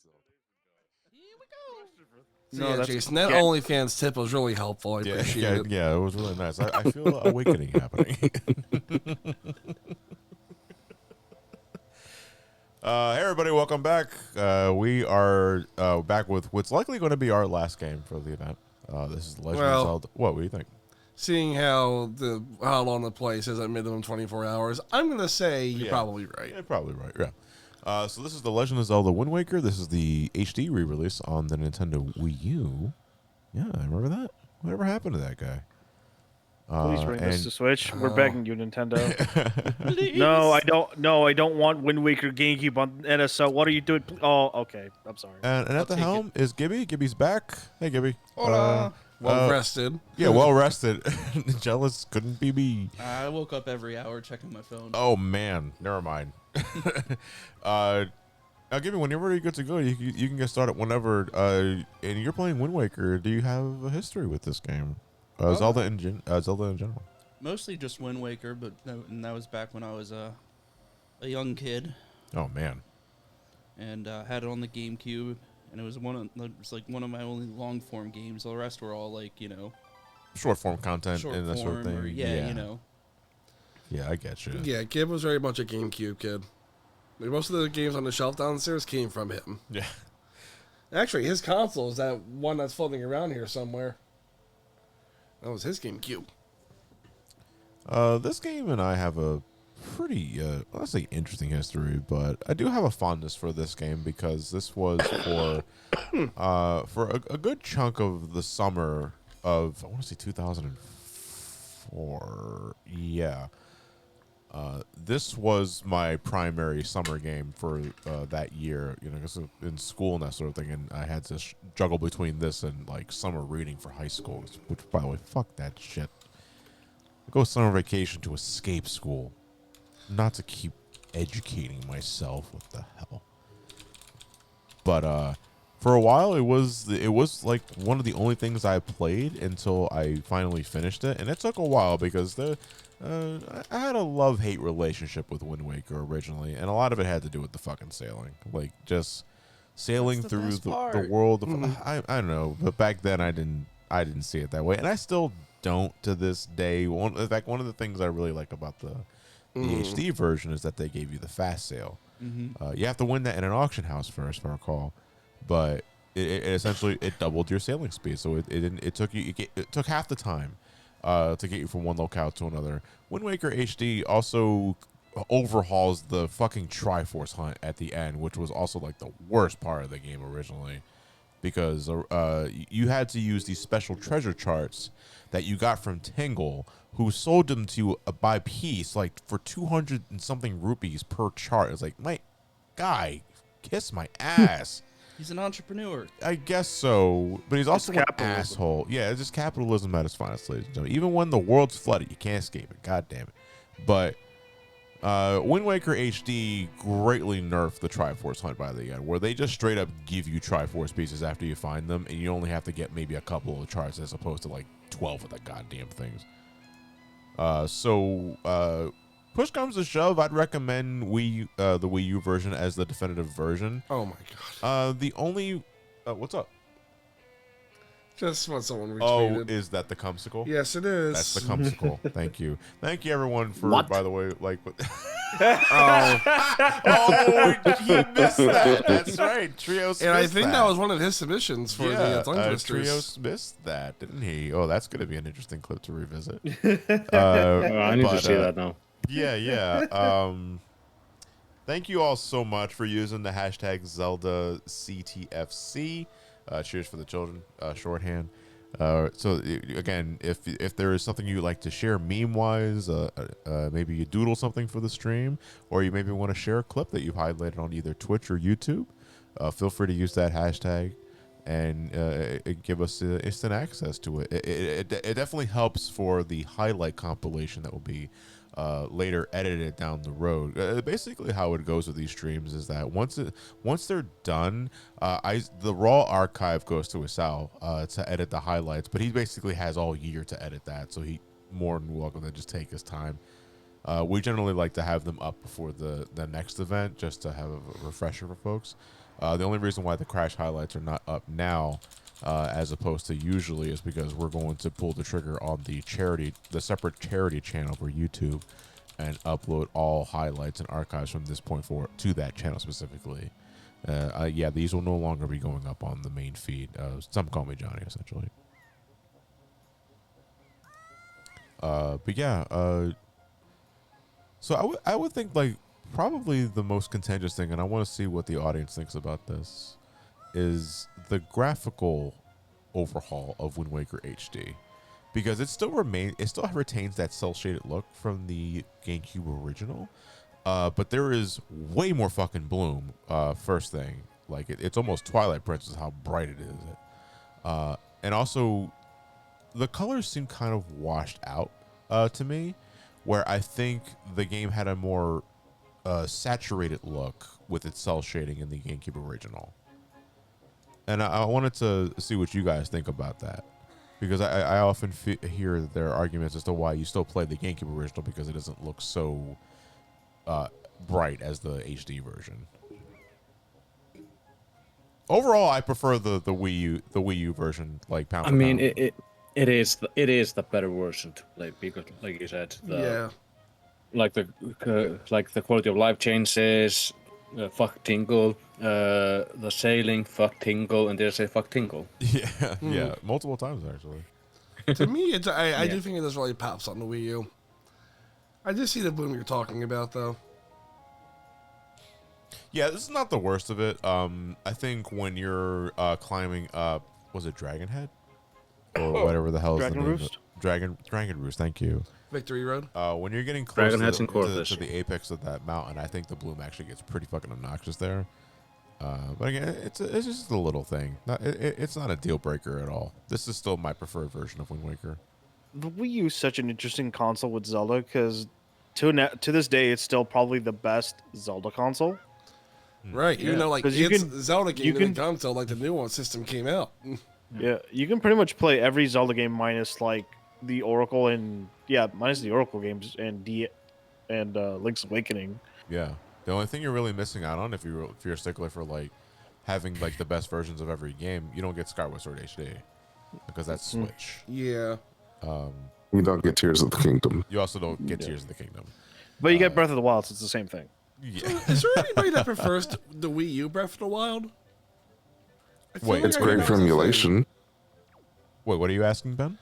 So No, yeah, that's Jason, that OnlyFans tip was really helpful. I appreciate it. Yeah, it was really nice. I feel awakening happening. Hey everybody, welcome back. We are back with what's likely going to be our last game for the event. This is the Legend of Zelda. What do you think? Seeing how long the play says at minimum 24 hours, I'm gonna say you're probably right. Yeah, probably right. Yeah. So this is the Legend of Zelda Wind Waker. This is the HD re-release on the Nintendo Wii U. Yeah, I remember that. Whatever happened to that guy? Please bring this to Switch. We're begging you, Nintendo. Please. No, I don't. No, I don't want Wind Waker GameCube on NSO. What are you doing? Oh, okay. I'm sorry. And at the helm is Gibby. Gibby's back. Hey, Gibby. Hola. Well rested. Yeah, well rested. Jealous couldn't be me. I woke up every hour checking my phone. Oh man, never mind. Now, Gibby, when you're ready, good to go. You can get started whenever. And you're playing Wind Waker. Do you have a history with this game? Zelda in general. Mostly just Wind Waker, but that was back when I was a young kid. Oh man. And had it on the GameCube, and it was one of my only long form games. The rest were all like short form content short and that sort of thing. or, yeah. Yeah, I get you. Yeah, Gib was very much a GameCube kid. Like, most of the games on the shelf downstairs came from him. Yeah. Actually, his console is that one that's floating around here somewhere. That was his GameCube. This game and I have a pretty, let's say, interesting history, but I do have a fondness for this game because this was for a good chunk of the summer of, I want to say 2004. Yeah. This was my primary summer game for that year, because in school and that sort of thing, and I had to juggle between this and like summer reading for high school, which, by the way, fuck that shit. I go summer vacation to escape school, not to keep educating myself. What the hell? But for a while, it was like one of the only things I played until I finally finished it, and it took a while because I had a love-hate relationship with Wind Waker originally, and a lot of it had to do with the fucking sailing, like just sailing through the world. I don't know, but back then I didn't see it that way, and I still don't to this day. In fact, one of the things I really like about the HD version is that they gave you the fast sail. You have to win that in an auction house first, if I recall, but it essentially doubled your sailing speed, so it took half the time to get you from one locale to another. Wind Waker HD also overhauls the fucking Triforce hunt at the end, which was also like the worst part of the game originally, because you had to use these special treasure charts that you got from Tingle, who sold them to you by piece, like for 200 and something rupees per chart. It's like, my guy, kiss my ass. He's an entrepreneur. I guess so, but he's also an asshole. Yeah, it's just capitalism at its finest, ladies and gentlemen. Even when the world's flooded, you can't escape it. God damn it. But Wind Waker HD greatly nerfed the Triforce hunt by the end, where they just straight up give you Triforce pieces after you find them, and you only have to get maybe a couple of charts as opposed to like 12 of the goddamn things. So push comes to shove, I'd recommend the Wii U version as the definitive version. Oh my god. The only what's up? Just when someone retweeted. Oh, is that the Cumsicle? Yes, it is. That's the Cumsicle. Thank you. Thank you, everyone, for, by the way, like... Oh, he missed that. That's right. Trios and I think that was one of his submissions for the Tongue Twisters. Trios missed that, didn't he? Oh, that's going to be an interesting clip to revisit. I need to see that now. Yeah. Thank you all so much for using the hashtag Zelda CTFC. Cheers for the children, shorthand. So again, if there is something you'd like to share meme-wise, maybe you doodle something for the stream, or you maybe want to share a clip that you've highlighted on either Twitch or YouTube, feel free to use that hashtag and give us instant access to it. It definitely helps for the highlight compilation that will be later edited down the road. Basically how it goes with these streams is that once they're done, the raw archive goes to Asal to edit the highlights, but he basically has all year to edit that, so he more than welcome to just take his time We generally like to have them up before the next event just to have a refresher for folks. The only reason why the crash highlights are not up now, as opposed to usually, is because we're going to pull the trigger on the separate charity channel for YouTube, and upload all highlights and archives from this point forward to that channel specifically. Yeah, these will no longer be going up on the main feed. Some call me Johnny, essentially. But yeah, so I would think like probably the most contentious thing, and I want to see what the audience thinks about this, is the graphical overhaul of Wind Waker HD, because it still retains that cel shaded look from the GameCube original, but there is way more fucking bloom. First thing, like it's almost Twilight Princess how bright it is, and also the colors seem kind of washed out to me, where I think the game had a more saturated look with its cel shading in the GameCube original. And I wanted to see what you guys think about that, because I often hear that there are arguments as to why you still play the GameCube original because it doesn't look so bright as the HD version. Overall, I prefer the Wii U version, like pound I for mean, pound. it is the better version to play because, like you said, like the quality of life changes. Fuck Tingle, the sailing, fuck Tingle, and there's a fuck Tingle. Yeah, yeah, multiple times actually. To me, I do think it does really pops on the Wii U. I just see the bloom you're talking about, though. Yeah, this is not the worst of it. I think when you're climbing up, was it Dragon Head? Or whatever the hell is Dragon the name? Roost? Dragon Roost, thank you. Victory Road. When you're getting close Dragon Head's in to Corvus. the apex of that mountain, I think the bloom actually gets pretty fucking obnoxious there. But again, it's just a little thing. It's not a deal breaker at all. This is still my preferred version of Wind Waker. The Wii U is such an interesting console with Zelda because to this day, it's still probably the best Zelda console. Right. You know, like, 'Cause it's Zelda game you didn't can- come till, like, the new one system came out. Yeah, you can pretty much play every Zelda game minus like the Oracle and minus the Oracle games and Link's Awakening. Yeah. The only thing you're really missing out on if you're a stickler for like having like the best versions of every game, you don't get Skyward Sword HD because that's Switch. Yeah. You don't get Tears of the Kingdom. You also don't get Tears of the Kingdom. But you get Breath of the Wild, so it's the same thing. Yeah. Is there anybody that prefers the Wii U Breath of the Wild? I feel Wait, like It's I great heard for that was a thing. emulation. Wait, what are you asking, Ben?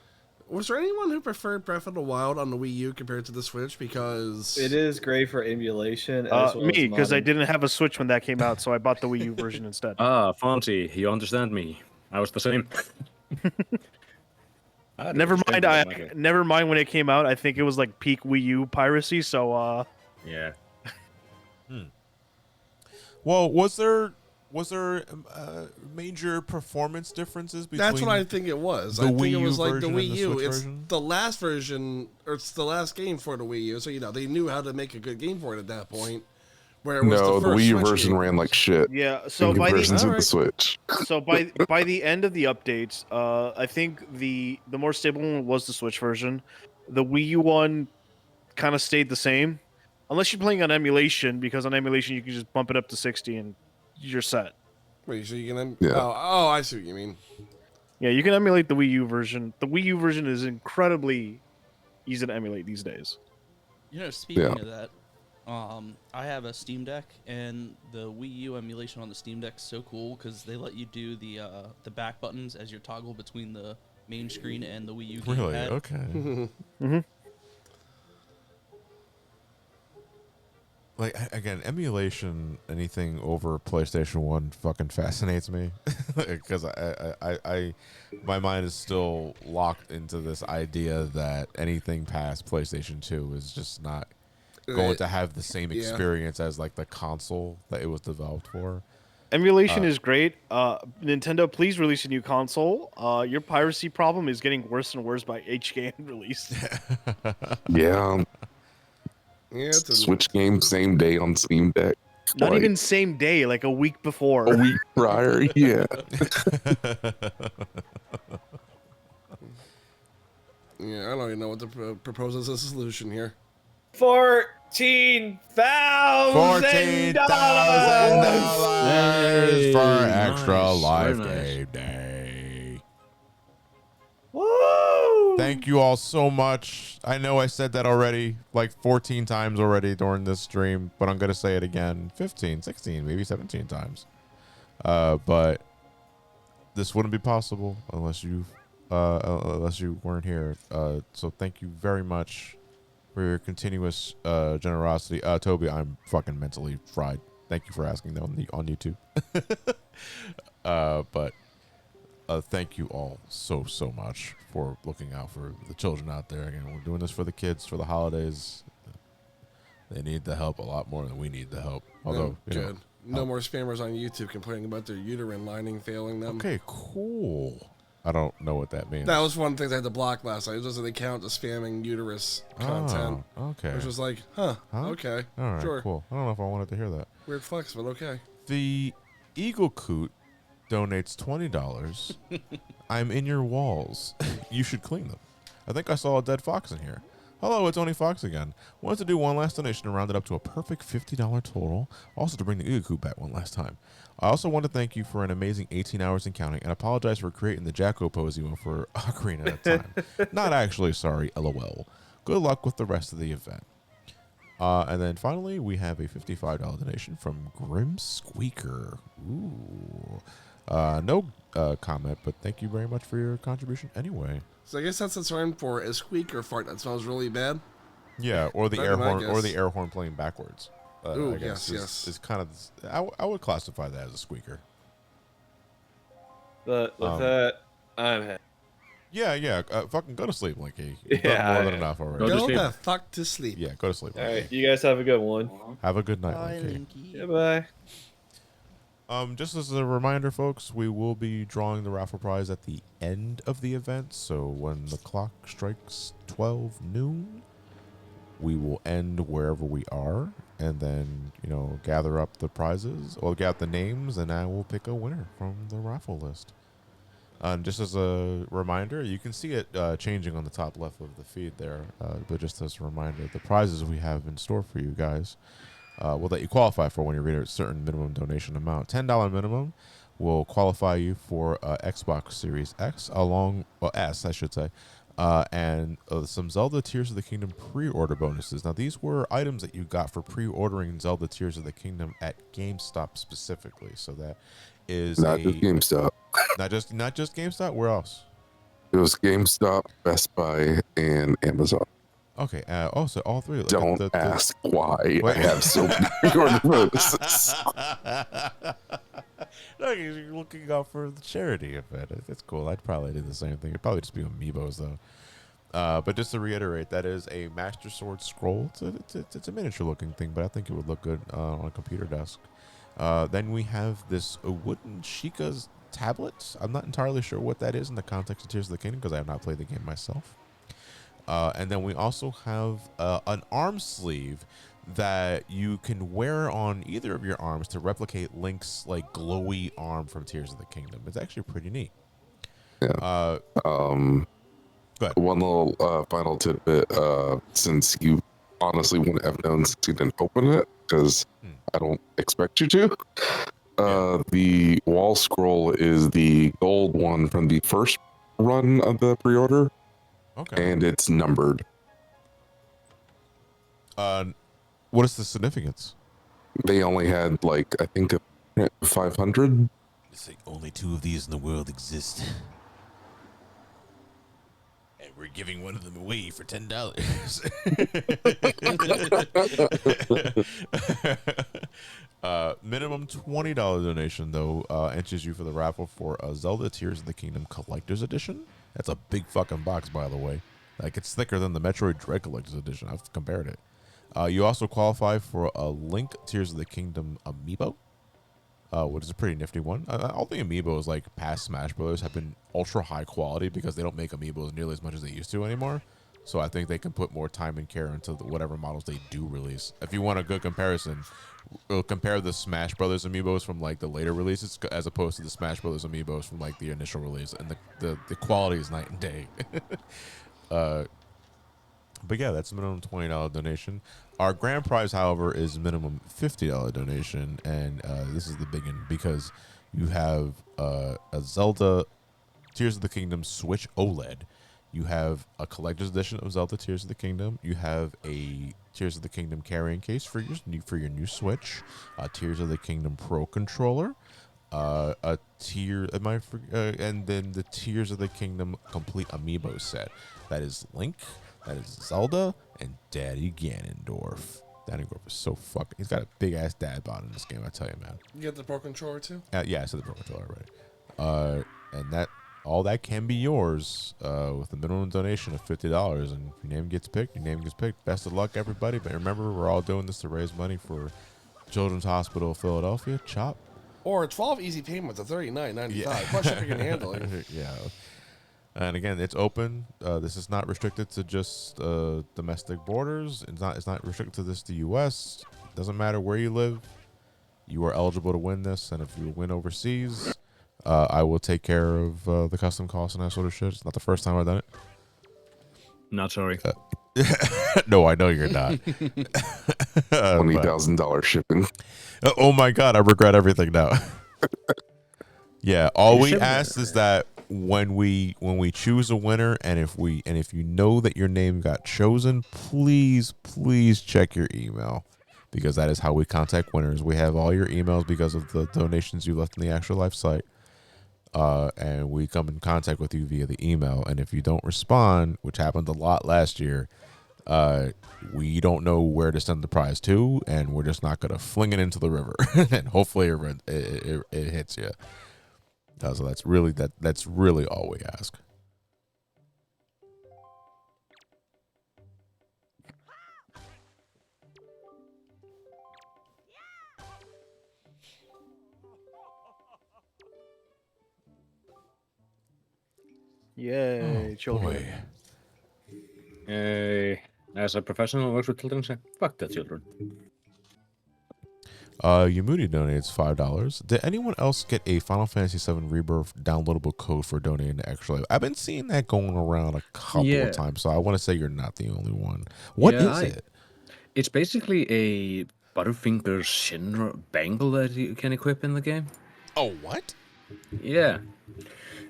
Was there anyone who preferred Breath of the Wild on the Wii U compared to the Switch? Because It is great for emulation. As well Me, as because I modding. didn't have a Switch when that came out, so I bought the Wii U version instead. Ah, Fonzie, you understand me. I was the same. Never mind when it came out. I think it was like peak Wii U piracy. So Yeah. Well, was there major performance differences between? that's what I think it was. the I think Wii it was U like the version Wii and the U. Switch It's version? the last version, or it's the last game for the Wii U. So they knew how to make a good game for it at that point. Where it was No, the first Wii U Switch version game. ran like shit yeah. So in by comparison to the Alright. Switch. by the end of the updates, I think the more stable one was the Switch version. The Wii U one kind of stayed the same, unless you're playing on emulation, because on emulation you can just bump it up to 60 and you're set. Wait, so you can? Yeah. Oh, I see what you mean. Yeah, you can emulate the Wii U version. The Wii U version is incredibly easy to emulate these days. Speaking Yeah. of that, I have a Steam Deck, and the Wii U emulation on the Steam Deck is so cool because they let you do the back buttons as your toggle between the main screen and the Wii U Really? gamepad. Okay. Like again, emulation, anything over PlayStation 1 fucking fascinates me because I my mind is still locked into this idea that anything past PlayStation 2 is just not going to have the same Yeah. experience as like the console that it was developed for. Emulation is great. Nintendo, please release a new console. Your piracy problem is getting worse and worse by each game released. Yeah, Yeah, it's a, Switch game same day on Steam Deck. Not Like, even same day, like a week before. a week prior. Yeah, yeah. I don't even know what to propose as a solution here. $14,000 for extra Nice. live Very nice. game day. Woo! Thank you all so much. I know I said that already like 14 times already during this stream, but I'm going to say it again 15, 16, maybe 17 times. But this wouldn't be possible unless you weren't here. So thank you very much for your continuous generosity. Toby, I'm fucking mentally fried. Thank you for asking that on YouTube. But thank you all so much for looking out for the children out there. Again, we're doing this for the kids for the holidays. They need the help a lot more than we need the help. Although, good. No more spammers on YouTube complaining about their uterine lining failing them. Okay, cool. I don't know what that means. That was one of the things I had to block last night. It was an account of spamming uterus content. Oh, okay. Which was like, okay, All right, sure. cool. I don't know if I wanted to hear that. Weird flex, but okay. The Eagle Coot donates $20. I'm in your walls. You should clean them. I think I saw a dead fox in here. Hello, it's Only Fox again. Wanted to do one last donation and round it up to a perfect $50 total. Also to bring the Eagle Coot back one last time. I also want to thank you for an amazing 18 hours in counting and apologize for creating the Jacko pose even for Ocarina of Time. Not actually sorry, LOL. Good luck with the rest of the event. And then finally, we have a $55 donation from Grim Squeaker. Ooh. No comment, but thank you very much for your contribution anyway. So I guess that's the term for a squeaker fart that smells really bad. Yeah, or the Better air than I horn, or guess. the air horn playing backwards. Ooh, I guess yes. is kind of. I would classify that as a squeaker. But with that, I'm happy. Yeah. Fucking go to sleep, Linky. You've done Yeah, more than yeah. enough already. Go to Go sleep. the fuck to sleep. Yeah, go to sleep. All Linky. right, you guys have a good one. Have a good night, Bye, Linky. Linky. Goodbye. Just as a reminder, folks, we will be drawing the raffle prize at the end of the event. So when the clock strikes 12 noon, we will end wherever we are, and then gather up the prizes or gather the names, and I will pick a winner from the raffle list. And just as a reminder, you can see it changing on the top left of the feed there. But just as a reminder, the prizes we have in store for you guys. That you qualify for when you reach a certain minimum donation amount. $10 minimum will qualify you for Xbox Series X S, I should say, and some Zelda Tears of the Kingdom pre-order bonuses. Now, these were items that you got for pre-ordering Zelda Tears of the Kingdom at GameStop specifically. So that is Not just GameStop. not just GameStop. Where else? It was GameStop, Best Buy, and Amazon. Okay. Also, all three. Don't ask why Wait. I have so many pre-order bonuses. No, you're looking out for the charity event. It's cool. I'd probably do the same thing. It'd probably just be amiibos though. But just to reiterate, that is a Master Sword scroll. It's a miniature looking thing, but I think it would look good on a computer desk. Then we have this wooden Sheikah's tablet. I'm not entirely sure what that is in the context of Tears of the Kingdom because I have not played the game myself. And then we also have an arm sleeve that you can wear on either of your arms to replicate Link's like glowy arm from Tears of the Kingdom. It's actually pretty neat. Yeah. Go ahead. One little final tidbit. Since you honestly wouldn't have known since you didn't open it, because I don't expect you to. The wall scroll is the gold one from the first run of the pre-order. Okay. And it's numbered. What is the significance? They only had like I think 500. It's like only 2 of these in the world exist. And we're giving one of them away for $10. Minimum $20 donation though enters you for the raffle for a Zelda Tears of the Kingdom Collector's Edition. That's a big fucking box, by the way. Like it's thicker than the Metroid Dread Collector's Edition. I've compared it. You also qualify for a Link Tears of the Kingdom amiibo, which is a pretty nifty one. All the amiibos, like past Smash Bros, have been ultra high quality because they don't make amiibos nearly as much as they used to anymore. So I think they can put more time and care into whatever models they do release. If you want a good comparison, compare the Smash Brothers amiibos from like the later releases as opposed to the Smash Brothers amiibos from like the initial release, and the quality is night and day. But yeah, that's a minimum $20 donation. Our grand prize, however, is minimum $50 donation, and this is the big one because you have a Zelda Tears of the Kingdom Switch OLED. You have a collector's edition of Zelda Tears of the Kingdom. You have a Tears of the Kingdom carrying case for your new Switch. Tears of the Kingdom Pro controller. And then the Tears of the Kingdom complete amiibo set. That is Link, that is Zelda, and Daddy Ganondorf. Ganondorf is so fucking. He's got a big ass dad bod in this game. I tell you, man. You get the Pro Controller too? Yeah, I said the Pro Controller already. And that all that can be yours with a minimum donation of $50. And if your name gets picked, your name gets picked. Best of luck, everybody. But remember, we're all doing this to raise money for Children's Hospital of Philadelphia. Chop. Or 12 easy payments of $39.95. Plus shipping and handling. Yeah. And again, it's open. This is not restricted to just domestic borders. It's not restricted to this the U.S. Doesn't matter where you live. You are eligible to win this, and if you win overseas, I will take care of the custom costs and that sort of shit. It's not the first time I've done it. Not sorry. No, I know you're not. $20,000 shipping. Oh my god, I regret everything now. Yeah, all we ask is that when we choose a winner, and if you know that your name got chosen, please check your email, because that is how we contact winners. We have all your emails because of the donations you left in the Actual Life site, and we come in contact with you via the email. And if you don't respond, which happened a lot last year, we don't know where to send the prize to, and we're just not gonna fling it into the river, and hopefully it hits you. So that's really all we ask. Yay, children. Boy. As a professional who works with children, say, fuck the children. Yamudi donates $5. Did anyone else get a Final Fantasy VII Rebirth downloadable code for donating to Extra Life? I've been seeing that going around a couple of times, so I want to say you're not the only one. What is it? It's basically a Butterfinger Shinra bangle that you can equip in the game. Oh, what? Yeah.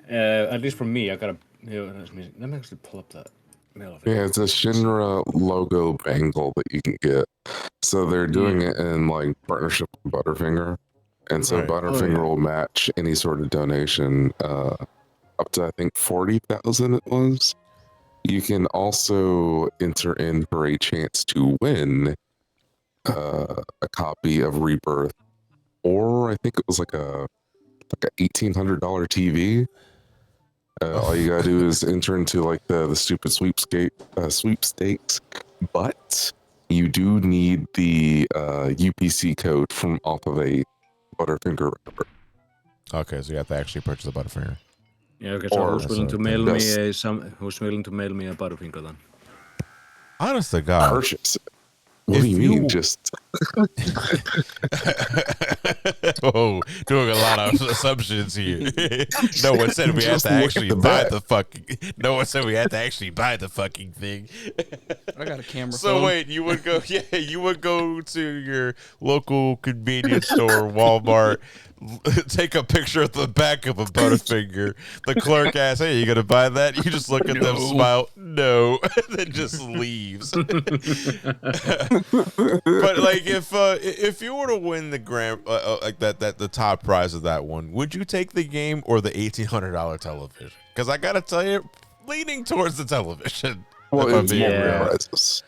At least for me, I gotta. Let me actually pull up that mail. Yeah, it's a Shinra logo bangle that you can get. So they're doing it in like partnership with Butterfinger, and so Butterfinger will match any sort of donation up to, I think, 40,000 it was. You can also enter in for a chance to win a copy of Rebirth, or I think it was like a $1,800 TV. All you gotta do is enter into like the stupid sweepstakes, but you do need the UPC code from off of a Butterfinger wrapper. Okay, so you have to actually purchase a Butterfinger. Yeah, okay, so who's willing to mail me a Butterfinger then? Honest to God. Purchase it. What do you mean, just... Oh, doing a lot of assumptions here. No one said we had to actually buy the fucking... No one said we had to actually buy the fucking thing. I got a camera So phone. wait, you would go to your local convenience store, Walmart, take a picture of the back of a Butterfinger. The clerk asks, "Hey, you gonna buy that?" You just look at them, smile, no, then just leaves. But like, if you were to win the grand, like the top prize of that one, would you take the game or the $1,800 television? Because I gotta tell you, leaning towards the television. Well, it's more prizes.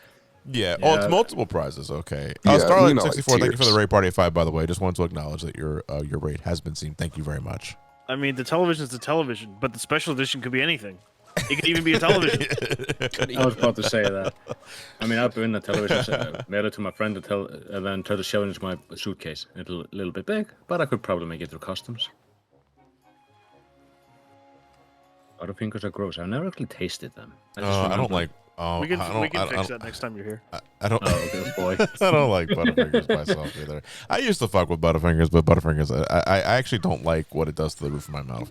Yeah. Oh, it's multiple prizes. Okay. Yeah, Starlight 64. like Thank you for the tiers. raid party of 5. By the way, just want to acknowledge that your raid has been seen. Thank you very much. I mean, the television's a television, but the special edition could be anything. It could even be a television. I was about to say that. I mean, I've been the television, mailed it to my friend and then tried to shove it into my suitcase. It's a little bit big, but I could probably make it through customs. Butterfingers are gross. I've never actually tasted them. I don't like. Oh, we can I fix that next time you're here. I don't. Oh, good boy. I don't like Butterfingers myself either. I used to fuck with Butterfingers, but Butterfingers, I actually don't like what it does to the roof of my mouth.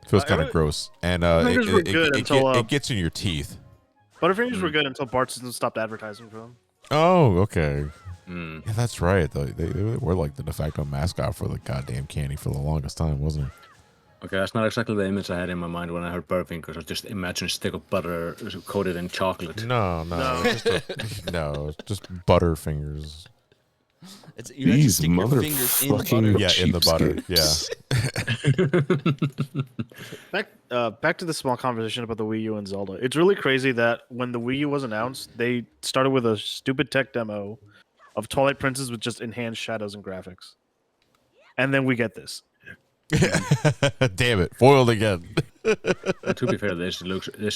Feels kind of gross, and Butterfingers were good until, it gets in your teeth. Butterfingers were good until Bart Simpson stopped advertising for them. Oh, okay. Mm. Yeah, that's right. They were like the de facto mascot for the goddamn candy for the longest time, wasn't it? Okay, that's not exactly the image I had in my mind when I heard Butterfingers. I just imagine a stick of butter coated in chocolate. No, No. no, just Butterfingers. It's you actually These stick your fingers in butter. motherfucking Yeah, in the butter. cheapskates. Back to the small conversation about the Wii U and Zelda. It's really crazy that when the Wii U was announced, they started with a stupid tech demo of Twilight Princess with just enhanced shadows and graphics, and then we get this. Damn it, foiled again. To be fair, this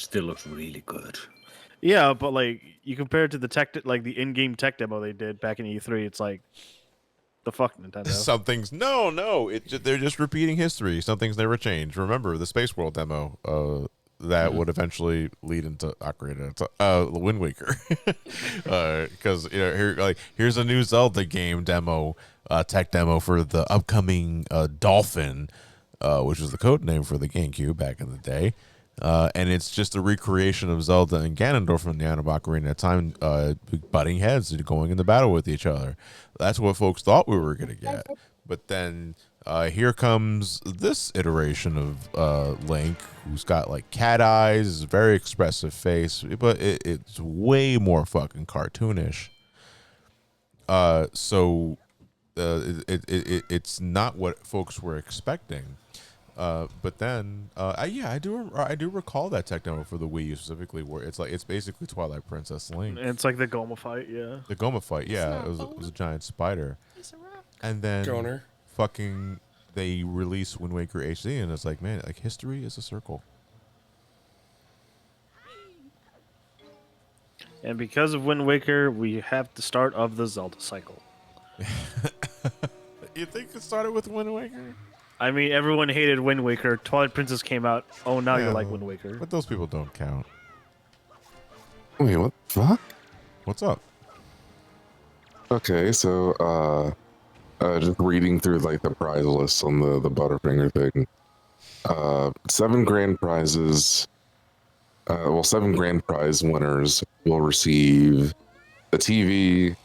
still looks really good. Yeah, but like you compare it to the the in-game tech demo they did back in E3, it's like the fuck Nintendo. Some things, no, they're just repeating history. Some things never change. Remember the Space World demo that would eventually lead into Ocarina, Wind Waker, because here's a new Zelda game demo, tech demo for the upcoming Dolphin, which was the code name for the GameCube back in the day. And it's just a recreation of Zelda and Ganondorf from the end of Ocarina of Time, butting heads and going into battle with each other. That's what folks thought we were going to get. But then here comes this iteration of Link, who's got like cat eyes, very expressive face, but it's way more fucking cartoonish. So it's not what folks were expecting. But then, I do recall that tech demo for the Wii U specifically, where it's basically Twilight Princess Link. It's like the Goma fight, yeah. The Goma fight, yeah, it was a giant spider, and then Goner. fucking they release Wind Waker HD, and it's like, man, like history is a circle. And because of Wind Waker, we have the start of the Zelda cycle. You think it started with Wind Waker? I mean, everyone hated Wind Waker. Twilight Princess came out. Oh, now you Yeah, like Wind Waker. but those people don't count. Wait, what the fuck? What's up? Okay, so just reading through like the prize list on the Butterfinger thing. 7 grand prizes. 7 grand prize winners will receive a TV,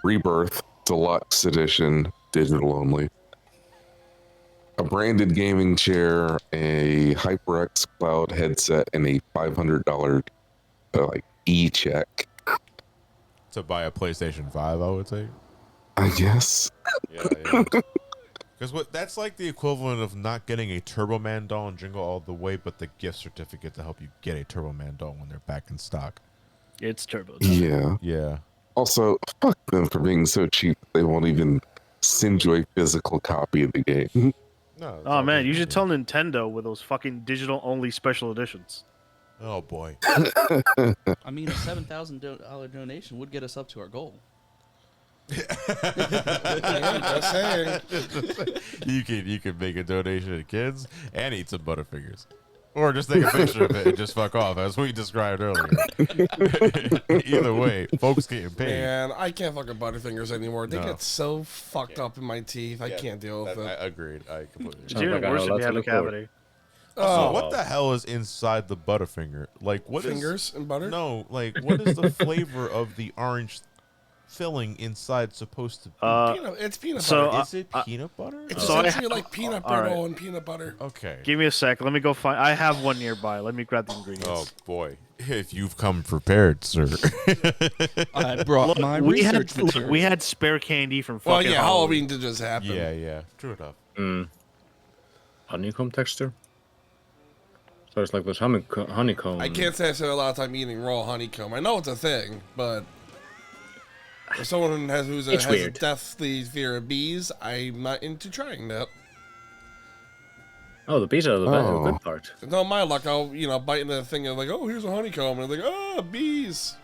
Rebirth Deluxe Edition, digital only, a branded gaming chair, a HyperX Cloud headset, and a $500 e-check. To buy a PlayStation 5, I would say. I guess. Yeah. Because that's like the equivalent of not getting a Turbo Man doll and Jingle All the Way, but the gift certificate to help you get a Turbo Man doll when they're back in stock. It's Turbo. Yeah. Yeah. Also, fuck them for being so cheap they won't even send you a physical copy of the game. No. Oh man, you should tell Nintendo with those fucking digital only special editions. Oh boy. I mean, a $7,000 donation would get us up to our goal. Just saying. You could make a donation to kids and eat some Butterfingers. Or just take a picture of it and just fuck off, as we described earlier. Either way, folks getting paid. Man, I can't fucking Butterfingers anymore. They No. get so fucked up in my teeth. I can't deal with it. Agreed. I completely It's agree. Sounds even like I worse have if lots you to have a look forward. cavity. So Oh, what the hell is inside the Butterfinger? Like, what is... fingers and butter? No, like, what is the flavor of the orange filling inside supposed to be? It's peanut so, butter. Is it peanut butter? It's so I essentially like peanut butter alright. and peanut butter. Okay. Give me a sec. Let me go find. I have one nearby. Let me grab the ingredients. Oh boy, if you've come prepared, sir. I brought Look, my we research had material. we had spare candy from Well, fucking yeah, Halloween did just happen. yeah, true enough. Honeycomb texture. So it's like this honeycomb. I can't say I spent a lot of time eating raw honeycomb. I know it's a thing, but if someone has a weird. deathly fear of bees, I'm not into trying that. Oh, the bees are the good part. No, my luck, I'll bite into the thing and like, oh, here's a honeycomb, and I'm like, oh, bees.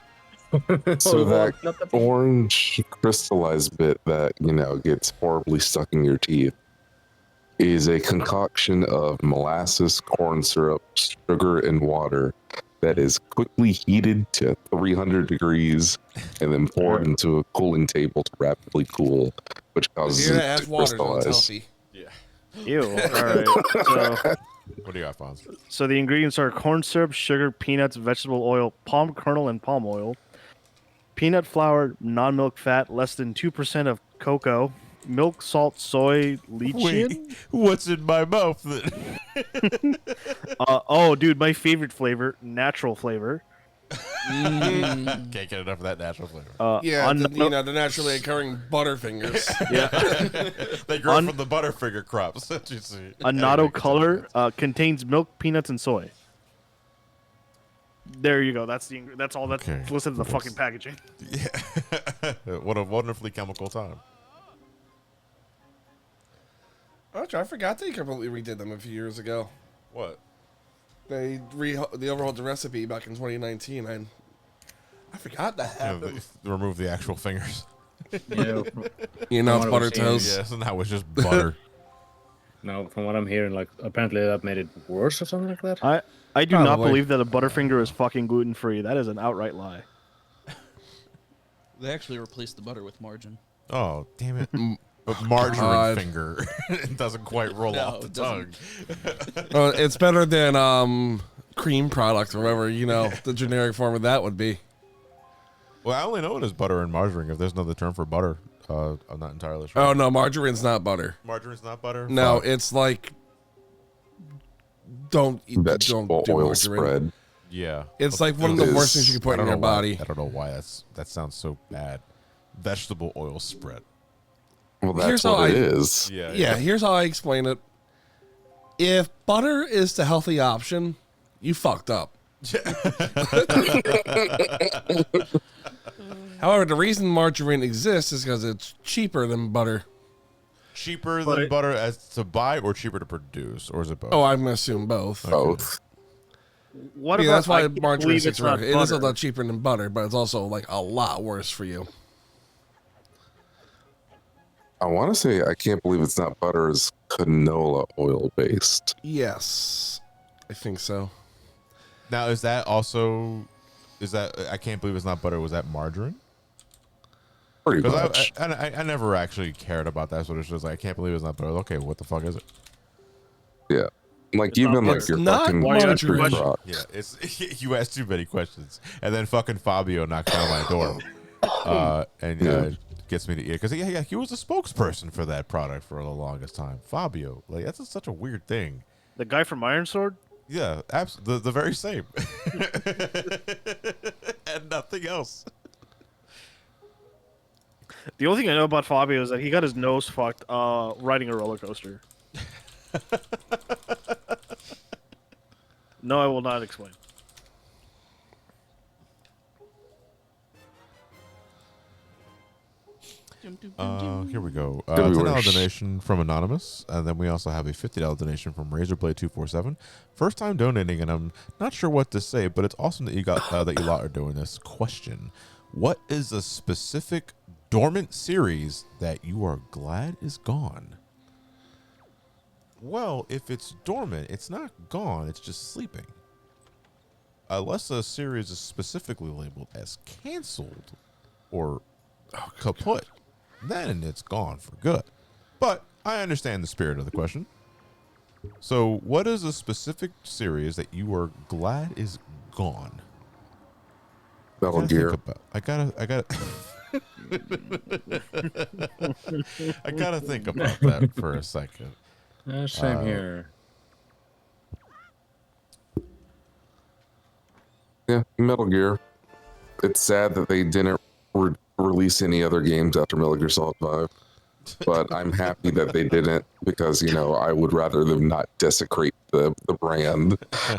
So that Not the bee. orange crystallized bit that, gets horribly stuck in your teeth is a concoction of molasses, corn syrup, sugar, and water that is quickly heated to 300 degrees and then poured into a cooling table to rapidly cool, which causes Here it that has to water, so it's crystallize. healthy. Ew. All right. So What do you got, Fonz? So the ingredients are corn syrup, sugar, peanuts, vegetable oil, palm kernel, and palm oil. Peanut flour, non-milk fat, less than 2% of cocoa. Milk, salt, soy, lecithin. Wait, what's in my mouth then? Oh, dude, my favorite flavor, natural flavor. Can't get enough of that natural flavor. Yeah, the naturally occurring Butterfingers. They grow from the Butterfinger crops. That you see. Annatto color contains milk, peanuts, and soy. There you go. That's all that's Okay. listed in the fucking packaging. Yeah. What a wonderfully chemical time. I forgot they completely redid them a few years ago. What? They overhauled the recipe back in 2019. I forgot that happened. They remove the actual fingers. Yeah. You know, it's From what I butter was seeing, toast. Yes, and that was just butter. No, from what I'm hearing, like apparently that made it worse or something like that. I do not Probably. believe that a Butterfinger is fucking gluten free. That is an outright lie. They actually replaced the butter with margarine. Oh, damn it. But margarine God. finger. It doesn't quite roll No, off the it tongue. doesn't. It's better than cream product or whatever, the generic form of that would be. Well, I only know it is butter and margarine. If there's another term for butter, I'm not entirely sure. Oh, no, margarine's not butter. Margarine's not butter? No, Fuck. it's like, don't Vegetable do oil margarine. spread. Yeah. It's like one of the It worst is. things you can I put in don't your know why- body. I don't know why that sounds so bad. Vegetable oil spread. Well, Here's that's how what it I- is. Yeah, here's how I explain it. If butter is the healthy option, you fucked up. However, the reason margarine exists is because it's cheaper than butter. Cheaper than butter as to buy or cheaper to produce? Or is it both? Oh, I'm going to assume both. Both. What Yeah, about that's why I can't margarine believe sticks it's not around. It is a butter. lot cheaper than butter, but it's also like a lot worse for you. I want to say I can't believe it's not butter. Is canola oil based? Yes, I think so. Now, I can't believe it's not butter. Was that margarine? Pretty Because much. I never actually cared about that. So it's just like, I can't believe it's not butter. Okay, what the fuck is it? Yeah. Like It's even not like butter. your It's not fucking margarine. country crock. Yeah, it's you asked too many questions, and then fucking Fabio knocks on my door, and gets me to eat because he was a spokesperson for that product for the longest time. Fabio, like that's such a weird thing. The guy from Iron Sword? Yeah, the very same, and nothing else. The only thing I know about Fabio is that he got his nose fucked riding a roller coaster. No, I will not explain. Here we go. Could be $10 worse. donation from Anonymous, and then we also have a $50 donation from Razorblade247. First time donating, and I'm not sure what to say, but it's awesome that you got that you lot are doing this. Question: what is a specific dormant series that you are glad is gone? Well, if it's dormant, it's not gone. It's just sleeping. Unless a series is specifically labeled as canceled or kaput, then it's gone for good. But I understand the spirit of the question. So, what is a specific series that you are glad is gone? Metal Gear. I gotta I gotta think about that for a second. Same here. Yeah, Metal Gear. It's sad that they didn't release any other games after Metal Gear Solid 5. But I'm happy that they didn't because, I would rather them not desecrate the brand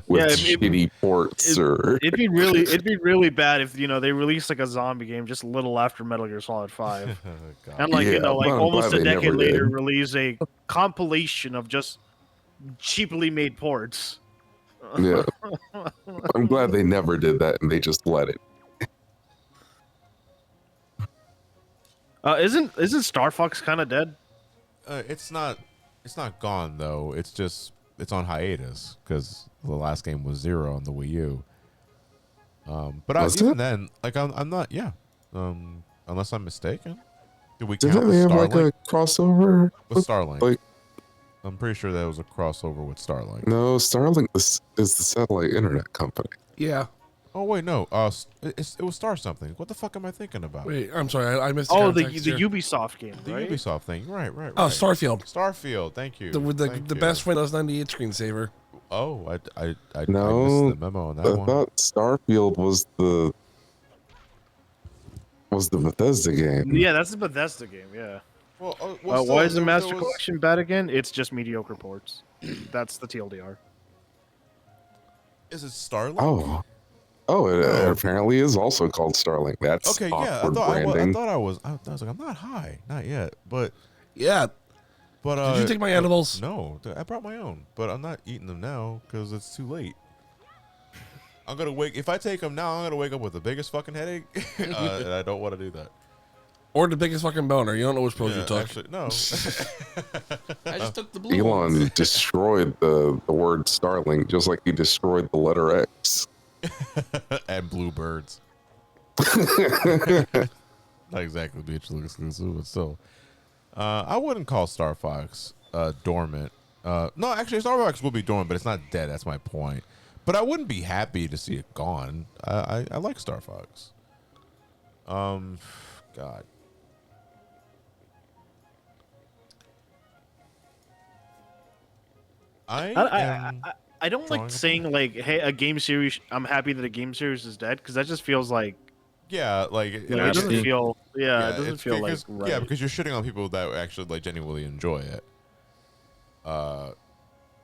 with shitty ports or... It'd be really bad if they released like a zombie game just a little after Metal Gear Solid 5. God. And like Yeah, like but I'm almost glad a they decade never later did. release a compilation of just cheaply made ports. Yeah. I'm glad they never did that and they just let it. Isn't Star Fox kind of dead? It's not gone though. It's on hiatus because the last game was 0 on the Wii U. But even then, like I'm not. Yeah. Unless I'm mistaken. Did we count Didn't the they have like Starlink? a crossover With Starlink? Like, I'm pretty sure that was a crossover with Starlink. No, Starlink is the satellite internet company. Yeah. Oh wait, no. It was Star something. What the fuck am I thinking about? Wait, I'm sorry. I missed Oh, the context here. Ubisoft game, The right? Ubisoft thing. Right. Oh, Starfield. Starfield. Thank you. The Thank you. best Windows 98 screensaver. Oh, I missed No, the memo on that I one. thought Starfield was the Bethesda game. Yeah, that's the Bethesda game. Yeah. Well, Why is the there Master was- Collection bad again? It's just mediocre ports. That's the TLDR. Is it Starlink? Oh, it apparently is also called Starlink. That's Okay, yeah. awkward I branding. thought I was like, I'm not high, not yet. But Yeah. Did you take my edibles? No, I brought my own, but I'm not eating them now because it's too late. I'm gonna wake. If I take them now, I'm gonna wake up with the biggest fucking headache, and I don't want to do that. Or the biggest fucking boner. You don't know which pills you took. Actually, no. I just took the blue ones. Elon destroyed the word Starlink just like he destroyed the letter X. And bluebirds. Not exactly mutually exclusive, but still. I wouldn't call Star Fox dormant. No, actually, Star Fox will be dormant, but it's not dead. That's my point. But I wouldn't be happy to see it gone. I like Star Fox. God. I don't drawing like a saying like, "Hey, a game series." I'm happy that a game series is dead because that just feels like Yeah, like it doesn't feel. Yeah, it doesn't it's feel like because, right. yeah, because you're shitting on people that actually like genuinely enjoy it.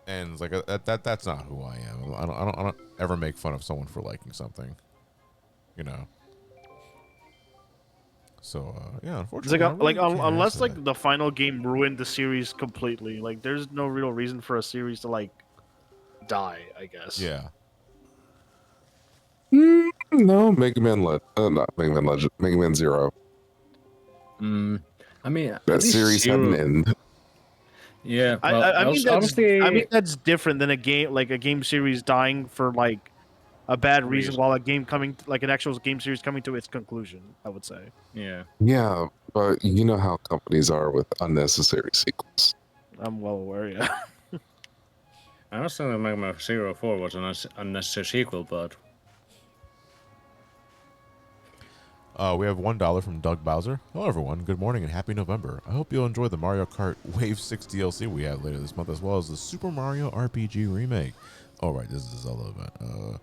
And it's like that's not who I am. I don't ever make fun of someone for liking something, you know. So yeah, It's unfortunately, I really can't unless answer like that. the final game ruined the series completely, like there's no real reason for a series to like die. I guess. Yeah. No, Mega Man not Mega Man Legend, Mega Man Zero. I mean, at That least series had an Zero- end. Yeah, I, well, I, I mean that's honestly, I mean that's different than a game series dying for like a bad reason while an actual game series coming to its conclusion. I would say. yeah. Yeah, but you know how companies are with unnecessary sequels. I'm well aware. Yeah. I also think Mega Man Zero 4 was an unnecessary sequel, but We have $1 from Doug Bowser. Hello, everyone. Good morning and happy November. I hope you'll enjoy the Mario Kart Wave 6 DLC we have later this month, as well as the Super Mario RPG remake. Oh, right, this is a Zelda event.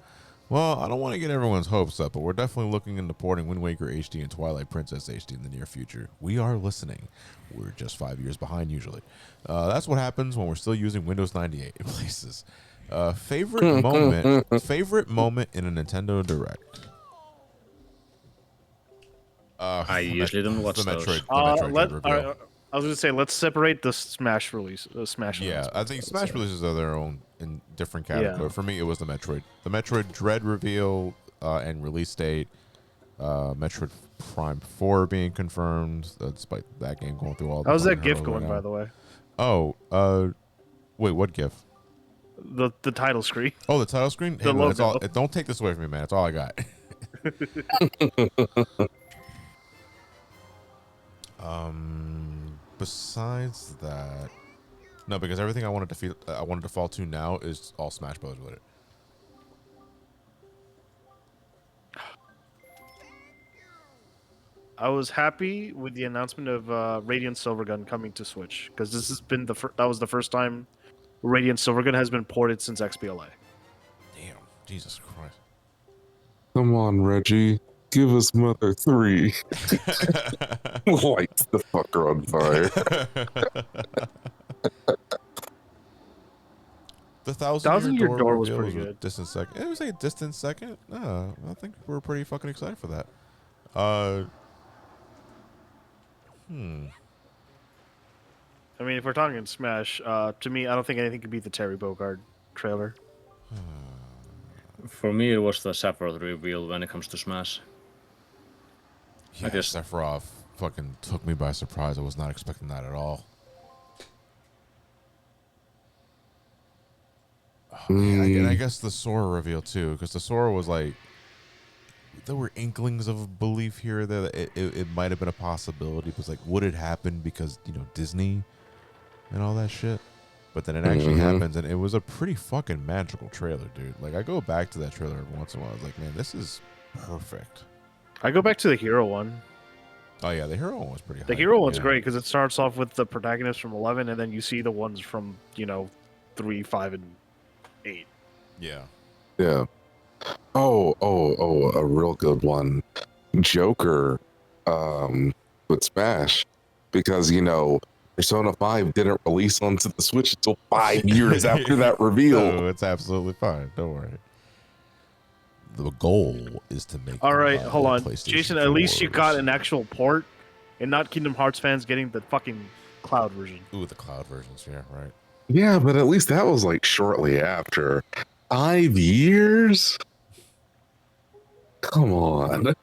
Well, I don't want to get everyone's hopes up, but we're definitely looking into porting Wind Waker HD and Twilight Princess HD in the near future. We are listening. We're just 5 years behind usually. That's what happens when we're still using Windows 98 in places. Favorite moment in a Nintendo Direct? I usually don't watch the those. Metroid Dread reveal. I was gonna say let's separate the Smash release. Smash. Yeah, announcements, I think would Smash say. releases are their own in different category. Yeah. For me, it was the Metroid Dread reveal and release date. Metroid Prime 4 being confirmed, despite that game going through all. How's the that fucking GIF hurdles going, right by now. the way? Oh, wait, what GIF? The title screen. Oh, the title screen. The Hey, man, logo. don't take this away from me, man. That's all I got. Besides that, no, because everything I wanted to fall to now is all Smash Bros. Related. I was happy with the announcement of Radiant Silvergun coming to Switch because this has been that was the first time Radiant Silvergun has been ported since XBLA. Damn, Jesus Christ. Come on, Reggie. Give us Mother 3. Lights the fucker on fire. The Thousand-Year Door was reveal pretty a good. distant second. It was a distant second. No, I think we're pretty fucking excited for that. I mean, if we're talking Smash, to me, I don't think anything could beat the Terry Bogard trailer. For me, it was the Sephiroth reveal when it comes to Smash. Yeah, guess- Sephiroth fucking took me by surprise. I was not expecting that at all. And I guess the Sora reveal too, because the Sora was like, there were inklings of belief here or there that it might have been a possibility, but it's like, would it happen because, Disney and all that shit? But then it actually Mhm. happens, and it was a pretty fucking magical trailer, dude. Like, I go back to that trailer every once in a while. I was like, man, this is perfect. I go back to the hero one. Oh yeah, the hero one was pretty. The hype, hero one's yeah. great because it starts off with the protagonist from 11, and then you see the ones from 3, 5, and 8. Yeah. Yeah. A real good one. Joker, with Smash, because Persona 5 didn't release onto the Switch until 5 years after that reveal. No, it's absolutely fine. Don't worry. The goal is to make. All right, hold on, PlayStation Jason. At least you 4s. got an actual port, and not Kingdom Hearts fans getting the fucking cloud version. Ooh, the cloud versions. Yeah, right. Yeah, but at least that was like shortly after. 5 years? Come on.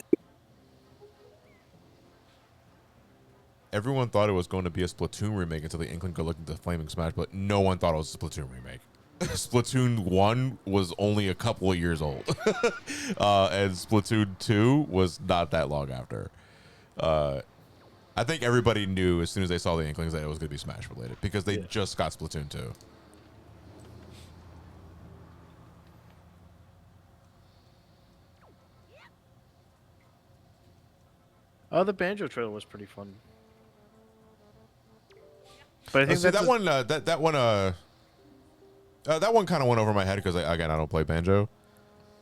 Everyone thought it was going to be a Splatoon remake until the Inkling could look into Flaming Smash, but no one thought it was a Splatoon remake. Splatoon 1 was only a couple of years old. And Splatoon 2 was not that long after. I think everybody knew as soon as they saw the Inklings that it was going to be Smash related because they just got Splatoon 2. Oh, the Banjo trailer was pretty fun. But I think that one kind of went over my head because I don't play banjo.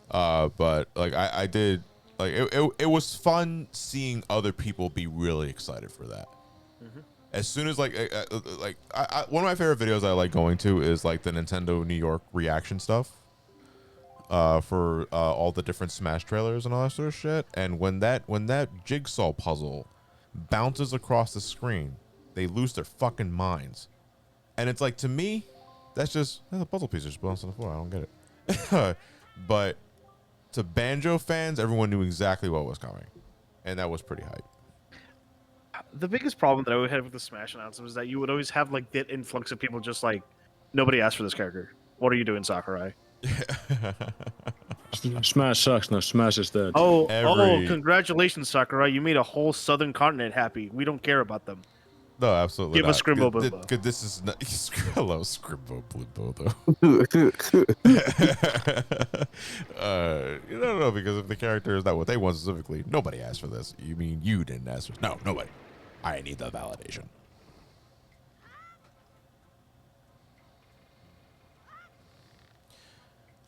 But like I did, like it was fun seeing other people be really excited for that. Mm-hmm. As soon as one of my favorite videos I like going to is like the Nintendo New York reaction stuff. For all the different Smash trailers and all that sort of shit. And when that jigsaw puzzle bounces across the screen, they lose their fucking minds. And it's like, to me, that's just the puzzle piece just bounced on the floor. I don't get it. But to Banjo fans, everyone knew exactly what was coming, and that was pretty hype. The biggest problem that I would have with the Smash announcement was that you would always have like that influx of people just like, nobody asked for this character. What are you doing, Sakurai? Smash sucks. No, Smash is dead. Oh, congratulations, Sakurai! You made a whole southern continent happy. We don't care about them. No, absolutely Give not. us Scrimbo Good, Blimbo. good, this is not, hello, Scrimbo Blimbo, though. You don't know, because if the character is not what they want specifically, nobody asked for this. You mean you didn't ask for? No, nobody. I need the validation.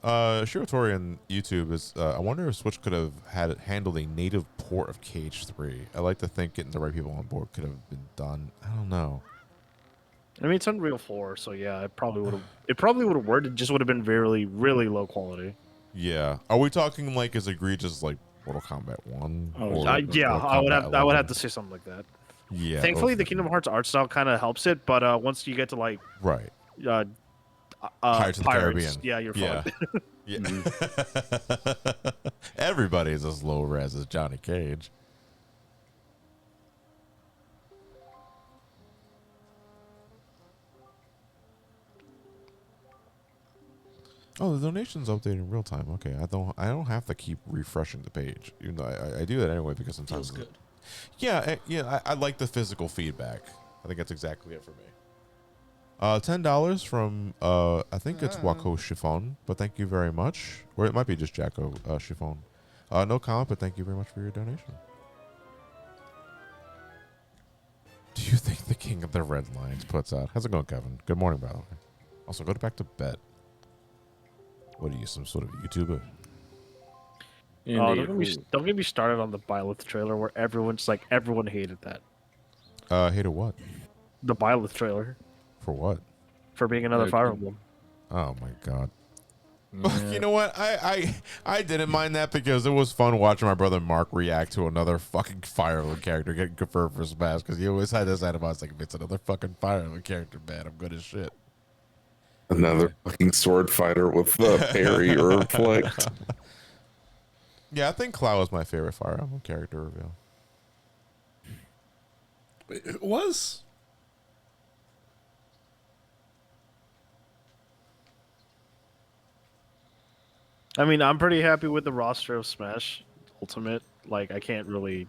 Shiratori on YouTube is, I wonder if Switch could have handled a native port of KH3. I like to think getting the right people on board could have been done. I don't know. I mean, it's Unreal 4, so yeah, it probably would have. It probably would have worked. It just would have been really, really low quality. Yeah. Are we talking like as egregious like Mortal Kombat 1? Oh, or Yeah, Mortal I would have. Kombat I would 11? have to say something like that. Yeah. Thankfully, the Kingdom Hearts art style kind of helps it, but once you get to like Right. Pirates of the Caribbean. yeah, you're Yeah. fine. Yeah. Everybody's as low res as Johnny Cage. Oh, the donations update in real time. Okay, I don't have to keep refreshing the page. Even though I do that anyway because sometimes Feels good. Yeah, I like the physical feedback. I think that's exactly it for me. $10 from I think it's Wako Chiffon, but thank you very much. Or it might be just Jacko Chiffon. No comment, but thank you very much for your donation. Do you think the King of the Red Lions puts out? How's it going, Kevin? Good morning, by the way. Also, go back to bed. What are you, some sort of YouTuber? Oh, don't get me started on the Byleth trailer where everyone hated that. Hated what? The Byleth trailer For what? for being another Fire Emblem. Oh my god. Yeah. You know what? I didn't mind that because it was fun watching my brother Mark react to another fucking Fire Emblem character getting confirmed for Smash because he always had this attitude. I was like, if it's another fucking Fire Emblem character, man, I'm good as shit. Another fucking sword fighter with the parry or reflect. Yeah, I think Cloud was my favorite Fire Emblem character reveal. It was? I mean, I'm pretty happy with the roster of Smash Ultimate. Like, I can't really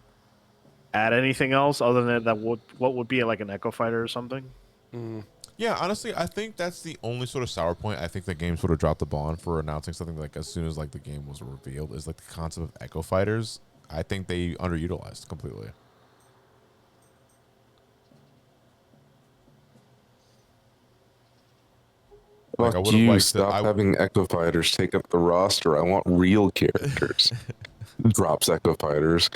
add anything else other than that. What would be like an Echo Fighter or something? Yeah, honestly, I think that's the only sort of sour point. I think the game sort of dropped the ball on for announcing something like as soon as like the game was revealed is like the concept of Echo Fighters. I think they underutilized completely. Like I Fuck would have you, liked to. stop having Echo Fighters take up the roster. I want real characters. Drops Echo Fighters.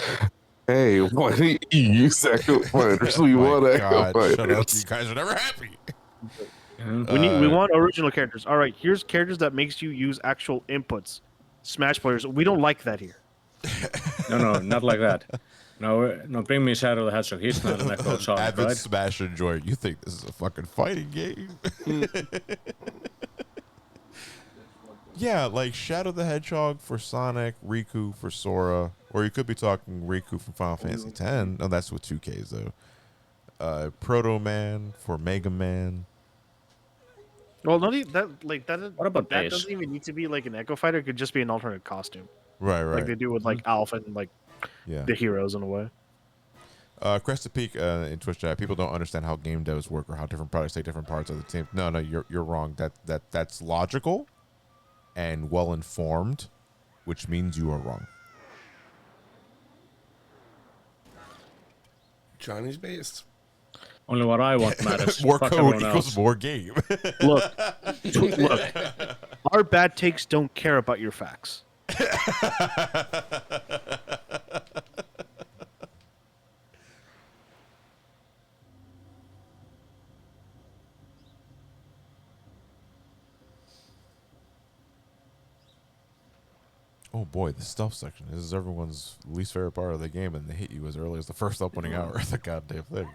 Hey, why didn't you use Echo Fighters? We My want Echo God, shut up! You Fighters. guys are never happy. We want original characters. All right, here's characters that makes you use actual inputs. Smash players, we don't like that here. No, not like that. No, bring me Shadow the Hedgehog. He's not an Echo Sonic, Avid right? Smash enjoyer. You think this is a fucking fighting game? Yeah, like Shadow the Hedgehog for Sonic, Riku for Sora, or you could be talking Riku from Final Fantasy X. No, that's with 2Ks though. Proto Man for Mega Man. Well, not even that. Like that. What about that? Bass? Doesn't even need to be like an Echo Fighter. It could just be an alternate costume, Right. like they do with like Alpha and like Yeah. the heroes in a way. Crested Peak in Twitch chat. People don't understand how game devs work or how different products take different parts of the team. No, you're wrong. That's logical and well informed, which means you are wrong. Chinese based. Only what I want matters. More Fuck code everyone equals else. more game. Look, our bad takes don't care about your facts. Oh boy, the stealth section. This is everyone's least favorite part of the game, and they hit you as early as the first opening hour of the goddamn thing.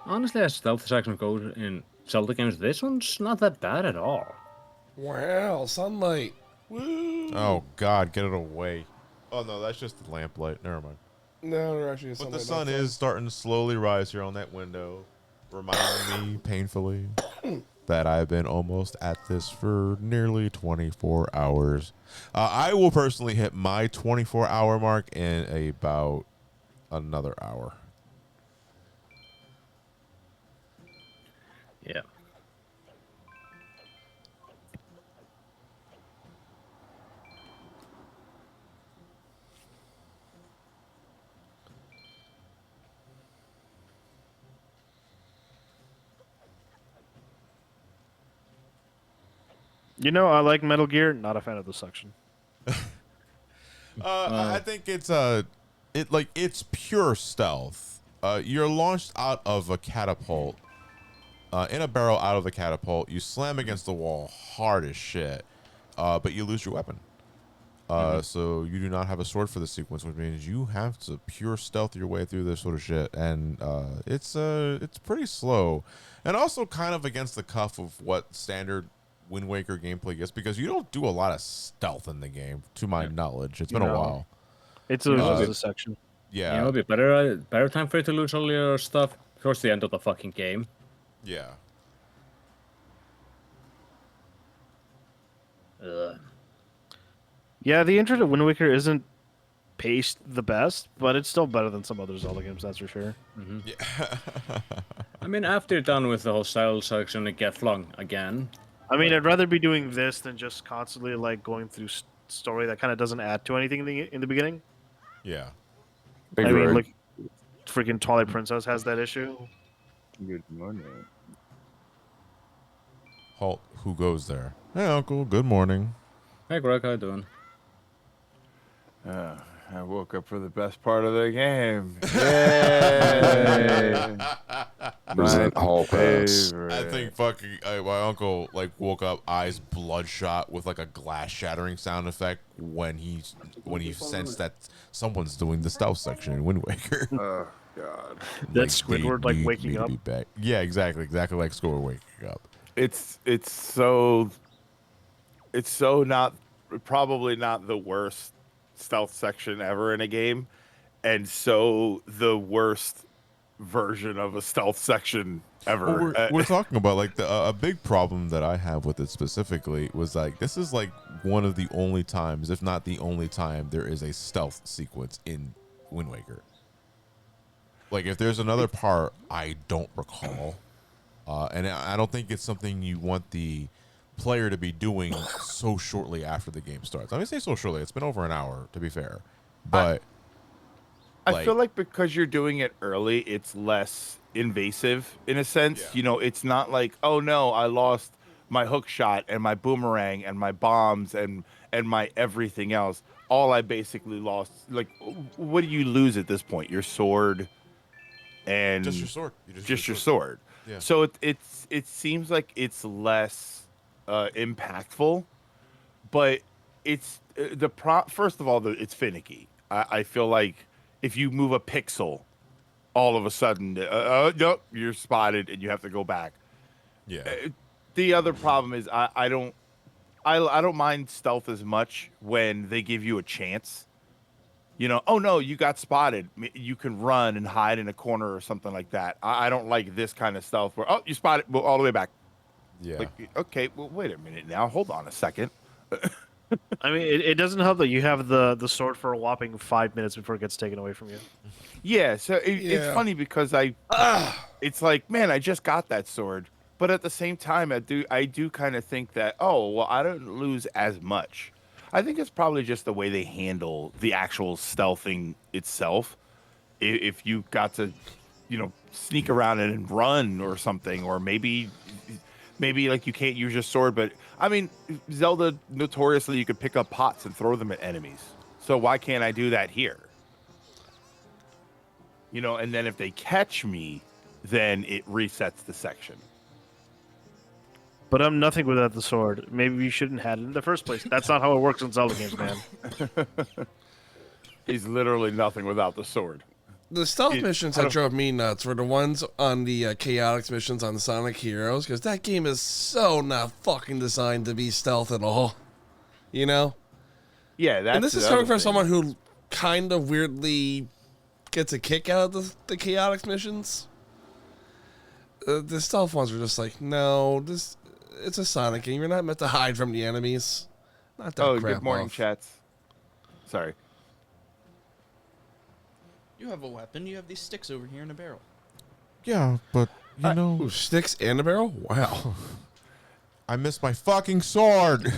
Honestly, as stealth section goes in Zelda games, this one's not that bad at all. Wow, sunlight. Woo. Oh god, get it away. Oh no, that's just the lamplight. Never mind. No, there actually is But the sunlight sun outside. is starting to slowly rise here on that window, reminding me painfully that I've been almost at this for nearly 24 hours. I will personally hit my 24-hour mark in about another hour. Yeah. You know, I like Metal Gear. Not a fan of this section. I think it's pure stealth. You're launched out of a catapult, in a barrel out of the catapult. You slam against the wall hard as shit, but you lose your weapon. So you do not have a sword for the sequence, which means you have to pure stealth your way through this sort of shit, and it's pretty slow, and also kind of against the cuff of what standard Wind Waker gameplay gets, because you don't do a lot of stealth in the game, to my knowledge. It's been a No. while. It's know, a section. Yeah, You know, it'd be better time for you to lose all your stuff towards the end of the fucking game. yeah. Ugh. Yeah, the intro to Wind Waker isn't paced the best, but it's still better than some other Zelda games, that's for sure. I mean, after you're done with the whole style section, it get flung again. I mean, I'd rather be doing this than just constantly like going through story that kind of doesn't add to anything in the beginning. Yeah. Hey, I mean, Greg. like, freaking Twilight Princess has that issue. Good morning. Halt. Who goes there? Hey, Uncle. Good morning. Hey, Greg, how you doing? I woke up for the best part of the game. Yay! Present Hall Pass. I think fucking my uncle like woke up eyes bloodshot with like a glass shattering sound effect when he sensed that someone's doing the stealth section in Wind Waker. Oh God! That's Like, Squidward they like need waking me to up. be back. Yeah, exactly like Squidward waking up. It's so not probably not the worst stealth section ever in a game, and so the worst version of a stealth section ever. Well, we're talking about like a big problem that I have with it specifically was like this is like one of the only times, if not the only time, there is a stealth sequence in Wind Waker. Like if there's another part, I don't recall. And I don't think it's something you want the player to be doing so shortly after the game starts. I mean, say so shortly. It's been over an hour, to be fair. But I feel like because you're doing it early, it's less invasive in a sense. Yeah. You know, it's not like, oh no, I lost my hook shot and my boomerang and my bombs and my everything else. All I basically lost, like, what do you lose at this point? Your sword and just your sword. You just your sword. Yeah. So it seems like it's less impactful, but it's first of all, it's finicky. I feel like if you move a pixel, all of a sudden, nope, you're spotted and you have to go back. Yeah. The other problem is I don't mind stealth as much when they give you a chance. You know, oh no, you got spotted. You can run and hide in a corner or something like that. I don't like this kind of stealth where, oh, you spotted, well, all the way back. Yeah. Like, okay, well, wait a minute now. Hold on a second. I mean, it doesn't help that you have the sword for a whopping 5 minutes before it gets taken away from you. Yeah, so it's Yeah. funny because it's like, man, I just got that sword, but at the same time, I do kind of think that, oh, well, I don't lose as much. I think it's probably just the way they handle the actual stealthing itself. If you got to, you know, sneak around and run or something, or maybe like you can't use your sword, but I mean, Zelda notoriously you could pick up pots and throw them at enemies. So why can't I do that here? You know, and then if they catch me, then it resets the section. But I'm nothing without the sword. Maybe you shouldn't have it in the first place. That's not how it works in Zelda games, man. He's literally nothing without the sword. The stealth missions that drove me nuts were the ones on the chaotix missions on the Sonic Heroes, because that game is so not fucking designed to be stealth at all. You know? Yeah, that's and this is coming from someone who kind of weirdly gets a kick out of the chaotix missions. The stealth ones are just like, no, it's a Sonic game. You're not meant to hide from the enemies. Not that crap. Good morning, off. chats. Sorry. You have a weapon. You have these sticks over here in a barrel. Yeah, but you know, Ooh, sticks and a barrel? Wow. I missed my fucking sword.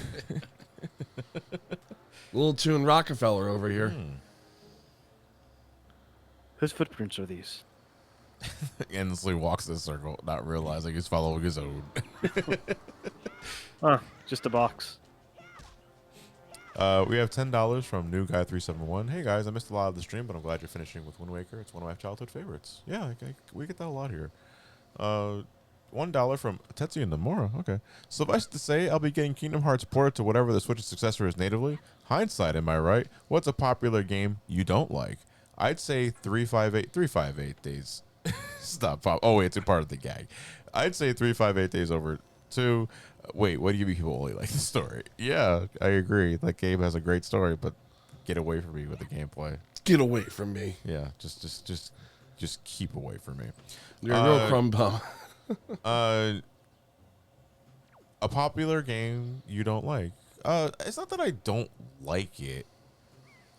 Little Toon Rockefeller over here. Whose footprints are these? Endlessly walks the circle, not realizing he's following his own. Just a box. We have $10 from New Guy 371. Hey guys, I missed a lot of the stream, but I'm glad you're finishing with Wind Waker. It's one of my childhood favorites. Yeah, we get that a lot here. $1 from Tetsuya Nomura. Okay. Suffice to say, I'll be getting Kingdom Hearts ported to whatever the Switch's successor is natively. Hindsight, am I right? What's a popular game you don't like? I'd say 358 days. Stop. Oh, wait, it's a part of the gag. I'd say 358 days over 2. Wait, what do you mean people only like the story? Yeah, I agree. That game has a great story, but get away from me with the gameplay. Get away from me. Yeah, just keep away from me. You're a real crumb bum. A popular game you don't like. It's not that I don't like it.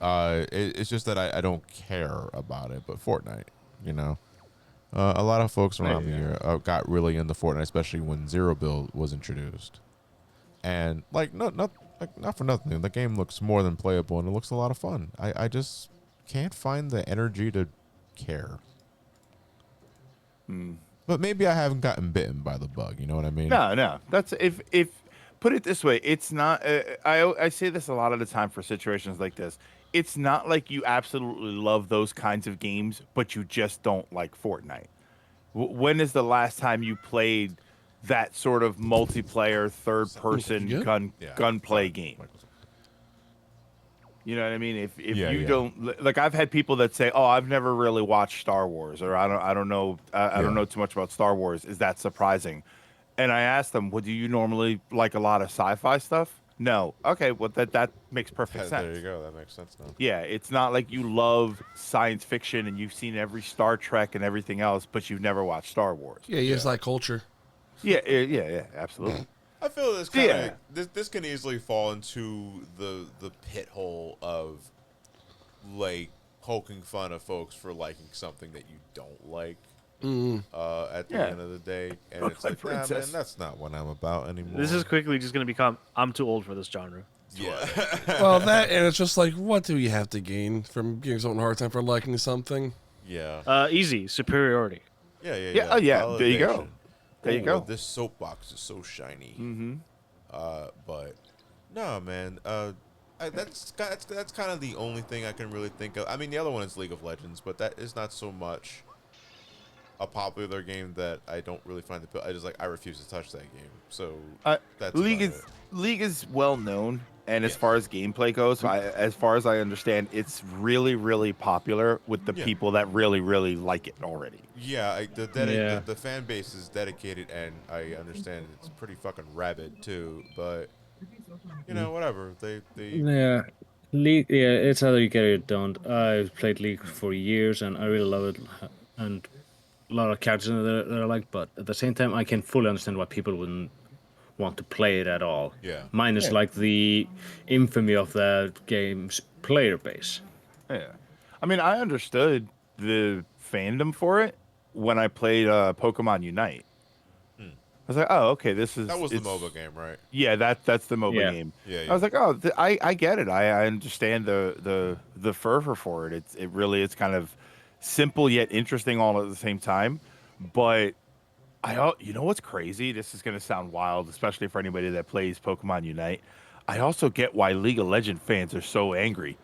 It's just that I don't care about it. But Fortnite, you know, a lot of folks around me here got really into Fortnite, especially when Zero Build was introduced. And like, not for nothing, the game looks more than playable and it looks a lot of fun. I just can't find the energy to care. But maybe I haven't gotten bitten by the bug. You know what I mean? No. That's if put it this way, it's not. I say this a lot of the time for situations like this. It's not like you absolutely love those kinds of games, but you just don't like Fortnite. When is the last time you played that sort of multiplayer third-person gunplay game? You know what I mean? If you don't like, I've had people that say, "Oh, I've never really watched Star Wars," or I don't know too much about Star Wars. Is that surprising? And I asked them, "Well, do you normally like a lot of sci-fi stuff?" No. Okay, well that makes perfect sense. There you go. That makes sense now. Yeah, it's not like you love science fiction and you've seen every Star Trek and everything else, but you've never watched Star Wars. Yeah, you just like culture. Yeah, absolutely. I feel this kind of this can easily fall into the pit hole of like poking fun of folks for liking something that you don't like. at the Yeah. end of the day, and Look it's like like, nah, man, princess. that's not what I'm about anymore. This is quickly just going to become I'm too old for this genre. yeah. Well, that and it's just like, what do you have to gain from giving someone a hard time for liking something? yeah. Easy superiority. Yeah, oh, yeah, there you go. Validation. There you Ooh, go. This soapbox is so shiny. Mm-hmm. But no, man. That's kind of the only thing I can really think of. I mean, the other one is League of Legends, but that is not so much a popular game that I don't really find the. I just like I refuse to touch that game. So that's League about is it. League is well known, and as Yeah. far as gameplay goes, as far as I understand, it's really, really popular with the Yeah. people that really, really like it already. Yeah, Yeah. the fan base is dedicated, and I understand it's pretty fucking rabid too. But you know, whatever. They Yeah. League, yeah, it's either you get it or don't. I've played League for years and I really love it, and a lot of characters in there that I like. But at the same time, I can fully understand why people wouldn't want to play it at all. Yeah. Minus Yeah. like the infamy of that game's player base. Yeah, I mean, I understood the fandom for it when I played Pokemon Unite. I was like, oh, okay, this is that was the it's- MOBA game, right? Yeah, that's the MOBA Yeah. game. Yeah, I was like, oh, I get it. I understand the fervor for it. It really is kind of simple yet interesting all at the same time. But you know what's crazy? This is gonna sound wild, especially for anybody that plays Pokemon Unite. I also get why League of Legends fans are so angry.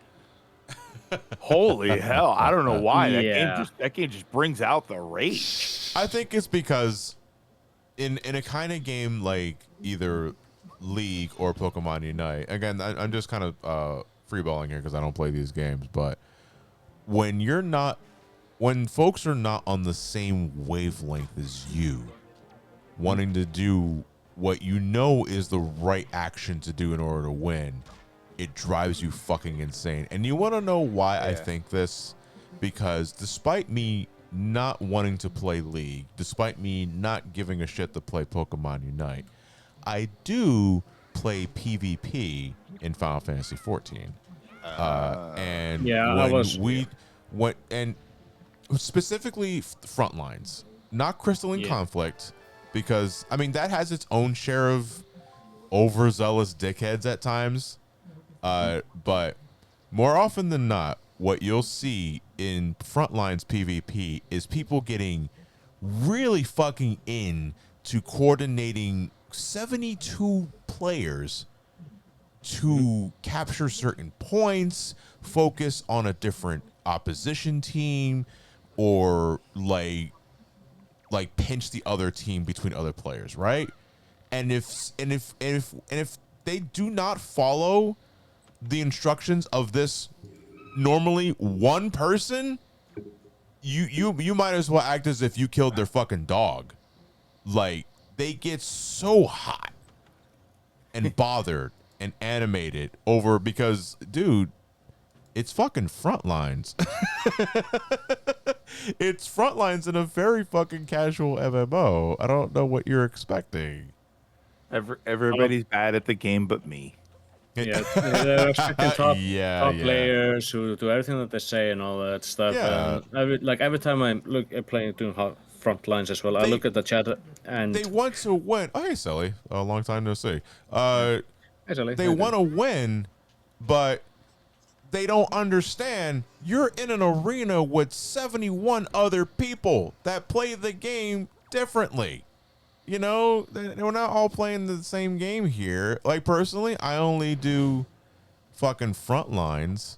Holy hell! I don't know why Yeah. that game just brings out the rage. I think it's because in a kind of game like either League or Pokemon Unite. Again, I'm just kind of freeballing here because I don't play these games. But when folks are not on the same wavelength as you, wanting to do what you know is the right action to do in order to win, it drives you fucking insane. And you want to know why I Yeah. think this? Because despite me not wanting to play League, despite me not giving a shit to play Pokemon Unite, I do play PvP in Final Fantasy 14. And Yeah, I when was- and specifically Frontlines, not Crystalline Yeah. Conflict, because I mean that has its own share of overzealous dickheads at times. But more often than not, what you'll see in Frontlines PvP is people getting really fucking into coordinating 72 players to capture certain points, focus on a different opposition team, or like pinch the other team between other players, right? And if they do not follow the instructions of this normally one person, you might as well act as if you killed their fucking dog. Like, they get so hot and bothered and animated over because, dude, it's fucking Frontlines. It's Frontlines in a very fucking casual MMO. I don't know what you're expecting. Everybody's bad at the game but me. Yeah, they're expecting top Yeah. players who do everything that they say and all that stuff. Yeah. And every time I look at playing doing front lines as well, I They- look at the chat and They want to win. Oh, hey, Sally. A long time no see. They want to win, but they don't understand you're in an arena with 71 other people that play the game differently. You know, we're not all playing the same game here. Like, personally, I only do fucking Frontlines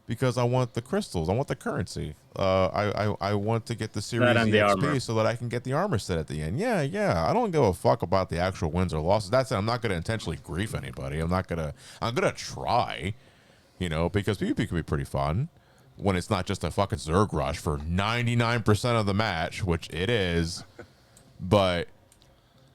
because I want the crystals. I want the currency. I want to get the Series That and the EXP armor. so that I can get the armor set at the end. Yeah. I don't give a fuck about the actual wins or losses. That's it. I'm not gonna intentionally grief anybody. I'm gonna try, you know, because PvP can be pretty fun when it's not just a fucking Zerg rush for 99% of the match, which it is. But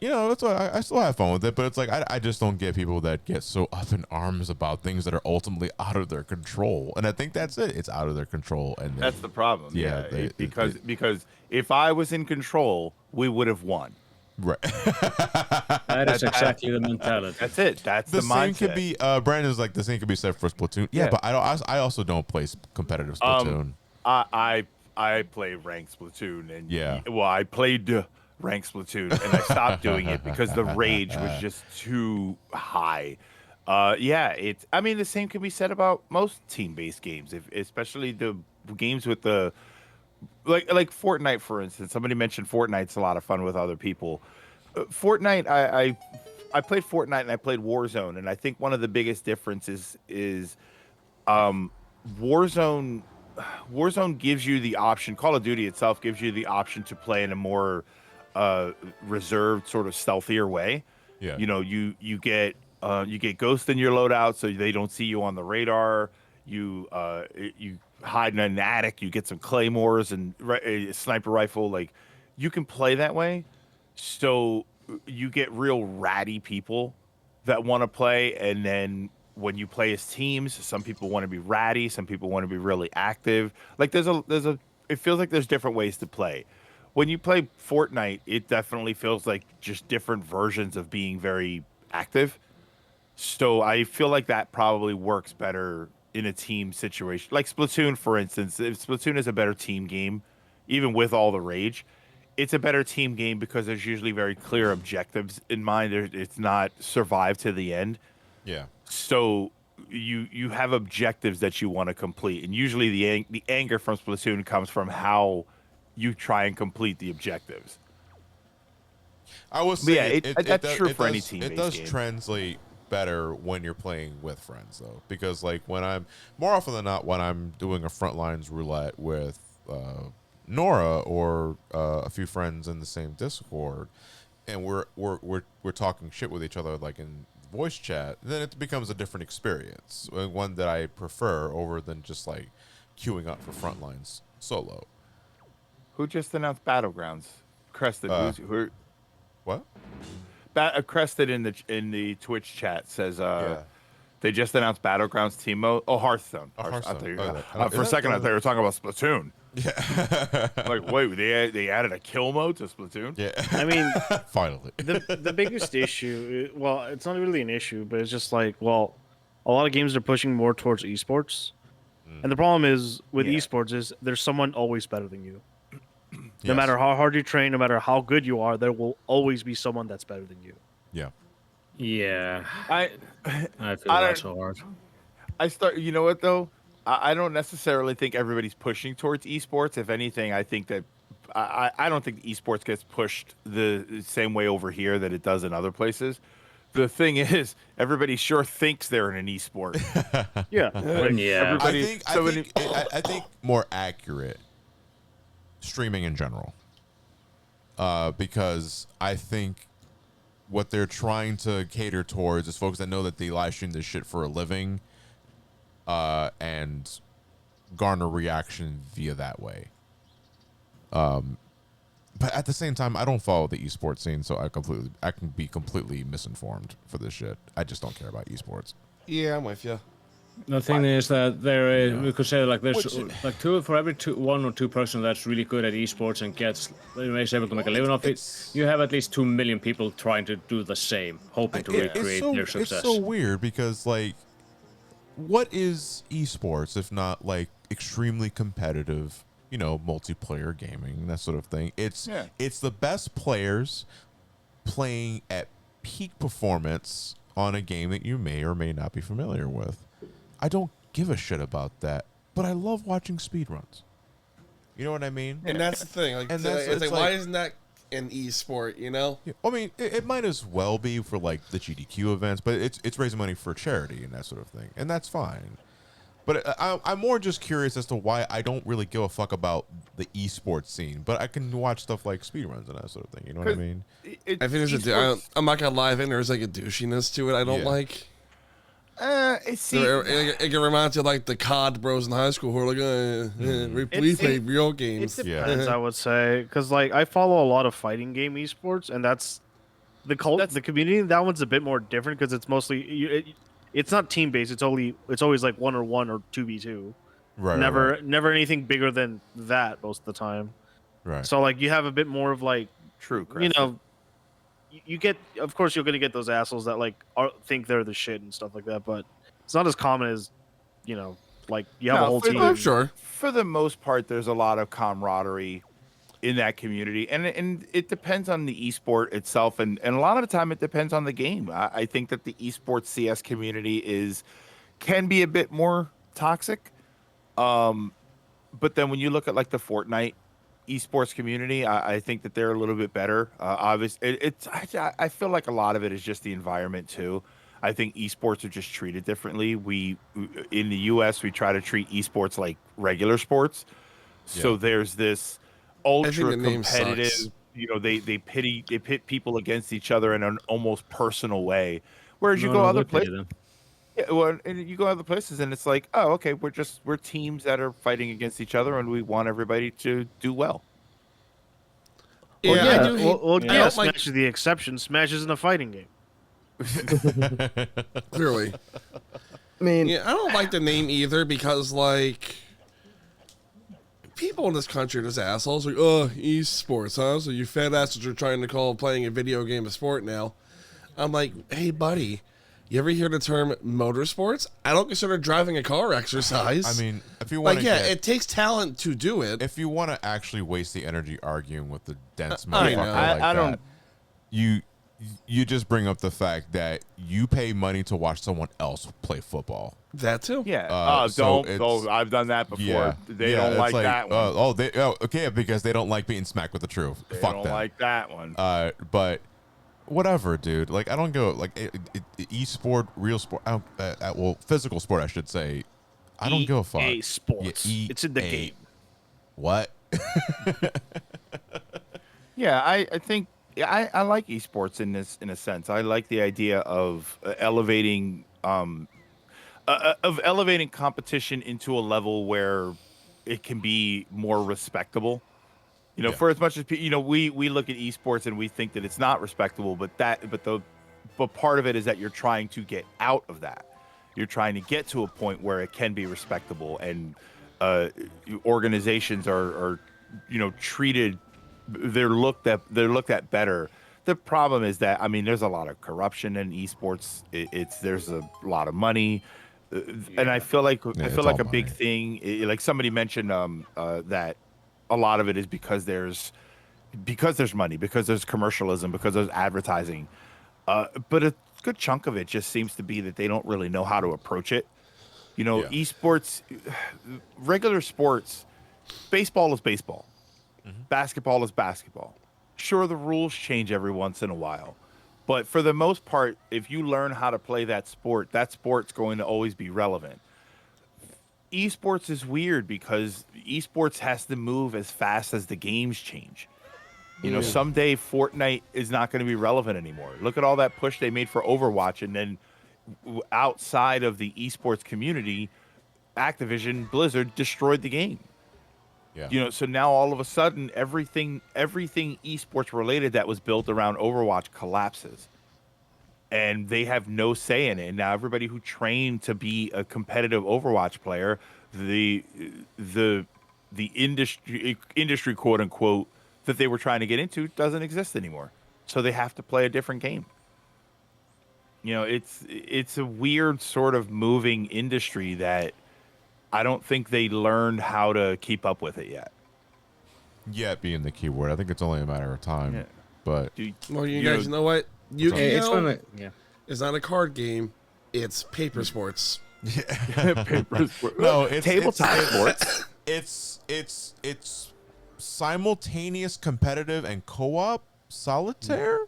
you know, that's why I still have fun with it, but it's like I just don't get people that get so up in arms about things that are ultimately out of their control, and I think that's it. It's out of their control, and That's the problem. Yeah, Because if I was in control, we would have won. right. that is exactly the mentality. That's it. That's The the, same mindset. could be Brandon's like the same could be said for Splatoon. Yeah, Yeah. but I also don't play competitive Splatoon. I I play ranked Splatoon, and Yeah. well, I played ranked Splatoon, and I stopped doing it because the rage was just too high. Yeah, it's. I mean, the same can be said about most team-based games, especially the games with the like Fortnite, for instance. Somebody mentioned Fortnite's a lot of fun with other people. Fortnite, I played Fortnite and I played Warzone, and I think one of the biggest differences is um, Warzone. Warzone gives you the option. Call of Duty itself gives you the option to play in a more reserved, sort of stealthier way. Yeah. You know, you get ghosts in your loadout, so they don't see you on the radar. You hide in an attic. You get some claymores and a sniper rifle. Like you can play that way. So you get real ratty people that want to play, and then when you play as teams, some people want to be ratty, some people want to be really active. Like it feels like there's different ways to play. When you play Fortnite, it definitely feels like just different versions of being very active. So I feel like that probably works better in a team situation. Like Splatoon, for instance, if Splatoon is a better team game, even with all the rage, it's a better team game because there's usually very clear objectives in mind. It's not survive to the end. Yeah. So you have objectives that you want to complete, and usually the anger from Splatoon comes from how you try and complete the objectives. I will say yeah, that's does- true for any does- team. It does translate better when you're playing with friends, though, because like when I'm more often than not when I'm doing a frontlines roulette with Nora or a few friends in the same Discord, and we're talking shit with each other like in voice chat, then it becomes a different experience, one that I prefer over than just like queuing up for frontlines solo. Who just announced Battlegrounds? Crested. Who? What? Crested in the Twitch chat says Yeah. they just announced Battlegrounds team mode. Oh, Hearthstone. Oh, Hearthstone. I thought you- Oh, for a is second, that I thought you were talking about Splatoon. Yeah. Like, wait, they added a kill mode to Splatoon? Yeah. I mean, Finally. the biggest issue, well, it's not really an issue, but it's just like, well, a lot of games are pushing more towards esports, and the problem is with Yeah. esports is there's someone always better than you. No Yes. matter how hard you train, no matter how good you are, there will always be someone that's better than you. Yeah. Yeah, I I feel I that's don't- so hard. you know what though? I don't necessarily think everybody's pushing towards esports. If anything, I think that I don't think esports gets pushed the same way over here that it does in other places. The thing is, everybody sure thinks they're in an esport. Yeah, like, Yeah. everybody- I think more accurate streaming in general, because I think what they're trying to cater towards is folks that know that they live stream this shit for a living, and garner reaction via that way. But at the same time, I don't follow the esports scene, so I can be completely misinformed for this shit. I just don't care about esports. Yeah, I'm with you. The thing is that there is, we could say like there's Which- like one or two person that's really good at esports and is able to make a living off it. It's- You have at least 2 million people trying to do the same, hoping to recreate their success. It's so weird because, like, what is esports if not like extremely competitive, multiplayer gaming, that sort of thing? It's the best players playing at peak performance on a game that you may or may not be familiar with. I don't give a shit about that, but I love watching speedruns. You know what I mean? And that's the thing. Like, And it's it's like, why like- isn't that an e-sport? You know? Yeah, I mean, it might as well be for like the GDQ events, but it's raising money for charity and that sort of thing, and that's fine. But I'm more just curious as to why I don't really give a fuck about the esports scene, but I can watch stuff like speedruns and that sort of thing. You know what I mean? I think I'm not gonna lie. I think there's like a douchiness to it. I don't Yeah. like. See, It can remind you of like the COD bros in high school who are like, we play real games. It depends, I would say, because like I follow a lot of fighting game esports, and that's the community. That one's a bit more different because it's mostly it's not team based. It's always like 1-on-1 or 2v2. Right. Never anything bigger than that most of the time. Right. So like you have a bit more of like true. you get, of course you're gonna get those assholes that like think they're the shit and stuff like that, but it's not as common as Like you have a No, whole for- team. I'm sure. For the most part, there's a lot of camaraderie in that community, and it depends on the esport itself, and a lot of the time it depends on the game. I think that the esports CS community can be a bit more toxic. But then when you look at like the Fortnite esports community, I think that they're a little bit better. Obviously, I feel like a lot of it is just the environment too. I think esports are just treated differently. We in the U.S. we try to treat esports like regular sports, so Yeah. there's this I think ultra the name competitive. sucks. They pit people against each other in an almost personal way. Whereas you No, go no, other we pity places. them. Yeah, well, and you go other places, and it's like, oh, okay, we're teams that are fighting against each other, and we want everybody to do well. Well, Yeah, I do hate. Well, I yeah, don't Smash like. is the exception. Smash isn't a fighting game. Clearly, I mean, yeah, I don't like the name either because like people in this country are just assholes. Like, oh, esports, huh? So you fat asses are trying to call playing a video game a sport now. I'm like, hey, buddy, you ever hear the term motorsports? I don't consider driving a car exercise. I mean, if you want like, to, yeah, it takes talent to do it. if you want to actually waste the energy arguing with the dense I motherfucker know. like I that, don't- you just bring up the fact that you pay money to watch someone else play football. That too. Yeah. So don't. I've done that before. They don't it's like that one. Okay, because they don't like being smacked with the truth. They Fuck don't them. like that one. But whatever, dude. Like, I don't go like e-sport, real sport. Well, physical sport, I should say. I don't give a fuck. EA Sports. Yeah, It's in the EA. game. What? Yeah, I think I like esports in a sense. I like the idea of elevating competition into a level where it can be more respectable. Yeah. For as much as we look at esports and we think that it's not respectable, but part of it is that you're trying to get out of that. You're trying to get to a point where it can be respectable, and organizations are treated. They're looked at better. The problem is that there's a lot of corruption in esports. There's a lot of money, and I feel like it's a all big money. thing. Like somebody mentioned that a lot of it is because there's money, because there's commercialism, because there's advertising. But a good chunk of it just seems to be that they don't really know how to approach it. Esports, regular sports, baseball is baseball. Basketball is basketball. Sure, the rules change every once in a while, but for the most part, if you learn how to play that sport's going to always be relevant. Esports is weird because esports has to move as fast as the games change. Someday Fortnite is not going to be relevant anymore. Look at all that push they made for Overwatch, and then outside of the esports community, Activision Blizzard destroyed the game. Yeah. So now all of a sudden everything esports related that was built around Overwatch collapses. And they have no say in it. And now everybody who trained to be a competitive Overwatch player, the industry quote unquote that they were trying to get into doesn't exist anymore. So they have to play a different game. It's a weird sort of moving industry that I don't think they learned how to keep up with it yet. Yet being the key word. I think it's only a matter of time. Yeah. But Well, you guys know what? Yu-Gi-Oh is not a card game. It's paper sports. no, it's Tabletop sports. It's simultaneous competitive and co-op solitaire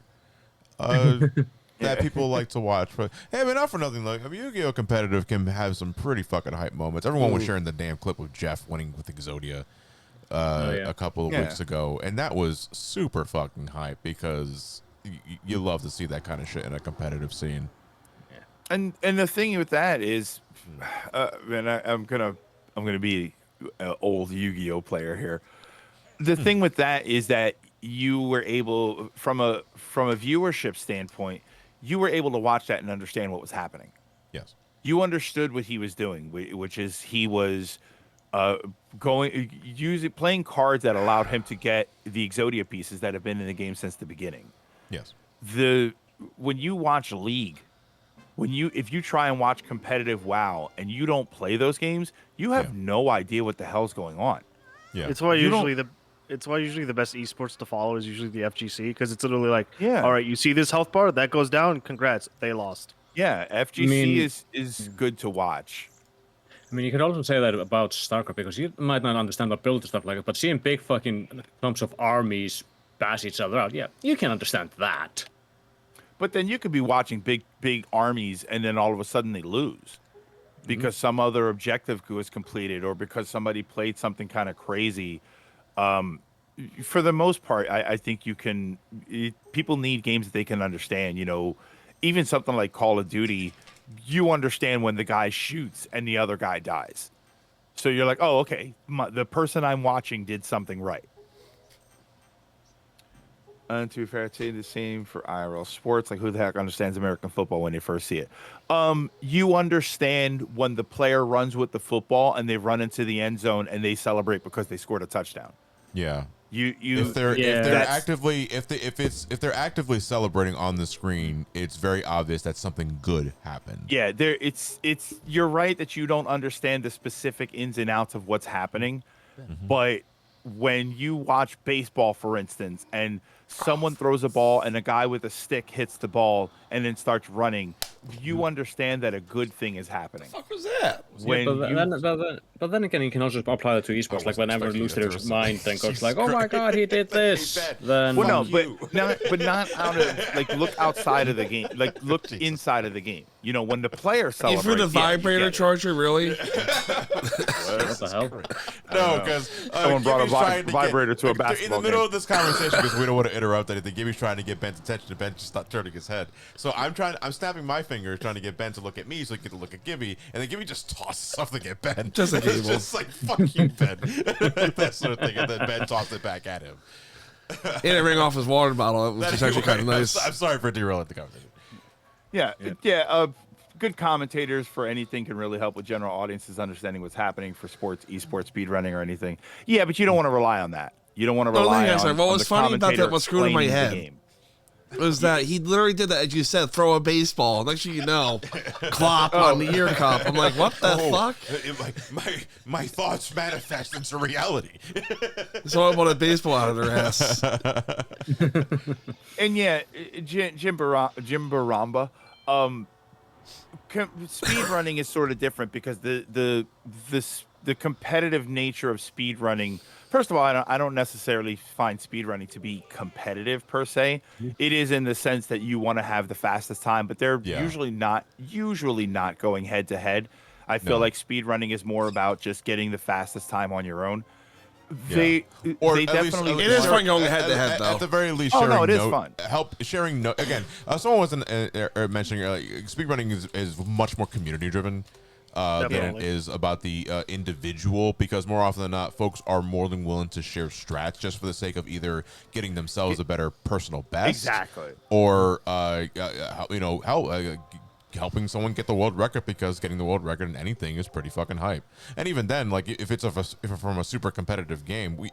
that people like to watch. But hey, not for nothing. Like, Yu-Gi-Oh! Competitive can have some pretty fucking hype moments. Everyone was sharing the damn clip of Jeff winning with Exodia a couple of weeks ago, and that was super fucking hype because you love to see that kind of shit in a competitive scene. And the thing with that is, and I'm gonna be an old Yu-Gi-Oh player here. The thing with that is that you were able, from a viewership standpoint, you were able to watch that and understand what was happening. Yes, you understood what he was doing, which is he was playing cards that allowed him to get the Exodia pieces that have been in the game since the beginning. yes. When you watch League, if you try and watch competitive WoW and you don't play those games, you have no idea what the hell's going on. Yeah. It's why You don't- usually the best esports to follow is usually the FGC, because it's literally like, Yeah. all right, you see this health bar that goes down, congrats, they lost. Yeah, FGC mean- is good to watch. I mean, you can also say that about StarCraft because you might not understand what build and stuff like that, but seeing big fucking clumps of armies bash each other out, yeah, you can understand that. But then you could be watching big armies and then all of a sudden they lose because some other objective was completed or because somebody played something kind of crazy. For the most part, I think people need games that they can understand. You know, even something like Call of Duty, you understand when the guy shoots and the other guy dies. So you're like, oh, okay, the person I'm watching did something right. And to be fair, I'd say the same for IRL sports. Like, who the heck understands American football when they first see it? You understand when the player runs with the football and they run into the end zone and they celebrate because they scored a touchdown. Yeah. If they're actively celebrating on the screen, it's very obvious that something good happened. Yeah, you're right that you don't understand the specific ins and outs of what's happening, but when you watch baseball, for instance, and someone throws a ball and a guy with a stick hits the ball and then starts running, you understand that a good thing is happening. What the fuck was that? But then again, you can also apply that to esports. Like whenever lose their mind, then goes like, "Oh my god, he did this." Then Well, no, but not out of like look outside of the game, like look inside of the game. You know, when the player You celebrates, threw the vibrator charger, really? what the hell? No, because Someone brought a vibrator to a in basketball the middle game. of this conversation because we don't want to interrupt anything. Gibby's trying to get Ben's attention, and Ben just stopped turning his head. So I'm snapping my fingers trying to get Ben to look at me so he can get to look at Gibby, and then Gibby just tosses something at Ben. Just a It's cable. just like fuck you, Ben, that sort of thing, and then Ben tossed it back at him. He didn't ring off his water bottle, which is actually kind of nice. I'm sorry for derailing the conversation. Yeah. Good commentators for anything can really help with general audiences understanding what's happening for sports, esports, speedrunning, or anything. Yeah, but you don't want to rely on that. You don't want to rely on. What was the funny about commentator that, what screwed in my explaining the head, game. was that he literally did that, as you said, throw a baseball. Next thing you know, clop on the ear cup. I'm like, what the fuck? My thoughts manifest into reality. Someone put a baseball out of their ass. And yeah, Jim Baramba, speedrunning is sort of different because the competitive nature of speedrunning. First of all, I don't necessarily find speedrunning to be competitive per se. It is in the sense that you want to have the fastest time, but they're usually not going head to head. I feel like speedrunning is more about just getting the fastest time on your own. They definitely it is fun going head to head though. At the very least, it is fun. Sharing again. Someone was mentioning speedrunning is much more community driven than it is about the individual, because more often than not, folks are more than willing to share strats just for the sake of either getting themselves a better personal best, exactly, or helping someone get the world record, because getting the world record in anything is pretty fucking hype. And even then, like if it's from a super competitive game,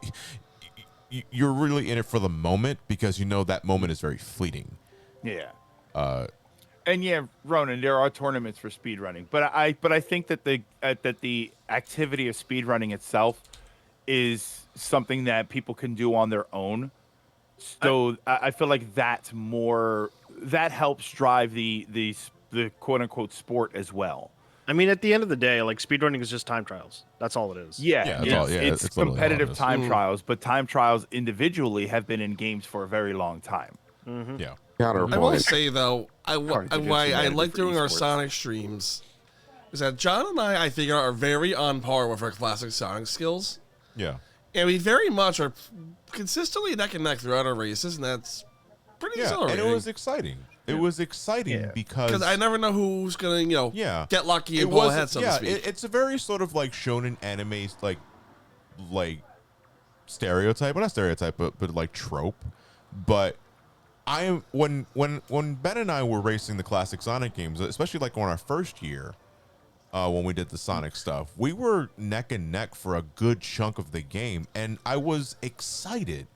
you're really in it for the moment, because you know that moment is very fleeting. Yeah. And yeah, Ronan, there are tournaments for speedrunning, but I think that the activity of speedrunning itself is something that people can do on their own. So I feel like that helps drive the quote unquote sport as well. I mean, at the end of the day, like speedrunning is just time trials. That's all it is. It's competitive time trials, but time trials individually have been in games for a very long time. Mm-hmm. Yeah. I will say though, why I like doing our Sonic streams is that John and I think, are very on par with our classic Sonic skills. Yeah. And we very much are consistently neck and neck throughout our races, and that's pretty exhilarating. And it was exciting. It was exciting because I never know who's gonna, get lucky and pull ahead, so to speak. It's a very sort of like shonen anime like stereotype, well, not stereotype, but like trope. But when Ben and I were racing the classic Sonic games, especially like on our first year, when we did the Sonic stuff, we were neck and neck for a good chunk of the game, and I was excited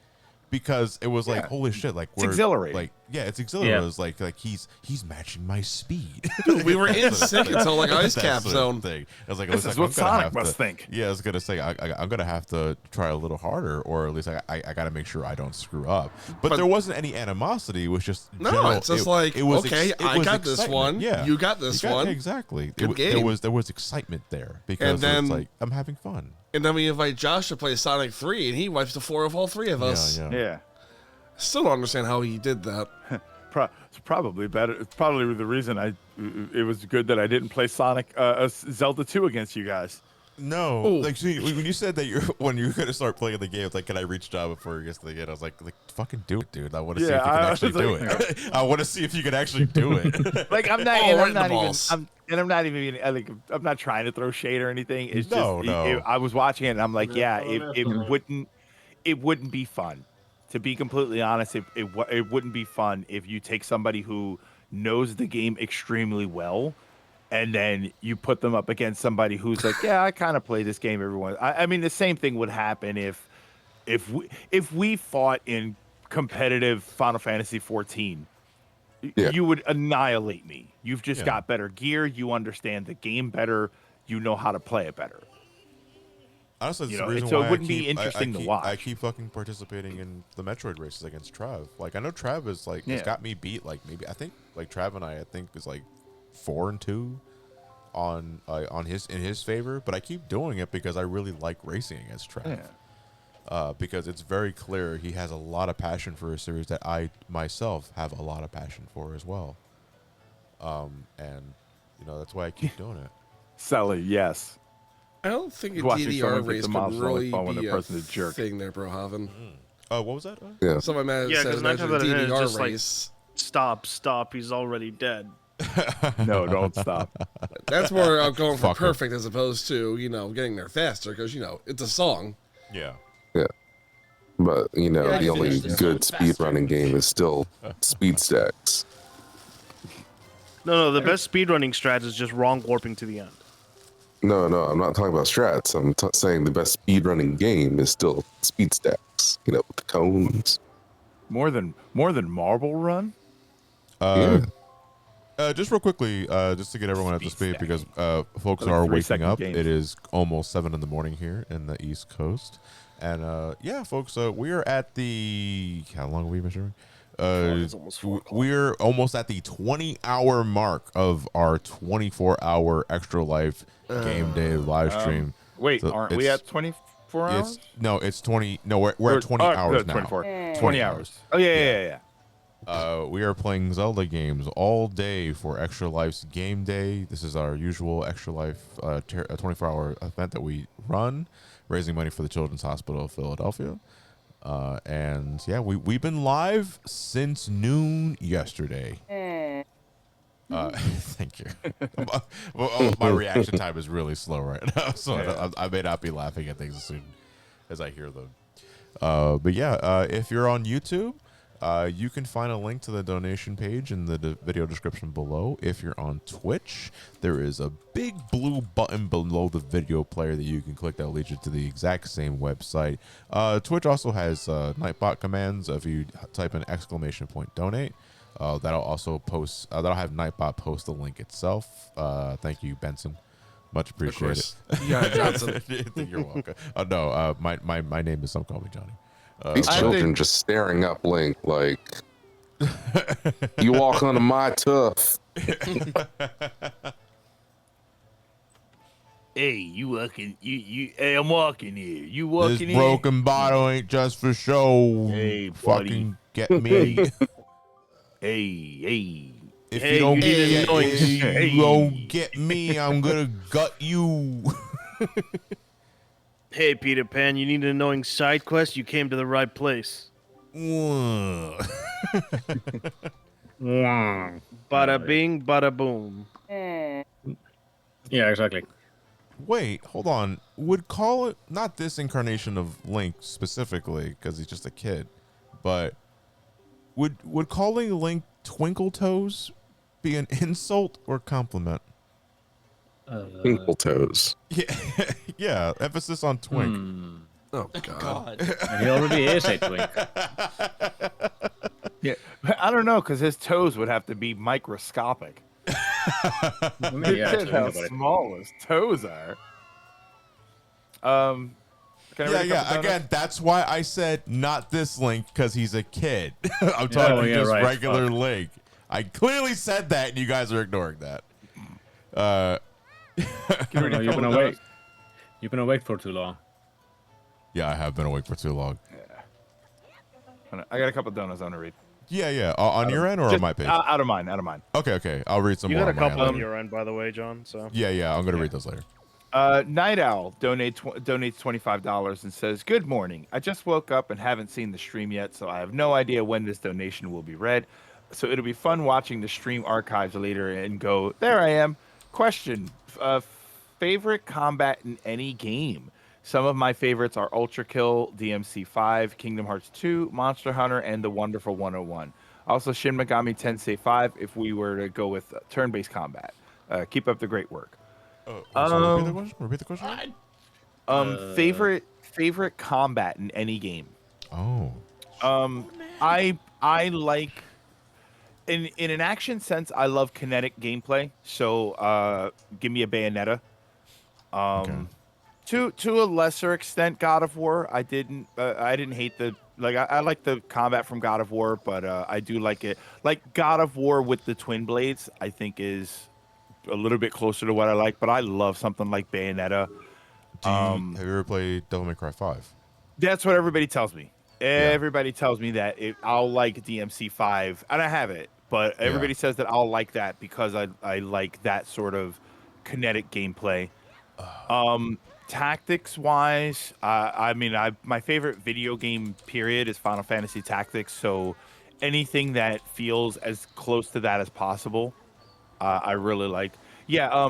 because it was like, holy shit, like it's exhilarating. Like, Yeah, it's exhilarating. Yeah. It's like he's matching my speed. Dude, we were in sync until like ice That's cap the zone. thing. I was like, This is what Sonic must think. Yeah, I was gonna say I'm gonna have to try a little harder, or at least I gotta make sure I don't screw up. But there wasn't any animosity. It was just No, it's just like, okay, I got this excitement. one, Yeah, you got this one. Exactly. Good game. There was excitement there because And then- it's like I'm having fun. And then we invite Josh to play Sonic 3, and he wipes the floor of all three of us. Yeah. Yeah. Still don't understand how he did that. It's probably better. It's probably the reason it was good that I didn't play Sonic Zelda 2 against you guys. No, Ooh. like see, when you said that when you're gonna start playing the game, it's like, can I reach down before you get to the game? I was like, fucking do it, dude. I want to see if you can I actually was do like- it. I want to see if you can actually do it. Like I'm not, Oh, and right I'm in the not even, balls. I'm not even like I'm not trying to throw shade or anything. It's No, just no. I was watching it and I'm like, it wouldn't be fun. To be completely honest, it wouldn't be fun if you take somebody who knows the game extremely well, and then you put them up against somebody who's like, yeah, I kind of play this game every once. I mean, the same thing would happen if we fought in competitive Final Fantasy 14. Yeah. You would annihilate me. You've just Yeah. got better gear. You understand the game better. You know how to play it better. Honestly, You it's know, the reason so it why wouldn't I be keep, interesting to watch. I keep fucking participating in the Metroid races against Trav. Like I know Trav is like has Yeah. got me beat. Like maybe I think like Trav and I think is like 4-2 on in his favor. But I keep doing it because I really like racing against Trav. Because it's very clear he has a lot of passion for a series that I myself have a lot of passion for as well. And you know that's why I keep doing it. Sally, yes. I don't think a Watching DDR someone take race the could mouse on the really phone when be they're a pressing the jerk. thing there, Brohaven. What was that? Yeah. Someone said Yeah, 'cause nine imagine a times out of 10 it's DDR just like- race. Stop, he's already dead. No, don't stop. That's more of going for Fucker. perfect as opposed to, getting there faster because, it's a song. Yeah. But Yeah, I the only finished this good one faster. speedrunning game is still speed stacks. No, the best speedrunning strat is just wrong warping to the end. No, I'm not talking about strats. I'm saying the best speedrunning game is still speed stacks. With the cones. More than Marble Run. Just real quickly, just to get everyone up to speed, because folks Like are 3 waking second up. games. It is almost 7 in the morning here in the East Coast, and yeah, folks, we are at the how long have we been streaming? It's almost 4 o'clock. We're almost at the 20-hour mark of our 24-hour Extra Life Game Day live stream. Wait, So aren't we it's- at 24 hours? It's 20. No, we're at 20 hours now. 24. 20 hours. Oh yeah. We are playing Zelda games all day for Extra Life's Game Day. This is our usual Extra Life 24-hour event that we run, raising money for the Children's Hospital of Philadelphia. And yeah, we've been live since noon yesterday. Thank you. My reaction time is really slow right now, so I may not be laughing at things as soon as I hear them. But yeah, if you're on YouTube, you can find a link to the donation page in the video description below. If you're on Twitch, there is a big blue button below the video player that you can click that will lead you to the exact same website. Twitch also has Nightbot commands. If you type in !donate, that'll also post. That'll have Nightbot post the link itself. Thank you, Benson. Much appreciated. Yeah, Johnson. You're welcome. No, my name is Some Call Me Johnny. These I children think- just staring up Link like, you walk onto my turf. Hey, you walking? Hey, I'm walking here. You This walking here? broken bottle ain't just for show. Hey, Fucking get me. Hey. If Hey, you don't you need an get annoying- if you don't get me, I'm gonna gut you. Hey, Peter Pan, you need an annoying side quest? You came to the right place. Ugh. Bada bing, bada boom. Yeah, exactly. Wait, hold on. Would call it not this incarnation of Link specifically because he's just a kid, but would calling Link Twinkle Toes be an insult or compliment? Twinkle toes. Yeah, yeah. Emphasis on twink. Oh, God. God. And he already is a twink. Yeah, I don't know because his toes would have to be microscopic. Yeah, Look at how about it. small his toes are. Can I read a couple Yeah. donuts? Again, that's why I said not this Link because he's a kid. I'm talking just right, regular fuck. Link. I clearly said that, and you guys are ignoring that. Can I read a You're couple gonna donuts? wait. You're gonna wait for too long. Yeah, I have been awake for too long. I got a couple donuts I want to read. Yeah. On your end or Just on my page? out of mine. Okay. I'll read some You more got a on my couple end on later. your end, by the way, John. So Yeah. I'm gonna read those later. Night Owl donates $25 and says, "Good morning. I just woke up and haven't seen the stream yet, so I have no idea when this donation will be read. So it'll be fun watching the stream archives later and go, there I am. Question: favorite combat in any game? Some of my favorites are Ultra Kill, DMC5, Kingdom Hearts 2, Monster Hunter, and The Wonderful 101. Also, Shin Megami Tensei 5 if we were to go with turn-based combat. Keep up the great work." Repeat the question. Favorite combat in any game. Oh. I like in an action sense. I love kinetic gameplay. So give me a Bayonetta. Okay. To a lesser extent, God of War. I didn't hate the I like the combat from God of War, but I do like it. Like God of War with the twin blades, I think is a little bit closer to what I like. But I love something like Bayonetta. Have you ever played Devil May Cry 5? That's what everybody tells me. Everybody tells me that I'll like DMC5, and I have it, but everybody says that I'll like that because I like that sort of kinetic gameplay. Tactics wise, my favorite video game period is Final Fantasy Tactics, so anything that feels as close to that as possible, I really like. Yeah,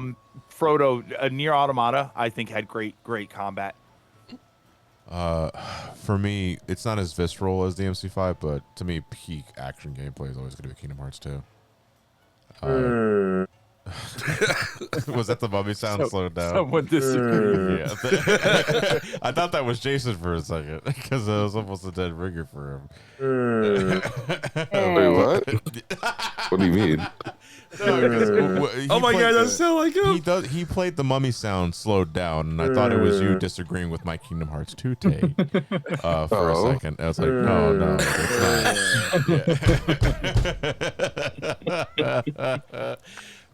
Frodo, Nier Automata, I think had great combat. For me, it's not as visceral as DMC5, but to me, peak action gameplay is always going to be Kingdom Hearts 2. Was that the mummy sound slowed down? Someone disagrees. Yeah. I thought that was Jason for a second because it was almost a dead ringer for him. Wait, what? What do you mean? Oh my god, that's so like him. He played the mummy sound slowed down, and I thought it was you disagreeing with my Kingdom Hearts 2 take for a second. I was like, no, it's not.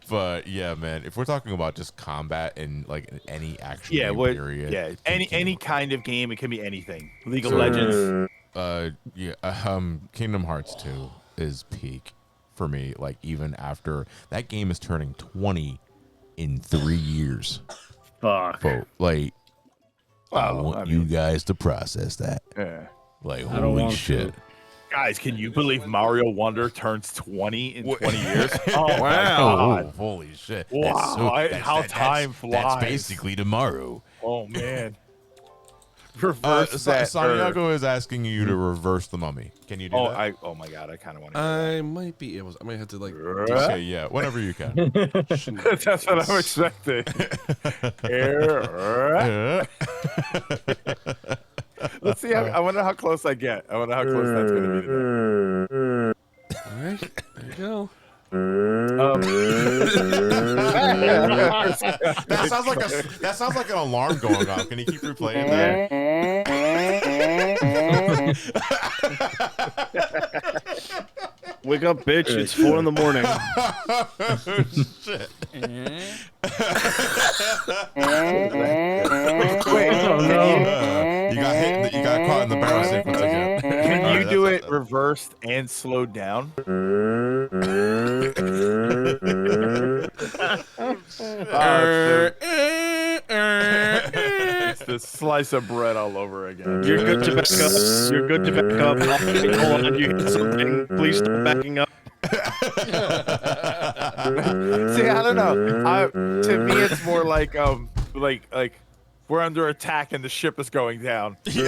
But yeah, man, if we're talking about just combat and like any action game period, any kind of game, it can be anything. League of Legends. Kingdom Hearts 2 is peak for me. Like even after that game is turning 20 in 3 years. Fuck. But like, I want you guys to process that. Yeah. Like, I don't holy want shit. to. Guys, can you believe Mario Wonder turns 20 in 20 years? Oh, wow. Oh, holy shit. Wow. How time flies. That's basically tomorrow. Oh, man. Reverse that. Santiago is asking you to reverse the mummy. Can you do that? Oh my god, I kind of want to. I might be able. I might have to like. Okay, yeah, whenever you can. That's what I'm expecting. Let's see. I wonder how close I get. I wonder how close that's going to be to that. All right, there you go. That sounds like an alarm going off. Can you keep replaying that? wake up, bitch! It's 4 in the morning. Shit. You got caught in the barrel sequence again. Can you do it reversed and slowed down? It's the slice of bread all over again. You're good to back up. You're good to back up. Hold on, you hit something. Please stop backing up. See, I don't know. To me, it's more like we're under attack and the ship is going down. We're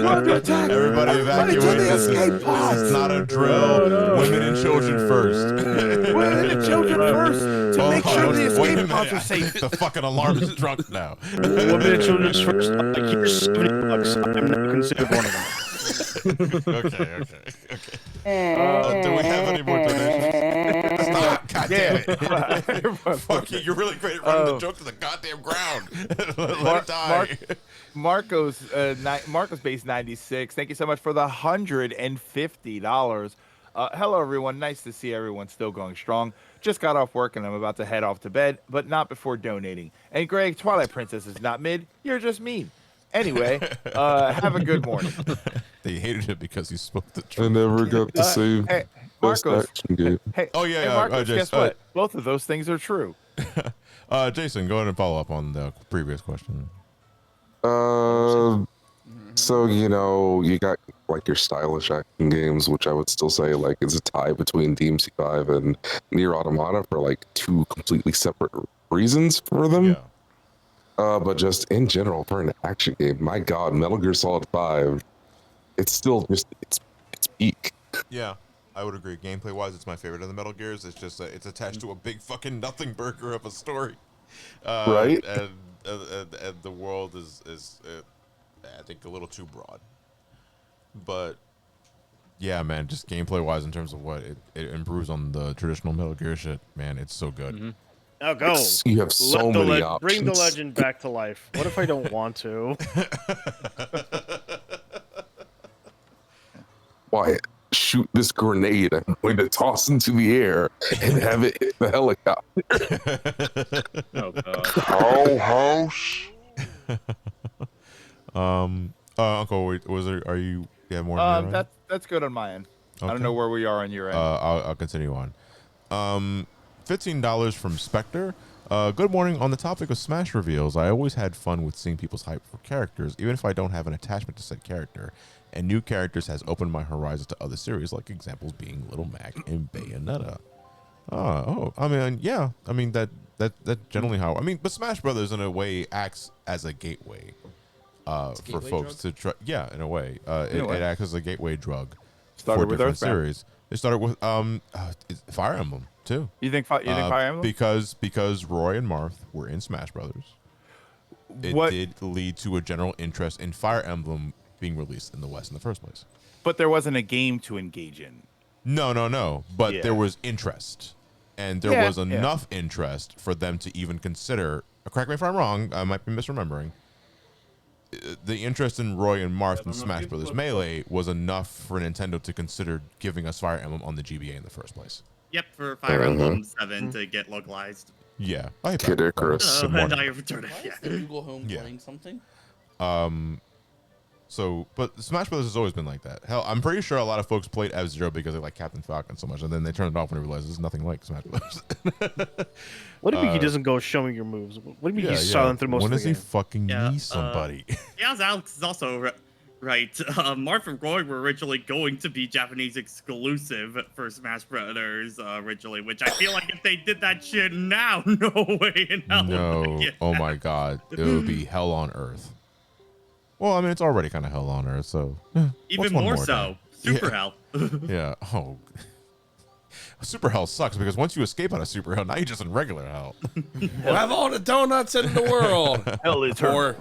under attack. Everybody evacuate. This is not a drill. Women and children first. Women and children first to make sure the escape pods are safe. The fucking alarm is drunk now. Women and children first. Like, here's $70. I'm not considered one of them. Okay. Do we have any more donations? Stop! God damn it! Fuck you! You're really great at running the joke to the goddamn ground. Let it die. Marcos base 96. Thank you so much for the $150. Hello everyone. Nice to see everyone still going strong. Just got off work and I'm about to head off to bed, but not before donating. And Greg, Twilight Princess is not mid. You're just mean. Anyway, have a good morning. They hated it because he spoke the truth. I never got to say Hey, best Marcos. action game. Hey, Oh, yeah, hey, yeah, Marcos, Jason, guess what? Both of those things are true. Jason, go ahead and follow up on the previous question. So you got like your stylish action games, which I would still say like is a tie between DMC5 and Nier Automata for like two completely separate reasons for them. Yeah. But just in general, for an action game, my God, Metal Gear Solid 5, it's still just it's peak. Yeah, I would agree. Gameplay wise, it's my favorite of the Metal Gears. It's just it's attached to a big fucking nothing burger of a story, Right? And the world is I think a little too broad. But yeah, man, just gameplay wise, in terms of what it improves on the traditional Metal Gear shit, man, it's so good. Mm-hmm. Now go. You have so many options. Bring the legend back to life. What if I don't want to? Wyatt, shoot this grenade. I'm going to toss into the air and have it hit the helicopter. Oh god. House. Uncle, was there? Are you? Yeah, more. On your end? That's good on my end. I Okay. don't know where we are on your end. I'll continue on. $15 from Spectre. Good morning. On the topic of Smash reveals, I always had fun with seeing people's hype for characters, even if I don't have an attachment to said character. And new characters has opened my horizons to other series, like examples being Little Mac and Bayonetta. I mean, yeah. I mean that generally how. I mean, but Smash Brothers in a way acts as a gateway. For folks to try, yeah, in a way, it acts as a gateway drug Started for with different Earthbound. series. They started with Fire Emblem too. You think Fire Emblem? Because Roy and Marth were in Smash Brothers. It did lead to a general interest in Fire Emblem being released in the West in the first place. But there wasn't a game to engage in. No. But Yeah. there was interest, and there was enough interest for them to even consider. Correct me if I'm wrong. I might be misremembering. The interest in Roy and Marth in Smash Brothers Melee was enough for Nintendo to consider giving us Fire Emblem on the GBA in the first place. Yep, for Fire Emblem 7 to get localized. Yeah. Kid Icarus. Good morning. And I returned it. Why Yeah. is the Google Home Yeah. playing something? So, but Smash Brothers has always been like that. Hell, I'm pretty sure a lot of folks played F-Zero because they like Captain Falcon so much, and then they turned it off when they realized there's nothing like Smash Brothers. What do you mean he doesn't go show me your moves? What do you mean he's silent through most when of does the he game? fucking Yeah, knee somebody? Yeah, Alex is also right. Marth and Roy were originally going to be Japanese exclusive for Smash Brothers originally, which I feel like if they did that shit now, no way in hell. would No. they get Oh that. my god. It would be hell on earth. Well, I mean, it's already kind of hell on earth, so. What's Even one more day? so. Super Yeah. hell. Yeah. Oh. Super hell sucks because once you escape out of super hell, now you're just in regular hell. We'll have all the donuts in the world. Hell is Or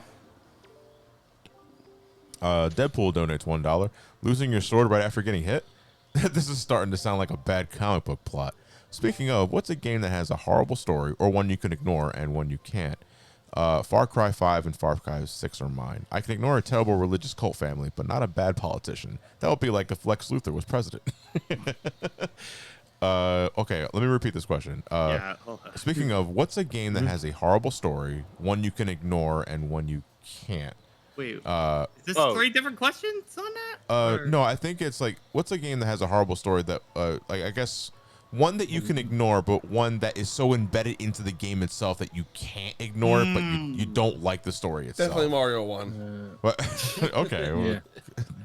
Deadpool donates $1. Losing your sword right after getting hit? This is starting to sound like a bad comic book plot. Speaking of, what's a game that has a horrible story or one you can ignore and one you can't? Far Cry 5 and Far Cry 6 are mine. I can ignore a terrible religious cult family, but not a bad politician. That would be like if Lex Luthor was president. Okay, let me repeat this question. Yeah. Speaking of, what's a game that has a horrible story, one you can ignore, and one you can't? Wait, Uh, is this oh. 3 different questions on that? Or- no, I think it's like, what's a game that has a horrible story that, like, I guess, one that you can ignore, but one that is so embedded into the game itself that you can't ignore it, but you don't like the story itself. definitely Mario 1. But, okay. Well, Yeah.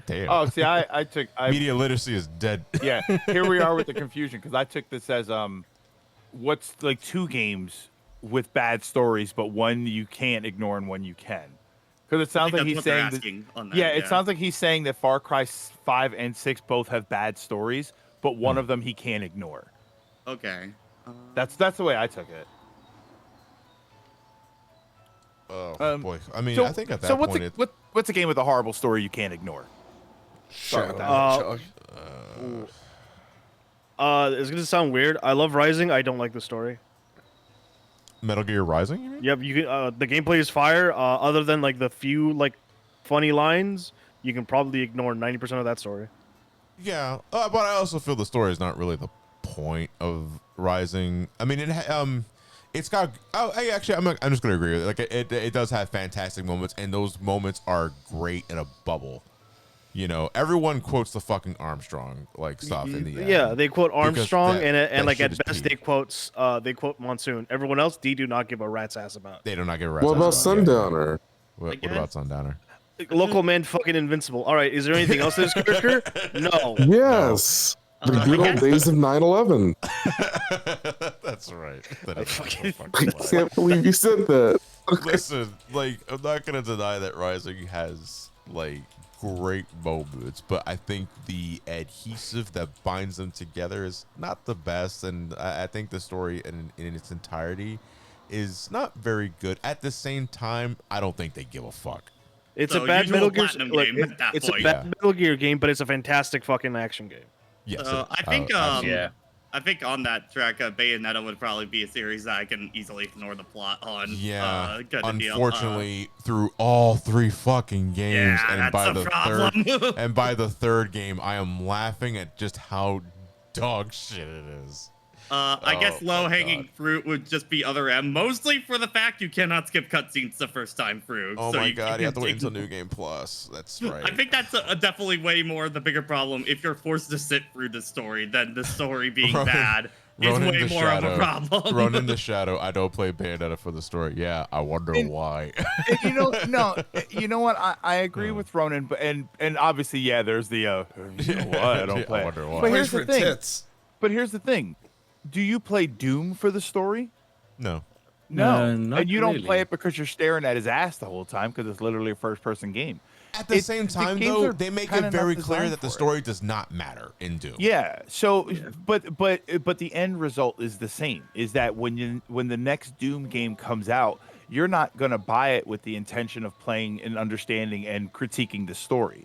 damn. Oh, see, I took Media literacy is dead. yeah. Here we are with the confusion because I took this as what's like 2 games with bad stories, but one you can't ignore and one you can. Because it I sounds think like that's he's what they're saying that. asking on that, Yeah, it sounds like he's saying that Far Cry 5 and 6 both have bad stories, but one of them he can't ignore. Okay. That's the way I took it. Oh, boy. I mean, So, I think at that so what's point, a, what's a game with a horrible story you can't ignore? Sorry Shadow about that. Hedgehog. It's gonna sound weird. I love Rising. I don't like the story. Metal Gear Rising, you mean? Yep, you can. The gameplay is fire. Other than like the few like funny lines, you can probably ignore 90% of that story. Yeah, but I also feel the story is not really the point of Rising. I mean, it's got. Oh, I'm just gonna agree with it. Like it does have fantastic moments, and those moments are great in a bubble. You know, everyone quotes the fucking Armstrong like stuff in the end. Yeah, they quote Armstrong, that- and that like shit at is best peak. they quote Monsoon. Everyone else, do not give a rat's ass about. They do not get a rat's What ass about about it. Sundowner? What about Sundowner? Local man, fucking invincible. All right, is there anything else in this character? No. Yes. The good I old guess- days of 9/11. That's right. That is fucking- so I fucking lie. can't believe you said that. Listen, like, I'm not gonna deny that Rising has like great moments, but I think the adhesive that binds them together is not the best, and I think the story in its entirety is not very good. At the same time, I don't think they give a fuck. It's So, a bad usual Metal Gear Platinum look, game at that it's a point. bad Yeah. Metal Gear game, but it's a fantastic fucking action game. Yes, So it is. I think absolutely. Yeah. I think on that track, Bayonetta would probably be a series that I can easily ignore the plot on. Yeah, Kinda deal. unfortunately, through all three fucking games, Yeah, and that's by a the problem. third, and by the third game, I am laughing at just how dog shit it is. I guess Oh, my low-hanging God. fruit would just be other M, mostly for the fact you cannot skip cutscenes the first time through. Oh so my you god, you have to wait can- until New Game Plus. That's right. I think that's definitely way more the bigger problem if you're forced to sit through the story than the story being Ronan- bad is Ronan way the more of a Shadow. problem. Ronan the Shadow. I don't play Bayonetta for the story. Yeah, I wonder And- why. And you know what? I agree with Ronan, but and obviously, yeah, there's the you know what? I don't Yeah, play. I wonder why. But Plays here's for the thing. tits. But here's the thing. Do you play Doom for the story? No. No, not and you don't play really. it because you're staring at his ass the whole time because it's literally a first-person game. At the same the time, games though, are they make kinda it not very clear designed that the for it. story does not matter in Doom. Yeah. So, but the end result is the same. Is that when the next Doom game comes out, you're not gonna buy it with the intention of playing and understanding and critiquing the story.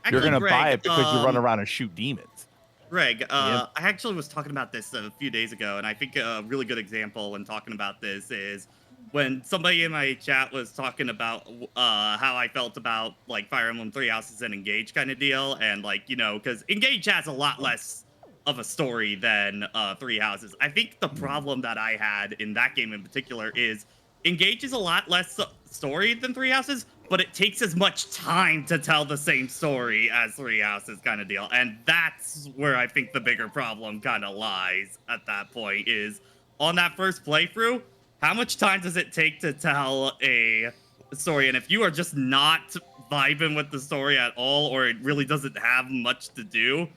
You're Actually, gonna buy Greg, it because you run around and shoot demons. Greg, I actually was talking about this a few days ago, and I think a really good example when talking about this is when somebody in my chat was talking about how I felt about like Fire Emblem Three Houses and Engage kind of deal, and like because Engage has a lot less of a story than Three Houses. I think the problem that I had in that game in particular is Engage is a lot less story than Three Houses, but it takes as much time to tell the same story as Three Houses kind of deal. And that's where I think the bigger problem kind of lies at that point is on that first playthrough, how much time does it take to tell a story? And if you are just not vibing with the story at all, or it really doesn't have much to do,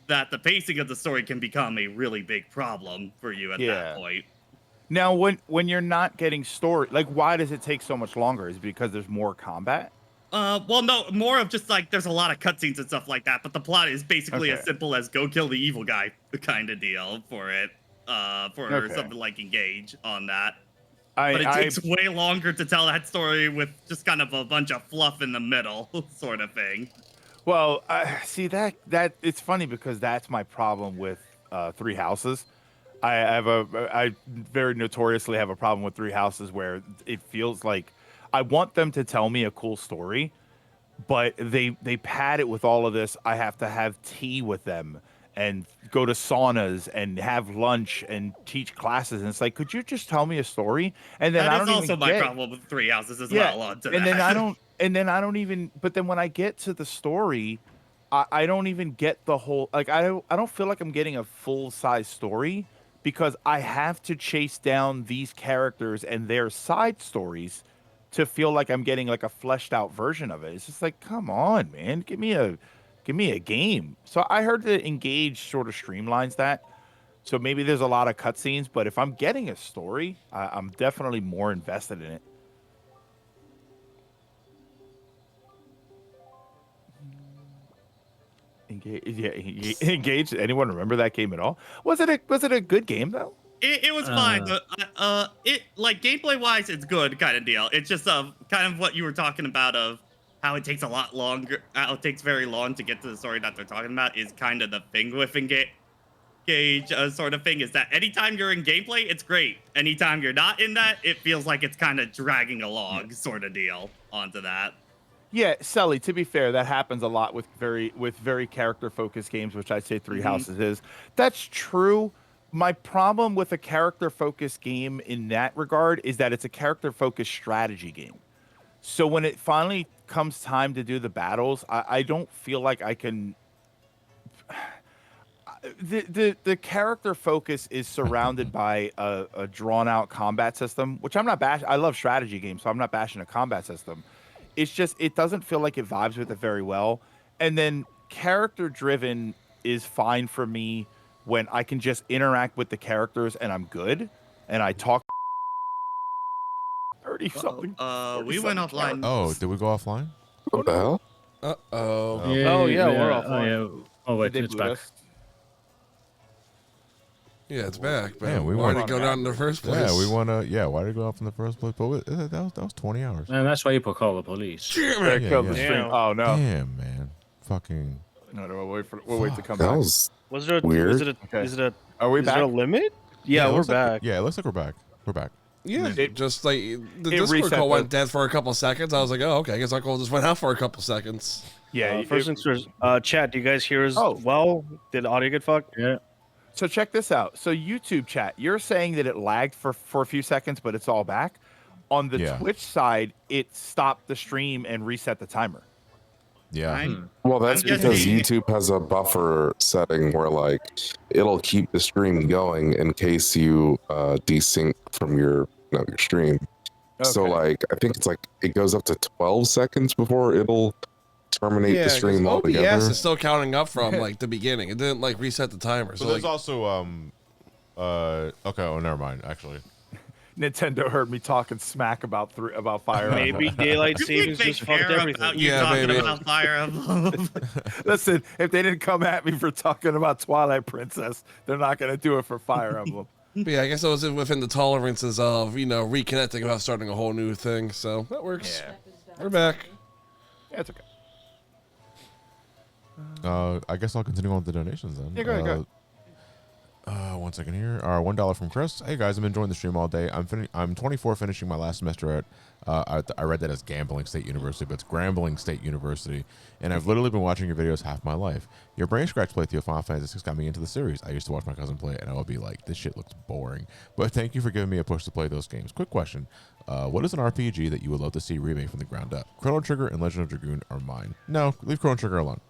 that the pacing of the story can become a really big problem for you at Yeah. that point. Now, when you're not getting story, like why does it take so much longer? Is it because there's more combat? Well, no, more of just like there's a lot of cutscenes and stuff like that, but the plot is basically Okay. as simple as go kill the evil guy kind of deal for it. For Okay. something like Engage on that. I, But it I- takes way longer to tell that story with just kind of a bunch of fluff in the middle, sort of thing. Well, see that it's funny because that's my problem with Three Houses. I very notoriously have a problem with Three Houses where it feels like I want them to tell me a cool story, but they pad it with all of this. I have to have tea with them and go to saunas and have lunch and teach classes. And it's like, could you just tell me a story? And then I That don't is also even my get, problem with Three Houses as yeah, well. Onto and that. then I don't even. But then when I get to the story, I don't even get the whole. Like I don't feel like I'm getting a full size story because I have to chase down these characters and their side stories to feel like I'm getting like a fleshed out version of it. It's just like, come on, man, give me a game. So I heard that Engage sort of streamlines that. So maybe there's a lot of cutscenes, but if I'm getting a story, I'm definitely more invested in it. Engage, yeah, Engage. Anyone remember that game at all? Was it a good game though? It was fine, but it like gameplay wise, it's good kind of deal. It's just kind of what you were talking about of how it takes a lot longer. How it takes very long to get to the story that they're talking about is kind of the thing with gauge sort of thing is that anytime you're in gameplay, it's great. Anytime you're not in that, it feels like it's kind of dragging along, sort of deal onto that. Yeah, Sully, to be fair, that happens a lot with very character focused games, which I'd say Three Houses is. That's true. My problem with a character focused game in that regard is that it's a character focused strategy game. So when it finally comes time to do the battles, I don't feel like I can. The character focus is surrounded by a drawn out combat system, which I'm not I love strategy games, so I'm not bashing a combat system. It's just it doesn't feel like it vibes with it very well. And then character driven is fine for me when I can just interact with the characters and I'm good and I talk 30 something. We went offline. Oh, did we go offline? What the hell? Uh-oh. Oh, yeah, we're Oh, offline. yeah. Oh, wait, They it's boot back. us. Yeah, it's back. But Man, we why did wanna- it go down in the first place? Yeah, we want to. Yeah, why did it go off in the first place? But that was 20 hours. And that's why you call the police. Damn They it. Yeah, killed yeah. the stream. Damn. Oh no. Damn, man. Fucking. No, we'll wait to come That back. was Was there a, Weird. Is it a, Okay. is it a, Are we is back? there a limit? Yeah, it we're looks like back. Yeah, it looks like we're back. We're back. Yeah, It- just like the Discord reset call the- went dead for a couple seconds. I was like, oh, okay, I guess our call just went out for a couple seconds. Yeah. First things first. Chat, do you guys hear us Oh. well? Did audio get fucked? Yeah. So check this out. So YouTube chat, you're saying that it lagged for a few seconds, but it's all back. On the Yeah. Twitch side, it stopped the stream and reset the timer. Yeah. Fine. well. That's I'm because guessing- YouTube has a buffer setting where like it'll keep the stream going in case you desync from your stream. So Okay. like I think it's like it goes up to 12 seconds before it'll terminate the 'cause stream OBS altogether. is still counting up from like the beginning. It didn't like reset the timer. But So there's like, also okay. Oh, never mind. Actually, Nintendo heard me talking smack about Fire Emblem. Maybe daylight You think savings they just fucked care everything. about you Yeah, talking maybe. about Fire Emblem? Listen, if they didn't come at me for talking about Twilight Princess, they're not going to do it for Fire Emblem. but yeah, I guess it was within the tolerances of reconnecting without starting a whole new thing. So that works. We're back. Yeah, it's okay. I guess I'll continue on with the donations then. Yeah, go ahead, go 1 second here. $1 from Chris. Hey guys, I've been enjoying the stream all day. I'm 24, finishing my last semester at. I read that as Gambling State University, but it's Grambling State University, and I've literally been watching your videos half my life. Your brain scratch playthrough of Final Fantasy VI got me into the series. I used to watch my cousin play it, and I would be like, "This shit looks boring." But thank you for giving me a push to play those games. Quick question: what is an RPG that you would love to see remade from the ground up? Chrono Trigger and Legend of Dragoon are mine. No, leave Chrono Trigger alone.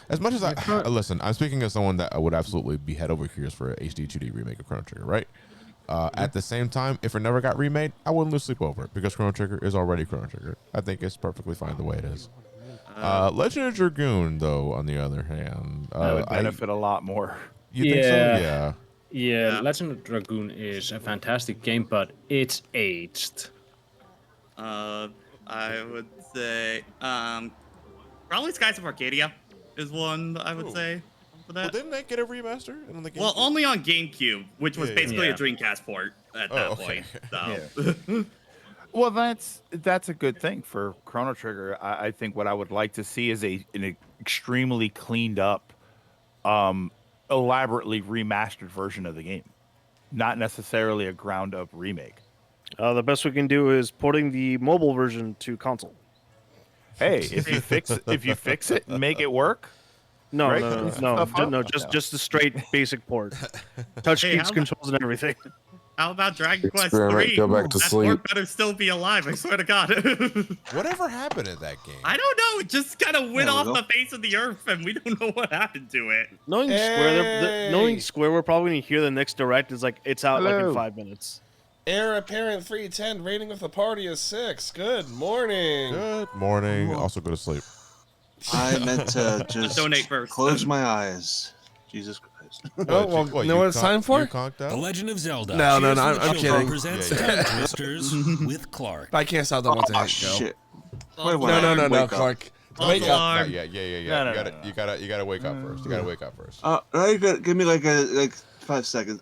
As much as I listen, I'm speaking as someone that would absolutely be head over ears for a HD 2D remake of Chrono Trigger, right? At the same time, if it never got remade, I wouldn't lose sleep over it because Chrono Trigger is already Chrono Trigger. I think it's perfectly fine the way it is. Legend of Dragoon, though, on the other hand, That would benefit a lot more. You think so? Yeah. Yeah. Yeah, Legend of Dragoon is a fantastic game, but it's aged. I would say probably Skies of Arcadia is one I would say for Well, that. didn't they get a remaster? On the Well, only on GameCube, which was Yeah, basically yeah. a Dreamcast port at that okay. point. So. Well, that's a good thing for Chrono Trigger. I think what I would like to see is an extremely cleaned up, elaborately remastered version of the game, not necessarily a ground up remake. The best we can do is porting the mobile version to console. Hey, if you fix it and make it work, No, Right? no, no, Stuff no, up? no, just the straight basic port. Touch Hey, keys, how about- controls, and everything. How about Dragon Quest Experiment, 3? go back to That sleep. port better still be alive, I swear to God. Whatever happened at that game? I don't know, it just kind of went Yeah, off well. the face of the earth and we don't know what happened to it. Knowing Square, knowing Square, we're probably gonna hear the next direct is like it's out like Hello. in 5 minutes. Air apparent 310 rating with the party is 6. Good morning. Good morning. Also, go to sleep. I meant to just Donate first. close my eyes. Jesus Christ. Oh, well, you know what it's time for? You conked out? The Legend of Zelda. No, no, Tears no, for the I'm Children kidding. Presents Yeah, yeah. Tongue Twisters with Clark. I can't stop that one to Oh, hate go. shit. No, No, Wake up. Clark. False Wake up. alarm. Yeah. No, no, You gotta wake up first. You gotta wake up first. You gotta give me like 5 seconds.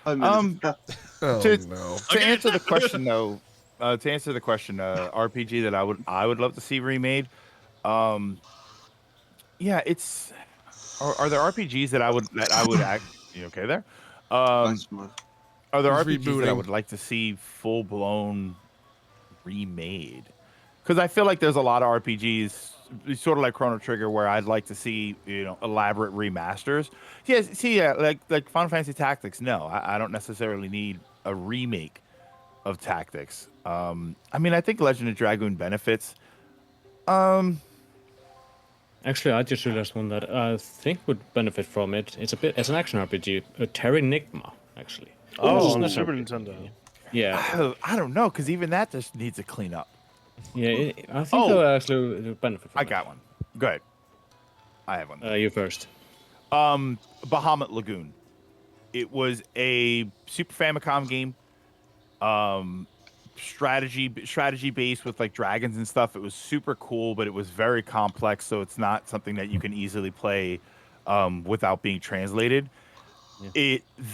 5 minutes. Oh, To- no. to Okay. answer the question though, RPG that I would love to see remade. Yeah, it's Are there RPGs that I would act? You okay there? Are there Just RPGs that I rebooting. would like to see full blown remade? Because I feel like there's a lot of RPGs, sort of like Chrono Trigger, where I'd like to see elaborate remasters. Yeah, see, yeah, like Final Fantasy Tactics. No, I don't necessarily need a remake of Tactics. I mean, I think Legend of Dragoon benefits. Actually, I just realized one that I think would benefit from it. It's an action RPG, Terranigma, actually. Oh, It's on not Super RPG. Nintendo. Yeah, I don't know, because even that just needs a clean up. yeah. I think Oh. they'll actually benefit from I it. got one. Go ahead. I have one. You first. Bahamut Lagoon. It was a Super Famicom game. Strategy based with like dragons and stuff. It was super cool, but it was very complex, so it's not something that you can easily play without being translated.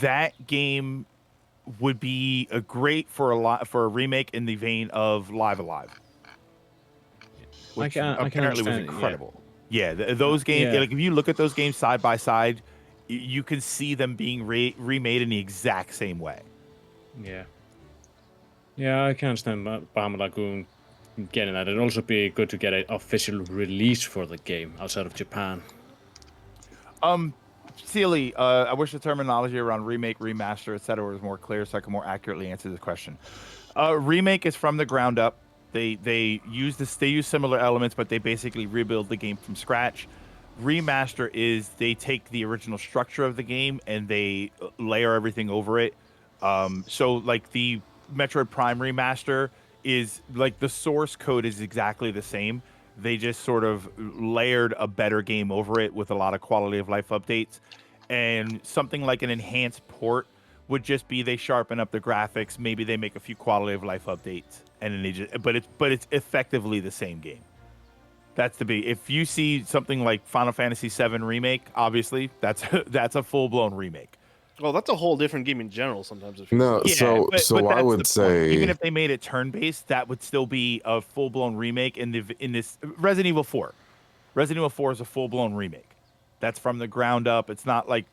That game would be a great for a remake in the vein of Live Alive, which I can apparently was understand, yeah. incredible. Yeah, those games. Yeah. Like if you look at those games side by side, you can see them being remade in the exact same way. Yeah. Yeah, I can understand Bahamut Lagoon getting that. It'd also be good to get an official release for the game outside of Japan. Sealy, I wish the terminology around remake, remaster, etc. was more clear so I can more accurately answer this question. Remake is from the ground up. They use similar elements, but they basically rebuild the game from scratch. Remaster is they take the original structure of the game and they layer everything over it. So like the Metroid Prime remaster is like the source code is exactly the same. They just sort of layered a better game over it with a lot of quality of life updates. And something like an enhanced port would just be they sharpen up the graphics, maybe they make a few quality of life updates, and then they just but it's effectively the same game. That's the big. If you see something like Final Fantasy VII remake, obviously that's a full blown remake. Well, that's a whole different game in general. Sometimes, if No, Yeah, so but I that's would the point. say Even if they made it turn based, that would still be a full blown remake. In this Resident Evil 4, Resident Evil 4 is a full blown remake. That's from the ground up. It's not like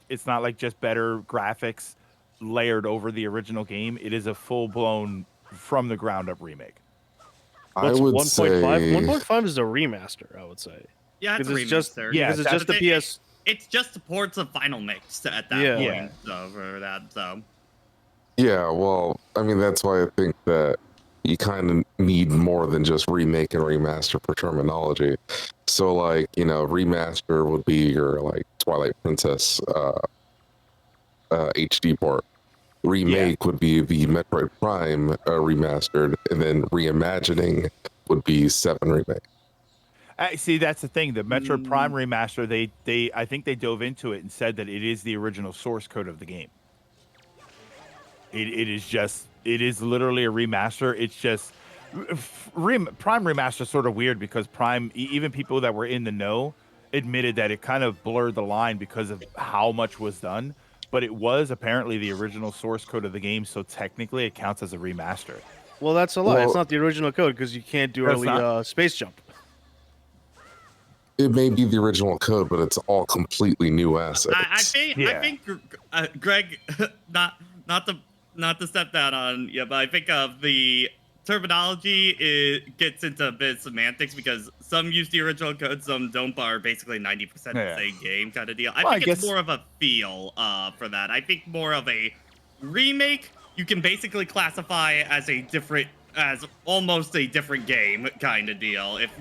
just better graphics layered over the original game. It is a full blown from the ground up remake. I what's would 1.5? say 1.5 is a remaster, I would say. Yeah, it's a Because it's just remaster. Yeah, because it's just the PS. It's just ports of Final Mix at that Yeah. point. So for that, so yeah, well, I mean that's why I think that you kind of need more than just remake and remaster for terminology. So like, remaster would be your like Twilight Princess HD port. Remake would be the Metroid Prime remastered, and then reimagining would be 7 remake. See, that's the thing. The Metroid Prime remaster, they I think they dove into it and said that it is the original source code of the game. It is literally a remaster. It's just Prime remaster is sort of weird because Prime, even people that were in the know, admitted that it kind of blurred the line because of how much was done. But it was apparently the original source code of the game, so technically it counts as a remaster. Well, that's a lie. Well, It's not the original code because you can't do That's early not? space jump. It may be the original code, but it's all completely new assets. I think Yeah. Greg, not to step down on you, but I think the terminology gets into a bit of semantics because some use the original code, some don't, but are basically 90% the same game kind of deal. I Well, think I it's guess- more of a feel for that. I think more of a remake you can basically classify as almost a different game kind of deal. If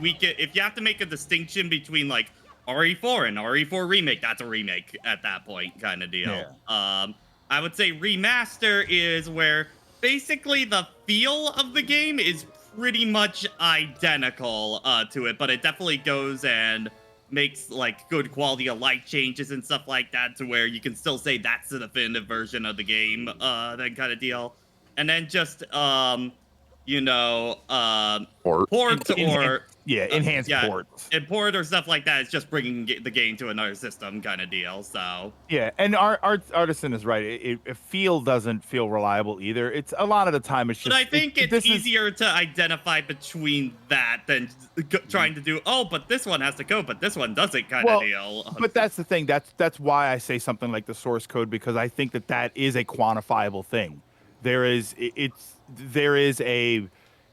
you have to make a distinction between like RE4 and RE4 remake, that's a remake at that point kind of deal. I would say remaster is where basically the feel of the game is pretty much identical to it, but it definitely goes and makes like good quality of life changes and stuff like that to where you can still say that's the definitive version of the game, that kind of deal. And then just Port. port or enhanced ports. and port or stuff like that is just bringing the game to another system kind of deal. So Yeah, and Artisan is right. Feel doesn't feel reliable either. It's a lot of the time. It's just. But I think it's easier to identify between that than trying to do. Oh, but this one has to go, but this one doesn't kind of deal. But that's the thing. That's why I say something like the source code, because I think that is a quantifiable thing.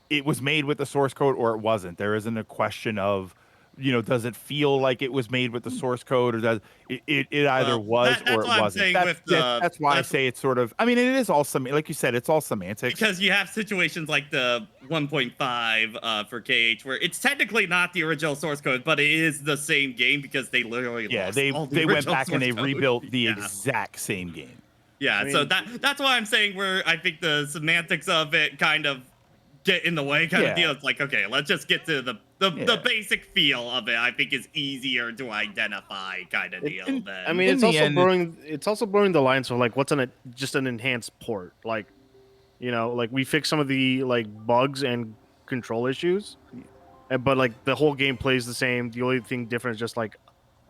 It was made with the source code or it wasn't. There isn't a question of, does it feel like it was made with the source code, or does it either was or it wasn't. That's why I say it's sort of. I mean, it is all like you said, it's all semantics. Because you have situations like the 1.5 for KH, where it's technically not the original source code, but it is the same game because they literally they went back and they rebuilt the exact same game. Yeah, so that's why I'm saying where I think the semantics of it kind of get in the way kind of deal. It's like, okay, let's just get to the basic feel of it. I think is easier to identify kind of deal. I mean, it's also blurring the lines for like what's just an enhanced port. Like, like we fixed some of the like bugs and control issues, but like the whole game plays the same. The only thing different is just like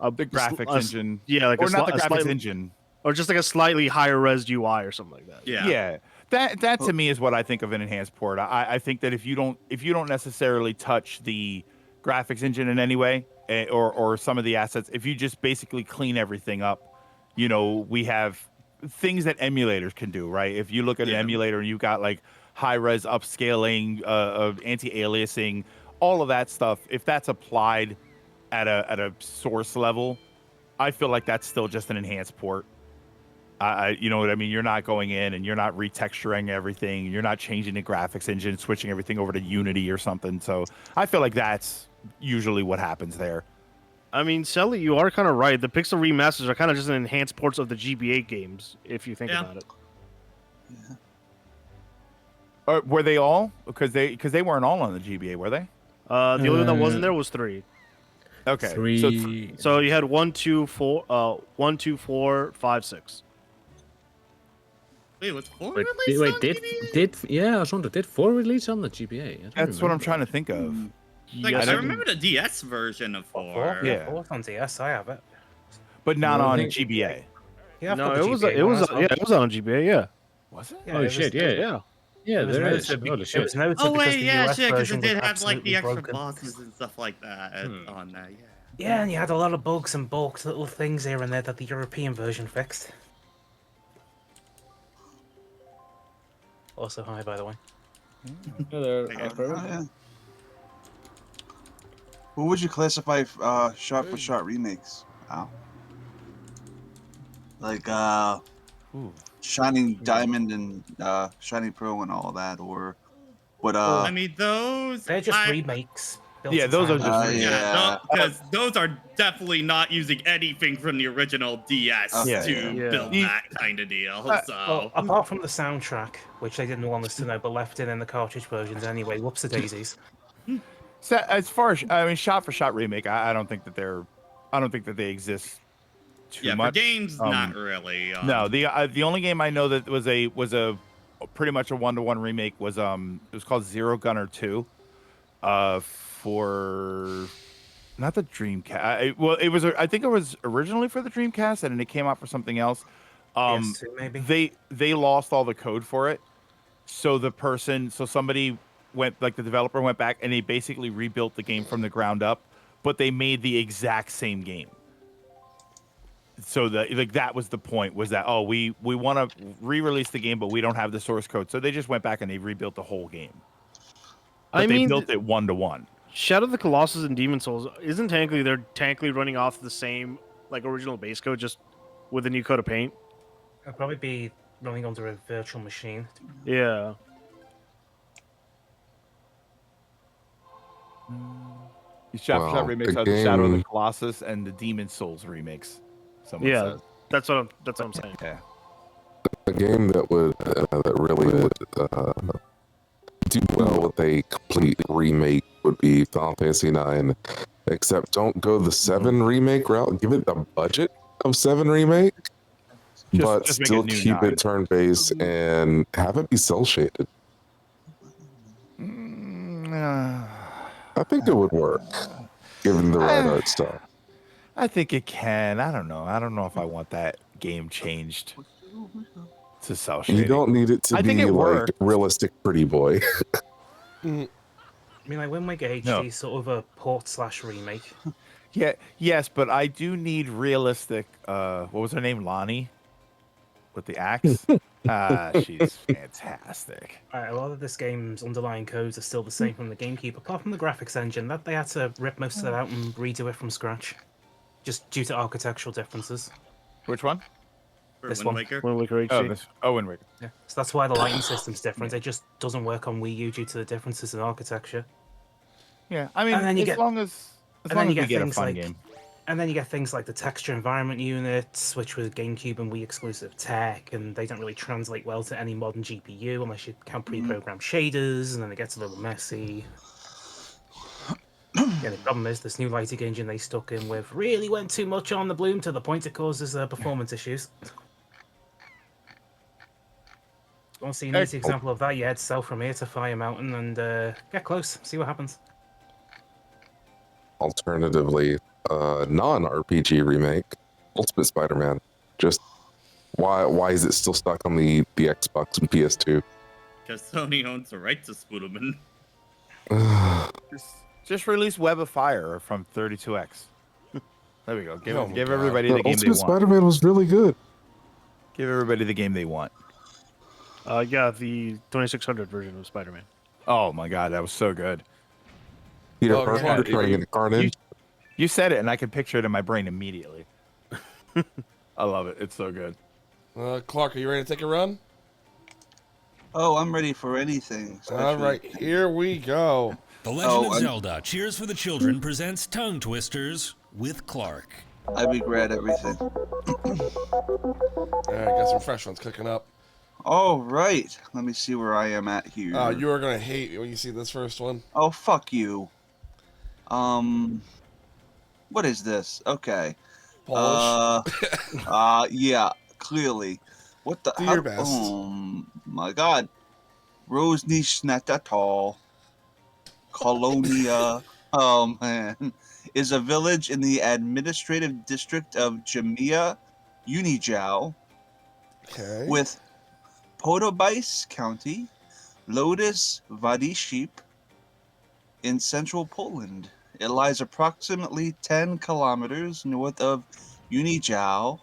the graphics engine. Yeah, like or not the graphics engine. Or just like a slightly higher res UI or something like that. Yeah. That to me is what I think of an enhanced port. I think that if you don't necessarily touch the graphics engine in any way, or some of the assets, if you just basically clean everything up, we have things that emulators can do, right? If you look at an emulator and you've got like high res upscaling, anti-aliasing, all of that stuff, if that's applied at a source level, I feel like that's still just an enhanced port. You know what I mean? You're not going in and you're not retexturing everything. You're not changing the graphics engine, switching everything over to Unity or something. So I feel like that's usually what happens there. I mean, Sally, you are kind of right. The Pixel remasters are kind of just an enhanced ports of the GBA games, if you think about it. Yeah. Were they all? Because they weren't all on the GBA, were they? The only one that wasn't there was 3. Okay. 3. So you had 1, 2, 4, 5, 6. Wait, was 4 Wait, released? I was wondering, did 4 release on the GBA? That's what I'm trying to think of. Like, I remember the DS version of 4. Yeah, 4 on DS. I have it, but not on GBA. Yeah, no, it was on GBA. Yeah. Was it? Yeah, oh shit! Yeah, there is. Holy shit! Oh wait, yeah, shit, because it did have like the extra bosses and stuff like that on there. Yeah. Yeah, and you had a lot of bugs and bulks, little things here and there that the European version fixed. Also, hi, by the way. Yeah. Who would you classify shot-for-shot remakes? Wow. Like Shining Diamond and Shining Pearl and all that, or what? I mean, they're just remakes. Yeah, those are just because those are definitely not using anything from the original DS to build that kind of deal. Well, apart from the soundtrack, which they didn't want us to know, but left it in the cartridge versions anyway. Whoops, the daisies. So as far as shot for shot remake, I don't think that they exist too much. For games, not really. No, the only game I know that was a pretty much a 1-to-1 remake was it was called Zero Gunner 2. For not the Dreamcast. I think it was originally for the Dreamcast, and then it came out for something else. PS2, maybe? They lost all the code for it, so somebody went, like the developer went back and they basically rebuilt the game from the ground up, but they made the exact same game. So that was the point, was that we want to re-release the game, but we don't have the source code, so they just went back and they rebuilt the whole game. But they built it 1-to-1. Shadow of the Colossus and Demon Souls isn't technically running off the same like original base code, just with a new coat of paint. It'll probably be running under a virtual machine. Yeah. The shot remakes are the Shadow of the Colossus and the Demon Souls remakes. Yeah, that's what I'm saying. Yeah. A game that would that really would do well with a complete remake would be Final Fantasy IX, except don't go the 7 remake route. Give it the budget of 7 remake, but still keep it turn-based and have it be cel-shaded. I think it would work, given the right art style. I think it can. I don't know. I don't know if I want that game changed to cell shading. You don't need it to I think be it like worked. realistic pretty boy. I mean, like Wind Waker HD is sort of a port/remake. Yeah, yes, but I do need realistic. What was her name? Lonnie, with the axe. She's fantastic. A lot of this game's underlying codes are still the same from the GameCube, apart from the graphics engine. That they had to rip most of that out and redo it from scratch, just due to architectural differences. Which one? This Wind one. Waker. Wind Waker HD. Wind Waker. Yeah, so that's why the lighting system's different. It just doesn't work on Wii U due to the differences in architecture. Yeah, I mean, And then you get- long as and then you we get get a things fun like- game. And then you get things like the texture environment units, which were GameCube and Wii exclusive tech, and they don't really translate well to any modern GPU unless you count pre-programmed shaders, and then it gets a little messy. Yeah, the problem is this new lighting engine they stuck in with really went too much on the bloom to the point it causes performance issues. Want to see an easy example of that? You head south from here to Fire Mountain and get close, see what happens. Alternatively, non-RPG remake, Ultimate Spider-Man. Just why is it still stuck on the Xbox and PS2? Because Sony owns the right to Spooderman. Just release Web of Fire from 32X. There we go. Give everybody The the game they Ultimate want. Spider-Man was really good. Give everybody the game they want. Yeah, the 2600 version of Spider-Man. Oh my god, that was so good. Peter Oh, Parker God. turning into Carnage. You said it, and I can picture it in my brain immediately. I love it. It's so good. Clark, are you ready to take a run? Oh, I'm ready for anything. All right, here we go. The Legend of Zelda Cheers for the Children presents Tongue Twisters with Clark. I regret everything. All right, got some fresh ones cooking up. All right. Let me see where I am at here. Oh, you are going to hate when you see this first one. Oh, fuck you. What is this? Okay. Polish. Yeah, clearly. What the Do your best. Oh my god. Rosnishnatatal. Colonia. Oh man. Is a village in the administrative district of Jamia, Unijiao, Okay. with Podobice County, Lotus Wadiship in central Poland. It lies approximately 10 kilometers north of Unijiao,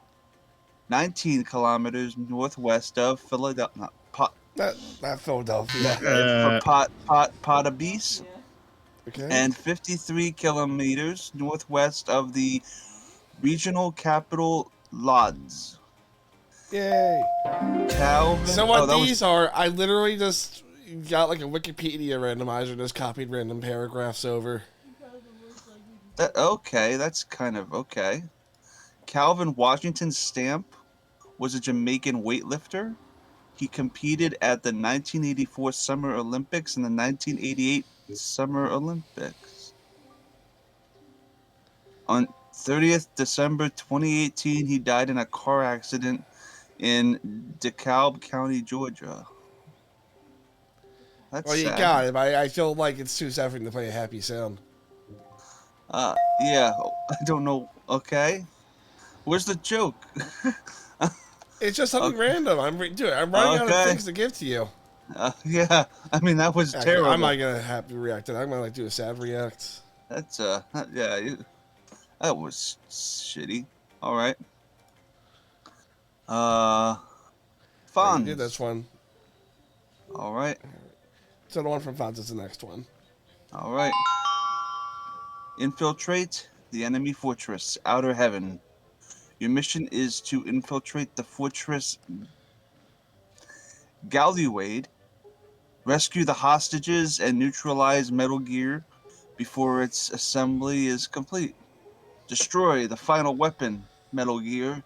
19 kilometers northwest of Philadelphia. Not Philadelphia. Podobice, Okay. and 53 kilometers northwest of the regional capital Lodz. Yay. Calvin. So what that was- these are, I literally just got like a Wikipedia randomizer and just copied random paragraphs over. Okay, that's kind of okay. Calvin Washington Stamp was a Jamaican weightlifter. He competed at the 1984 Summer Olympics and the 1988 Summer Olympics. On 30th December 2018, he died in a car accident in DeKalb County, Georgia. That's Well, you sad. got it. I feel like it's too sad for him to play a happy sound. Yeah, I don't know. Okay. Where's the joke? It's just something random. I'm running out of things to give to you. Yeah, I mean, that was Actually, terrible. I'm not going to have to react to that. I'm going to like do a sad react. That's, yeah, that was shitty. All right. Fonz. You did this one. All right. So the one from Fonz is the next one. All right. Infiltrate the enemy fortress, Outer Heaven. Your mission is to infiltrate the fortress Galluade, rescue the hostages, and neutralize Metal Gear before its assembly is complete. Destroy the final weapon, Metal Gear.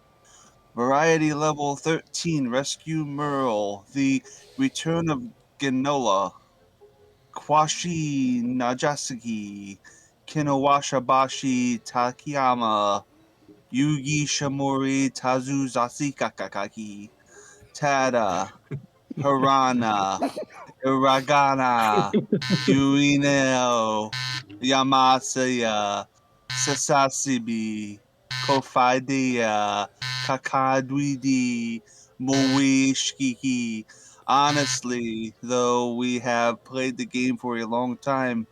Variety level 13, rescue Merle. The return of Genola. Kwashi Nagasaki. Kinowashabashi Takayama. Yugi Shamori Tazuzasi Kakakaki. Tada. Harana. Hiragana, Yuineo, Yamasaya, Sasasibi, Kofaidia, Kakadwidi, Moishiki. Honestly, though we have played the game for a long time,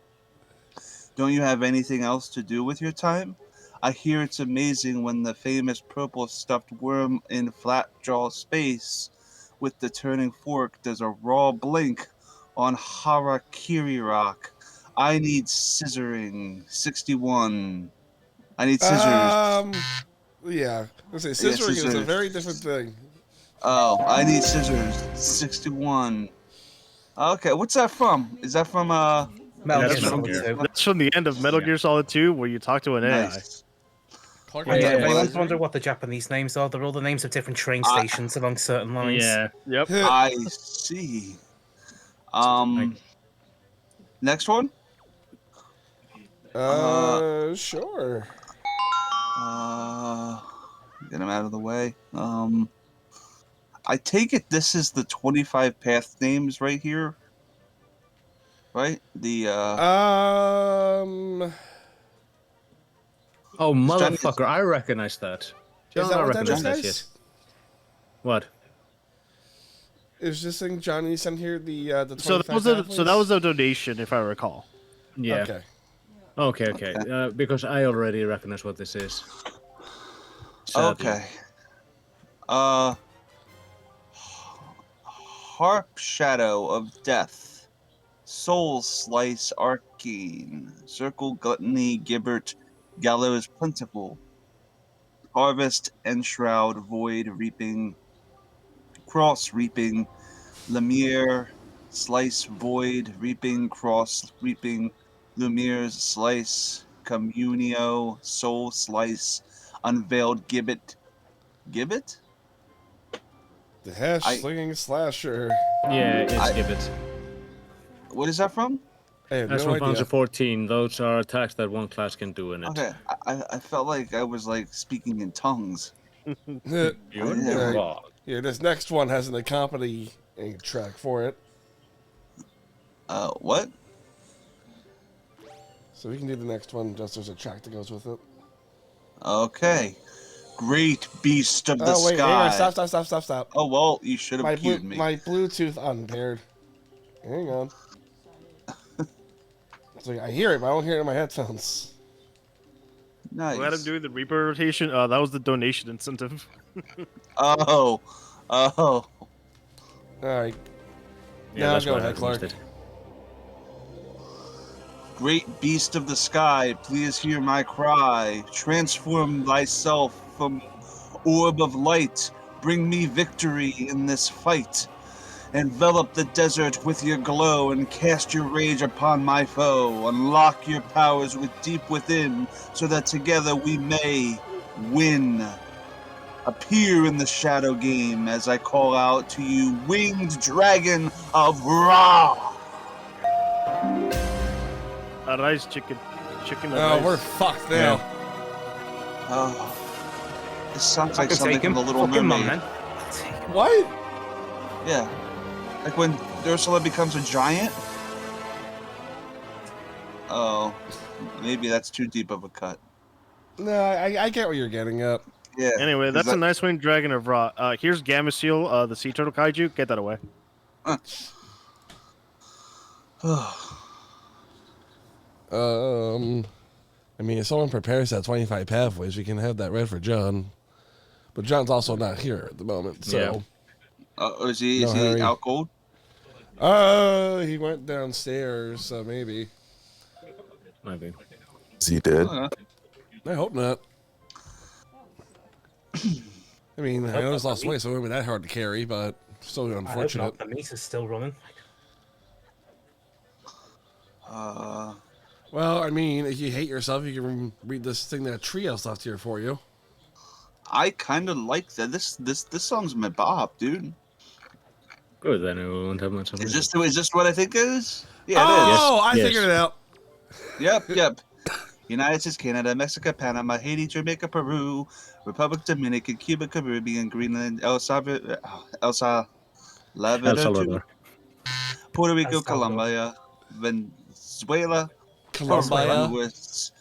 don't you have anything else to do with your time? I hear it's amazing when the famous purple stuffed worm in Flatjaw Space with the turning fork does a raw blink on Harakiri Rock. I need scissoring. 61. I need scissors. Yeah. I say Yeah, scissoring is a scissors. very different thing. Oh, I need scissors. 61. Okay, what's that from? Is that from Metal That's Gear from, Solid 2. that's from the end of Metal Gear Solid 2, where you talk to an AI. Nice. Clark, Yeah, I if thought it anyone's was. wondering what the Japanese names are, they're all the names of different train stations along certain lines. Yeah. Yep. I see. Next one. Sure. Get him out of the way. I take it this is the 25 path names right here, right? The Oh, Johnny- motherfucker! I recognize that. Is John, that I what that is, recognize that guys? shit. What? Is this thing Johnny sent here the So 25 that was a donation, if I recall. Yeah. Okay. Okay. Because I already recognize what this is. Sadly. okay. Harp Shadow of Death, Soul Slice Arcane, Circle Gluttony Gibbert, Gallows Plentiful, Harvest Enshroud Void Reaping, Cross Reaping, Lemire, Slice Void, Reaping, Cross Reaping, Lumire's Slice, Communio, Soul Slice, Unveiled Gibbet. Gibbet? The hash slinging slasher. Yeah, it's Gibbet. What is that from? I have That's no from idea. Panzer 14. Those are attacks that one class can do in it. Okay, I felt like I was like speaking in tongues. You're Yeah. wrong. Yeah, this next one has an accompanying track for it. What? So we can do the next one, just there's a track that goes with it. Okay. Great beast of the Oh, wait, sky. hang on, stop. Oh, well, you should have cued me. My Bluetooth unpaired. Hang on. It's like, I hear it, but I don't hear it in my headphones. Nice. Let him do the Reaper rotation. That was the donation incentive. Oh. Alright. Yeah, Now that's go why I ahead, Clark. recognized it. Great beast of the sky, please hear my cry. Transform thyself from orb of light. Bring me victory in this fight. Envelop the desert with your glow and cast your rage upon my foe. Unlock your powers with deep within so that together we may win. Appear in the shadow game as I call out to you, winged dragon of Ra. A rice chicken. Oh, rice. we're fucked now. This sounds I like can something take him. from The Little Fuck him, Mermaid. man. What? Yeah. Like when Ursula becomes a giant? Oh. Maybe that's too deep of a cut. No, I get what you're getting at. Yeah. Anyway, is that's that- a nice winged dragon of Ra. Here's Gameciel, the sea turtle kaiju. Get that away. I mean, if someone prepares that 25 pathways, we can have that read for John. But John's also not here at the moment, so. is he hurry. out cold? He went downstairs, so maybe. Maybe. Is he dead? I hope not. I mean, I know he's lost weight, so it wouldn't be that hard to carry, but still I hope unfortunate. not. The meter's still running. Well, I mean, if you hate yourself, you can read this thing that Trios left here for you. I kind of like that. This song's my bop, dude. Good, then we won't have much of it. Is this what I think it is? Yeah, Oh, it I Yes. figured it out. is. Yep. United States, Canada, Mexico, Panama, Haiti, Jamaica, Peru, Republic Dominican, Cuba, Caribbean, Greenland, El Salvador, El Salvador. Puerto Rico, El Salvador. Colombia, Venezuela, Colombia. Honduras,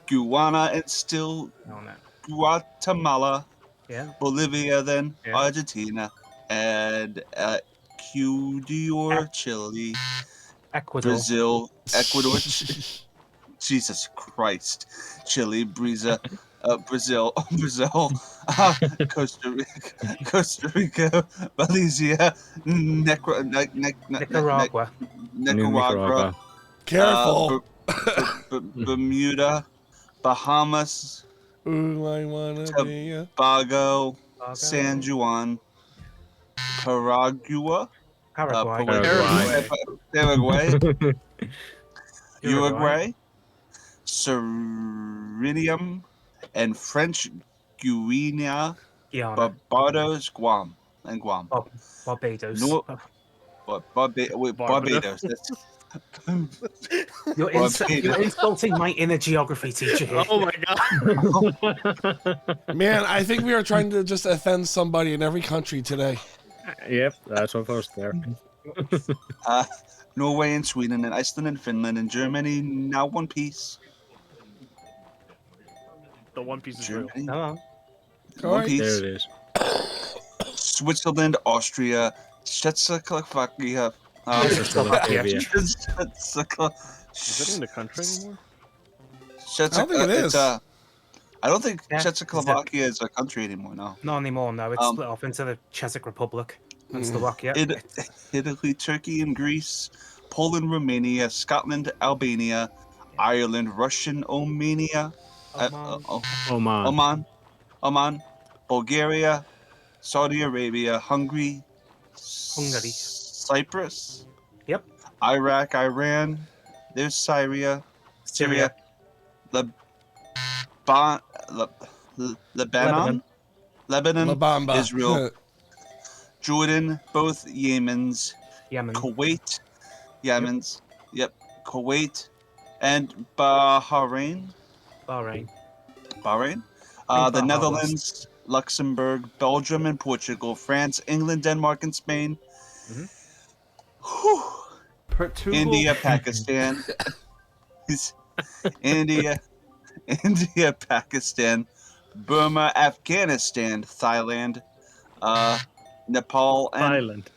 Guyana, and still Oh no. Guatemala, Yeah. Bolivia, then Yeah. Argentina, and Ecuador, Chile, Ecuador. Brazil, Ecuador, Jesus Christ, Chile, Brazil, Brazil, Costa Rica, Malaysia, Nicaragua. Nicaragua, Careful. Bermuda, Bahamas, Ooh, I wanna be a... Tobago, San Juan, Paraguay, Paraguay. Paraguay, Uruguay. Uruguay, Suriname, and French Guiana, Guyana. Barbados, Guam, and Guam. Barbados. No, Barbados. That's You're insulting my inner geography teacher here. Oh my god. Man, I think we are trying to just offend somebody in every country today. Yep, that's what was there. Norway and Sweden and Iceland and Finland and Germany now one piece. The One Piece is real. Germany, Oh. one Alright. piece. There it is. Switzerland, Austria, Czechoslovakia. Czechoslovakia. Is that even a country anymore? I don't think it is. I don't think Yeah, Czechoslovakia is a country anymore. No. Not anymore, no. It's split off into the Czech Republic and Slovakia. Italy, Turkey, and Greece, Poland, Romania, Scotland, Albania, Ireland, Russian, Omania, Oman. Oman, Bulgaria, Saudi Arabia, Hungary, Cyprus, Yep. Iraq, Iran. There's Syria, Lebanon, La Bamba. Israel, Jordan, both Yemen's, Yemen. Kuwait, Yemen's, Kuwait, and Bahrain. Bahrain. The Bahamas. Netherlands, Luxembourg, Belgium, and Portugal, France, England, Denmark, and Spain. Whew. India, Pakistan, India, Pakistan, Burma, Afghanistan, Thailand, Nepal, and Thailand.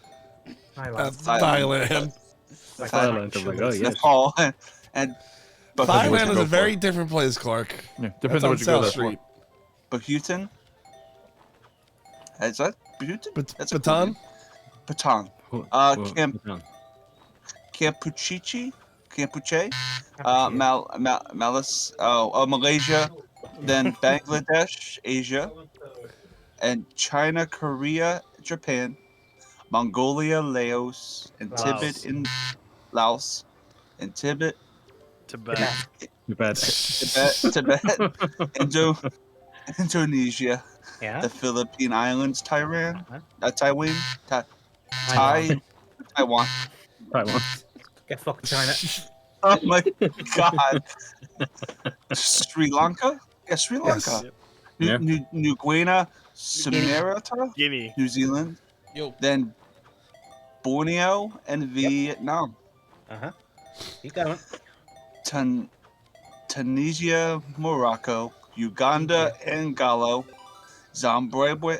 Thailand. I'm like, oh yes. Nepal, and Thailand is a very different place, Clark. Yeah, depends on what you go there for. Bhutan. Is that Bhutan? That's a Bhutan? Bhutan. Campuche, Malaysia, then Bangladesh, Asia, and China, Korea, Japan, Mongolia, Laos, and Tibet in Laos, and Tibet, Indonesia, the Philippine Islands, Taiwan. Get fucked, China. Oh my god. Sri Lanka? Yeah, Sri Lanka. Yes. New Guinea, Sumatra, Guinea. New Zealand, then Borneo and Vietnam. Keep going. Tunisia, Morocco, Uganda, Angola, Zimbabwe,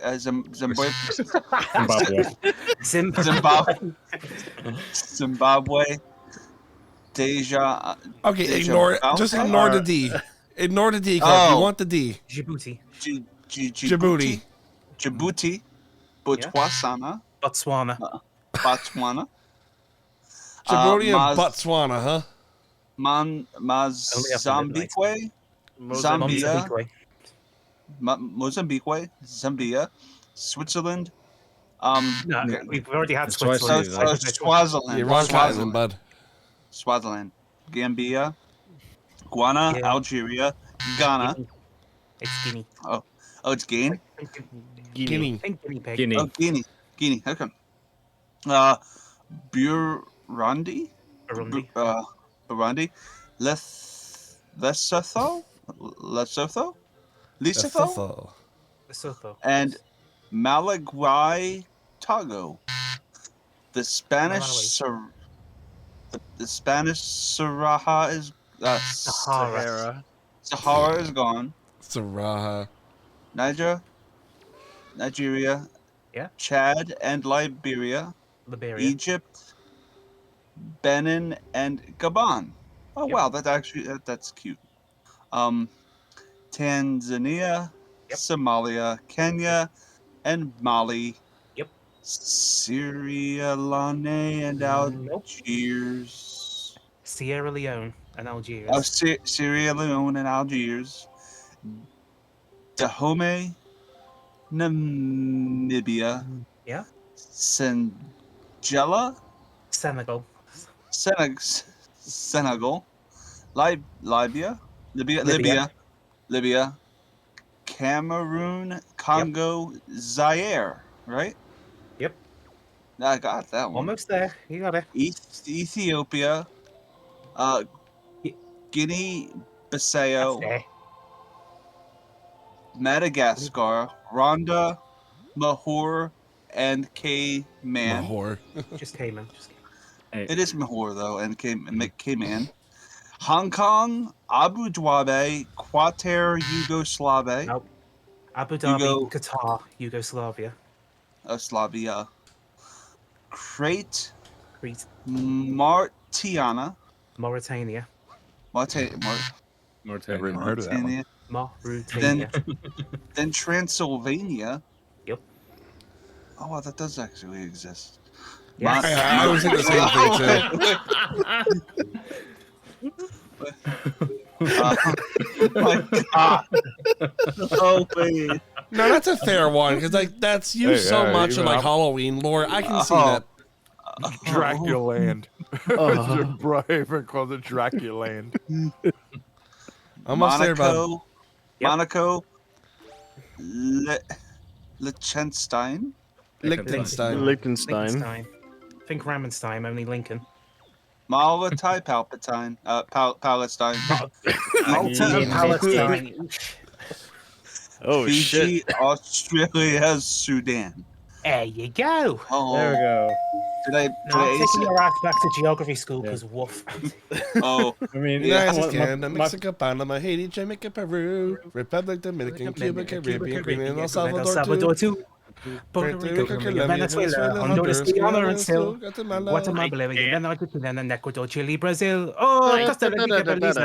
Deja. Okay, ignore it. Just ignore the D. Ignore the D, Clark. You want the D. Djibouti. Djibouti. Djibouti. Botswana. Botswana. Djibouti and Botswana, huh? Mozambique, Zambia, Switzerland. No, we've already had Switzerland. Swaziland. You're wrong continent, bud. Swaziland, Gambia, Guyana, Algeria, Ghana. It's Guinea. Oh, it's Guinea. Guinea. Guinea. Oh, Guinea. Okay. Burundi. Burundi. Lesotho, and Malawi, Togo. The Spanish the Spanish Sahara is Sahara. Sahara is gone. Saraha. Nigeria, Yeah. Chad and Liberia, Liberia. Egypt, Benin and Gabon. Oh Yep. wow, that's cute. Tanzania, Yep. Somalia, Kenya, and Mali. Yep. Sierra Leone and Nope. Algiers. Sierra Leone and Algiers. Oh, Sierra Leone and Algiers. Dahomey, Namibia. Yeah. Sengela, Senegal. Senegal. Libya, Libya. Cameroon, Congo, Zaire. Right? Yep. I got that one. Almost there. You got it. Ethiopia, Guinea, That's Bissau, there. Madagascar, Rwanda, Mahore, and Cayman. Mahore. Just Cayman. It is Mahore though, and Cayman. Hong Kong, Abu Dhabi, Qatar, Yugoslavia. Nope. Abu Dhabi, Qatar, Yugoslavia. Slavia. Crete, Crete. Mauritania. Mauritania. Never even heard of that one. Mauritania. Then Transylvania. Yep. Oh, wow, that does actually exist. Yes. I was thinking the same thing too. My God. Oh, wait. No, that's a fair one because like that's used so much in like Halloween lore. I can see that. Draculaland. Even called it Draculaland. Almost there, bud. Monaco, Liechtenstein. Liechtenstein. Think Ramenstein, only Lincoln. Malatai, Palestine. Palestine. Oh, Fiji, shit. Australia, Sudan. There you go. Oh, There we go. Did I I'm ace taking it? your ass back to geography school because woof. Oh, I mean, United Canada, Mexico, Panama, Haiti, Jamaica, Peru, Republic, Dominican, Cuba, Caribbean, Grenada, El Salvador, too. Puerto Rico, Venezuela, Honduras, Guyana, and still Guatemala, Bolivia, Argentina, and Ecuador, Chile, Brazil, Costa Rica, Belize,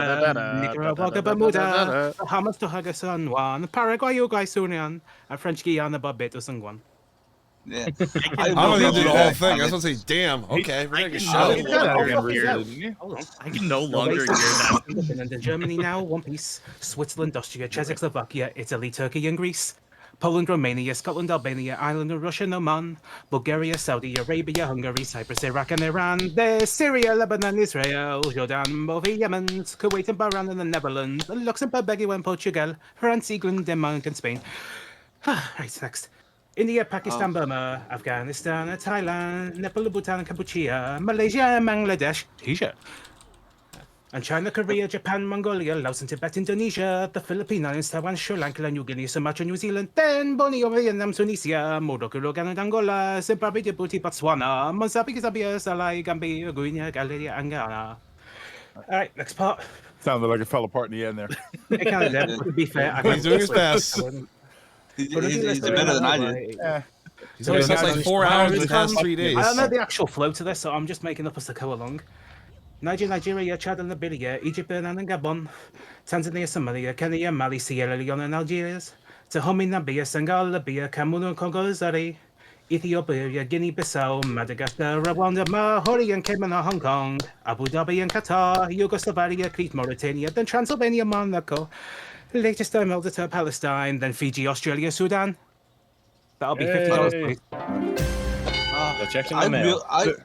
Nicaragua, Bermuda, Bahamas, Tobago, San Juan, Paraguay, Uruguay, Suriname, and French Guiana, Barbados, and Guam. yeah. I don't need to do the whole thing. I was gonna say, damn. Okay, we're gonna show. I can no longer hear that. Finland and Germany now, one piece. Switzerland, Austria, Czechoslovakia, Italy, Turkey, and Greece. Poland, Romania, Scotland, Albania, Ireland, and Russia, and Oman, Bulgaria, Saudi Arabia, Hungary, Cyprus, Iraq, and Iran. There's Syria, Lebanon, Israel, Jordan, both Yemen, Kuwait, and Bahrain, and the Netherlands, Luxembourg, Belgium, and Portugal, France, England, Denmark, and Spain. Right, next. India, Pakistan, Burma, Afghanistan, Thailand, Nepal, Bhutan, and Cambodia, Malaysia, and Bangladesh. T-shirt. And China, Korea, Japan, Mongolia, Laos and Tibet, Indonesia, the Philippine Islands, Taiwan, Sri Lanka, New Guinea, Sumatra, New Zealand, then Borneo, Vietnam, Tunisia, Morocco, Ghana, Angola, Zimbabwe, Djibouti, Botswana, Mozambique, Zambia, Salai, Gambia, Guinea, Galicia, and Ghana. All right, next part. Sounded like it fell apart in the end there. It kind of did, to be fair. He's doing his best. He's better than I did. Yeah. He's only spent like 4 hours in the past 3 days. I don't know the actual flow to this, so I'm just making up as I go along. Nigeria, Chad and Liberia, Egypt, Benin and Gabon, Tanzania, Somalia, Kenya, Mali, Sierra Leone and Algiers, Dahomey, Namibia, Senegal, Libya, Cameroon, Congo, Zaire, Ethiopia, Guinea-Bissau, Madagascar, Rwanda, Mahori and Cayman, Hong Kong, Abu Dhabi and Qatar, Yugoslavia, Crete, Mauritania, then Transylvania, Monaco, Liechtenstein, Malta, Palestine, then Fiji, Australia, Sudan. That'll be $50, please.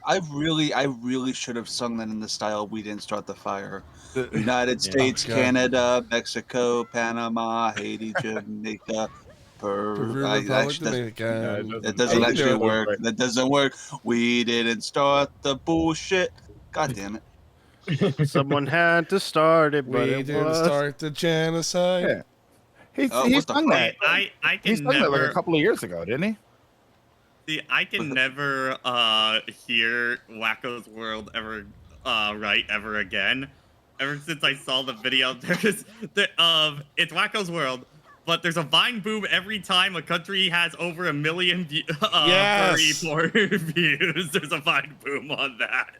I really should have sung that in the style "We Didn't Start the Fire." United States, Canada, Mexico, Panama, Haiti, Jamaica, Peru. That doesn't actually work. That doesn't work. We didn't start the bullshit. God damn it. Someone had to start it, but we didn't start the genocide. Yeah. He sung that. I can He sung that like never. a couple of years ago, didn't he? See, I can never hear Wacko's World ever right ever again. Ever since I saw the video, it's Wacko's World, but there's a Vine boom every time a country has over 1 million furry porn views. There's a Vine boom on that.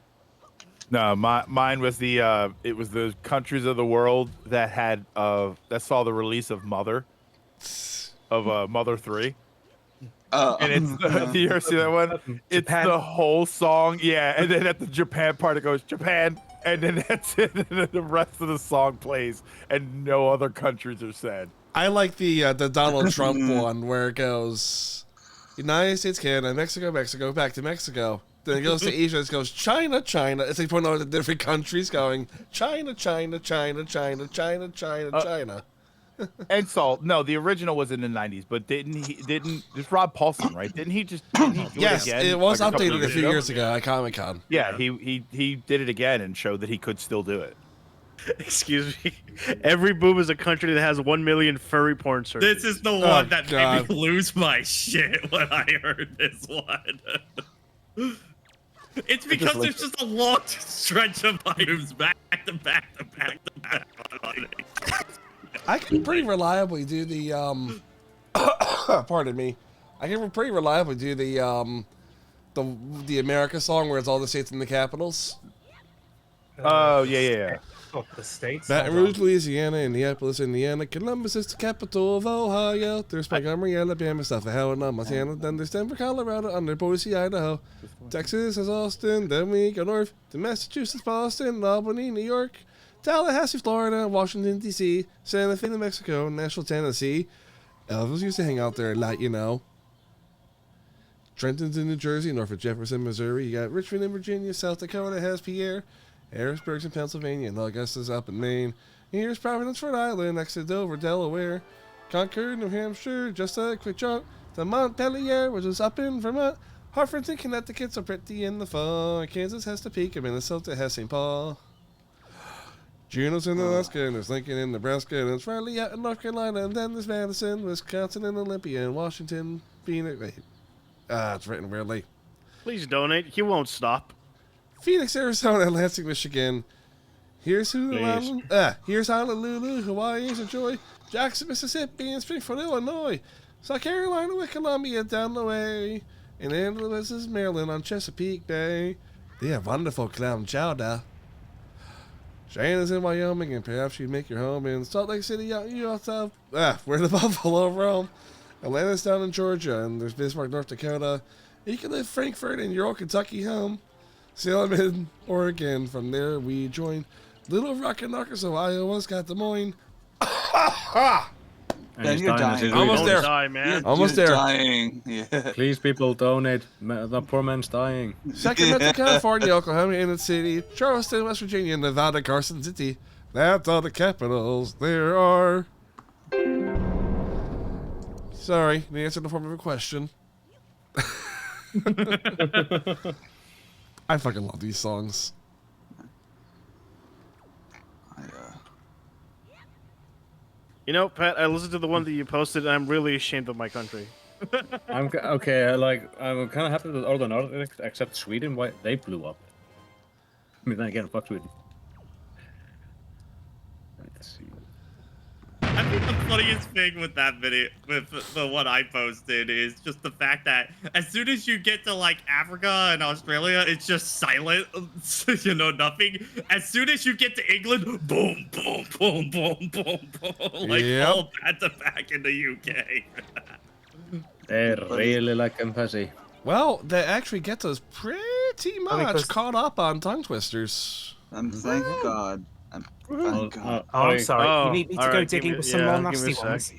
No, mine was the it was the countries of the world that had that saw the release of Mother 3. And it's do you ever see that one? It's the whole song, yeah. And then at the Japan part, it goes Japan, and then that's it. And then the rest of the song plays, and no other countries are said. I like the Donald Trump one where it goes United States, Canada, Mexico, Mexico, back to Mexico. Then it goes to Asia. It goes China, China. It's like pointing out the different countries going China, China, China, China, China, China, China. And Salt, no, the original was in the 90s, but it's Rob Paulson, right? Didn't he do yes, it again? It was like updated a few years ago at Comic-Con. Yeah, he did it again and showed that he could still do it. Excuse me. Every boom is a country that has 1 million furry porn searches. This is the one that made me lose my shit when I heard this one. It's because there's just a long stretch of items back to back to back to back. I can pretty reliably do the pardon me. I can pretty reliably do the America song where it's all the states and the capitals. Oh yeah. Oh, the states. Baton Rouge, Louisiana, Indianapolis, Indiana, Columbus is the capital of Ohio. There's Montgomery, Alabama, South of Helena, Montana. Then there's Denver, Colorado, under Boise, Idaho. Texas is Austin. Then we go north to Massachusetts, Boston, Albany, New York, Tallahassee, Florida, Washington, D.C., Santa Fe, New Mexico, Nashville, Tennessee. Elvis used to hang out there a lot, you know. Trenton's in New Jersey, Norfolk, Jefferson, Missouri. You got Richmond in Virginia, South Dakota has Pierre. Harrisburg's in Pennsylvania, and Augusta's up in Maine. And here's Providence, Rhode Island, next to Dover, Delaware. Concord, New Hampshire, just a quick jaunt to Montpelier, which is up in Vermont. Hartford's in Connecticut, so pretty in the fall. Kansas has Topeka, Minnesota has St. Paul. Juneau's in Alaska, and there's Lincoln in Nebraska, and it's Raleigh out in North Carolina, and then there's Madison, Wisconsin, and Olympia, and Washington, Phoenix. Wait. It's written weirdly. Please donate. He won't stop. Phoenix, Arizona, Lansing, Michigan. Here's Honolulu, Hawaii is a joy. Jackson, Mississippi, and Springfield, Illinois. South Carolina with Columbia down the way. And Ann Louis is Maryland on Chesapeake Bay. They have wonderful clam chowder. Cheyenne's in Wyoming, and perhaps you'd make your home in Salt Lake City out in Utah. Where the buffalo roam. Atlanta's down in Georgia, and there's Bismarck, North Dakota. You can live Frankfurt in your old Kentucky home. Salem in Oregon. From there, we join Little Rock and Arkansas, Iowa's got Des Moines. And you're dying. Almost there. Die, man. Almost You're there. dying. Yeah. Please, people, donate. The poor man's dying. Sacramento, California, Oklahoma, Inlet City, Charleston, West Virginia, Nevada, Carson City. That's all the capitals there are. Sorry, the answer in the form of a question. I fucking love these songs. You know, Pat, I listened to the one that you posted, and I'm really ashamed of my country. I'm okay. I'm kind of happy that all the Nordics except Sweden, why they blew up. I mean, then again, fuck Sweden. Let's see. I think the funniest thing with that video, with the one I posted, is just the fact that as soon as you get to like Africa and Australia, it's just silent, you know, nothing. As soon as you get to England, boom, boom, boom, boom, boom, boom, like all back to back in the UK. They really like them fuzzy. Well, that actually gets us pretty much caught up on tongue twisters. Thank God. I'm sorry. You need me to go digging with some more nasty ones.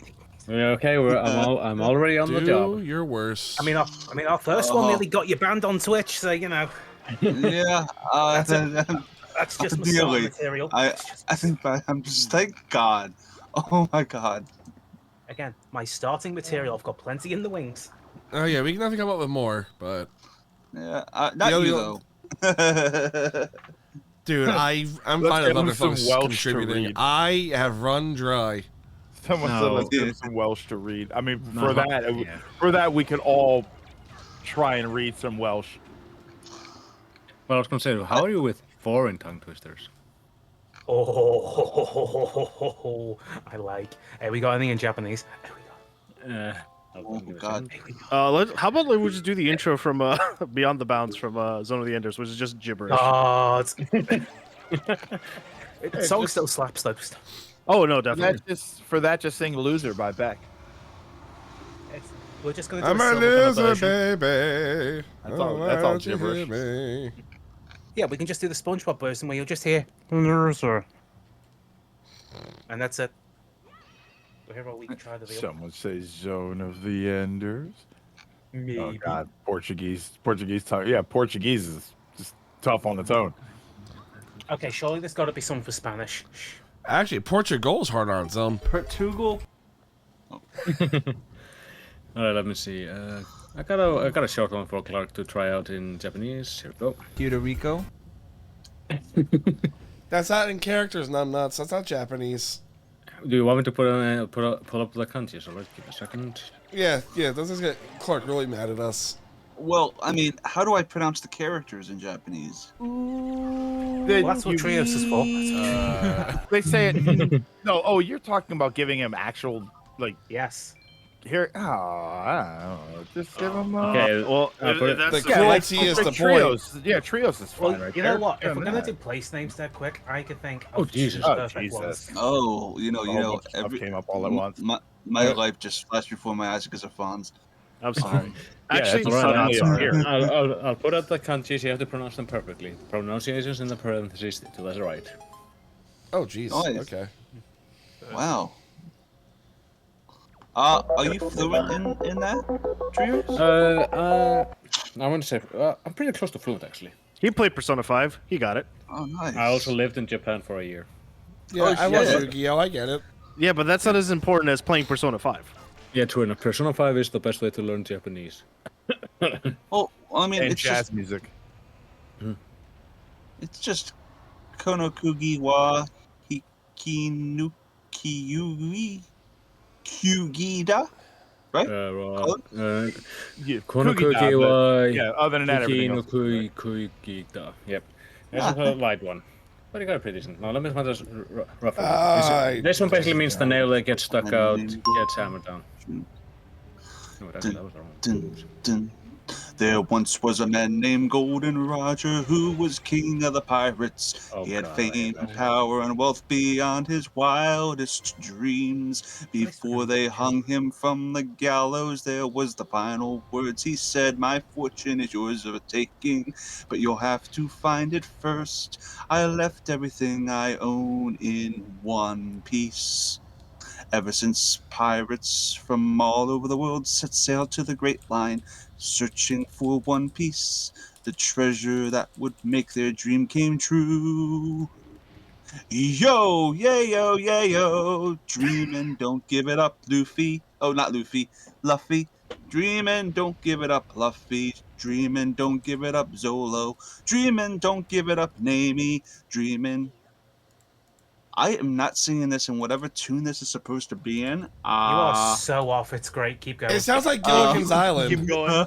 Okay, I'm already on the job. Do your worst. I mean, our first one nearly got you banned on Twitch, so you know. Yeah, that's just my starting material. I think I'm just thank God. Oh my God. Again, my starting material. I've got plenty in the wings. Oh yeah, we can have to come up with more, but yeah, not you though. Dude, I'm fine with other folks contributing. I have run dry. Someone said let's give him some Welsh to read. I mean, for that we could all try and read some Welsh. Well, I was gonna say, how are you with foreign tongue twisters? Oh, I like. Hey, we got anything in Japanese? Hey, we got. Oh God. How about we just do the intro from Beyond the Bounds from Zone of the Enders, which is just gibberish. Oh, the song still slaps though. Oh no, definitely. For that, just sing "Loser" by Beck. We're just gonna do I'm a loser, baby. That's all gibberish. Yeah, we can just do the SpongeBob version where you'll just hear loser, and that's it. Wherever we can try the real. Someone say "Zone of the Enders." Maybe. Oh God, Portuguese tongue. Yeah, Portuguese is just tough on the tone. Okay, surely there's got to be some for Spanish. Actually, Portugal's hard on some. Portugal. All right, let me see. I got a short one for Clark to try out in Japanese. Here we go. Puerto Rico. That's not in characters, numbnuts. That's not Japanese. Do you want me to pull up the kanji? So let's give a second. Yeah. This is get Clark really mad at us. Well, I mean, how do I pronounce the characters in Japanese? Well, that's what Trios is for. They say it. No, oh, you're talking about giving him actual Yes. Here. Oh, I don't know. Just give him. Okay, well, the cruelty is the trios. point. Yeah, trios is fine. Well, right you there. know what? If we're gonna that. do place names that quick, I could think. Oh, Of Jesus. two Oh, perfect Jesus. ones. Oh, you know, Stuff came up all at once. My life just flashed before my eyes because of Fonz. I'm sorry. Yeah, Actually, that's All right, not sorry. I'll put out the kanjis. You have to pronounce them perfectly. Pronunciations in the parentheses to the right. Oh, jeez. Nice. Okay. Wow. Are you fluent in that, Trios? I want to say I'm pretty close to fluent actually. He played Persona 5. He got it. Oh, nice. I also lived in Japan for a year. Yeah, I was shit. Yu-Gi-Oh! I get it. Yeah, but that's not as important as playing Persona 5. Yeah, true enough. Persona 5 is the best way to learn Japanese. Well, I mean, And it's jazz just music. Konokugi wa Hikinukiyui Kyugida, right? Konokugi wa Yeah, other than that, everything else. Kuigita. Yep. That's a light one. But you got a pretty decent. Now let me find this rough one. This one basically means the nail that gets stuck out, gets hammered down. No, that was the wrong. Dun, dun. There once was a man named Golden Roger who was king of the pirates. Oh, He had God, fame and power and wealth beyond his wildest dreams. Before they hung him from the gallows, there was the final words he said, "My fortune is yours for taking, but you'll have to find it first. I left everything I own in one piece." Ever since pirates from all over the world set sail to the Great Line, searching for One Piece, the treasure that would make their dream came true. Yo, yayo, yayo, dreamin', don't give it up, Luffy. Oh, not Luffy, Luffy. Dreamin', don't give it up, Luffy. Dreamin', don't give it up, Zolo. Dreamin', don't give it up, Nami. Dreamin'. I am not singing this in whatever tune this is supposed to be in. You are so off. It's great. Keep going. It sounds like Gilligan's Island. Keep going.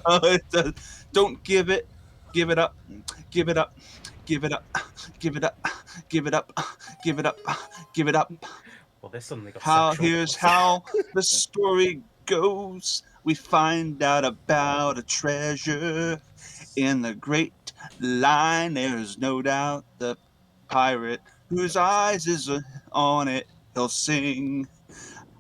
Don't give it up, give it up, give it up, give it up, give it up, give it up, give it up. Well, this suddenly got sexual. Here's how the story goes. We find out about a treasure in the Great Line. There's no doubt the pirate whose eyes is on it, he'll sing.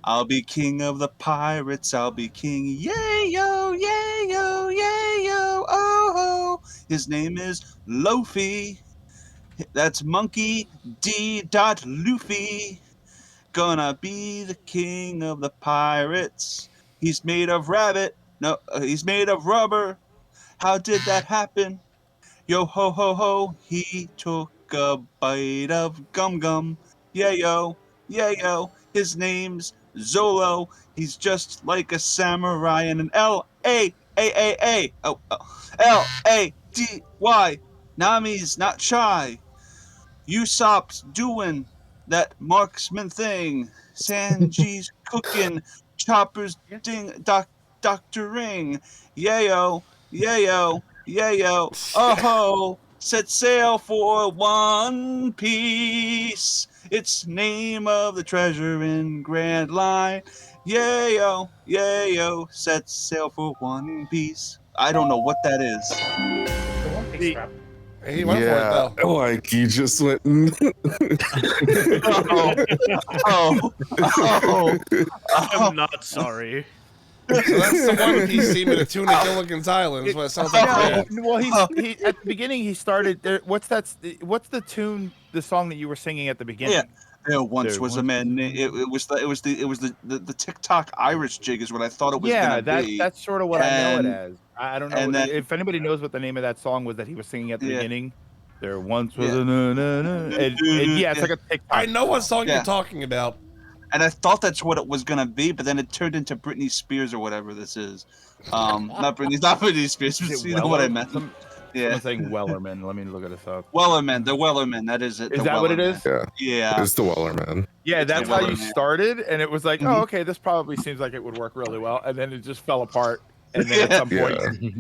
I'll be king of the pirates, I'll be king. Yayo, yayo, yayo, oh. His name is Luffy. That's Monkey D. Luffy. Gonna be the king of the pirates. He's made of rabbit. No, he's made of rubber. How did that happen? Yo ho ho ho, he took a bite of gum gum. Yeah yo, his name's Zolo. He's just like a samurai and an L-A-A-A-A. Oh, L-A-D-Y. Nami's not shy. Usopp's doing that marksman thing. Sanji's cooking. Chopper's ding, Dr. Ring. Yayo, yayo, yayo, oh-ho, set sail for One Piece. It's name of the treasure in Grand Line. Yayo, yayo, set sail for One Piece. I don't know what that is. The One Piece rap. He went for it though. Like he just went. I'm not sorry. So that's the One Piece theme in a tuna Gilligan's Island. Is what it sounds like. to me. Well, he at the beginning he started. What's the tune? The song that you were singing at the beginning? Yeah. There once There was a once man. It was the TikTok Irish jig is what I thought it was Yeah, gonna be. that's sort of what I know it And- as. I don't know and then- if anybody knows what the name of that song was that he was singing at the Yeah. beginning. There once was Yeah. a and yeah, it's like a TikTok. I know what song Yeah. you're talking about. And I thought that's what it was gonna be, but then it turned into Britney Spears or whatever this is. Not Britney Spears. Is it You know what I Weller? meant? Yeah. Someone's saying Wellerman. Let me look at this up. Wellerman, the Wellerman. That is it. Is the that what it Wellerman. is? Yeah, Yeah. it's the Weller man. Yeah, that's the how you Wellerman. started, and it was like, Mhm. oh, okay, this probably seems like it would work really well, and then it just fell apart. And then at Yeah. some point,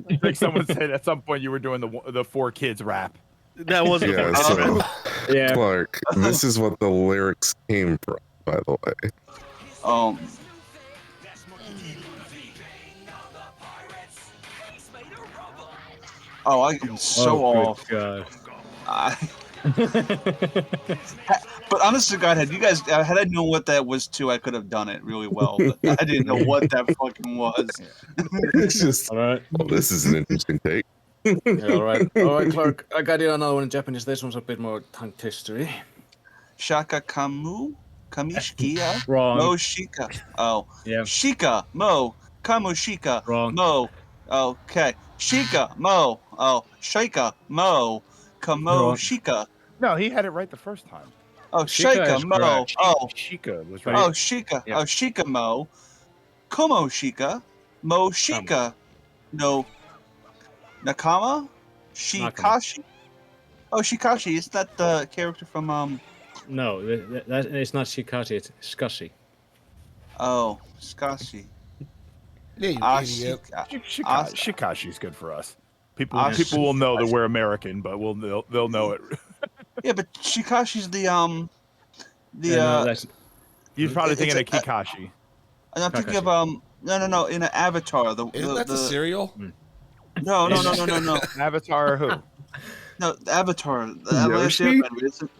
Yeah. like someone said, at some point you were doing the 4 kids rap. That was Yeah, the so Yeah. Clark, this is what the lyrics came from, by the way. I am so off. God. But honest to God, had I known what that was too, I could have done it really well. But I didn't know what that fucking was. It's just, All right. well, this is an interesting take. Yeah, all right. All right, Clark. I got you another one in Japanese. This one's a bit more tongue twistery. Shaka Kamu? Kamishkia? Wrong. Mo Shika. Oh. Yeah. Shika. Mo. Kamushika. Wrong. Mo. Okay. Shika. Mo. Oh. Shika. Mo. Kamo Wrong. Shika. No, he had it right the first time. Oh. Shika Shika. is Mo. correct. Oh. Shika was right. Oh. Shika. Yeah. Oh. Shika Mo. Komo Shika. Mo Shika. No. Nakama? Shikashi? Oh, Shikashi. Is that the character from No, it's not Shikashi, it's Scushy. Oh, Skashi. Yeah, you idiot. Shikashi's good for us. People Ah, will know that we're American, but they'll know it. Yeah, but Shikashi's the You're probably thinking of it's a- Kikashi. and I'm thinking of no in an Avatar. Isn't that the cereal? No. Avatar who? No, Avatar. The last Yoshi? Airbender, isn't-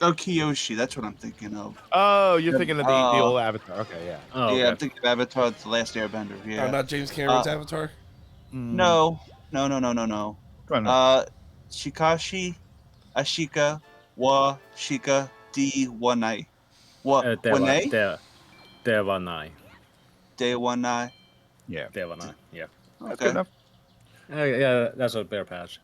Oh, Kyoshi. That's what I'm thinking of. Oh, you're thinking of the Oh. old Avatar. Okay, yeah. Oh, Yeah, okay. I'm thinking of Avatar. The Last Airbender. Yeah. Oh, not James Cameron's Avatar. No. Go on. Shikashi, Ashika, Wa Shika, D Wanai. Wanai? Devanai. Day Wanai. Yeah. Devanai, yeah. That's good enough. Yeah, that's a bear patch.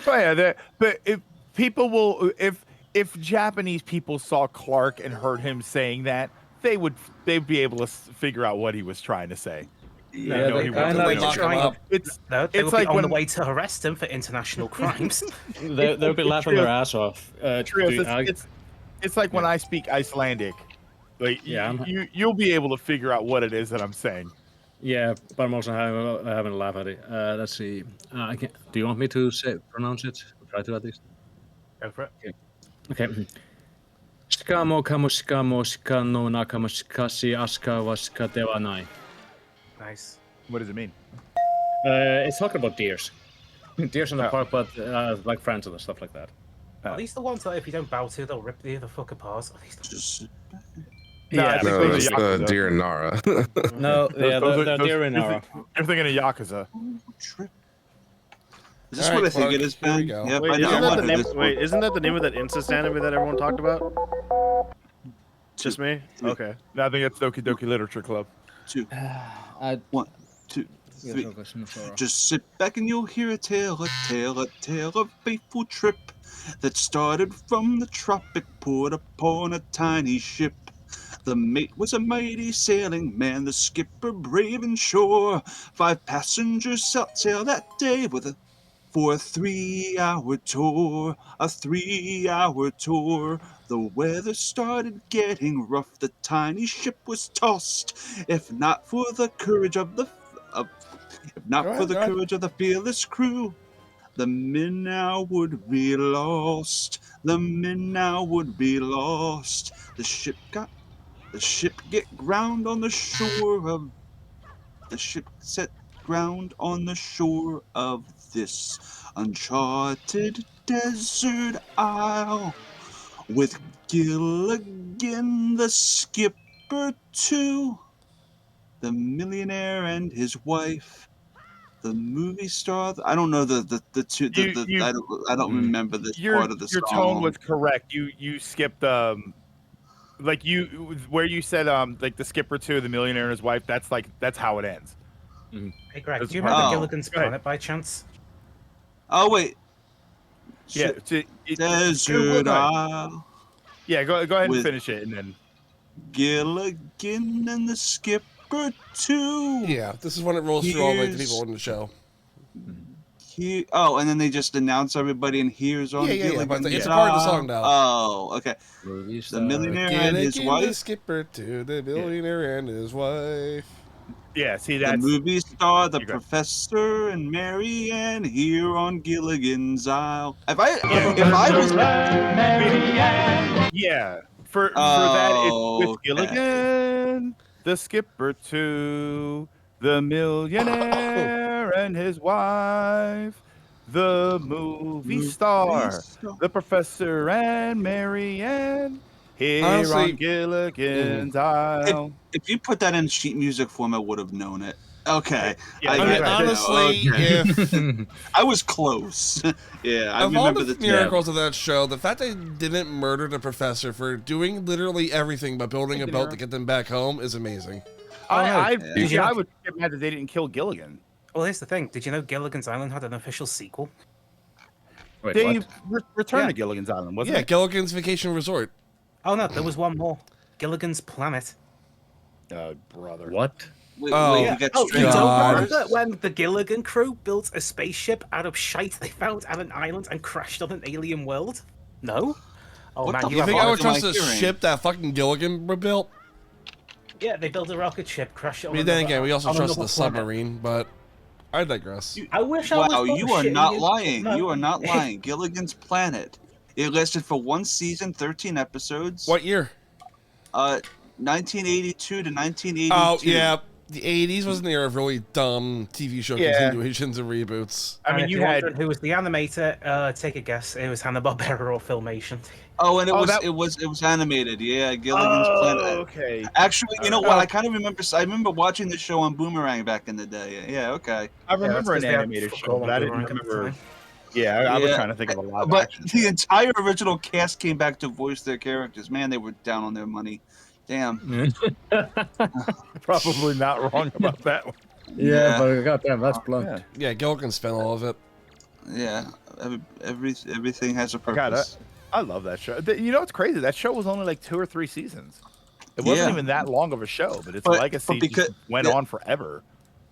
But if people will, if Japanese people saw Clark and heard him saying that, they'd be able to figure out what he was trying to say. Yeah, No, they he kind wasn't. of Lock him up. It's No, they It's would like be on when- the way to arrest him for international crimes. they'll be laughing their ass off. Trios, Dude, it's like when I speak Icelandic. Like Yeah, you'll be able to figure out what it is that I'm saying. yeah, but I'm also having a laugh at it. Let's see. I can, do you want me to pronounce it? Try to at least. Go for it. Okay. Skamo kamo skamo skano nakamo skasi aska waska devanai. Nice. What does it mean? It's talking about deers. Deers in the Oh. park, but like friends and stuff like that. Are these the ones that if you don't bow to, they'll rip the fuck apart? Are these the... Just No, I Yeah. think No, those it's are Yakuza. Deer Nara. No, yeah, they're deer in you're our. You're thinking of Yakuza. trip. Is this All what right, I think Clark, it is, here we Ben? go. Yep, Wait, I know. isn't I that, wanna the do name, this wait, one. isn't that the name of that incest anime that everyone talked about? Just me? Okay. No, I think it's Doki Doki Literature Club. Two, I, 1, 2, 3. Just sit back and you'll hear a tale of fateful trip that started from the tropic port upon a tiny ship. The mate was a mighty sailing man, the skipper brave and sure. 5 passengers set sail that day for a 3-hour tour. A 3-hour tour. The weather started getting rough. The tiny ship was tossed. If not for the courage of If not Go for ahead, the go ahead. courage of the fearless crew, the men now would be lost. The men now would be lost. The ship get ground on the shore of the ship set ground on the shore of this uncharted desert isle with Gilligan the skipper too, the millionaire and his wife, the movie star. I don't know the two. You I don't remember this your part of the your tone song. was correct. You skipped like you where you said like the skipper to the millionaire and his wife. That's how it ends. Hey, Greg, That's do you part remember of it. Gilligan's Go ahead. Planet by chance? Oh wait, Yeah, desert go ahead. isle Yeah, go ahead and with finish it, and then Gilligan and the skipper too. Yeah, this is when it rolls through all like the people in the show. Oh, and then they just announce everybody, and here's on Yeah, yeah, yeah. But Gilligan's it's a part of the Isle. song now. Oh, okay. The millionaire and his Gilligan the wife, skipper to the millionaire and his wife. yeah, see the that's movie star, the You're good. professor, and Mary Ann here on Gilligan's Isle. If I was yeah. For that it's with okay. Gilligan, the skipper to the millionaire and his wife, the movie star, the professor and Mary Ann here Honestly, on Gilligan's Isle. If you put that in sheet music form, I would have known it. Okay. Yeah, I mean, get it now. honestly, Okay. if I was close. Yeah, I of all remember the the miracles of that show, the fact they didn't murder the professor for doing literally everything but building a boat to get them back home is amazing. I Yeah. would get mad that they didn't kill Gilligan. Well, here's the thing. Did you know Gilligan's Island had an official sequel? Wait, They what? returned Yeah. to Gilligan's Island, wasn't Yeah, it? Gilligan's Vacation Resort. Oh no, there was one more. Gilligan's Planet. Brother. What? Oh, we yeah. got Oh, you straight don't God. remember when the Gilligan crew built a spaceship out of shite they found at an island and crashed on an alien world? No? Oh What man, the you You have think I all- would trust a hearing? ship that fucking Gilligan built? Yeah, they built a rocket ship, crashed it I on mean, then another- again, we also on trust the another planet. submarine, but I digress. I wish I Wow, was you are bullshitting not you. lying. No. You are not lying. Gilligan's Planet. It lasted for one season, 13 episodes. What year? 1982 to 1982. Oh, yeah. The 80s was an era of really dumb TV show Yeah. continuations and reboots. I And mean, if you you're had wondering who was the animator? Take a guess. It was Hanna-Barbera or Filmation. Oh, and that- it was animated. Yeah, Gilligan's Planet. okay. Actually, you know what? Oh. I kind of remember. I remember watching the show on Boomerang back in the day. Yeah, okay. I remember an that's 'cause they had animated fuck show, all but on I didn't Boomerang at the remember. time. Yeah, I was Yeah, trying to think of a live But action. the entire original cast came back to voice their characters. Man, they were down on their money. Damn. Probably not wrong about that one. Yeah, but goddamn, that's blunt. Yeah. Yeah, Gilligan spent all of it. Yeah. Everything has a I got purpose. it. I love that show. You know what's crazy? That show was only like 2 or 3 seasons. It wasn't Yeah. even that long of a show, but its But- legacy but because- just went yeah. on forever.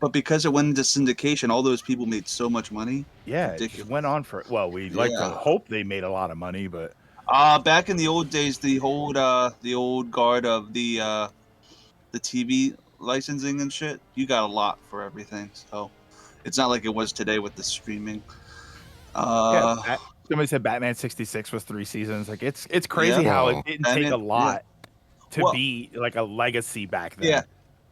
But because it went into syndication, all those people made so much money. Yeah, it Ridiculous. went on for. Well, we'd like to Yeah. hope they made a lot of money, but Back in the old days, the old guard of the TV licensing and shit, you got a lot for everything. So it's not like it was today with the streaming. somebody said Batman 66 was 3 seasons. Like it's crazy Yeah. how Wow. it didn't take a Batman- lot to Well- be like a legacy back then. Yeah.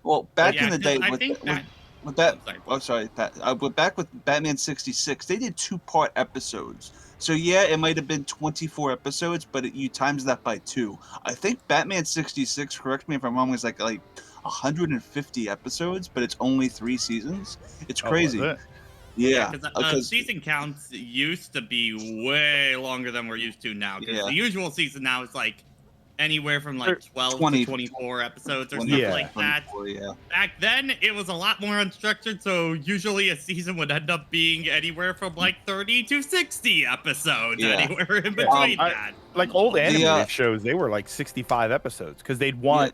Well, back Yeah, in the 'cause day, I with, think with, that- with that, Sorry. oh sorry, Pat. But back with Batman 66, they did 2-part episodes. So yeah, it might have been 24 episodes, but you times that by 2. I think Batman 66, correct me if I'm wrong, was like 150 episodes, but it's only 3 seasons. It's Oh, was crazy. it? Yeah, Because season counts used to be way longer than we're used to now. Because Yeah. the usual season now is like anywhere from like 12 20 to 24 episodes or 20, stuff Yeah. like that. 24, yeah. Back then, it was a lot more unstructured, so usually a season would end up being anywhere from like 30 to 60 episodes, Yeah. anywhere in between I- that. Like old animated The, shows, they were like 65 episodes because they'd want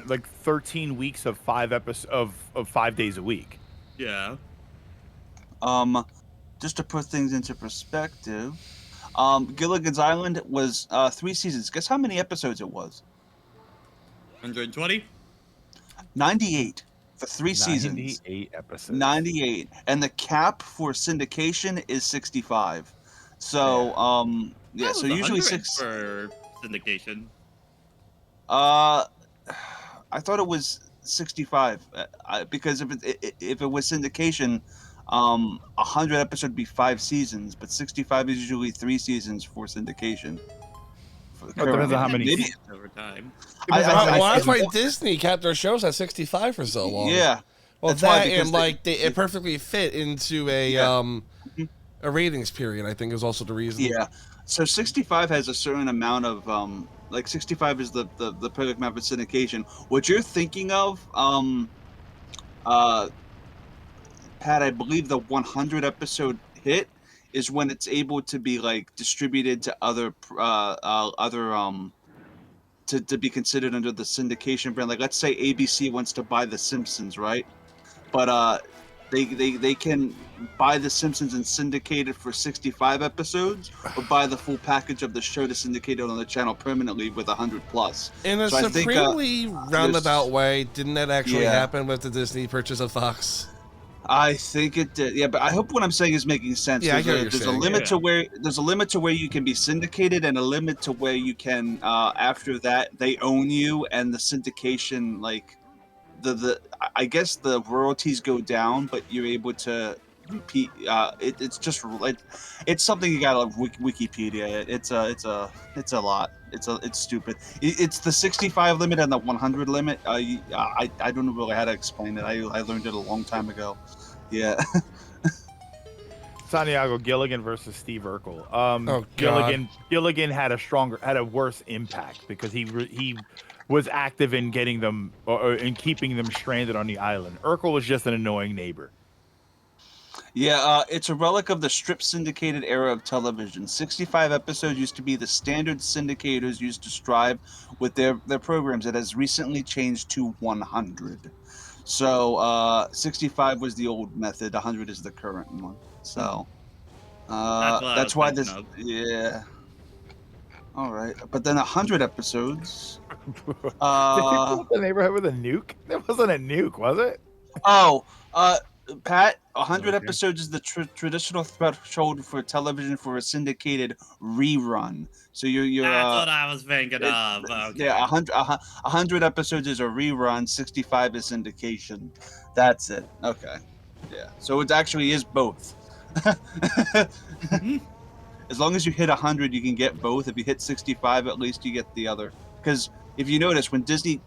like 13 weeks of 5 episodes of 5 days a week. Yeah. Just to put things into perspective, Gilligan's Island was 3 seasons. Guess how many episodes it was? 120? 98. for 3 seasons. 98 episodes. 98, and the cap for syndication is 65. So, That so was usually 100 6. for syndication. I thought it was 65 because if it was syndication, 100 episode would be 5 seasons, but 65 is usually 3 seasons for syndication. It depends on how many Maybe over time. Well, that's why Disney kept their shows at 65 for so long. Yeah. Well, That's why, that and because it perfectly fit into a a ratings period. I think is also the reason. Yeah. So 65 has a certain amount of like 65 is the perfect amount for syndication. What you're thinking of, Pat, I believe the 100 episode hit is when it's able to be like distributed to other to be considered under the syndication brand. Like let's say ABC wants to buy The Simpsons, right? But they can buy The Simpsons and syndicate it for 65 episodes, or buy the full package of the show to syndicate it on the channel permanently with 100 plus. In a So I think, supremely roundabout way, didn't that actually Yeah. happen with the Disney purchase of Fox? I think it did. Yeah, but I hope what I'm saying is making sense. Yeah, I get what you're There's a saying. limit Yeah. to where you can be syndicated, and a limit to where you can. After that, they own you, and the syndication, like I guess the royalties go down, but you're able to repeat. It's something you gotta Wikipedia. It's a lot. It's stupid. It's the 65 limit and the 100 limit. I don't know really how to explain it. I learned it a long time ago. Yeah. Santiago Gilligan versus Steve Urkel. Oh, God. Gilligan had a worse impact because he was active in getting them or in keeping them stranded on the island. Urkel was just an annoying neighbor. Yeah, it's a relic of the strip syndicated era of television. 65 episodes used to be the standard syndicators used to strive with their programs. It has recently changed to 100. So 65 was the old method, 100 is the current one. So that's why this. Yeah. All right, but then 100 episodes. The neighborhood with a nuke? That wasn't a nuke, was it? Oh, Pat, 100 episodes is the traditional threshold for television for a syndicated rerun. So you're. That's what I was thinking of. Okay. Yeah, 100 episodes is a rerun. 65 is syndication. That's it. Okay. Yeah. So it actually is both. As long as you hit 100, you can get both. If you hit 65, at least you get the other. Because if you notice, when Disney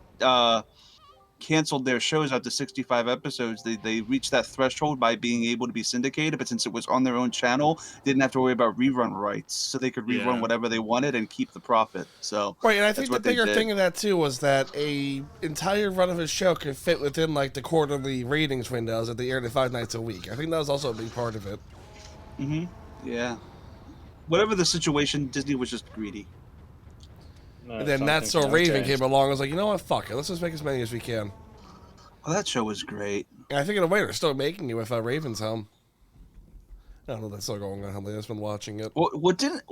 canceled their shows out to 65 episodes, they reached that threshold by being able to be syndicated. But since it was on their own channel, they didn't have to worry about rerun rights, so they could rerun whatever they wanted and keep the profit. So Right, and I think that's the what they bigger did. thing of that too was that a entire run of a show could fit within like the quarterly ratings windows that they aired it 5 nights a week. I think that was also a big part of it. Mm-hmm. Yeah. Whatever the situation, Disney was just greedy. And then That's So Raven came along and was like, you know what, fuck it, let's just make as many as we can. Well, that show was great. And I think in a way they're still making it with Raven's Home. I don't know if that's still going on. I've been watching it. What didn't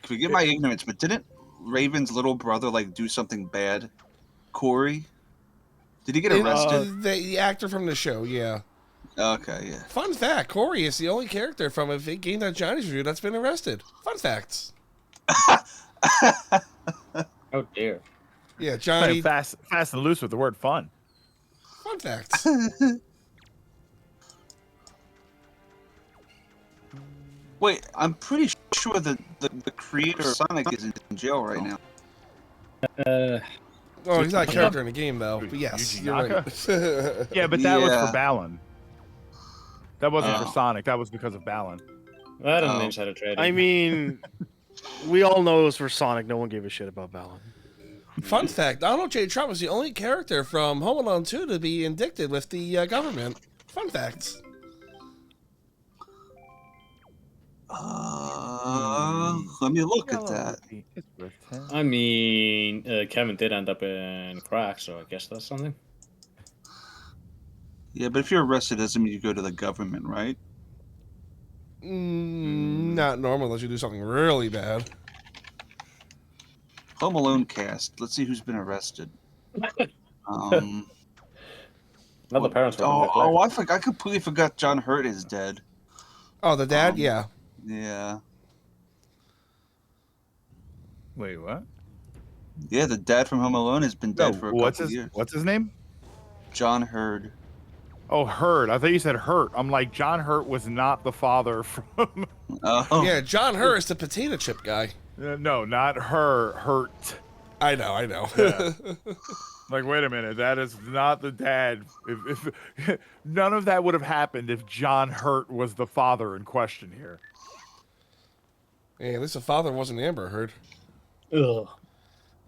forgive my ignorance, but didn't Raven's little brother like do something bad? Corey, did he get arrested? The actor from the show, yeah. Okay, yeah. Fun fact: Corey is the only character from a Game That Johnny's review that's been arrested. Fun facts. Oh dear. Yeah, Johnny. Fast and loose with the word fun. Fun facts. Wait, I'm pretty sure that the creator of Sonic is in jail right now. Oh, he's not a character in the game though. But yes, you're right. Yeah, but that was Yeah. for Balan. That wasn't Oh. for Sonic. That was because of Balan. I don't know insider trading. I mean, we all know it was for Sonic. No one gave a shit about Balan. Fun fact: Donald J. Trump was the only character from Home Alone 2 to be indicted with the government. Fun facts. Let me look at that. I mean, Kevin did end up in crack, so I guess that's something. Yeah, but if you're arrested, doesn't mean you go to the government, right? Not normal unless you do something really bad. Home Alone cast. Let's see who's been arrested. Not the parents were Oh, neglect. I completely forgot John Hurt is dead. Oh, the dad? Yeah. Yeah. Wait, what? Yeah, the dad from Home Alone has been dead for a couple years. What's his name? John Hurd. Oh, Hurt. I thought you said Hurt. I'm like, John Hurt was not the father from. Oh. Yeah, John Hurt is the potato chip guy. No, not Hurt. I know. Yeah. Like, wait a minute, that is not the dad. If none of that would have happened if John Hurt was the father in question here. Hey, at least the father wasn't Amber Heard. Ugh.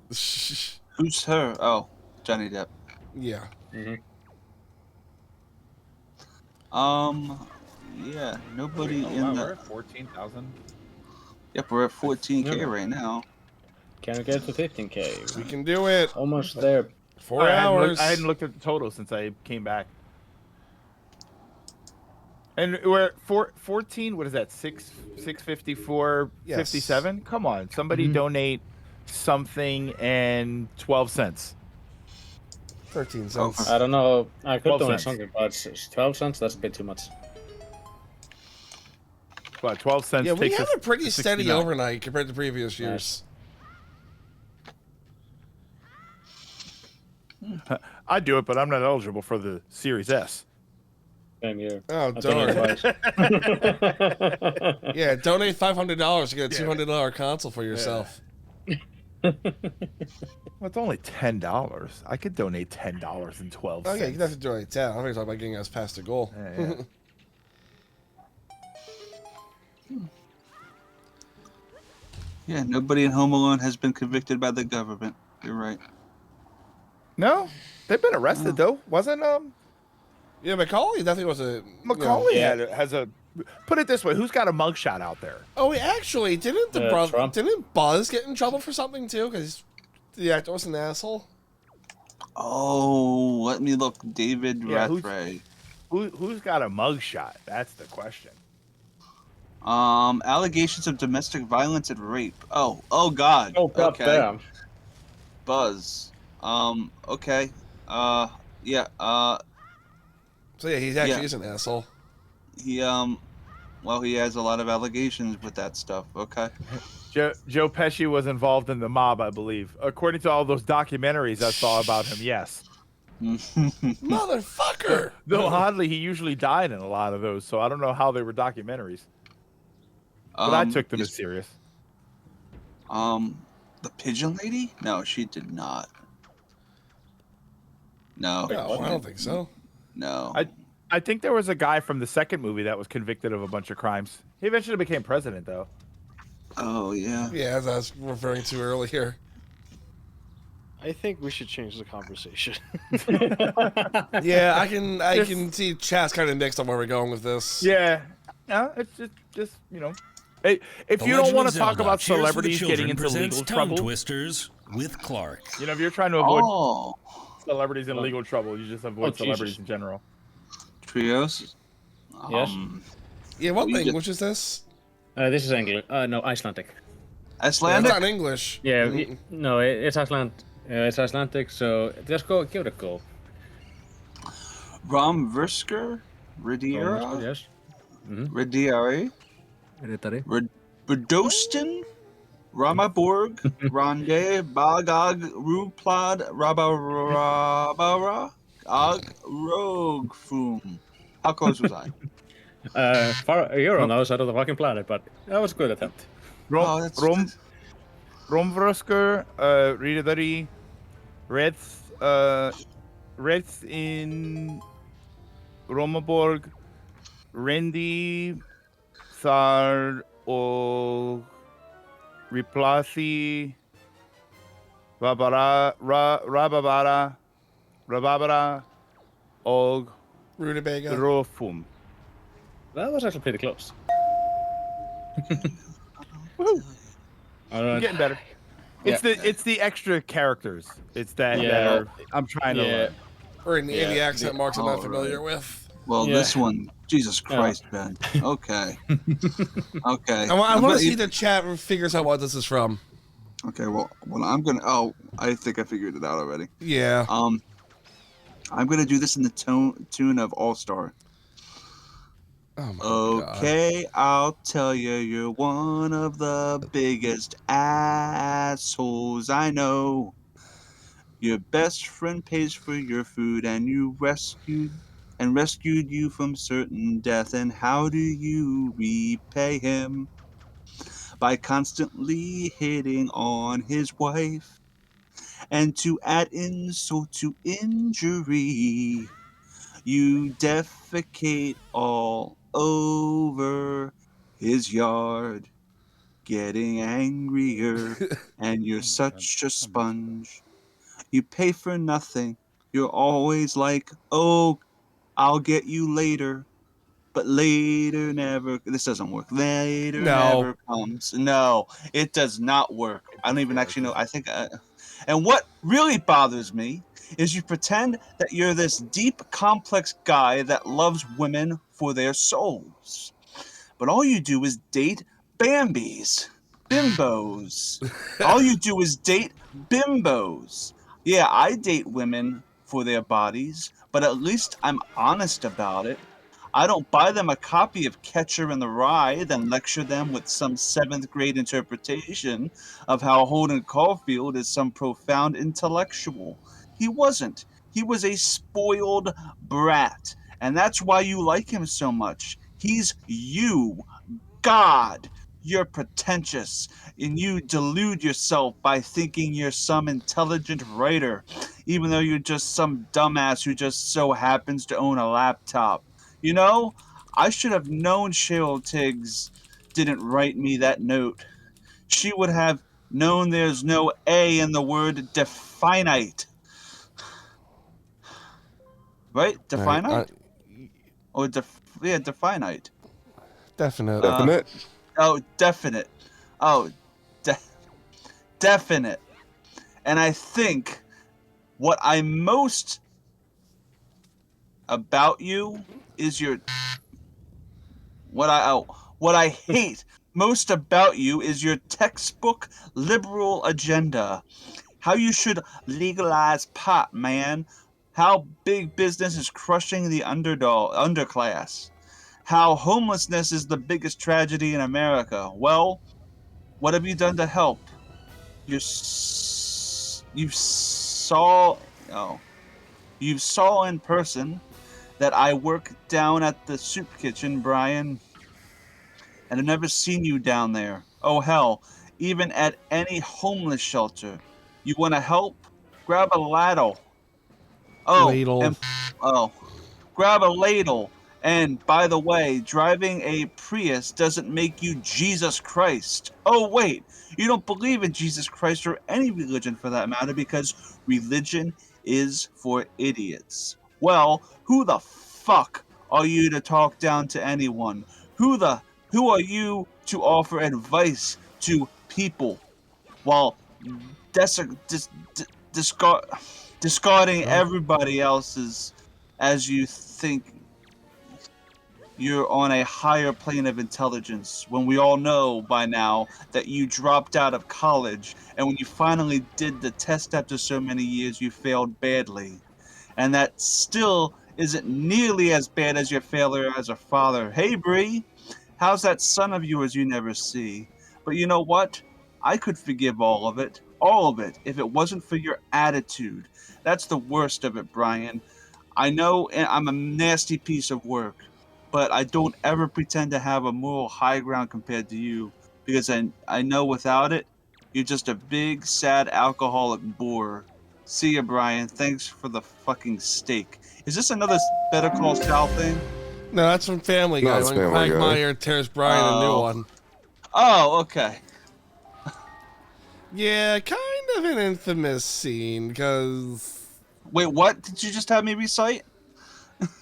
Who's her? Oh, Johnny Depp. Yeah. Yeah, nobody We're at 14,000. Yep, we're at 14K right now. Can we get to 15K? We can do it. Almost there. 4 hours. I hadn't looked at the total since I came back. And we're at 14. What is that? 654, Yes. 57. Come on, somebody donate something and 12 cents. 13 cents. I don't know. I could 12 donate cents. something, but 12 cents, that's a bit too much. But 12 cents Yeah, we takes have us a pretty to steady 69. overnight compared to previous years. I'd do it, but I'm not eligible for the Series S. Same here. Oh, I've done it darn. twice. Yeah, donate $500 to get a $200 console for yourself. Well, it's only $10. I could donate $10 and 12 Oh, cents. yeah, you can have to donate 10. I'm going to talk about getting us past the goal. Yeah. Yeah, nobody in Home Alone has been convicted by the government. You're right. No, they've been arrested though. Wasn't Yeah, Macaulay definitely was a... Macaulay you know- has a. Put it this way: who's got a mugshot out there? Oh, wait, actually, didn't the brother... Trump. Didn't Buzz get in trouble for something, too? Because the actor was an asshole? Oh, let me look. David Yeah, Rathray. Who's got a mugshot? That's the question. Allegations of domestic violence and rape. Oh God. Oh, god okay. damn. Buzz. Okay. Yeah. So, yeah, he actually Yeah. is an asshole. He well, he has a lot of allegations with that stuff. Okay. Joe Pesci was involved in the mob, I believe, according to all those documentaries I saw about him. Yes. Motherfucker! Though oddly, he usually died in a lot of those, so I don't know how they were documentaries. But I took them as serious. The pigeon lady? No, she did not. No. No, I don't think so. No. I think there was a guy from the second movie that was convicted of a bunch of crimes. He eventually became president, though. Oh yeah. Yeah, as I was referring to earlier. I think we should change the conversation. Yeah, I can see chat's kind of mixed on where we're going with this. Yeah. No, it's just you know. If The you don't Legend want of to talk Zelda: about Cheers for the celebrities Children getting into presents legal Tongue trouble, Twisters with Clark. you know, if you're trying to avoid Oh. celebrities in legal trouble, you just avoid Jesus. celebrities in general. Trios. Yes. Yeah, what We get- language is this? This is English. No, Icelandic. Yeah, it's Icelandic. not English. Yeah, Mm, no, it's Iceland. It's Icelandic, so just give it a go. Romversker. Ridiera. Yes. Ridiari. Hereditary. Redostin. Ramaborg. Ronde. Bagag. Ruplad. Rabara. Og. Rogfum. How close was I? You're on the other side of the fucking planet, but that was a good attempt. Oh, that's- Romvrösker, Ridari, Reds in Romaborg, Rendi, Thar og Riplasi, Rababara, og Rutabaga. Rofum. That was actually pretty close. Woohoo! All You're right. getting better. It's the extra characters. It's that Yeah. I'm trying to learn. Or in the accent marks I'm not All familiar right. with. Well, Yeah. this one. Jesus Christ, Ben. Okay. Okay. I want to gonna- see the chat figures out what this is from. Okay. Well, I'm gonna. Oh, I think I figured it out already. Yeah. I'm gonna do this in the tune of All Star. Oh my Okay, I'll tell you, you're one of the biggest assholes I know. Your best friend pays for your food and rescued you from certain death. And how do you repay him? By constantly hitting on his wife. And to add insult to injury, you defecate all over his yard, getting angrier, and you're such a sponge. You pay for nothing. You're always like, oh, I'll get you later. But later never, this doesn't work. Later No. never comes. No, it does not work. I don't even actually know. I think, and what really bothers me is you pretend that you're this deep, complex guy that loves women for their souls. But all you do is date Bambis, bimbos. All you do is date bimbos. Yeah, I date women for their bodies, but at least I'm honest about it. I don't buy them a copy of Catcher in the Rye, then lecture them with some 7th grade interpretation of how Holden Caulfield is some profound intellectual. He wasn't. He was a spoiled brat, and that's why you like him so much. He's you. God, you're pretentious, and you delude yourself by thinking you're some intelligent writer, even though you're just some dumbass who just so happens to own a laptop. You know, I should have known Cheryl Tiggs didn't write me that note. She would have known there's no A in the word definite. Right? Right, Definite? Or definite. definite. Definite. Definite. Oh, definite. And I think what I most about you is your what I hate most about you is your textbook liberal agenda. How you should legalize pot, man. How big business is crushing the underclass. How homelessness is the biggest tragedy in America. Well, what have you done to help? You saw you saw in person that I work down at the soup kitchen, Brian, and I've never seen you down there. Oh hell, even at any homeless shelter. You want to help? Grab a ladle. Ladle. Oh, grab a ladle. And by the way, driving a Prius doesn't make you Jesus Christ. Oh, wait, you don't believe in Jesus Christ or any religion for that matter because religion is for idiots. Well, who the fuck are you to talk down to anyone? Who are you to offer advice to people while discarding everybody else's as you think you're on a higher plane of intelligence when we all know by now that you dropped out of college and when you finally did the test after so many years you failed badly and that still isn't nearly as bad as your failure as a father. Hey Bree, how's that son of yours you never see? But you know what? I could forgive all of it, if it wasn't for your attitude. That's the worst of it, Brian. I know I'm a nasty piece of work, but I don't ever pretend to have a moral high ground compared to you, because I know without it, you're just a big, sad, alcoholic bore. See ya, Brian. Thanks for the fucking steak. Is this another Better Call Saul thing? No, that's from Family Guy. No, it's When Family Guy. Quagmire tears Brian a new Oh. one. Oh, okay. Yeah, kind of an infamous scene, because... Wait, what did you just have me recite?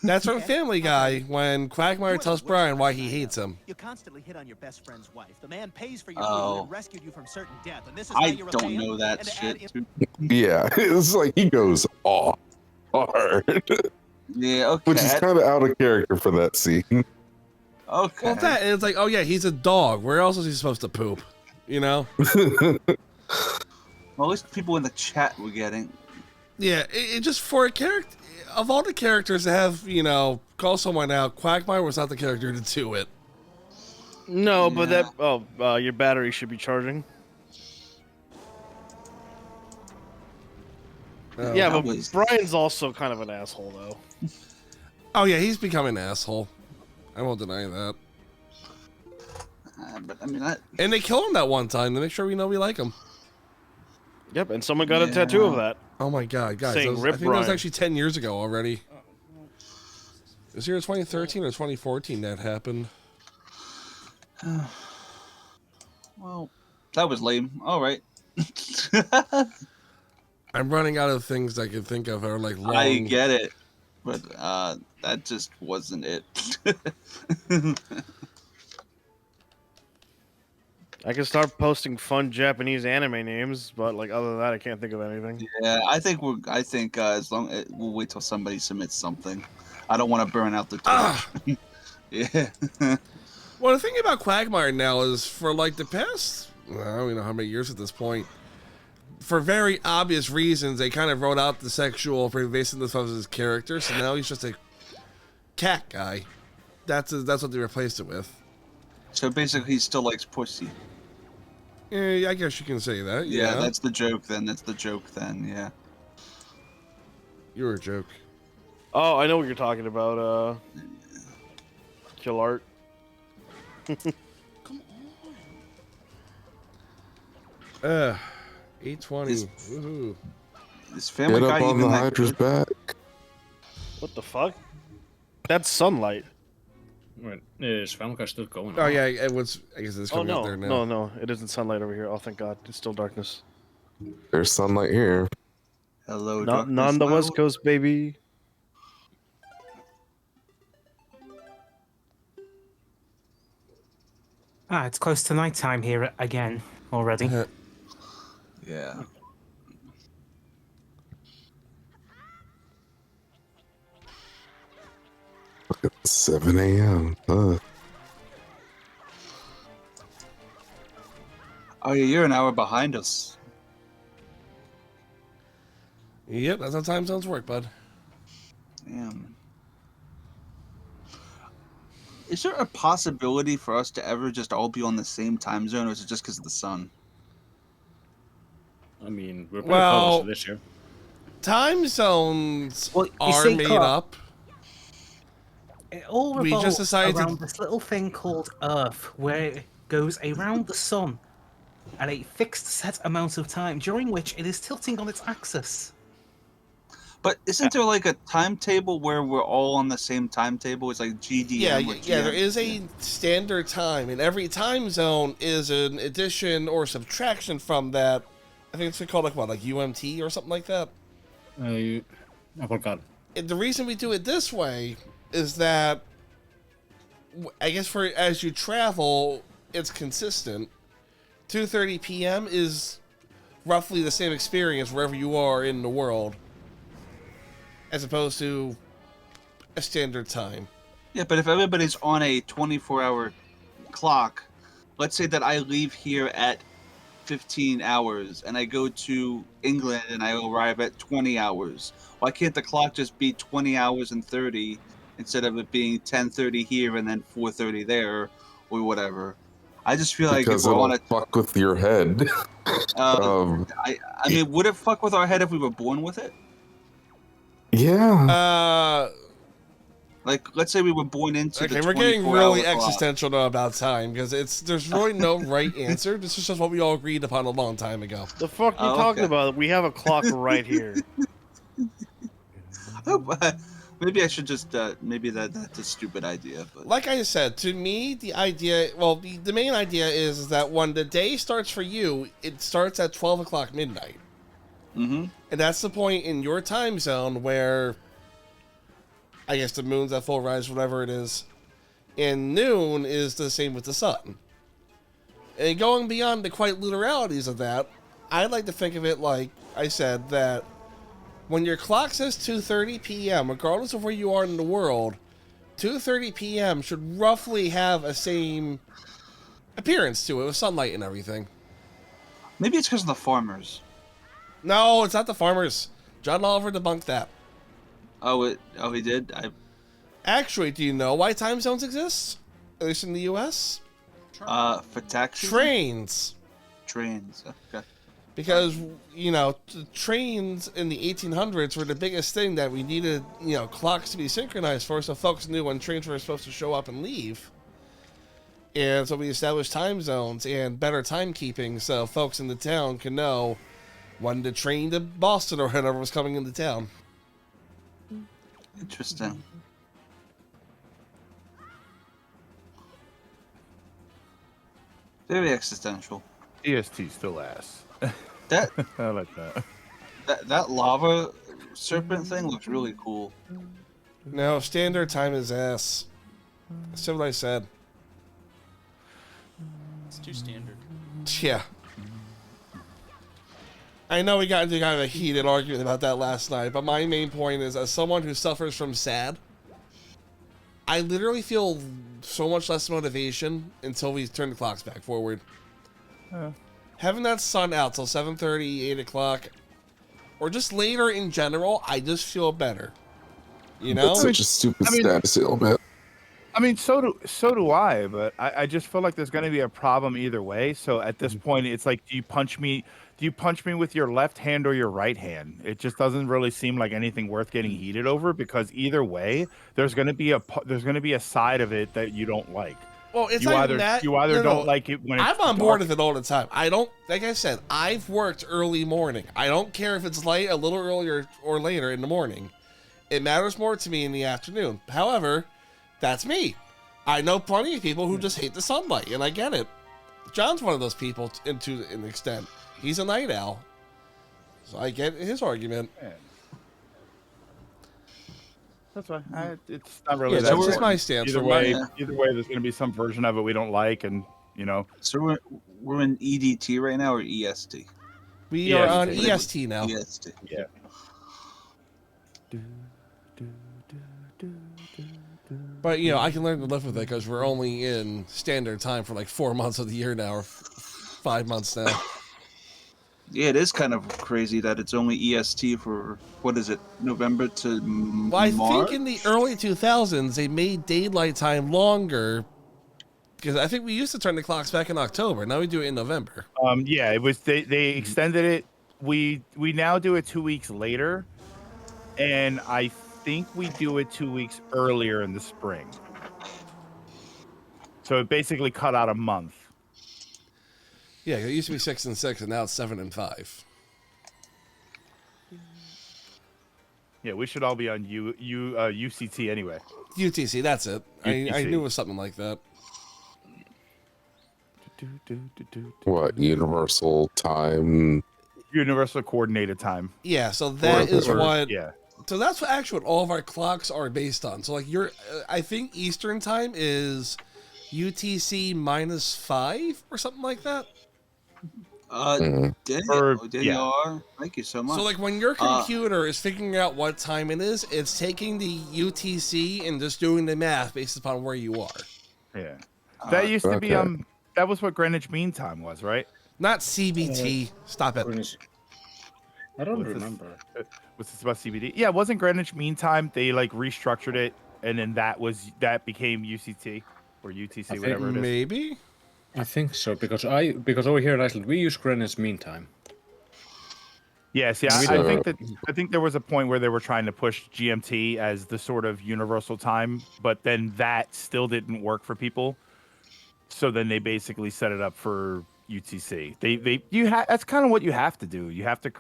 That's from Family Guy, when Quagmire tells Brian why he hates him. You constantly hit on your best friend's wife. The man pays for your Oh. food and rescued you from certain death. And this is how I you repay don't him? know that And to shit. add Yeah, it's like he goes off hard, Yeah, okay. which is kind of out of character for that scene. Okay. Well, that, and it's like, oh yeah, he's a dog. Where else is he supposed to poop? You know? Well, at least people in the chat were getting. Yeah, it just for a character, of all the characters that have, call someone out, Quagmire was not the character to do it. No, but your battery should be charging. Yeah, but Brian's also kind of an asshole, though. Oh, yeah, he's becoming an asshole. I won't deny that. But I mean, and they killed him that one time to make sure we know we like him. Yep, and someone got a tattoo of that. Oh my god, guys! Saying, I "Rip think that was Brian." actually 10 years ago already. It was either 2013 or 2014 that happened. Well, that was lame. All right. I'm running out of things I can think of that are like long. I get it, but that just wasn't it. I can start posting fun Japanese anime names, but like other than that, I can't think of anything. Yeah, I think as long we'll wait till somebody submits something. I don't want to burn out the torch. Yeah. Well, the thing about Quagmire now is for like the past, I don't even know how many years at this point, for very obvious reasons, they kind of wrote out the sexual for basing themselves as his character, so now he's just a cat guy. That's what they replaced it with. So basically, he still likes pussy. Yeah, I guess you can say that. Yeah, that's the joke then. Yeah. You're a joke. Oh, I know what you're talking about. Kill art. Come on. 820. Woohoo. This Family Get Guy up on even the that Hydra's good? back. What the fuck? That's sunlight. Wait, is Family Guy still going? Oh yeah, it was. I guess it's coming up there now. No, it isn't sunlight over here. Oh, thank God, it's still darkness. There's sunlight here. Hello, not on the West Coast, baby. It's close to nighttime here again already. Yeah. Look at 7 a.m. Oh yeah, you're an hour behind us. Yep, that's how time zones work, bud. Damn. Is there a possibility for us to ever just all be on the same time zone, or is it just because of the sun? I mean, we're pretty Well, close this year. Time zones Well, you are see, made Carl, up. It all We revolves just decided to- around this little thing called Earth, where it goes around the sun at a fixed set amount of time, during which it is tilting on its axis. But isn't there like a timetable where we're all on the same timetable? It's like GDM Yeah, or yeah, there GM. is a standard time, and every time zone is an addition or subtraction from that. I think it's called like UMT or something like that. I forgot. And the reason we do it this way is that I guess for as you travel, it's consistent. 2:30 p.m. is roughly the same experience wherever you are in the world, as opposed to a standard time. Yeah, but if everybody's on a 24-hour clock, let's say that I leave here at 15 hours and I go to England and I arrive at 20 hours. Why can't the clock just be 20 hours and 30 instead of it being 10:30 here and then 4:30 there or whatever? I just feel like Because if we're it'll on a fuck with your head. I mean, would it fuck with our head if we were born with it? Yeah. Like, let's say we were born into Okay, the we're getting 24-hour really clock. existential now about time because there's really no right answer. This is just what we all agreed upon a long time ago. The fuck you talking about? We have a clock right here. Maybe I should just maybe that's a stupid idea. But Like I said, to me, the idea, well, the main idea is that when the day starts for you, it starts at 12 o'clock midnight. Mm-hmm. And that's the point in your time zone where, I guess the moon's at full rise, whatever it is. And noon is the same with the sun. And going beyond the quite literalities of that, I like to think of it like I said, that when your clock says 2:30 p.m., regardless of where you are in the world, 2:30 p.m. should roughly have a same appearance to it with sunlight and everything. maybe it's because of the farmers. No, it's not the farmers. John Oliver debunked that. He did. Actually, do you know why time zones exist? At least in the U.S. For taxis. Trains. Trains. Okay. Because trains in the 1800s were the biggest thing that we needed, clocks to be synchronized for, so folks knew when trains were supposed to show up and leave. And so we established time zones and better timekeeping, so folks in the town can know when the train to Boston or whatever was coming into town. Interesting. Very existential. EST still ass. That I like that. that lava serpent thing looks really cool. No, standard time is ass. That's what I said. It's too standard. Yeah. I know we got into kind of a heated argument about that last night, but my main point is, as someone who suffers from SAD, I literally feel so much less motivation until we turn the clocks back forward. Having that sun out till 7:30, 8 o'clock, or just later in general, I just feel better. You know? That's such a stupid status ailment. I mean, so do I, but I just feel like there's going to be a problem either way. So at this point, it's like, do you punch me with your left hand or your right hand? It just doesn't really seem like anything worth getting heated over, because either way, there's going to be a side of it that you don't like. Well, it's you like either that. you either don't like it when it's I'm on board dark. with it all the time. I don't, like I said, I've worked early morning. I don't care if it's light a little earlier or later in the morning. It matters more to me in the afternoon. However, that's me. I know plenty of people who just hate the sunlight, and I get it. John's one of those people to an extent. He's a night owl. So I get his argument. Yeah. That's why it's not really. Yeah, that that's just important. my stance. Either way, there's going to be some version of it we don't like, and So we're in EDT right now, or EST? We are on EST now. EST. Yeah. But I can learn to live with it because we're only in standard time for like 4 months of the year now, or 5 months now. Yeah, it is kind of crazy that it's only EST for, what is it, November to Well, I March? think in the early 2000s they made daylight time longer, because I think we used to turn the clocks back in October. Now we do it in November. Yeah, it was they extended it. We now do it 2 weeks later, and I think we do it 2 weeks earlier in the spring. So it basically cut out a month. Yeah, it used to be 6 and 6, and now it's 7 and 5. Yeah, we should all be on UCT anyway. UTC, that's it. I UTC. knew it was something like that. What, universal time? Universal coordinated time. Yeah, so that is what. Yeah. So that's what actually what all of our clocks are based on. So like I think Eastern time is UTC -5 or something like that. Daniel, thank you so much. So like when your computer is figuring out what time it is, it's taking the UTC and just doing the math based upon where you are. Yeah. That used to be that was what Greenwich Mean Time was, right? Not CBT. Stop it. I don't remember. Was this about CBD? Yeah, it wasn't Greenwich Mean Time. They like restructured it, and then that became UCT or UTC, whatever it is. Maybe. I think so, because over here in Iceland we use Greenwich Mean Time. Yes, yeah. I think there was a point where they were trying to push GMT as the sort of universal time, but then that still didn't work for people. So then they basically set it up for UTC. That's kind of what you have to do. You have to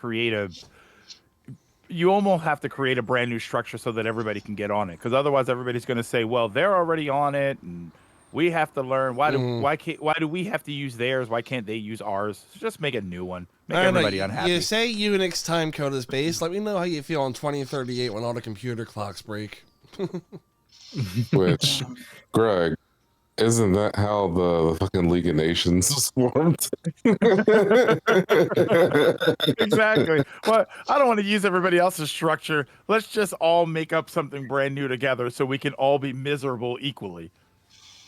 you almost have to create a brand new structure so that everybody can get on it, because otherwise everybody's going to say, well, they're already on it and we have to learn. Why do we have to use theirs? Why can't they use ours? So just make a new one. Make everybody unhappy. You say Unix time code is based. Let me know how you feel on 2038 when all the computer clocks break. Which, Greg, isn't that how the fucking League of Nations was formed? Exactly. Well, I don't want to use everybody else's structure. Let's just all make up something brand new together so we can all be miserable equally.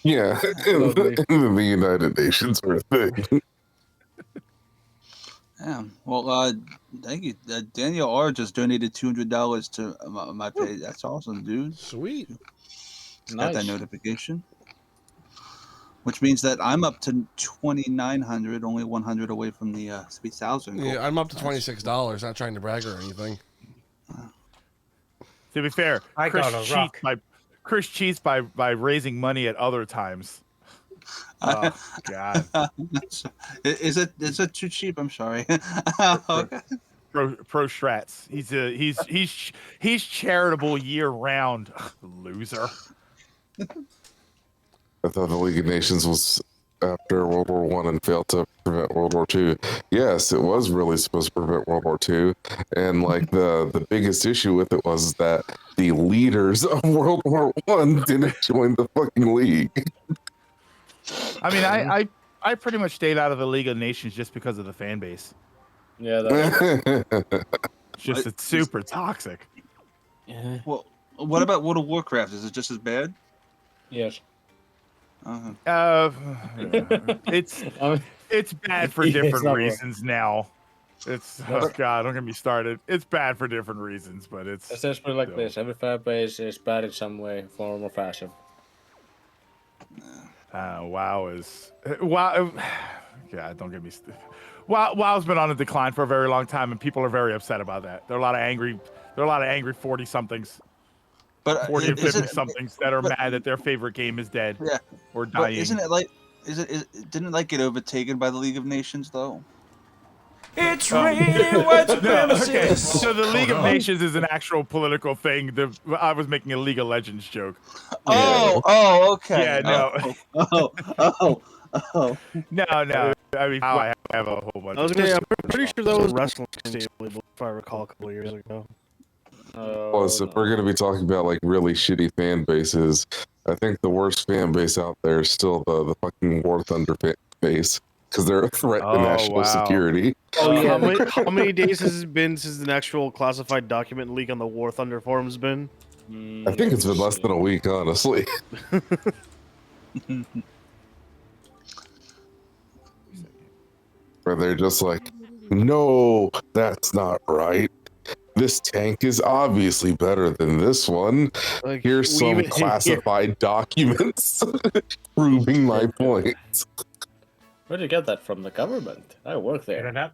Yeah, and the United Nations were a thing. Yeah. Well, thank you. Daniel R just donated $200 to my page. That's awesome, dude. Sweet. Just got that Nice. notification, which means that I'm up to 2,900, only 100 away from the 3,000 goal. Yeah, I'm up to That's $26. Not trying to brag or anything. To be fair, I Chris got a cheats rock. by raising money at other times. Oh God. Is it too cheap? I'm sorry. Okay. Pro strats. He's charitable year round. Loser. I thought the League of Nations was after World War One and failed to prevent World War Two. Yes, it was really supposed to prevent World War Two, and like the biggest issue with it was that the leaders of World War One didn't join the fucking league. I mean, I pretty much stayed out of the League of Nations just because of the fan base. Yeah, that's It's super toxic. yeah. Well, what about World of Warcraft? Is it just as bad? Yes. Uh-huh. It's bad for It's different not right. reasons now. It's oh God, don't get me started. It's bad for different reasons, but it's Let's just put it like still- this: every fan base is bad in some way, form, or fashion. WoW is WoW. God, don't get me. WoW's been on a decline for a very long time, and people are very upset about that. There are a lot of angry 40-somethings, But 40 and is it- 50-somethings that are but- mad that their favorite game is dead Yeah, or but dying. isn't it like? Didn't it like get overtaken by the League of Nations though? It's raining white No, supremacists. okay. So the League of Hold on. Nations is an actual political thing. I was making a League of Legends joke. Oh, okay. Yeah, no. Oh. No. I mean, I have a whole bunch. I was of gonna say, I'm different pretty sure that stuff. was wrestling stable, if I recall, a couple of years ago. Plus, if we're going to be talking about like really shitty fan bases, I think the worst fan base out there is still the fucking War Thunder fan base because they're a threat to Oh, national wow. security. How many days has it been since an actual classified document leak on the War Thunder forums been? I think it's been less than a week, honestly. Where they're just like, no, that's not right. This tank is obviously better than this one. Like, Here's we some even- classified documents proving my point. Where'd you get that from? The government? I work there. Internet.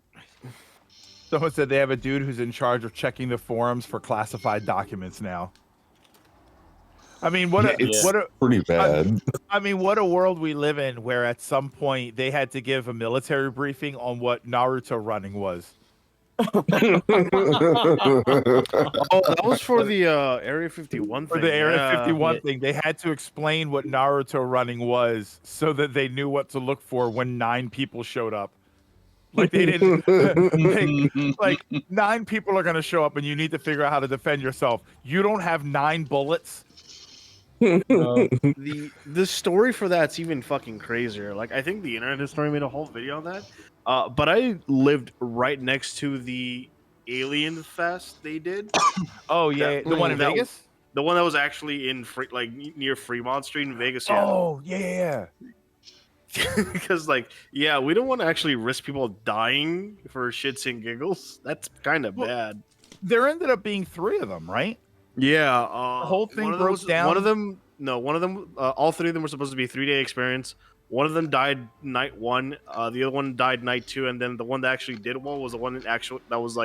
Someone said they have a dude who's in charge of checking the forums for classified documents now. I mean, It's pretty bad. I mean, what a world we live in where at some point they had to give a military briefing on what Naruto running was. Oh, that was for the Area 51 thing. For the Area yeah. 51 thing, they had to explain what Naruto running was so that they knew what to look for when 9 people showed up. Like they didn't like 9 people are going to show up and you need to figure out how to defend yourself. You don't have 9 bullets. The story for that's even fucking crazier. Like, I think the Internet Historian made a whole video on that. But I lived right next to the Alien Fest they did. Oh yeah, the one in Vegas. The one that was actually in near Fremont Street in Vegas. Yeah. Oh yeah. Because we don't want to actually risk people dying for shits and giggles. That's kind of bad. There ended up being 3 of them, right? Yeah, the whole thing broke down. One of them, all 3 of them were supposed to be a 3-day experience. One of them died night 1. The other one died night 2, and then the one that actually did well was the one that was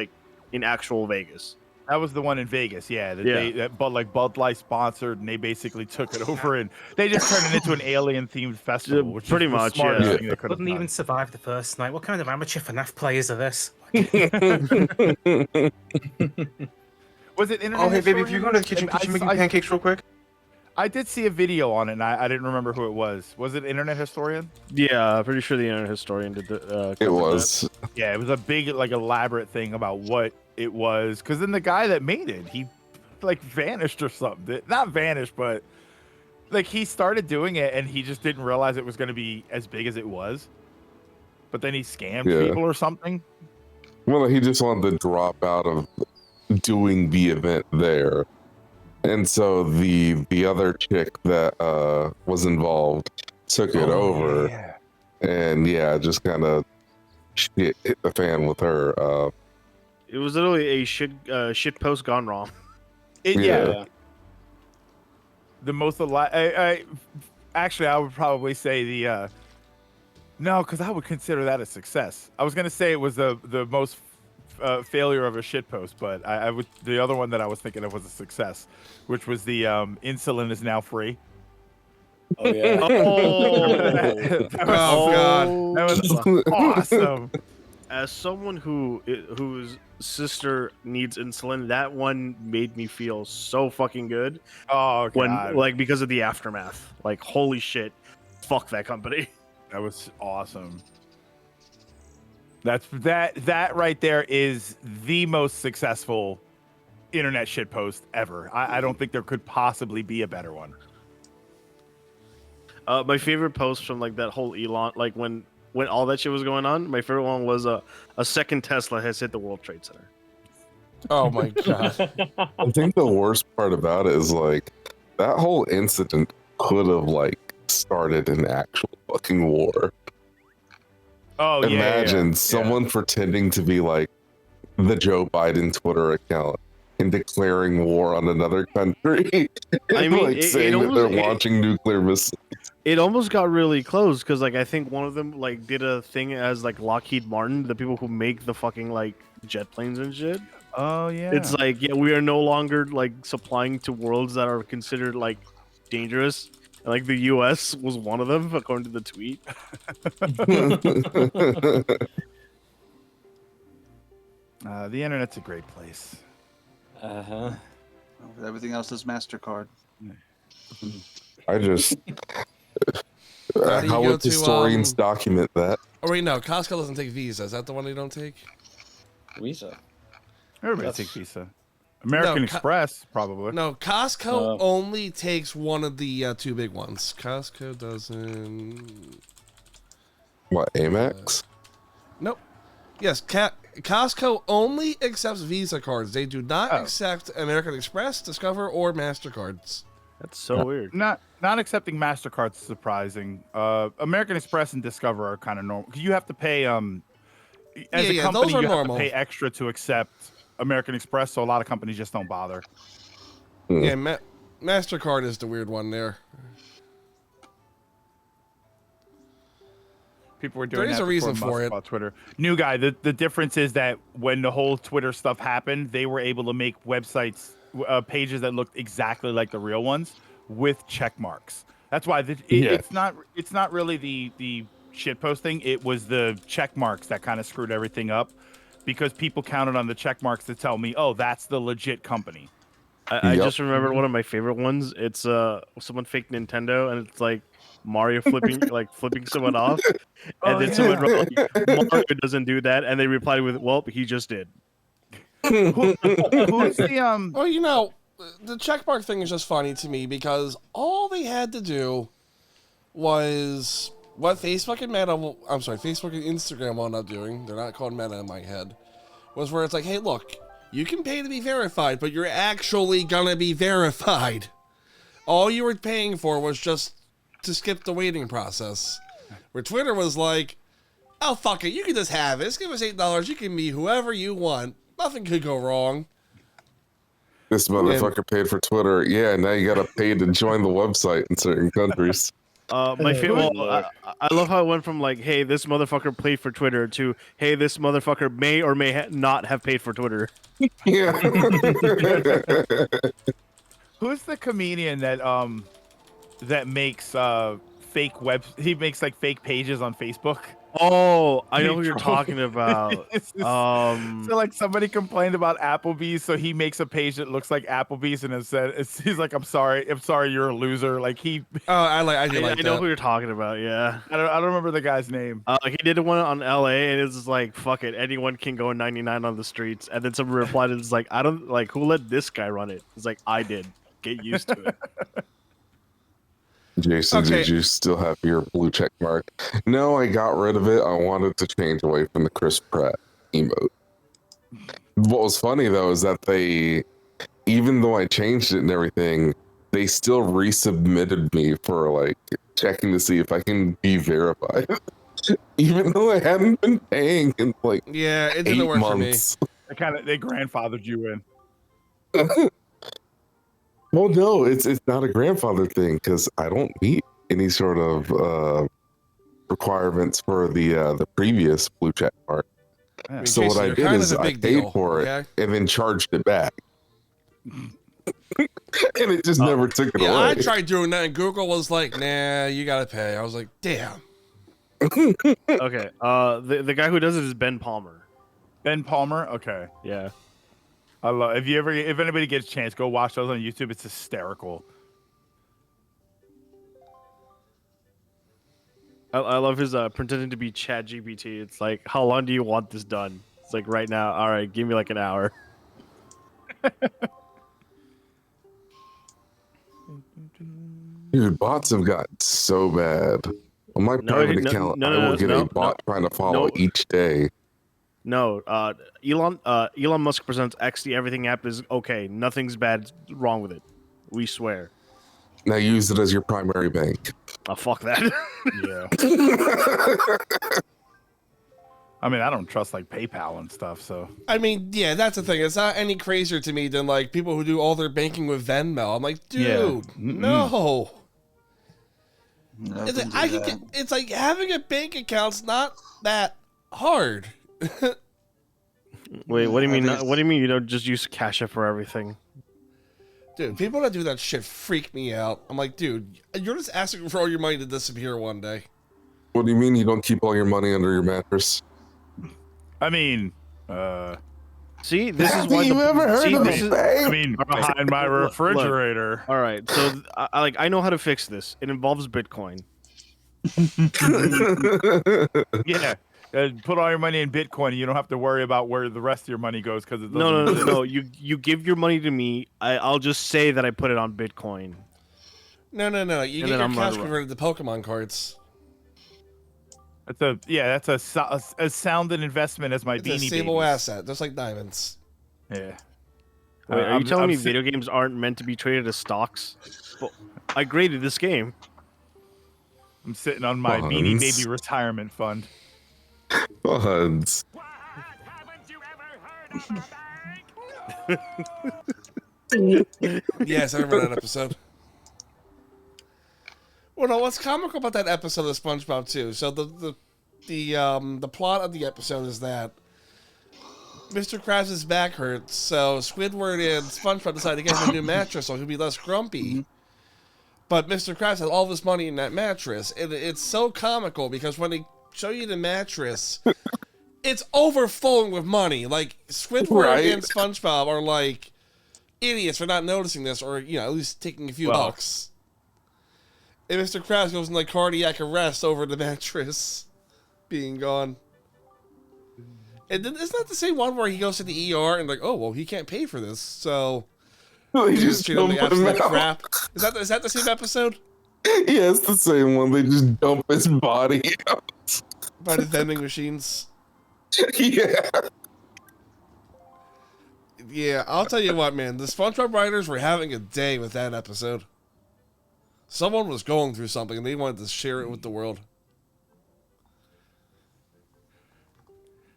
in actual Vegas. That was the one in Vegas, yeah. Bud Light sponsored, and they basically took it over, and they just turned it into an alien-themed festival, which pretty is the much, smartest yeah. thing they could have Couldn't done. even survive the first night. What kind of amateur FNAF players are this? Was it Internet Oh, hey, baby, Historian? if you go to the kitchen, could you make me pancakes real quick? I did see a video on it, and I didn't remember who it was. Was it Internet Historian? Yeah, I'm pretty sure the Internet Historian did the. It was. Yeah, it was a big, elaborate thing about what it was. Because then the guy that made it, he, vanished or something. Not vanished, but, he started doing it, and he just didn't realize it was going to be as big as it was. But then he scammed people or something. Well, he just wanted to drop out of doing the event there. And so the other chick that was involved took it over. Yeah. And just kind of shit hit the fan with her. It was literally a shit post gone wrong. Yeah. The most I actually I would probably say the no, because I would consider that a success. I was gonna say it was the most failure of a shit post, but I would the other one that I was thinking of was a success, which was the insulin is now free. Oh yeah. That was awesome. As someone whose sister needs insulin, that one made me feel so fucking good. Oh god. When because of the aftermath. Like holy shit. Fuck that company. That was awesome. That right there is the most successful internet shitpost ever. I don't think there could possibly be a better one. My favorite post from like that whole Elon, like when all that shit was going on, my favorite one was a second Tesla has hit the World Trade Center. Oh my god. I think the worst part about it is like that whole incident could have like started an actual fucking war. Oh, Imagine someone pretending to be like the Joe Biden Twitter account and declaring war on another country. I mean, like it saying that they're almost- launching nuclear missiles. It almost got really close because like I think one of them like did a thing as like Lockheed Martin, the people who make the fucking like jet planes and shit. Oh yeah. It's like we are no longer like supplying to worlds that are considered like dangerous. And, like the U.S. was one of them, according to the tweet. The internet's a great place. Uh-huh. Everything else is MasterCard. I just How do you how go would to, historians document that? Oh wait, no. Costco doesn't take Visa. Is that the one they don't take? Visa. Everybody takes Visa. American Express, probably. No, Costco only takes one of the two big ones. Costco doesn't. What, Amex? Nope. Yes, Costco only accepts Visa cards. They do not accept American Express, Discover, or MasterCards. That's so weird. Not accepting MasterCard's surprising. American Express and Discover are kind of normal. 'Cause you have to pay as a company those are you normal. have to pay extra to accept American Express, so a lot of companies just don't bother. Yeah, MasterCard is the weird one there. People were doing There is that a reason before for it. about Twitter. New guy, the difference is that when the whole Twitter stuff happened, they were able to make websites, pages that looked exactly like the real ones with check marks. That's why it's not really the shit posting. It was the check marks that kind of screwed everything up because people counted on the check marks to tell me, oh, that's the legit company. I just remembered one of my favorite ones. It's someone faked Nintendo, and it's like Mario flipping someone off, and then someone wrote, Mario doesn't do that, and they replied with, "Well, he just did." Who's the Well, you know, the checkmark thing is just funny to me because all they had to do was what Facebook and Facebook and Instagram wound up doing. They're not called Meta in my head. Was where it's like, hey, look, you can pay to be verified, but you're actually gonna be verified. All you were paying for was just to skip the waiting process. Where Twitter was like, oh, fuck it, you can just have it. Just give us $8. You can be whoever you want. Nothing could go wrong. This motherfucker paid for Twitter. Yeah, now you gotta pay to join the website in certain countries. My favorite. I love how it went from like, "Hey, this motherfucker paid for Twitter" to "Hey, this motherfucker may or may not have paid for Twitter." Yeah. Who's the comedian that makes fake web? He makes like fake pages on Facebook. Oh, I know who you're talking about. So like somebody complained about Applebee's, so he makes a page that looks like Applebee's, and he's like, I'm sorry, you're a loser. Like he. Oh, I know who you're talking about. Yeah, I don't remember the guy's name. He did one on LA, and it's just like, fuck it, anyone can go 99 on the streets. And then someone replied, and it's like, I don't like who let this guy run it. It's like I did. Get used to it. Jason, did you still have your blue check mark? No, I got rid of it. I wanted to change away from the Chris Pratt emote. What was funny though is that even though I changed it and everything, they still resubmitted me for like checking to see if I can be verified. even though I hadn't been paying in like Yeah, it didn't 8 work months. They grandfathered you in. Well, no, it's not a grandfather thing because I don't meet any sort of requirements for the previous blue check mark. I mean, So what Casey, I you're did kind is of a I big paid deal, for okay? it and then charged it back. And it just never took it Yeah, away. I tried doing that, and Google was like, "Nah, you gotta pay." I was like, "Damn." Okay. The guy who does it is Ben Palmer. Ben Palmer. Okay. Yeah. I love. If anybody gets a chance, go watch those on YouTube. It's hysterical. I love his pretending to be Chat GPT. It's like, how long do you want this done? It's like right now. All right, give me like an hour. Dude, bots have gotten so bad. On my private account, I will get a bot trying to follow each day. No, Elon Musk presents X, the Everything app is okay. Nothing's bad wrong with it. We swear. Now use it as your primary bank. Oh, fuck that. Yeah. I mean, I don't trust like PayPal and stuff. So I mean, yeah, that's the thing. It's not any crazier to me than like people who do all their banking with Venmo. I'm like, dude, no. It's like having a bank account's not that hard. Wait, what do you mean? What do you mean you don't just use Cash App for everything? Dude, people that do that shit freak me out. I'm like, dude, you're just asking for all your money to disappear one day. What do you mean you don't keep all your money under your mattress? I mean, see, this is Have why you ever heard of this it, is, babe? I mean, behind my refrigerator. All right, so I know how to fix this. It involves Bitcoin. Yeah. Put all your money in Bitcoin. And you don't have to worry about where the rest of your money goes because it doesn't. No. You give your money to me. I'll just say that I put it on Bitcoin. No. You get your cash converted to Pokemon cards. That's a sound an investment as my It's Beanie a stable Babies. asset, just like diamonds. Yeah. Wait, are you telling me video games aren't meant to be traded as stocks? Well, I graded this game. I'm sitting on my Beanie Baby retirement fund. Buds. Yes, I remember that episode. Well, no, what's comical about that episode of SpongeBob too? So the plot of the episode is that Mr. Krabs' back hurts, so Squidward and SpongeBob decide to get him a new mattress so he'll be less grumpy. But Mr. Krabs has all this money in that mattress, and it's so comical because when they show you the mattress, it's overflowing with money. Like Squidward and SpongeBob are like idiots for not noticing this, or at least taking a few bucks. And Mr. Krabs goes in like cardiac arrest over the mattress being gone. And then, isn't that the same one where he goes to the ER and like, oh well, he can't pay for this, so They just treat him like dump him absolute out. crap. Is that the same episode? Yeah, it's the same one. They just dump his body out. By the vending machines. Yeah. Yeah, I'll tell you what, man. The SpongeBob writers were having a day with that episode. Someone was going through something and they wanted to share it with the world.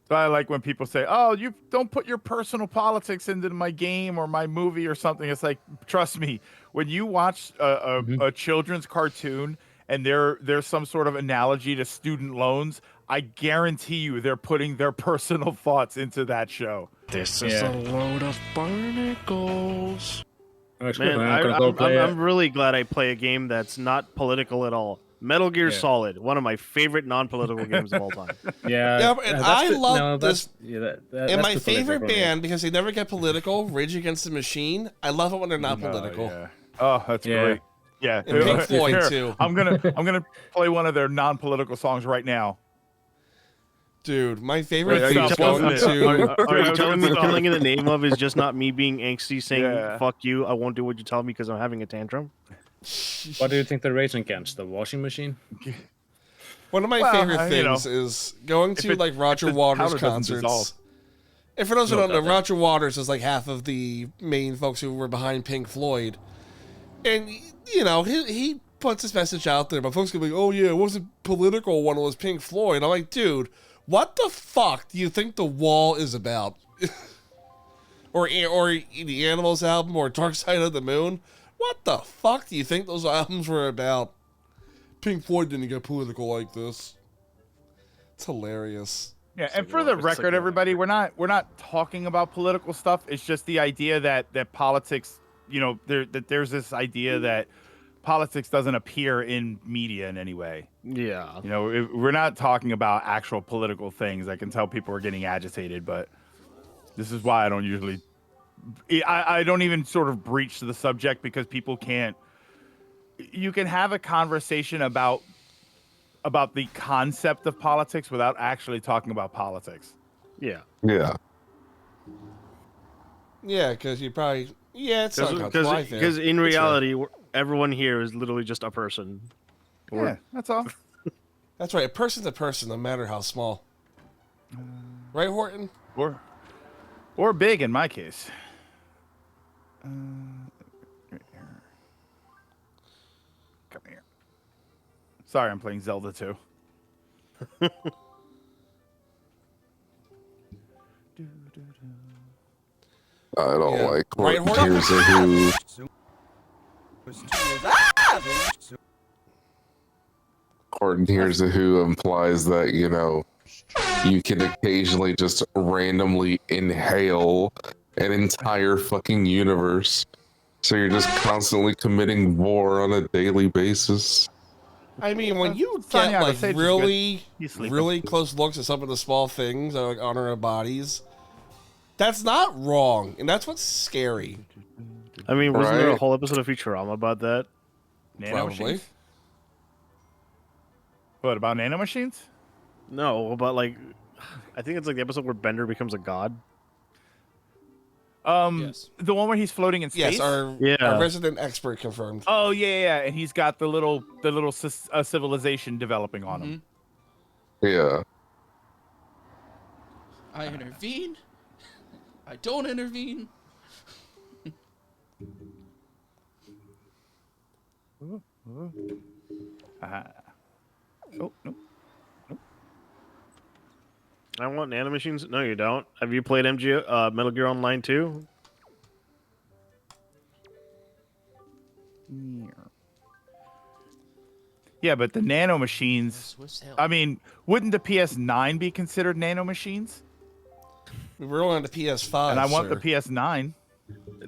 So I like when people say, "Oh, you don't put your personal politics into my game or my movie or something." It's like, trust me, when you watch a children's cartoon and there's some sort of analogy to student loans, I guarantee you they're putting their personal thoughts into that show. This is a load of barnacles. Man, I'm really glad I play a game that's not political at all. Metal Gear Solid, one of my favorite non-political games of all time. Yeah, and I love this. And my favorite band, because they never get political, Rage Against the Machine. I love it when they're not political. Yeah. Oh, that's great. Yeah, And Pink Floyd too. I'm gonna play one of their non-political songs right now. Dude, my favorite Are thing you is going to. Are you telling me killing in the name of is just not me being angsty saying "fuck you"? I won't do what you tell me because I'm having a tantrum. What do you think they're racing against? The washing machine? One of my favorite things is going to like Roger Waters concerts. And for those who don't know, Roger Waters is like half of the main folks who were behind Pink Floyd. And he puts this message out there, but folks can be like, oh yeah, it wasn't political when it was Pink Floyd. I'm like, dude, what the fuck do you think The Wall is about? or the Animals album or Dark Side of the Moon? What the fuck do you think those albums were about? Pink Floyd didn't get political like this. It's hilarious. Yeah, and for the record, everybody, we're not talking about political stuff. It's just the idea that politics, you know, there's this idea that politics doesn't appear in media in any way. Yeah. You know, we're not talking about actual political things. I can tell people are getting agitated, but this is why I don't usually, I don't even sort of breach the subject because people can't. You can have a conversation about the concept of politics without actually talking about politics. Yeah. Yeah. Yeah, because you probably it's uncomfortable. I think. Because in That's reality, everyone here is literally just a person. Yeah, that's all. That's right. A person's a person, no matter how small. Right, Horton? Or big in my case. Right here. Come here. Sorry, I'm playing Zelda too. I don't like Right, Horton Horton? Hears a Who. Horton Hears a Who implies that, you know, you can occasionally just randomly inhale an entire fucking universe. So you're just constantly committing war on a daily basis. I mean, when you Santiago, get like Sage is really, good. He's sleeping. really close looks at some of the small things like on our bodies, that's not wrong, and that's what's scary. I mean, wasn't there a Right. whole episode of Futurama about that? Probably. What about nanomachines? No, but like, I think it's like the episode where Bender becomes a god. Yes. The one where he's floating in space. Yes, our resident expert confirmed. Oh yeah, and he's got the little civilization developing on him. Yeah. I intervene. I don't intervene. Oh no. I want nanomachines. No, you don't. Have you played Metal Gear Online 2? Yeah, but the nanomachines. I mean, wouldn't the PS9 be considered nanomachines? We were on the PS5, And I want sir. the PS9.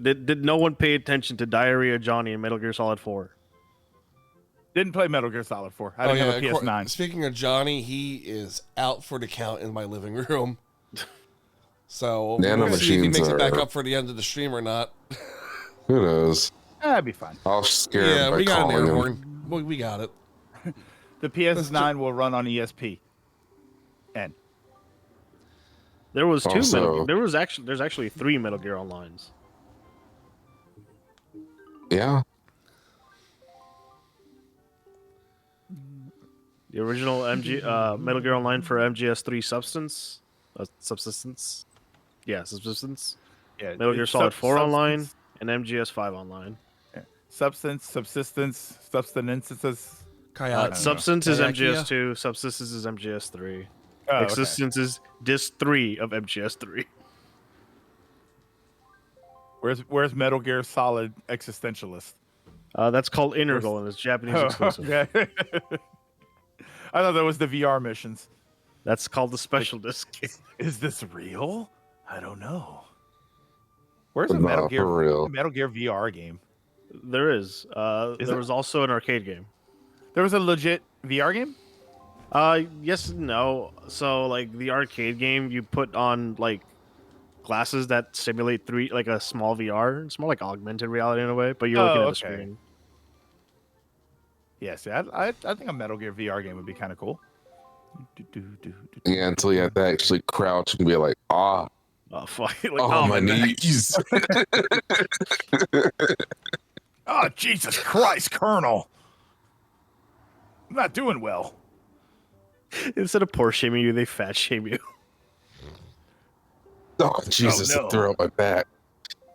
Did no one pay attention to Diarrhea Johnny in Metal Gear Solid 4? Didn't play Metal Gear Solid 4. I didn't have a PS9. Speaking of Johnny, he is out for the count in my living room. So we're gonna see if he Nanomachines makes it back are- up for the end of the stream or not. Who knows? That'd be fine. I'll scare Yeah, him by we got an calling air him. horn. We got it. The PS9 will run on ESP. N. There was two. Also- There's actually 3 Metal Gear Onlines. Yeah. The original Metal Gear Online for MGS3 Substance. Yeah, Subsistence. Yeah, Metal Gear it's Solid 4 Online Substance. and MGS5 Online. Subsistence, substances. Substance is Kayakia? MGS2. Subsistence is MGS3. Oh, okay. Existence is Disc 3 of MGS3. Where's Metal Gear Solid Existentialist? That's called Integral and it's Japanese exclusive. Okay. I thought that was the VR missions. That's called the Special Disc. Is this real? I don't know. Where's But a Metal not Gear for real. Metal Gear VR game? There is. There it? was also an arcade game. There was a legit VR game? Yes and no. So like the arcade game, you put on like glasses that simulate like a small VR. It's more like augmented reality in a way, but you're looking at the okay. screen. Yeah, see, I think a Metal Gear VR game would be kind of cool. Yeah, until you have to actually crouch and be like, ah, Oh fuck! Like, oh, my neck. knees. Oh, Jesus Christ, Colonel. I'm not doing well. Instead of poor shaming you, they fat shame you. Oh, Jesus, no. it threw out my back.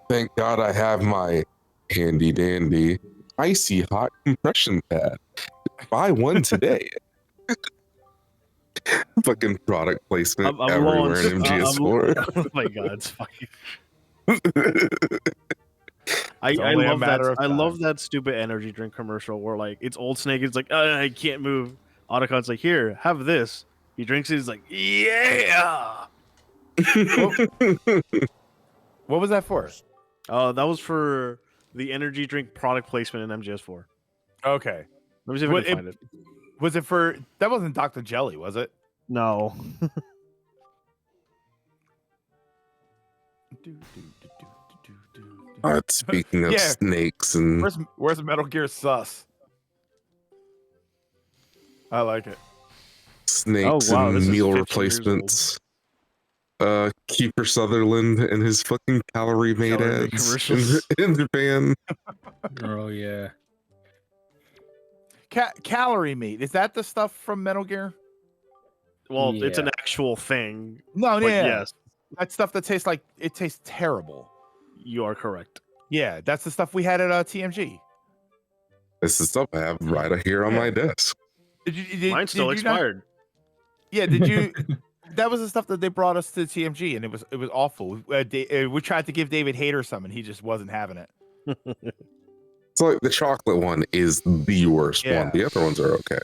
Thank God I have my handy dandy icy hot compression pad. Buy one today. Fucking product placement I'm everywhere launched. in MGS4. Oh my god, it's fucking. I only a love that. matter of I love time. that stupid energy drink commercial where like it's old Snake. It's like I can't move. Otacon's like, here, have this. He drinks it. He's like, yeah. What was that for? That was for the energy drink product placement in MGS4. Okay. Let me see if I can find it. Was it for that? Wasn't Dr. Jelly, was it? No. Speaking of Yeah. snakes and Where's Metal Gear Sus? I like it. snakes Oh, wow, this and is meal 15 years replacements. Keeper Sutherland and his fucking calorie made Calorie made ads commercials. in Japan. Oh yeah. Calorie meat. Is that the stuff from Metal Gear? Well, it's an Yeah. actual thing. No, But yeah. yes, That stuff that tastes like it tastes terrible. you are correct. Yeah, that's the stuff we had at TMG. This is stuff I have right here on my desk. Mine's still you not- expired. Yeah, did you? That was the stuff that they brought us to TMG, and it was awful. We tried to give David Hayter some, and he just wasn't having it. So like the chocolate one is the worst Yeah. one. The other ones are okay.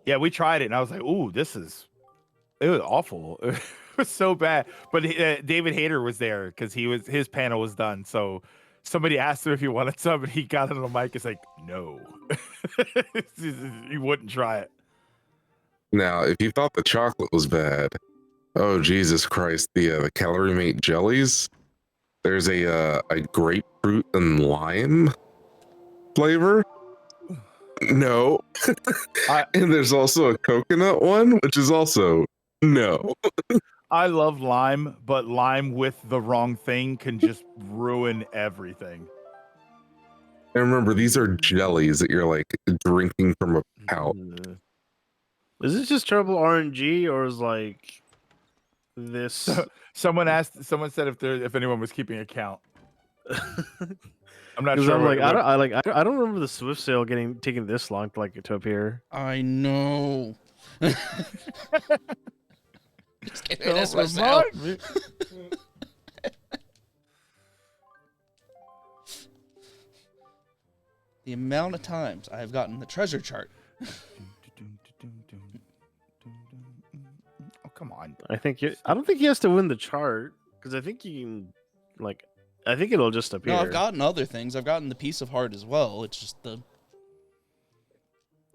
Yeah, we tried it, and I was like, "Ooh, it was awful. It was so bad." But David Hayter was there because his panel was done. So somebody asked him if he wanted some, and he got it on the mic. It's like, no, he wouldn't try it. Now, if you thought the chocolate was bad, oh Jesus Christ, the calorie mate jellies. There's a grapefruit and lime flavor. No. And there's also a coconut one, which is also no. I love lime, but lime with the wrong thing can just ruin everything. And remember, these are jellies that you're like drinking from a pouch. Is this just terrible RNG or is like this? Someone said if anyone was keeping account. I'm not 'Cause sure. I'm what- like, what- I don't remember the Swift sale taking this long to appear. I know. Just kidding. That's Don't myself. remind me. The amount of times I have gotten the treasure chart. Oh, come on. I don't think he has to win the chart because I think you can, like, I think it'll just appear. No, I've gotten other things. I've gotten the piece of heart as well. It's just the.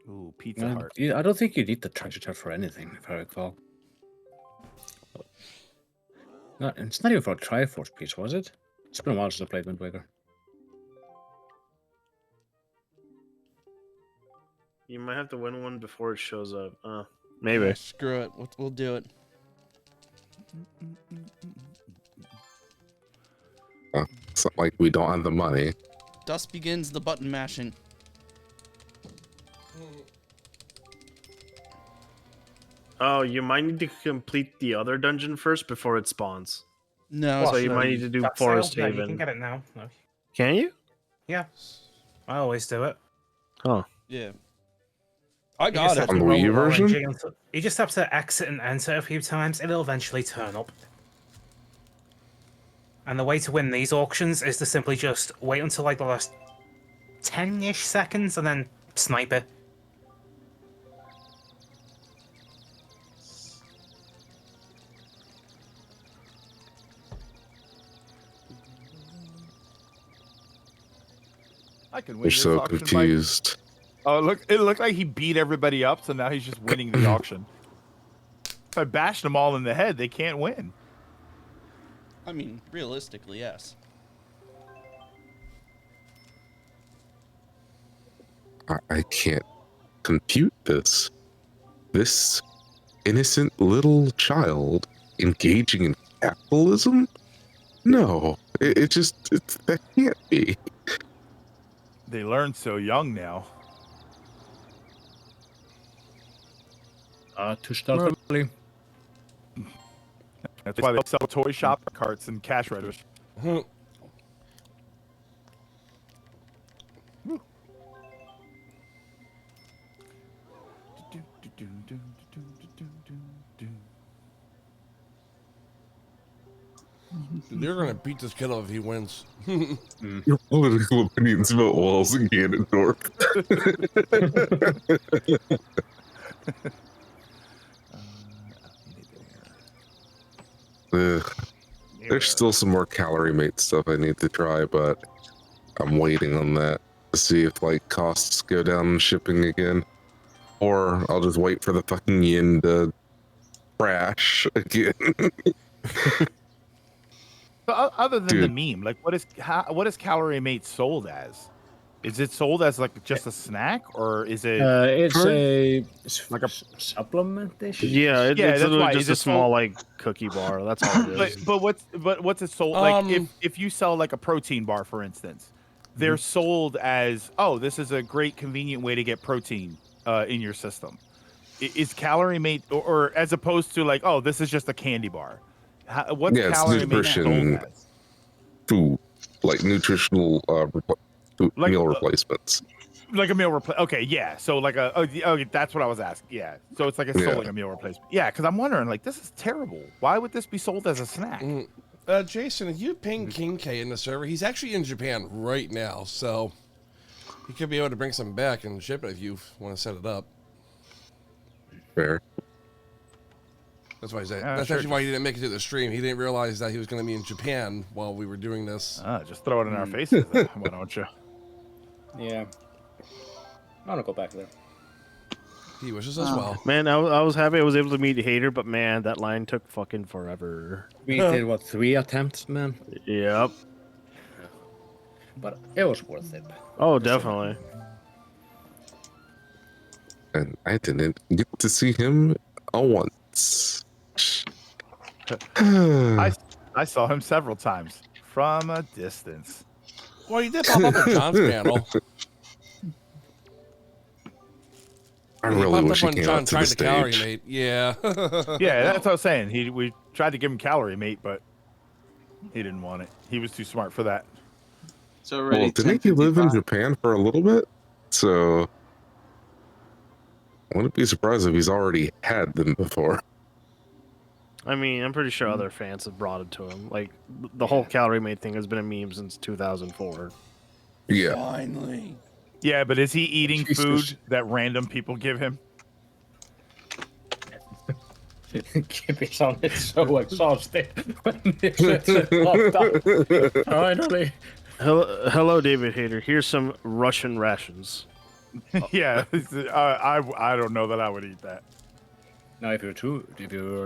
Ooh, Pizza Heart. Yeah, I don't think you need the treasure chart for anything, if I recall. No, it's not even for a Triforce piece, was it? It's been a while since I played Wind Waker. You might have to win one before it shows up. Maybe. Yeah, screw it. We'll do it. It's not like we don't have the money. Thus begins the button mashing. Oh, you might need to complete the other dungeon first before it spawns. No, so you might need to do That Forest sale? Yeah, Haven. you can get it now. No. Can you? Yeah, I always do it. Oh. Yeah. I You got just it. have to On the roll Wii version? RNG until- You just have to exit and enter a few times. It'll eventually turn up. And the way to win these auctions is to simply just wait until like the last 10-ish seconds and then snipe it. I can win They're this so auction by- confused. Oh, look! It looked like he beat everybody up, so now he's just winning the auction. If I bash them all in the head, they can't win. I mean, realistically, yes. I can't compute this. This innocent little child engaging in capitalism? No, that can't be. They learn so young now. To start early. That's why they sell toy shop carts and cash registers. They're gonna beat this kid up if he wins. Your political opinions about walls in Ganondorf. There's still some more calorie mate stuff I need to try, but I'm waiting on that to see if like costs go down in shipping again, or I'll just wait for the fucking yen to crash again. But other than Dude. the meme, like what is Calorie Mate sold as? Is it sold as like just a snack, or is it? It's like a supplement-ish. Yeah, it's that's literally why. just Is a it small sold? like cookie bar. That's all it is. But what's it sold like? If you sell like a protein bar, for instance, they're sold as, oh, this is a great convenient way to get protein in your system. Is Calorie Mate, or as opposed to like, oh, this is just a candy bar? What's Yeah, it's Calorie Mate sold nutrition as? food, like nutritional Like, meal replacements. Like a meal replace. Okay, yeah. So like okay, that's what I was asking. Yeah. So it's like a Yeah. like a meal replacement. Yeah, because I'm wondering, like, this is terrible. Why would this be sold as a snack? Jason, if you ping King K in the server, he's actually in Japan right now, so he could be able to bring some back and ship it if you want to set it up. Fair. That's why he's Yeah, that's sure, actually why he didn't make it to the stream. He didn't realize that he was going to be in Japan while we were doing this. Just throw it in our faces. Then. Why don't you? Yeah. I want to go back there. He wishes as well. Man, I was happy I was able to meet Hater, but man, that line took fucking forever. We did what, 3 attempts, man? Yep. But it was worth it. Oh, definitely. And I didn't get to see him once. I saw him several times from a distance. Well, he did pop up at John's panel. I really wish he when came John out to tried the to calorie stage. mate. Yeah. Yeah, that's what I was saying. We tried to give him Calorie Mate, but he didn't want it. He was too smart for that. It's already Well, didn't he live in 10:55. Japan for a little bit? So I wouldn't be surprised if he's already had them before. I mean, I'm pretty sure other fans have brought it to him. Like, the whole Calorie Mate thing has been a meme since 2004. Yeah. Finally. Yeah, but is he eating Jesus. food that random people give him? Gibby sounded so exhausted when this shit popped up. Finally. Hello, David Hater. Here's some Russian rations. Yeah, I don't know that I would eat that. Now, if you're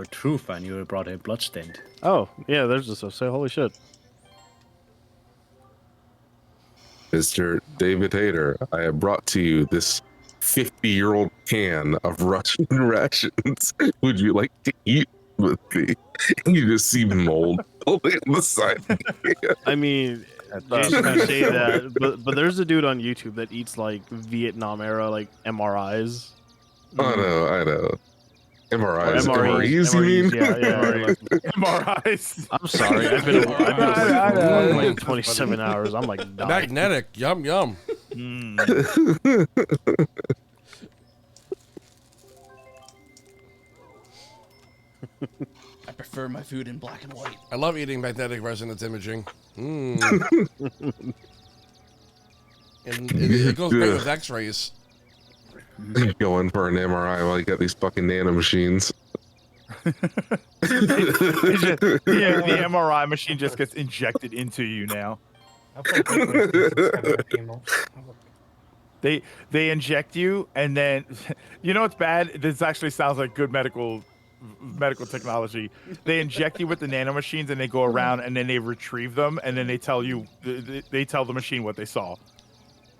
a true fan, you would have brought a bloodstained. Oh, yeah, there's this. Say, holy shit. Mr. David Hayter, I have brought to you this 50-year-old can of Russian rations. Would you like to eat with me? You just see mold on the side. I mean, Jason can say that, but there's a dude on YouTube that eats like Vietnam era like MRIs. I know. MRIs, Or MREs, you mean? Yeah. MRIs. I'm sorry. I've been awake for like 27 hours. I'm like dying. Magnetic. Yum, yum. I prefer my food in black and white. I love eating magnetic resonance imaging. And it goes great with x-rays. Go in for an MRI while you got these fucking nano machines. The MRI machine just gets injected into you now. They inject you, and then you know what's bad? This actually sounds like good medical technology. They inject you with the nano machines, and they go around, and then they retrieve them, and then they tell the machine what they saw.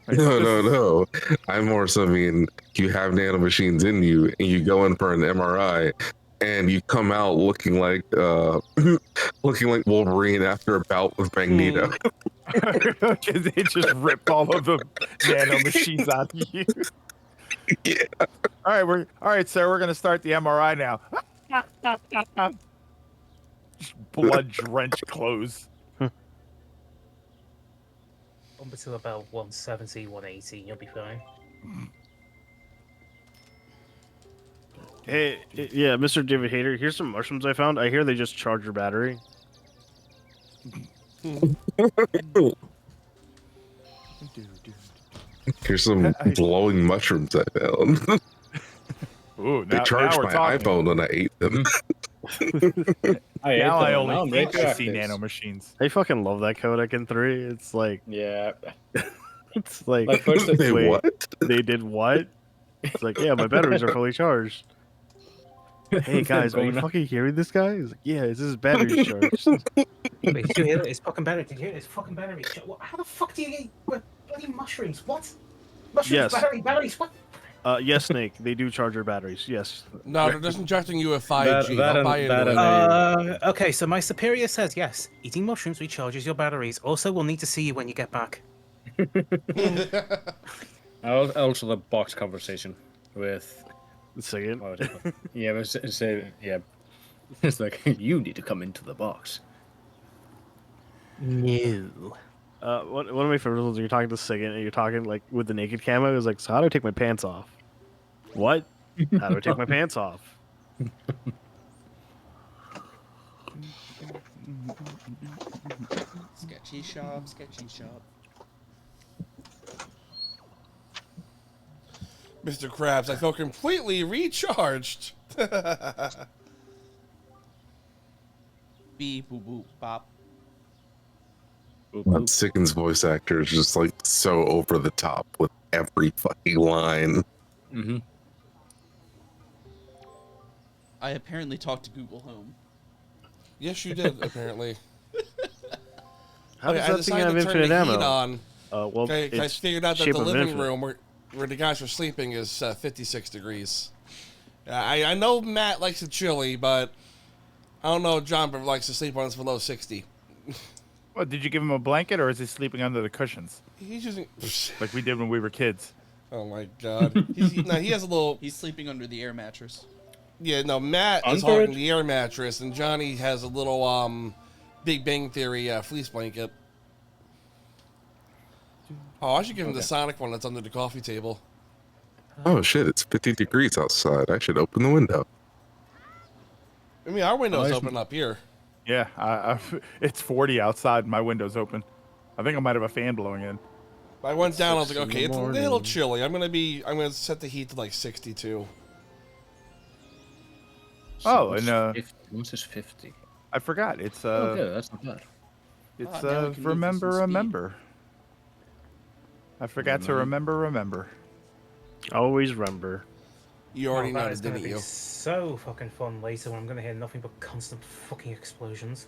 No. I more so mean you have nano machines in you, and you go in for an MRI, and you come out looking like Wolverine after a bout with Magneto. Because they just rip all of the nano machines out of you. Yeah. All right, sir. We're gonna start the MRI now. Blood drenched clothes. Up until about 170, 180, you'll be fine. Hey, yeah, Mr. David Hater, here's some mushrooms I found. I hear they just charge your battery. Here's some glowing mushrooms I found. Ooh, They now charged we're my talking. iPhone when I ate them. I Now I ate them, only now I'm think I see radioactive. nanomachines. I fucking love that codec in 3. It's like, Yeah. it's like, Like first, They wait, what? they did what? It's like, yeah, my batteries are fully charged. Hey guys, are you Going on. fucking hearing this guy? He's like, yeah, is his battery's charged? Wait, did you hear that? It's fucking battery. Did you hear it's fucking battery? How the fuck do you eat bloody mushrooms? What? Mushrooms, Yes. batteries, what? Yes, Snake, they do charge your batteries. Yes. No, they're just injecting you with 5G. I'll buy into it. Okay, so my superior says yes. Eating mushrooms recharges your batteries. Also, we'll need to see you when you get back. Also, the box conversation with. Second. Yeah, yeah. It's like you need to come into the box. No. One of my favorite ones, you're talking to Sigint and you're talking like with the naked camo. Is like, so how do I take my pants off? What? How do I take my pants off? Sketchy shop, sketchy shop. Mr. Krabs, I feel completely recharged. Beep, boop, boop, bop. That Sickens voice actor is just like so over the top with every fucking line. Mm-hmm. I apparently talked to Google Home. Yes, you did, apparently. How Okay, does I that thing decided have to turn infinite the ammo? heat on. Well, Okay, I it's figured out that shape the of living infinite. room where the guys are sleeping is 56 degrees. I know Matt likes it chilly, but I don't know if John likes to sleep when it's below 60. What, did you give him a blanket or is he sleeping under the cushions? He's using... Like we did when we were kids. Oh my god. He has a little... He's sleeping under the air mattress. Yeah, no, Matt is hogging the air mattress, and Johnny has a little Big Bang Theory fleece blanket. Oh, I should give him the Sonic one that's under the coffee table. Oh shit, it's 50 degrees outside. I should open the window. I mean, our window's open up here. Yeah, it's 40 outside. My window's open. I think I might have a fan blowing in. I went down, I was like, 6 in okay, the it's a little morning. chilly. I'm gonna set the heat to like 62. Oh, and What's this 50? I forgot. It's Okay, that's not bad. it's now we can move for remember, some speed. remember. I forgot to remember. Always remember. You already that know, is gonna didn't be you? so fucking fun later when I'm gonna hear nothing but constant fucking explosions.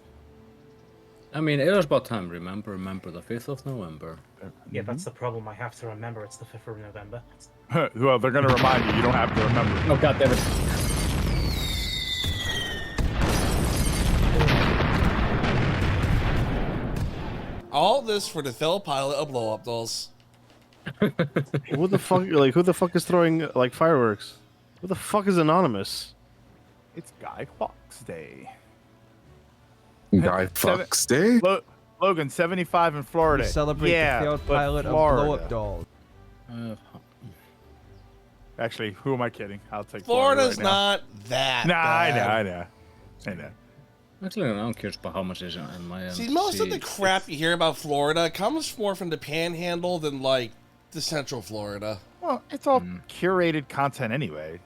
I mean, it was about time. Remember the 5th of November. Yeah, that's the problem. I have to remember it's the 5th of November. Well, they're gonna remind you. You don't have to remember. Oh god damn it! All this for the failed pilot of blow up dolls. What the fuck? Like, who the fuck is throwing like fireworks? Who the fuck is anonymous? It's Guy Fawkes Day. Guy Fawkes Day? Logan, 75 in Florida. We celebrate yeah, the failed but pilot Florida. of blow up dolls. Actually, who am I kidding? I'll take Florida's Florida right not that now. bad. I know. Actually, I'm curious about how much is it on my end. See, most of the crap you hear about Florida comes more from the Panhandle than like the Central Florida. Well, it's all curated content anyway.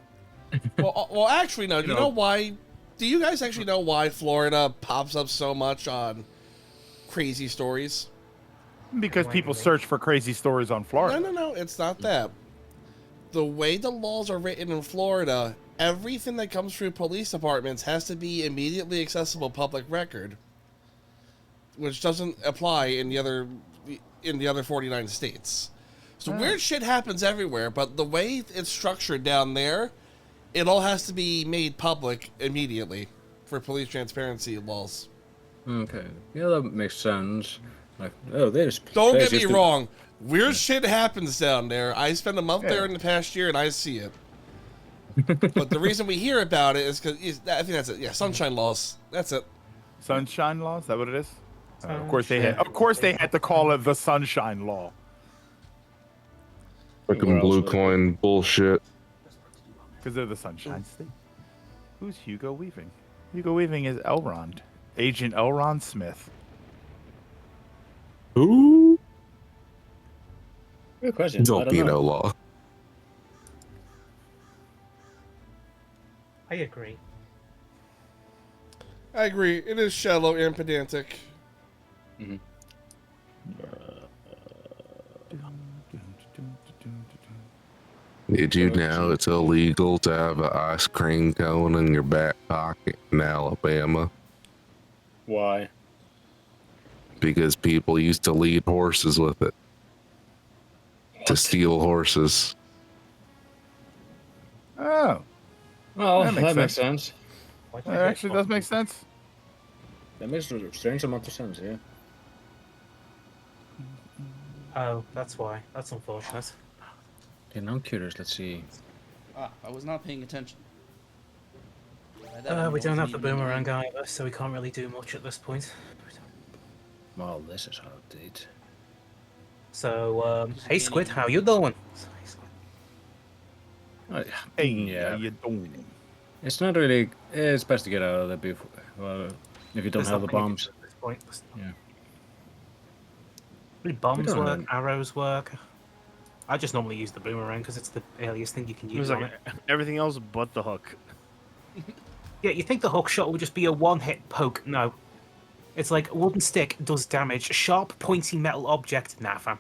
Well, actually, no. Do you know why? Do you guys actually know why Florida pops up so much on crazy stories? Because people search for crazy stories on Florida. No. It's not that. The way the laws are written in Florida, everything that comes through police departments has to be immediately accessible public record, which doesn't apply in the other 49 states. So weird shit happens everywhere, but the way it's structured down there, it all has to be made public immediately for police transparency laws. Okay, yeah, that makes sense. Like, oh, there's. Don't get me wrong. Weird shit happens down there. I spent a month there in the past year, and I see it. But the reason we hear about it is because I think that's it. Yeah, sunshine laws. That's it. Sunshine law? Is that what it is? Of course they had. Of course they had to call it the Sunshine Law. Fucking blue coin bullshit. Because they're the Sunshine State. Who's Hugo Weaving? Hugo Weaving is Elrond. Agent Elrond Smith. Ooh. Good question. I Don't don't be know. no law. I agree. I agree. It is shallow and pedantic. Mm-hmm. Did you know it's illegal to have an ice cream cone in your back pocket in Alabama? Why? Because people used to lead horses with it. To steal horses. Oh. Well, that makes sense. That actually does make sense. That makes a strange amount of sense, yeah. Oh, that's why. That's unfortunate. Okay, now I'm curious. Let's see. Ah, I was not paying attention. We don't have the boomerang either, so we can't really do much at this point. Well, this is outdated. So, hey Squid, how you doing? Hey, yeah. how you doing? It's not really. It's best to get out of there before. Well, if you don't There's have the nothing you can bombs. do at this point. Yeah. Really, bombs don't work, have- arrows work. I just normally use the boomerang because it's the earliest thing you can It use was on like it. everything else but the hook. Yeah, you think the hook shot would just be a one-hit poke? No. It's like a wooden stick does damage. Sharp, pointy metal object? Nah, fam.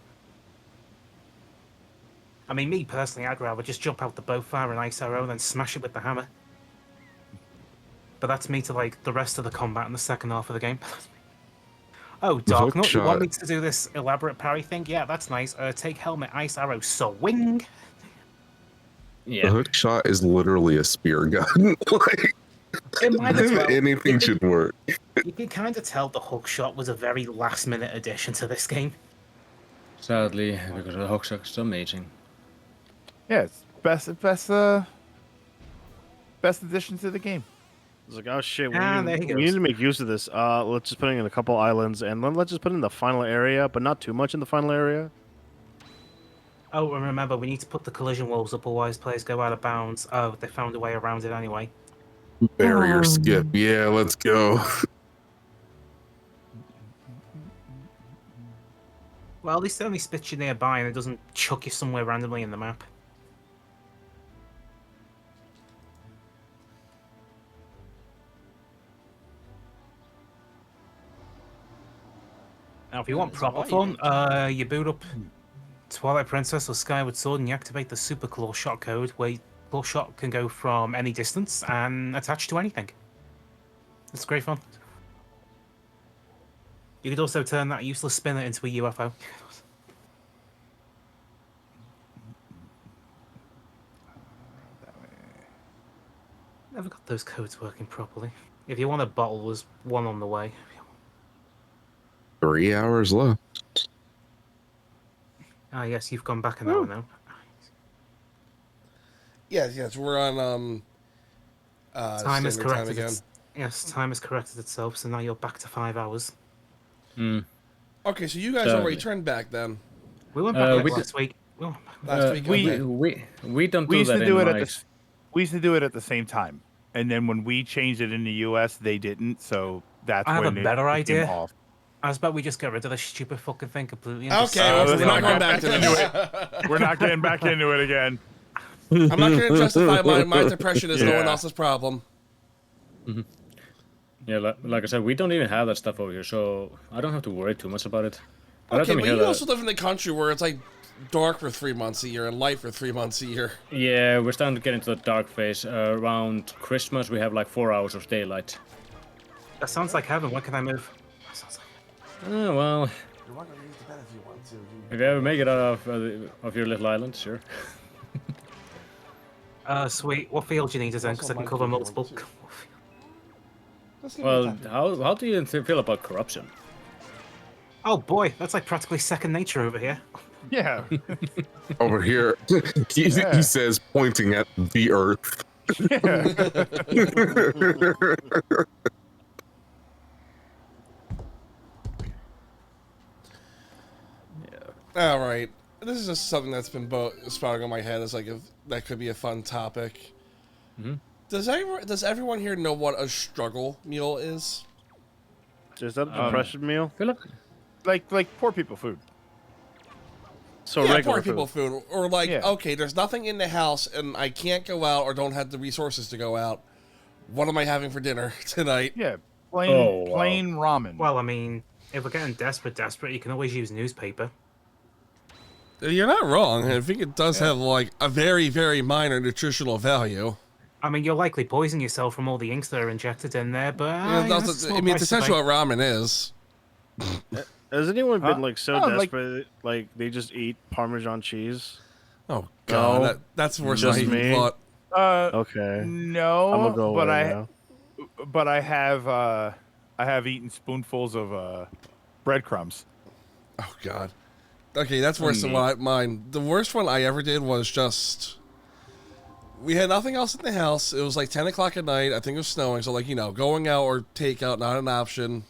I mean, me personally, I'd rather just jump out the bow, fire an ice arrow, and then smash it with the hammer. But that's me to like the rest of the combat in the second half of the game. Oh, Dark Nut, you want me to do this elaborate parry thing? Yeah, that's nice. Take helmet, ice arrow, swing. The hook shot is literally a spear gun. Like, It might as well. anything should work. You can kind of tell the hook shot was a very last-minute addition to this game. Sadly, because the hook shot is amazing. Yeah, it's best addition to the game. It's like, oh shit, we, Ah, need, there he we need goes. to make use of this. Let's just put it in a couple islands, and then let's just put it in the final area, but not too much in the final area. Oh, and remember, we need to put the collision walls up, otherwise players go out of bounds. Oh, they found a way around it anyway. Barrier skip. Yeah, let's go. Well, at least it only spits you nearby and it doesn't chuck you somewhere randomly in the map. Now, if you want proper fun, you boot up Twilight Princess or Skyward Sword and you activate the Super Claw Shot code, where Claw Shot can go from any distance and attach to anything. It's great fun. You could also turn that useless spinner into a UFO. Never got those codes working properly. If you want a bottle, there's one on the way. 3 hours left. Ah, yes, you've gone back an hour now. Yes, we're on Time has standard time corrected. again. Yes, time has corrected itself, so now you're back to 5 hours. Okay, so you guys already turned back then. We went back last week. Oh, Last week, okay. We don't do We used that to do in it my... at the. We used to do it at the same time, and then when we changed it in the U.S., they didn't. So that's I have when a it better became idea. Off. I was about we just get rid of this stupid fucking thing completely. And Okay, well, we're not going back to into this. it. We're not getting back into it again. I'm not going to justify my depression as no one Yeah. else's problem. Yeah, like I said, we don't even have that stuff over here, so I don't have to worry too much about it. Okay, but you also live in the country where it's like dark for 3 months a year and light for 3 months a year. Yeah, we're starting to get into the dark phase. Around Christmas, we have like 4 hours of daylight. That sounds like heaven. When can I move? Oh, well, You're welcome to use the bed if you want to. if you ever make it out of your little island, sure. Sweet. What field do you need us in? Because I can cover multiple. Well, how do you feel about corruption? Oh boy, that's like practically second nature over here. Yeah. Over here, he says, pointing at the earth. All right. This is just something that's been sprouting on my head as like if that could be a fun topic. Does everyone here know what a struggle meal is? Is that a depression meal? like poor people food. So yeah, regular poor people food. Or like, Yeah. okay, there's nothing in the house and I can't go out or don't have the resources to go out. What am I having for dinner tonight? Yeah, plain ramen. Well, I mean, if we're getting desperate, you can always use newspaper. You're not wrong. I think it does have like a very, very minor nutritional value. I mean, you'll likely poison yourself from all the inks that are injected in there, but I mean, it's essentially what ramen is. Has anyone Huh? been like so Oh, like- desperate like they just eat Parmesan cheese? Oh god, No, that's worse just than I even me. thought. Okay. No, I'm gonna go but away now. I have eaten spoonfuls of breadcrumbs. Oh god. Okay, that's worse than mine. The worst one I ever did was just we had nothing else in the house. It was like 10 o'clock at night. I think it was snowing, so like going out or takeout not an option.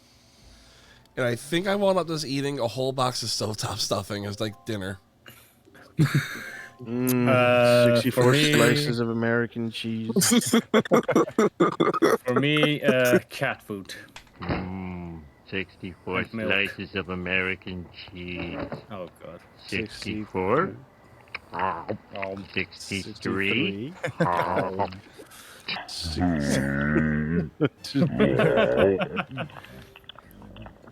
And I think I wound up just eating a whole box of stovetop stuffing as like dinner. 64 for me- slices of American cheese. For me, cat food. 64 And milk. slices of American cheese. Oh god. 64. 63.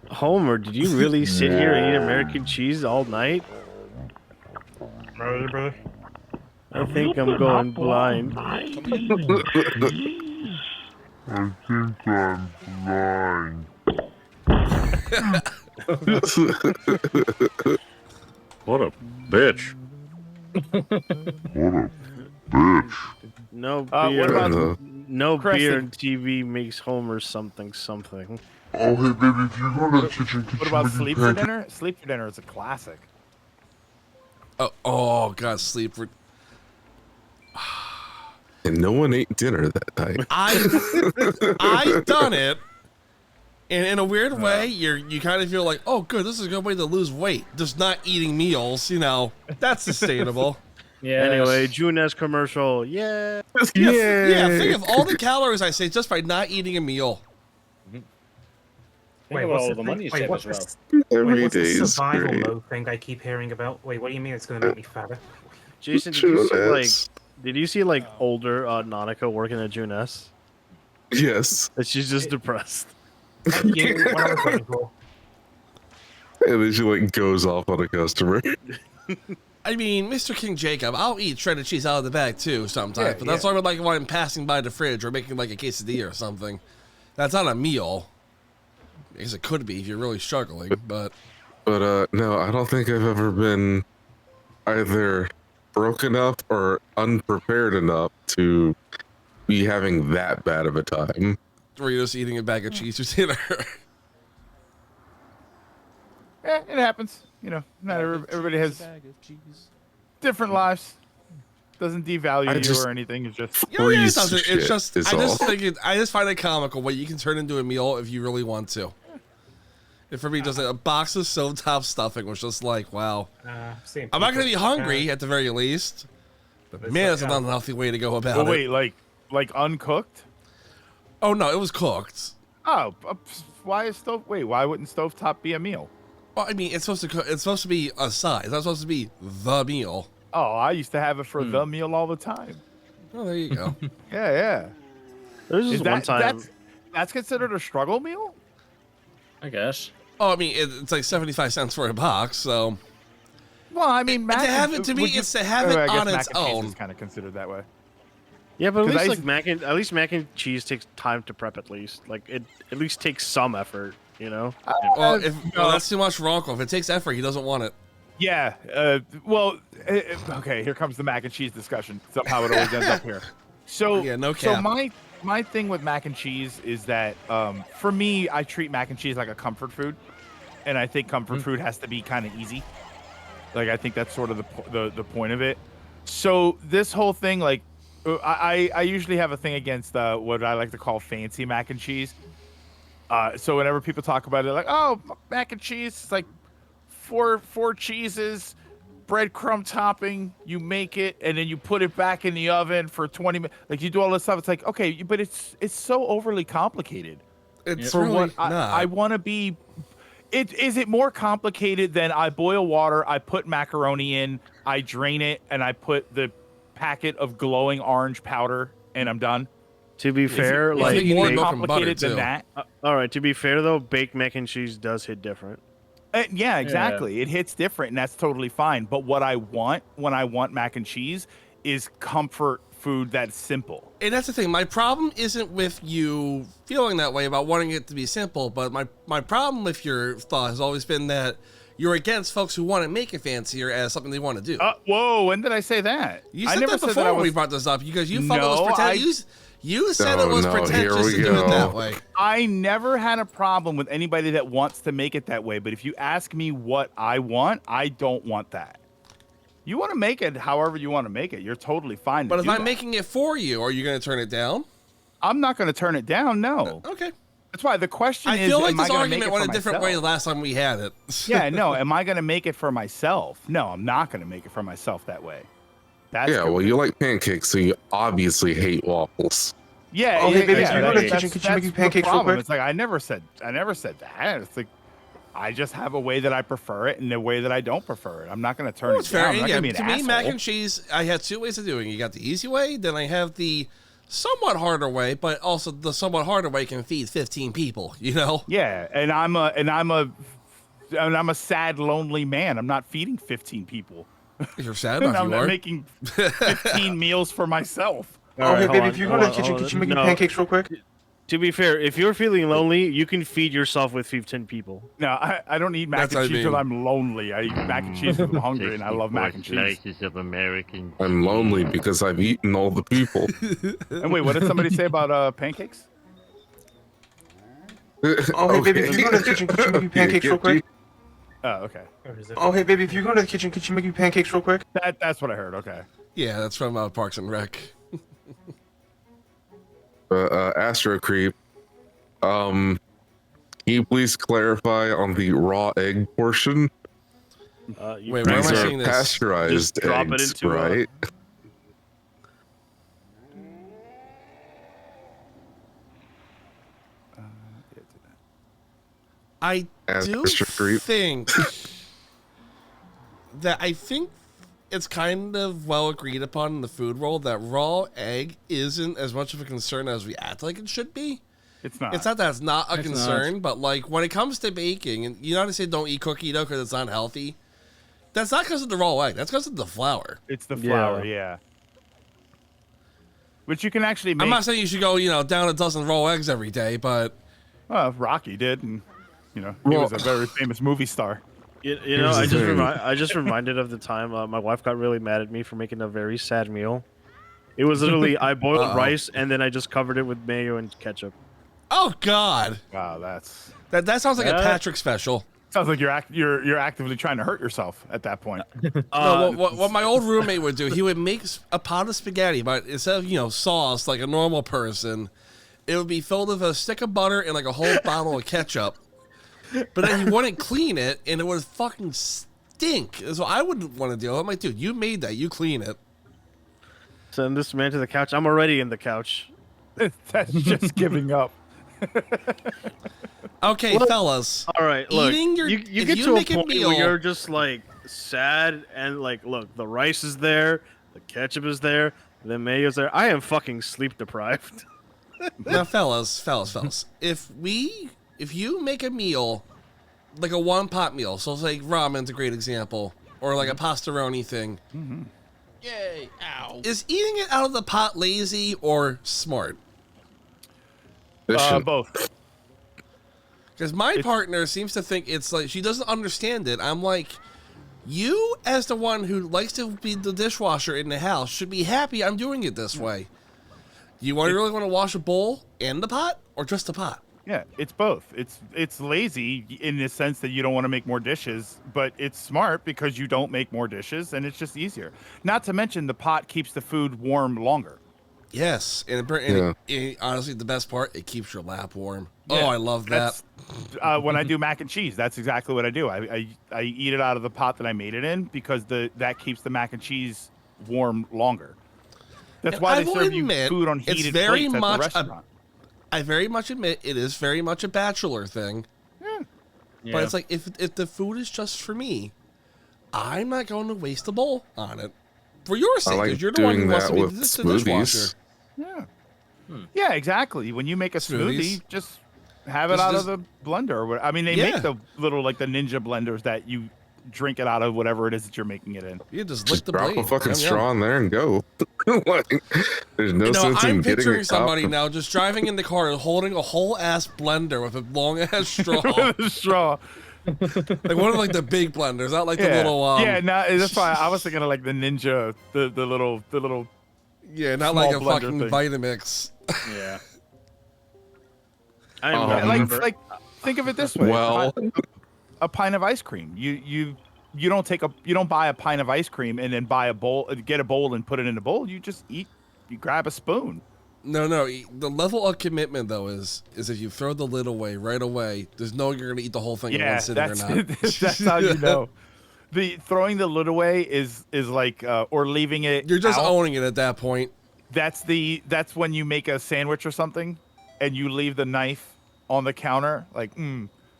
Homer, did you really sit here and eat American cheese all night? Brother. I think I'm going blind. I think I'm blind. What a bitch. What a bitch. No what beer. about- No Crescent. beer and TV makes Homer something something. Oh, hey, baby, if you go to the kitchen, could What you about make sleep me for pancakes? dinner? Sleep for dinner is a classic. Oh god, sleep for And no one ate dinner that night. I've done it. And in a weird way, you kind of feel like, oh good, this is a good way to lose weight. Just not eating meals, that's sustainable. Yeah. Anyway, Junes commercial. Yeah. Yeah, think of all the calories I save just by not eating a meal. Think about all the money you save what's as well. Every what's day this is survival great. mode thing I keep hearing about? Wait, what do you mean it's going to make me fatter? Jason, did you see Junes. older Nanika working at Junes? Yes. And she's just depressed. You knew what I was looking for. And then she like goes off on a customer. I mean, Mr. King Jacob, I'll eat shredded cheese out of the bag too sometimes, Yeah, but that's only like when I'm passing by the fridge or making like a quesadilla or something. That's not a meal. I guess it could be if you're really struggling, but But no, I don't think I've ever been either broke enough or unprepared enough to be having that bad of a time. or you're just eating a bag of cheese for dinner. It happens. Not everybody has different lives. Doesn't devalue you or anything. It's just It doesn't. It's just I just find it comical what you can turn into a meal if you really want to. And for me, just a box of stovetop stuffing was just like, wow. I'm not going to be hungry at the very least. But man, that's an unhealthy way to go about But it. wait, like uncooked? Oh no, it was cooked. Oh, why wouldn't stovetop be a meal? Well, I mean, it's supposed to be a side. It's not supposed to be the meal. Oh, I used to have it for the meal all the time. Oh, there you go. Yeah. There's Is just one time. That's considered a struggle meal? I guess. Oh, I mean, it's like 75 cents for a box, so. Well, I mean, to have it it's to have it I guess on mac its and cheese own. is kind of considered that way. Yeah, but at 'Cause I least used at least mac and cheese takes time to prep. At least it at least takes some effort. Well, that's too much for Uncle. If it takes effort, he doesn't want it. Yeah. Okay. Here comes the mac and cheese discussion. Somehow it always ends up here. So Yeah, no So cap. my thing with mac and cheese is that for me, I treat mac and cheese like a comfort food, and I think comfort food has to be kind of easy. Like I think that's sort of the point of it. So this whole thing, like, I usually have a thing against what I like to call fancy mac and cheese. So whenever people talk about it, like, oh, mac and cheese, it's like four cheeses, breadcrumb topping. You make it and then you put it back in the oven for 20 minutes. Like you do all this stuff. It's like, okay, but it's so overly complicated. It's for really what not. I want to be. Is it more complicated than I boil water, I put macaroni in, I drain it, and I put the packet of glowing orange powder, and I'm done? To be fair, is like it more milk and butter, complicated than too. that? all right. To be fair though, baked mac and cheese does hit different. Yeah, exactly. It hits different, and that's totally fine. But what I want when I want mac and cheese is comfort food that's simple. And that's the thing. My problem isn't with you feeling that way about wanting it to be simple, but my problem with your thought has always been that you're against folks who want to make it fancier as something they want to do. Whoa, when did I say that? You I said never that before said that when we brought this up because you thought it No, was pretentious. You said it was pretentious to do it that way. I never had a problem with anybody that wants to make it that way, but if you ask me what I want, I don't want that. You want to make it however you want to make it. You're totally fine. But if I'm making it for you, are you going to turn it down? I'm not going to turn it down. No. Okay. That's why the question is. I feel like am I this gonna argument make it went for a different way the myself? last time we had it. Yeah, no. Am I going to make it for myself? No, I'm not going to make it for myself that way. That's Yeah, well, you like pancakes, so you obviously hate waffles. Yeah. Oh, hey, baby, yeah, can you go to the that's- kitchen? Could you make that's me the pancakes real problem. quick? It's like I never said that. It's like I just have a way that I prefer it and a way that I don't prefer it. I'm not going to turn Well, it it's fair. down. I'm not Yeah, gonna be an to me, mac asshole. and cheese, I had two ways of doing it. You got the easy way, then I have the somewhat harder way, but also the somewhat harder way can feed 15 people, you know? Yeah, and I'm a sad, lonely man. I'm not feeding 15 people. You're sad And enough, I'm you not are. making 15 meals for myself. Oh, hey, baby, if you go to the kitchen, could you make me pancakes real quick? To be fair, if you're feeling lonely, you can feed yourself with 15 people. No, I don't eat mac That's and what I cheese because mean. I'm lonely. I eat mac and cheese because I'm hungry and I love mac and cheese. Slices of American. I'm lonely because I've eaten all the people. And wait, what did somebody say about pancakes? Oh, hey, baby, if you go to the kitchen, could you make me pancakes real quick? Oh, okay. Oh, hey, baby, if you go to the kitchen, could you make me pancakes real quick? That's what I heard. Okay. Yeah, that's from Parks and Rec. Astro Creep, can you please clarify on the raw egg portion? Wait, where am I These are seeing this? pasteurized Just drop it eggs, into, right? I do Astro Creep. think that it's kind of well agreed upon in the food world that raw egg isn't as much of a concern as we act like it should be. It's not. It's not that it's not a It's concern, not. but like when it comes to baking, and you know how to say don't eat cookie dough because it's unhealthy. That's not because of the raw egg. That's because of the flour. It's the flour, yeah. Which you can actually make. I'm not saying you should go, down a dozen raw eggs every day, but Well, Rocky did, and he was a very famous movie star. You know, Here's the thing. I just reminded of the time my wife got really mad at me for making a very sad meal. It was literally I boiled Uh-oh. rice and then I just covered it with mayo and ketchup. oh god, Wow, that's that sounds like a That- Patrick special. sounds like you're actively trying to hurt yourself at that point. No, what my old roommate would do, he would make a pot of spaghetti, but instead of sauce like a normal person, it would be filled with a stick of butter and like a whole bottle of ketchup. But then he wouldn't clean it, and it would fucking stink. So I wouldn't want to deal with it. I'm like, dude, you made that. You clean it. Send this man to the couch. I'm already in the couch. That's just giving up. Okay, Look, fellas. All right, look. Eating your- you if get you to a make a point meal- where you're just like sad and like, look, the rice is there, the ketchup is there, the mayo's there. I am fucking sleep deprived. Now, fellas. If you make a meal, like a one-pot meal, so it's like ramen's a great example, or like a pastaroni thing, Yay! Ow! is eating it out of the pot lazy or smart? Both. Because my partner seems to think it's like she doesn't understand it. I'm like, you as the one who likes to be the dishwasher in the house should be happy I'm doing it this way. You really want to wash a bowl and the pot, or just the pot? Yeah, it's both. It's lazy in the sense that you don't want to make more dishes, but it's smart because you don't make more dishes and it's just easier. Not to mention the pot keeps the food warm longer. Yes, and honestly, the best part, it keeps your lap warm. Yeah, Oh, I love that. When I do mac and cheese, that's exactly what I do. I eat it out of the pot that I made it in because that keeps the mac and cheese warm longer. That's And why I they will serve you admit, food on it's heated very plates at the much restaurant. I very much admit it is very much a bachelor thing. But it's like if the food is just for me, I'm not going to waste a bowl on it. For your sake, because you're the one who wants to be the dishwasher. Yeah. Yeah, exactly. When you make a smoothie, just have it out of the blender. Or what, I mean, they make the little like the ninja blenders that you drink it out of whatever it is that you're making it in. You just lick the drop blade. a fucking straw in there and go. Like, there's no sense in I'm getting picturing a somebody cup. now just driving in the car and holding a whole ass blender with a long ass straw. Straw. Like one of like the big blenders, not like the little no, that's why I was thinking of like the ninja, the little yeah, not small like a blender fucking thing. Vitamix. Yeah. Like think of it this way. Well, a pint of ice cream. You don't buy a pint of ice cream and then buy a bowl, get a bowl and put it in a bowl. You just eat. You grab a spoon. No. The level of commitment though is if you throw the lid away right away, there's no you're gonna eat the whole thing in one sitting or not. That's how you know. The throwing the lid away is like or leaving it. You're just out. owning it at that point. That's when you make a sandwich or something, and you leave the knife on the counter. Like,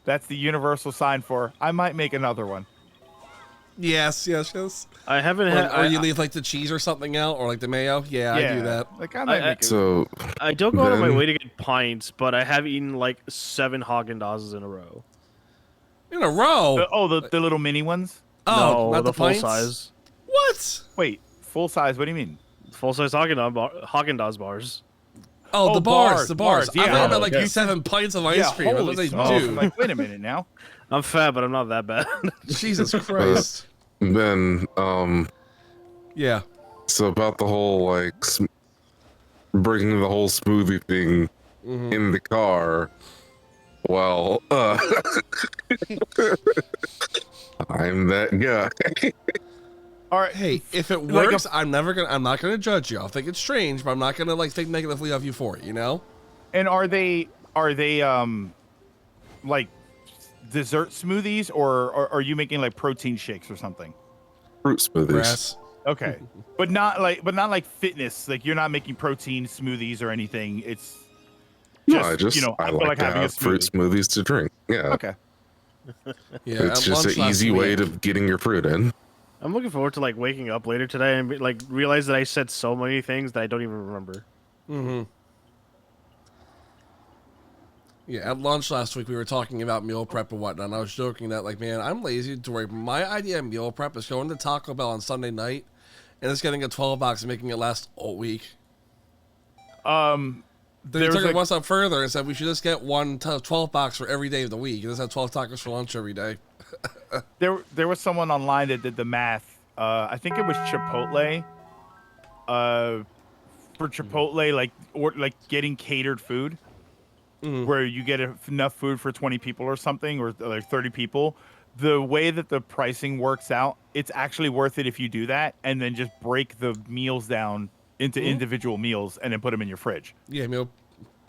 that's the universal sign for I might make another one. Yes. I haven't had. Or you leave like the cheese or something out, or like the mayo. Yeah, I do that. Like I might make it. So I don't go out of my way to get pints, but I have eaten like 7 Haagen-Dazs in a row. In a row? The little mini ones? Oh, no, not the full pints? size. What? Wait, full size? What do you mean? Full size Haagen-Dazs bars. Oh, the bars. Yeah. I thought about like 7 pints of ice cream. I was like, dude. Like, wait a minute now. I'm fat, but I'm not that bad. Jesus Christ. Ben, yeah. So about the whole like bringing the whole smoothie thing in the car. Well, I'm that guy. All right. Hey, if it works, I'm not gonna judge you. I'll think it's strange, but I'm not gonna like think negatively of you for it. You know. And are they like dessert smoothies, or are you making like protein shakes or something? Fruit smoothies. Grass. Okay, but not like fitness. Like you're not making protein smoothies or anything. It's just, I feel like to having a have fruit smoothies to drink. Yeah. Okay. Yeah, It's just an easy way to getting your fruit in. I'm looking forward to like waking up later today and like realize that I said so many things that I don't even remember. Yeah, at lunch last week we were talking about meal prep and whatnot. And I was joking that like, man, I'm lazy to where my idea of meal prep is going to Taco Bell on Sunday night and it's getting a 12 box and making it last all week. Then we took it one step further and said we should just get one 12 box for every day of the week and just have 12 tacos for lunch every day. There was someone online that did the math. I think it was Chipotle. For Chipotle, like getting catered food, where you get enough food for 20 people or something, or like 30 people. The way that the pricing works out, it's actually worth it if you do that, and then just break the meals down into individual meals and then put them in your fridge. Yeah, meal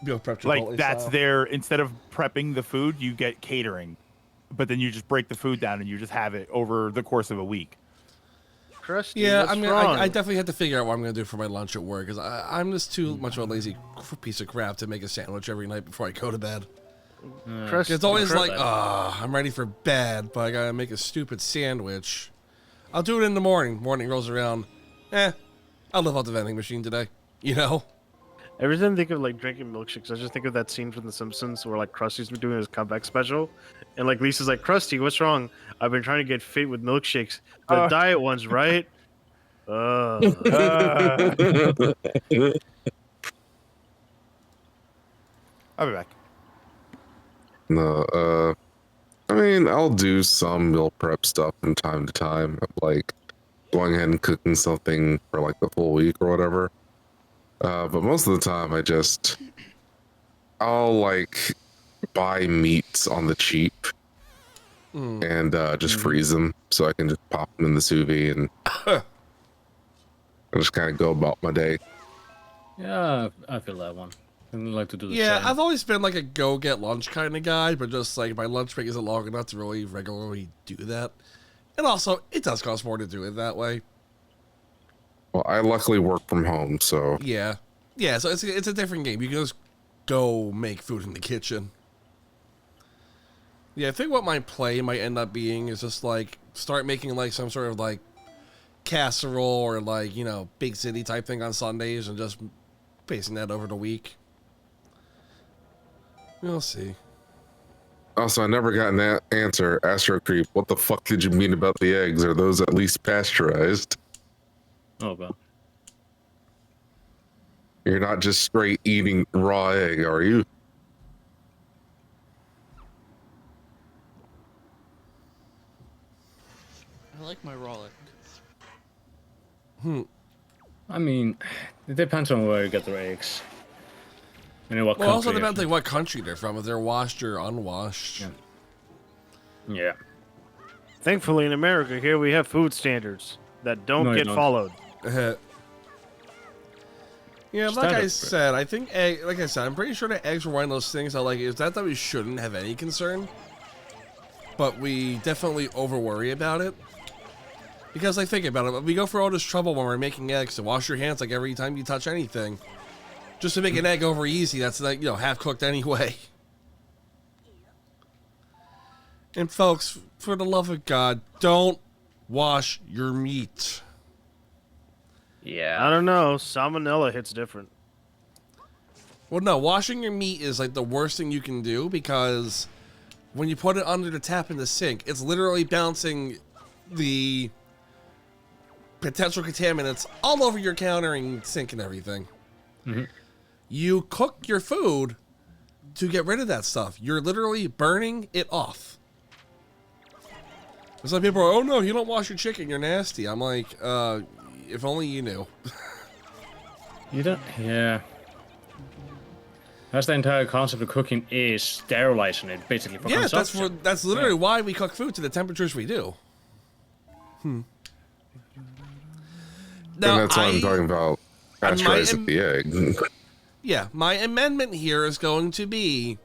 prep Chipotle Like that's style. instead of prepping the food, you get catering, but then you just break the food down and you just have it over the course of a week. Krusty, Yeah, what's I mean, wrong? I definitely have to figure out what I'm going to do for my lunch at work because I'm just too much of a lazy piece of crap to make a sandwich every night before I go to bed. It's always like, I'm ready for bed, but I got to make a stupid sandwich. I'll do it in the morning. Morning rolls around. I'll live off the vending machine today. You know? Every time I think of like drinking milkshakes, I just think of that scene from The Simpsons where like Krusty's been doing his comeback special, and like Lisa's like, "Krusty, what's wrong? I've been trying to get fit with milkshakes, the diet ones, right?" I'll be back. No, I mean, I'll do some meal prep stuff from time to time, like going ahead and cooking something for like the full week or whatever. But most of the time, I'll like buy meats on the cheap and just freeze them so I can just pop them in the sous vide and I just kind of go about my day. Yeah, I feel that one. I like to do the Yeah, same. I've always been like a go get lunch kind of guy, but just like my lunch break isn't long enough to really regularly do that. And also, it does cost more to do it that way. Well, I luckily work from home, so Yeah. Yeah, so it's a different game. You can just go make food in the kitchen. Yeah, I think what my play might end up being is just like start making like some sort of like casserole or like, you know, big city type thing on Sundays and just pacing that over the week. We'll see. Also, I never got an answer. Astro Creep, what the fuck did you mean about the eggs? Are those at least pasteurized? Oh, well. You're not just straight eating raw egg, are you? I like my raw egg. I mean, it depends on where you get the eggs. And in what Well, also country. depends like what country they're from, if they're washed or unwashed. Yeah. Thankfully, in America, here we have food standards that don't No, you get don't. followed. Yeah, like I said, I think like I said, I'm pretty sure that eggs were one of those things that like is that we shouldn't have any concern, but we definitely over worry about it. Because like think about it, we go through all this trouble when we're making eggs to wash your hands like every time you touch anything, just to make an egg over easy. That's like, you know, half cooked anyway. And folks, for the love of God, don't wash your meat. Yeah. I don't know. Salmonella hits different. Well, no, washing your meat is like the worst thing you can do because when you put it under the tap in the sink, it's literally bouncing the potential contaminants all over your counter and sink and everything. Mm-hmm. You cook your food to get rid of that stuff. You're literally burning it off. Some people are, oh no, you don't wash your chicken, you're nasty. I'm like, if only you knew. You don't. Yeah. That's the entire concept of cooking is sterilizing it, basically for Yeah, consumption. that's literally why we cook food to the temperatures we do. And that's why I'm talking about pasteurizing the egg. Yeah, my amendment here is going to be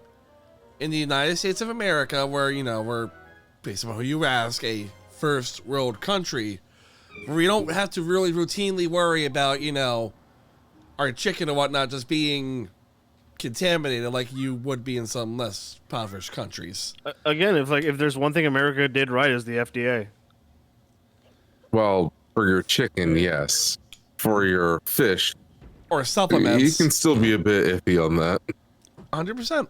in the United States of America, where, you know, we're, based on who you ask, a first world country, where we don't have to really routinely worry about, you know, our chicken and whatnot just being contaminated like you would be in some less impoverished countries. Again, if there's one thing America did right is the FDA. Well, for your chicken, yes. For your fish, or supplements, you can still be a bit iffy on that. 100%.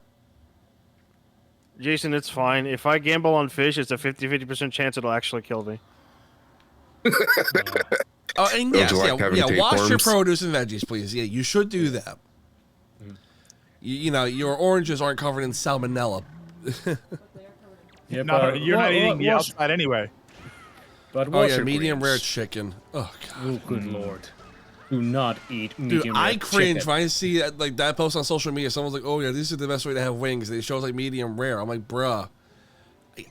Jason, it's fine. If I gamble on fish, it's a 50% chance it'll actually kill me. Oh, and Don't yes, you like having wash your tapeworms? produce and veggies, please. Yeah, you should do that. You know, your oranges aren't covered in salmonella. Yeah, No, but you're not eating the wash- outside anyway. But Oh wash yeah, your medium greens. rare chicken. Oh god. Oh, good lord. Do not eat medium Dude, rare I cringe chicken. when I see like that post on social media. Someone's like, "Oh yeah, this is the best way to have wings." They show like medium rare. I'm like, bruh.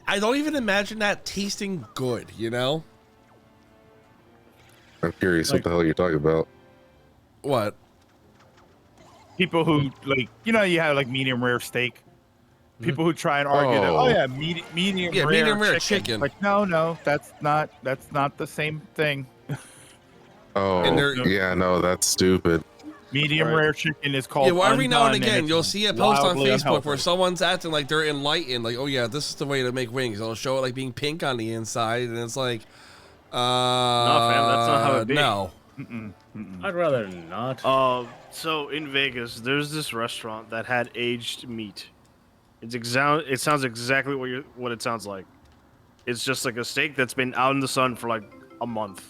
I don't even imagine that tasting good. You know? I'm curious what the hell you're talking about. What? People who like, you know, you have like medium rare steak. People who try and argue that, oh yeah, medium rare chicken. Like, no, that's not the same thing. Oh, yeah, no, that's stupid. Medium rare chicken is called. Yeah, well, every now and undone, again, it's you'll see a post on wildly Facebook unhealthy. where someone's acting like they're enlightened, like, "Oh yeah, this is the way to make wings." They'll show it like being pink on the inside, and it's like, No, fam, that's not how it be. No. I'd rather not. So in Vegas, there's this restaurant that had aged meat. It sounds exactly what it sounds like. It's just like a steak that's been out in the sun for like a month.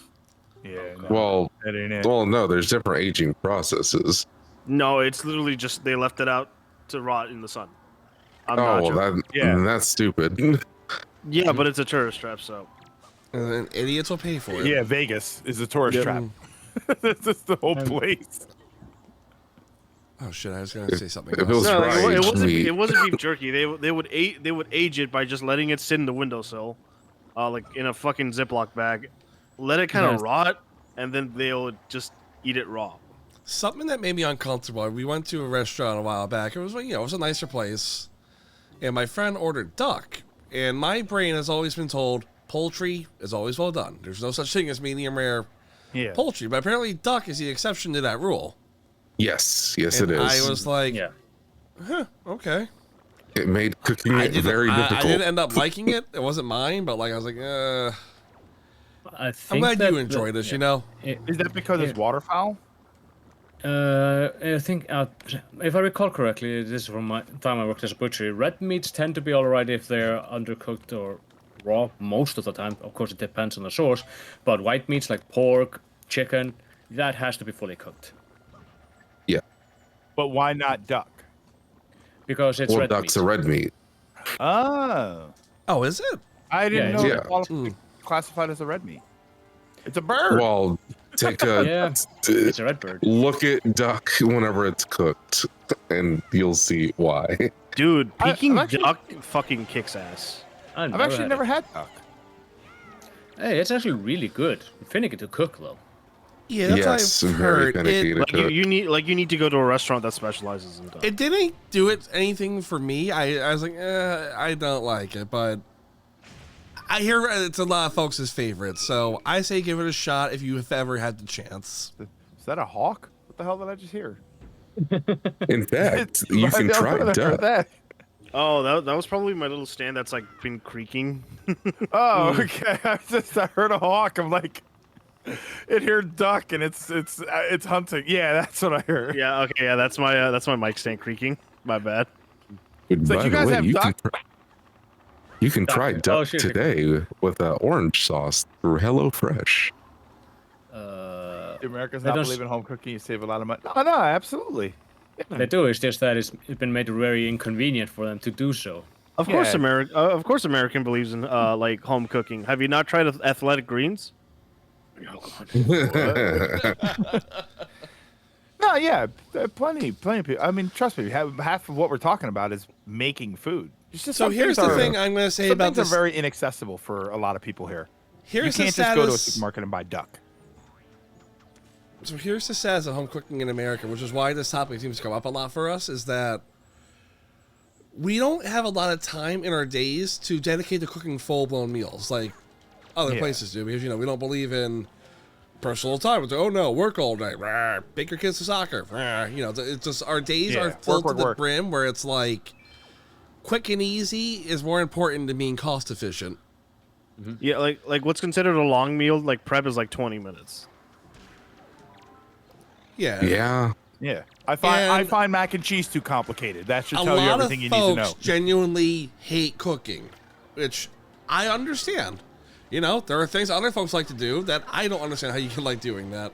Yeah. Well, that ain't it. well, no, there's different aging processes. No, it's literally just they left it out to rot in the sun. I'm Oh, not well, joking. that's stupid. Yeah, but it's a tourist trap, so. And then idiots will pay for it. Yeah, Vegas is a tourist Yep. trap. That's just the whole place. Oh shit! I was gonna say something. if it else. was No, dry it aged wasn't. meat. It wasn't beef jerky. They would age it by just letting it sit in the windowsill, like in a fucking Ziploc bag, let it kind of Yes. rot, and then they'll just eat it raw. Something that made me uncomfortable. We went to a restaurant a while back. It was, you know, it was a nicer place, and my friend ordered duck. And my brain has always been told poultry is always well done. There's no such thing as medium rare poultry, but apparently duck is the exception to that rule. Yes, And it is. I was like, Yeah. huh, okay. It made cooking I it didn't, very I difficult. didn't end up liking it. It wasn't mine, but like I was like, I I'm think glad that you enjoy this. You know, Is that because it's waterfowl? I think, if I recall correctly, this is from my time I worked as a butcher. Red meats tend to be alright if they're undercooked or raw most of the time. Of course, it depends on the source. But white meats like pork, chicken, that has to be fully cooked. Yeah. But why not duck? Because it's Well, red duck's meat. a red meat. Oh. Oh, is it? I didn't Yeah, know it's- it was classified as a red meat. It's a bird. Well, take a Yeah, it's a red bird. look at duck whenever it's cooked, and you'll see why. Dude, Peking actually- duck fucking kicks ass. I've actually never had duck. Hey, it's actually really good. Finicky to cook though. Yeah, that's Yes, what I've very heard. finicky to Like cook. you need to go to a restaurant that specializes in duck. It didn't do anything for me. I was like, I don't like it, but I hear it's a lot of folks' favorite. So I say give it a shot if you have ever had the chance. Is that a hawk? What the hell did I just hear? In fact, you can I've try never heard duck. that. Oh, that was probably my little stand that's like been creaking. Oh, okay. I heard a hawk. I'm like, it heard duck and it's hunting. Yeah, that's what I heard. Yeah, okay, yeah, that's my mic stand creaking. My bad. But So by you the guys way, have duck? you can try Oh, duck shit. today with orange sauce through HelloFresh. America's They not don't believe in home cooking. You save a lot of money. No, absolutely. They do. It's just that it's been made very inconvenient for them to do so. Of course, Yeah. American believes in like home cooking. Have you not tried athletic greens? No, yeah, plenty of people. I mean, trust me, half of what we're talking about is making food. It's just So some here's things the are- thing I'm going to say some about things this. are very inaccessible for a lot of people here. Here's you the can't just go to a status- supermarket and buy duck. So here's the status of home cooking in America, which is why this topic seems to come up a lot for us, is that we don't have a lot of time in our days to dedicate to cooking full-blown meals like other Yeah. places do, because, we don't believe in personal time. It's like, oh no, work all day, rah, take your kids to soccer, rah. It's just our days Yeah, are filled work, to the work. brim where it's like quick and easy is more important than being cost efficient. Yeah, like what's considered a long meal, like prep is like 20 minutes. Yeah. Yeah. Yeah, I And- find mac and cheese too complicated. That should A tell you lot of everything you need to know. folks genuinely hate cooking, which I understand. There are things other folks like to do that I don't understand how you can like doing that.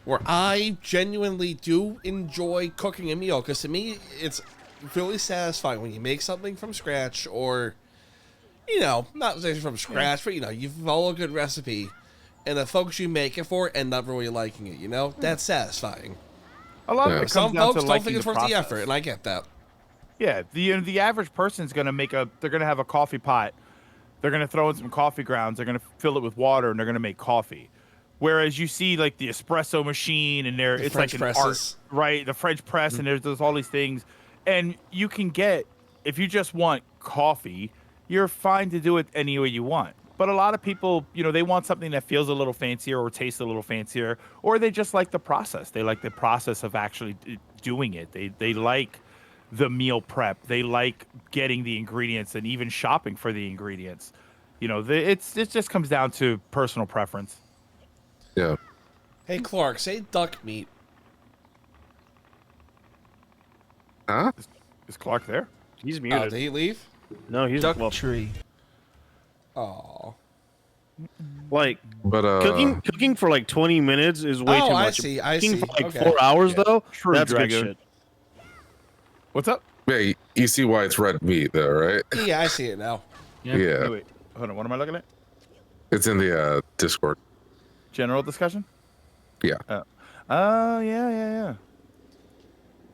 Where I genuinely do enjoy cooking a meal, because to me, it's really satisfying when you make something from scratch, or, not necessarily from scratch, but, you follow a good recipe, and the folks you make it for end up really liking it, That's satisfying. A lot of it comes Some down folks to don't liking think it's the worth the process. effort, and I get that. Yeah, the average person's gonna they're gonna have a coffee pot. They're gonna throw in some coffee grounds. They're gonna fill it with water, and they're gonna make coffee. Whereas you see like the espresso machine, and The it's French like an presses. art, right? The French press, and there's all these things, and you can get if you just want coffee, you're fine to do it any way you want. But a lot of people, they want something that feels a little fancier or tastes a little fancier, or they just like the process. They like the process of actually doing it. They like the meal prep. They like getting the ingredients and even shopping for the ingredients. It just comes down to personal preference. Yeah. Hey, Clark, say duck meat. Huh? Is Clark there? He's Oh, muted. did he leave? No, he's Duck well, tree. Oh. like But cooking for like 20 minutes is way Oh, too I much. see, I Cooking see. for like Okay. 4 hours Yeah. though, True, that's good Drago. shit. What's up? yeah, you see why it's red meat, though, right? Yeah, I see it now. Yeah. Wait, hold on. What am I looking at? It's in the Discord. General discussion? Yeah. Yeah.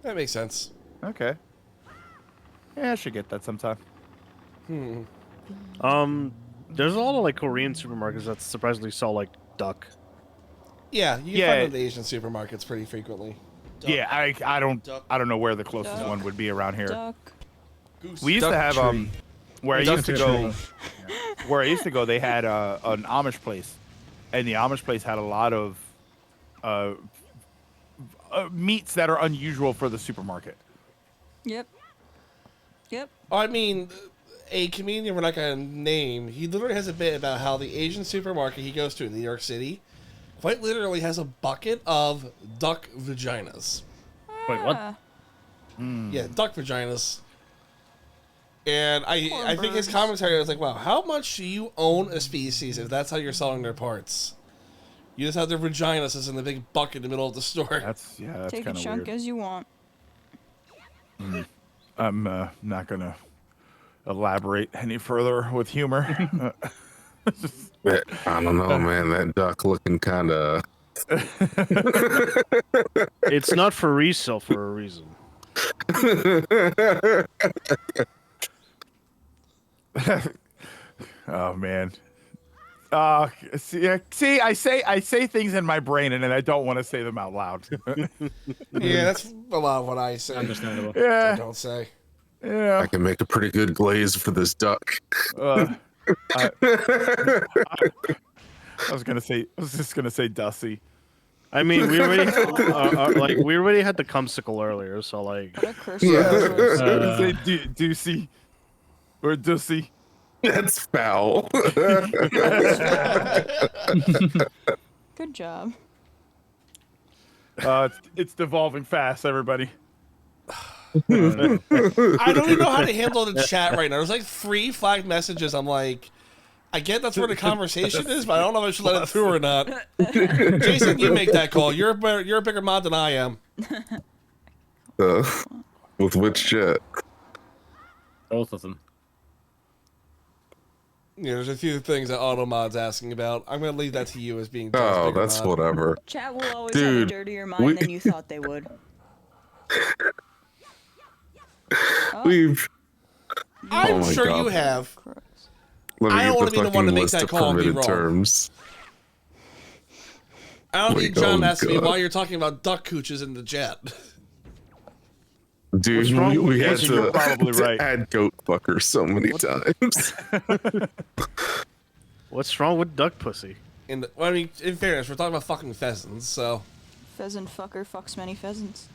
That makes sense. Okay. Yeah, I should get that sometime. There's a lot of like Korean supermarkets that surprisingly sell like duck. Yeah, you can Yeah. find it in the Asian supermarkets pretty frequently. Yeah, I don't know where the closest one would be around here. Duck. We used to Duck have tree. where I Duck used to go where I used to go they had an Amish place, and the Amish place had a lot of meats that are unusual for the supermarket. Yep. Yep. I mean, a comedian we're not going to name, he literally has a bit about how the Asian supermarket he goes to in New York City quite literally has a bucket of duck vaginas. Wait, what? Yeah, duck vaginas. And I think his commentary was like, wow, how much do you own a species if that's how you're selling their parts? You just have their vaginas as in the big bucket in the middle of the store. That's Take a kind of chunk weird. as you want. I'm not gonna elaborate any further with humor. I don't know, man. That duck looking kind of. It's not for resale for a reason. Oh man. See, I say things in my brain and then I don't want to say them out loud. Yeah, that's a lot of what I say. Understandable. Yeah. I don't say. Yeah. I can make a pretty good glaze for this duck. I was just gonna say Dusty. I mean, we already we already had the cumsicle earlier, so like. What a curse. Say Deucey or Dussy. That's foul. Good job. It's devolving fast, everybody. I don't even know how to handle the chat right now. There's like 3 flagged messages. I'm like, I get that's where the conversation is, but I don't know if I should let it through or not. Jason, you make that call. You're a bigger mod than I am. With which chat? Both of them. Yeah, there's a few things that Automod's asking about. I'm gonna leave that to you as being. Oh, bigger that's mod. whatever. Chat will always Dude, have a dirtier mind than you thought they would. We've. I'm my sure God. you have. Let me I don't get want to be the one to fucking make list that of call and be permitted wrong. terms. I don't Wait, need John oh, asking me God. why you're talking about duck cooches in the chat. Dude, What's wrong we with had pussy? You're probably to right. add goat fucker so many times. What's wrong with duck pussy? I mean, in fairness, we're talking about fucking pheasants, so. Pheasant fucker fucks many pheasants.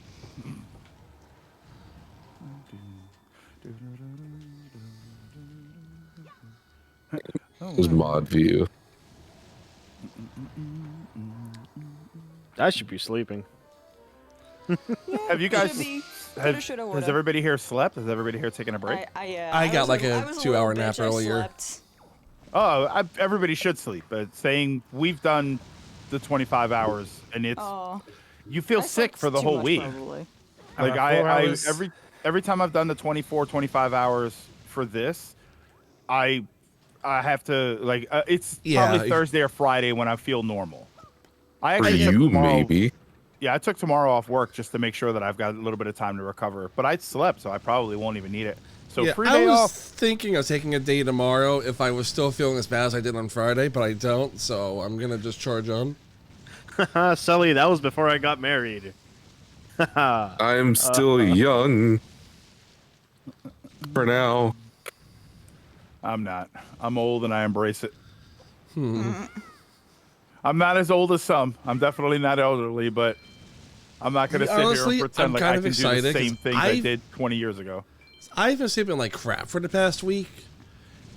It was mod view. I should be sleeping. Have you guys? Coulda, shoulda, woulda. Has everybody here slept? Has everybody here taken a break? I got like a 2-hour nap earlier. Oh, everybody should sleep. But saying we've done the 25 hours and it's you feel sick for the too whole much, week. probably. Like 4 I hours. every time I've done the 25 hours for this, I have to like it's probably Thursday or Friday when I feel normal. I For actually took you, tomorrow- maybe. Yeah, I took tomorrow off work just to make sure that I've got a little bit of time to recover. But I slept, so I probably won't even need it. So Yeah, free I day was off. thinking of taking a day tomorrow if I was still feeling as bad as I did on Friday, but I don't, so I'm gonna just charge on. Sully, that was before I got married. I'm still young. For now. I'm not. I'm old and I embrace it. I'm not as old as some. I'm definitely not elderly, but I'm not going to sit Honestly, here and pretend I'm like kind I of can do the excited, same 'cause things I I've- did 20 years ago. I've been sleeping like crap for the past week,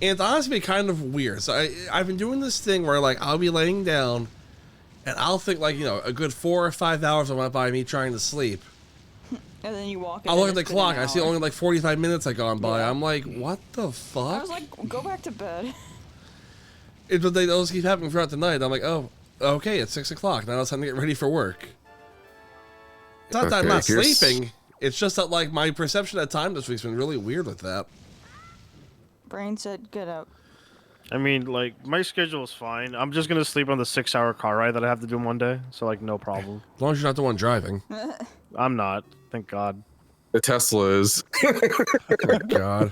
and it's honestly kind of weird. So I've been doing this thing where like I'll be laying down, and I'll think like a good 4 or 5 hours went by me trying to sleep. And then you walk in. I'll look and at the it's been clock. an I see hour. only like 45 minutes had gone by. I'm like, what the fuck? I was like, go back to bed. But they those keep happening throughout the night. I'm like, oh, okay, it's 6 o'clock. Now it's time to get ready for work. It's not that I'm Okay, not here's- sleeping. It's just that like my perception of time this week's been really weird with that. Brain said, get out. I mean, like, my schedule is fine. I'm just going to sleep on the 6-hour car ride that I have to do Monday. So, like, no problem. As long as you're not the one driving. I'm not. Thank God. The Tesla is. Oh, God.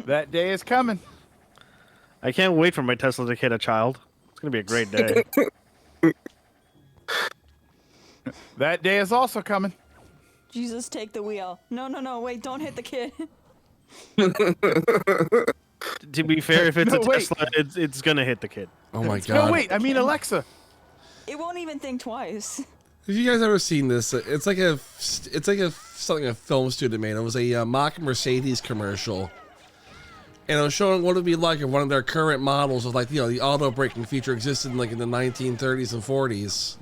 That day is coming. I can't wait for my Tesla to hit a child. It's going to be a great day. That day is also coming. Jesus, take the wheel. No, wait, don't hit the kid. To be fair, if it's No, a wait. Tesla, it's going to hit the kid. Oh, my God. No, wait. I mean Alexa. It won't even think twice. Have you guys ever seen this? It's like something a film student made. It was a mock Mercedes commercial, and it was showing what it would be like if one of their current models of, like, you know, the auto braking feature existed in, like, in the 1930s and 40s,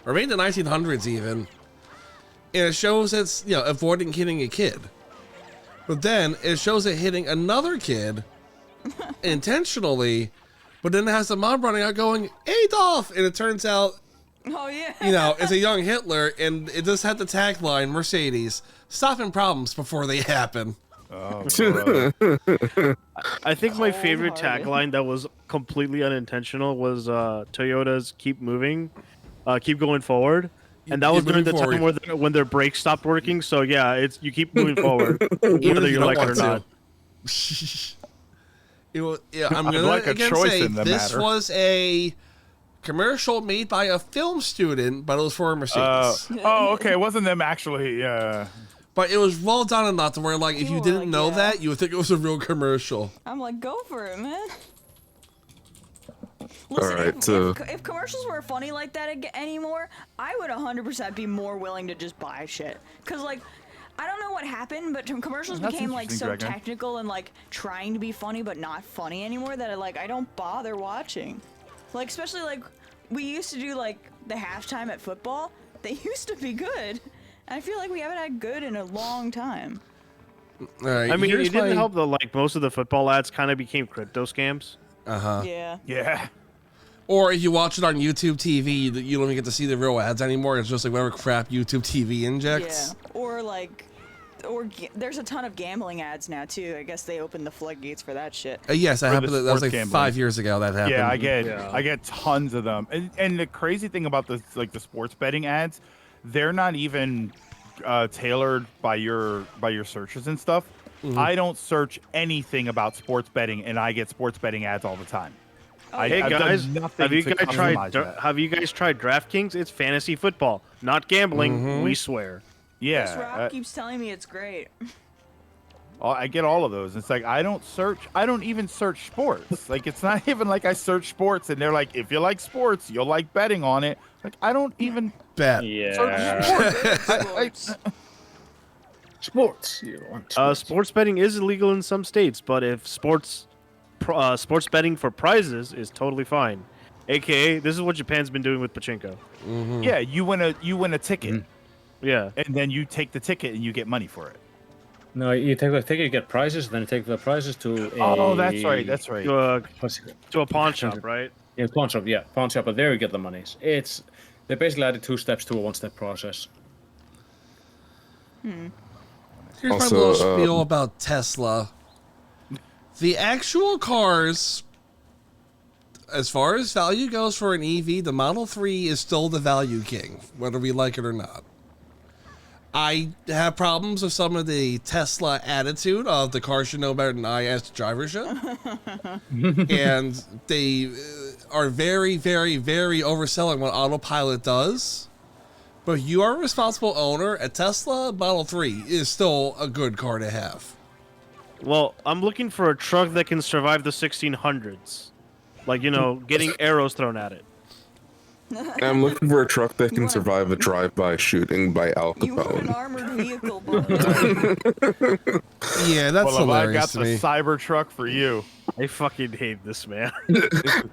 or maybe the 1900s even. And it shows it's, you know, avoiding hitting a kid, but then it shows it hitting another kid intentionally, but then it has the mom running out going Adolf, and it turns out. Oh, yeah. You know, it's a young Hitler, and it just had the tagline, Mercedes, stopping problems before they happen. Oh, I think my favorite tagline that was completely unintentional was Toyota's "Keep moving, keep going forward," and that was during the time when their brakes stopped working. So yeah, it's you keep moving forward, whether you like it or not. I'm gonna again say this was a commercial made by a film student, but it was for a Mercedes. Okay, it wasn't them actually. But it was well done enough to where, like, if you didn't know that, you would think it was a real commercial. I'm like, go for it, man. Listen, if commercials were funny like that anymore, I would 100% be more willing to just buy shit. Cause, like, I don't know what happened, but commercials became, like, so technical and, like, trying to be funny but not funny anymore that I don't bother watching. Like, especially, like, we used to do, like, the halftime at football. They used to be good. I feel like we haven't had good in a long time. I mean, it didn't help though. Like, most of the football ads kind of became crypto scams. Yeah. Yeah. Or if you watch it on YouTube TV, you don't even get to see the real ads anymore. It's just like whatever crap YouTube TV injects. Yeah. Or, like, there's a ton of gambling ads now too. I guess they opened the floodgates for that shit. Yes, that happened. That was like gambling. 5 years ago. That happened. Yeah, I get tons of them. And the crazy thing about the sports betting ads, they're not even tailored by your searches and stuff. Mm-hmm. I don't search anything about sports betting, and I get sports betting ads all the time. Hey guys, have you guys tried DraftKings? It's fantasy football, not gambling. Mm-hmm. We swear. Yeah. This Rob keeps telling me it's great. I get all of those. It's like I don't even search sports. Like, it's not even like I search sports and they're like, if you like sports, you'll like betting on it. Like, I don't even bet. Search sports. Sports. Sports betting is illegal in some states, but if sports betting for prizes is totally fine. AKA, this is what Japan's been doing with pachinko. Mm-hmm. Yeah, you win a ticket. Mm-hmm. Yeah. And then you take the ticket and you get money for it. No, you take the ticket, you get prizes, then you take the prizes to a... Oh, that's right. To a pawn shop, right? Yeah, pawn shop, but there you get the monies. They basically added 2 steps to a 1-step process. Here's my little spiel about Tesla. The actual cars, as far as value goes for an EV, the Model 3 is still the value king, whether we like it or not. I have problems with some of the Tesla attitude of the car should know better than I as the driver should. And they are very, very, very overselling what autopilot does. But if you are a responsible owner, a Tesla Model 3 is still a good car to have. Well, I'm looking for a truck that can survive the 1600s. Like, you know, getting arrows thrown at it. I'm looking for a truck that can survive a drive-by shooting by Al Capone. You want an armored vehicle, bro. Yeah, that's well, hilarious I got to the me. Cybertruck for you. I fucking hate this, man.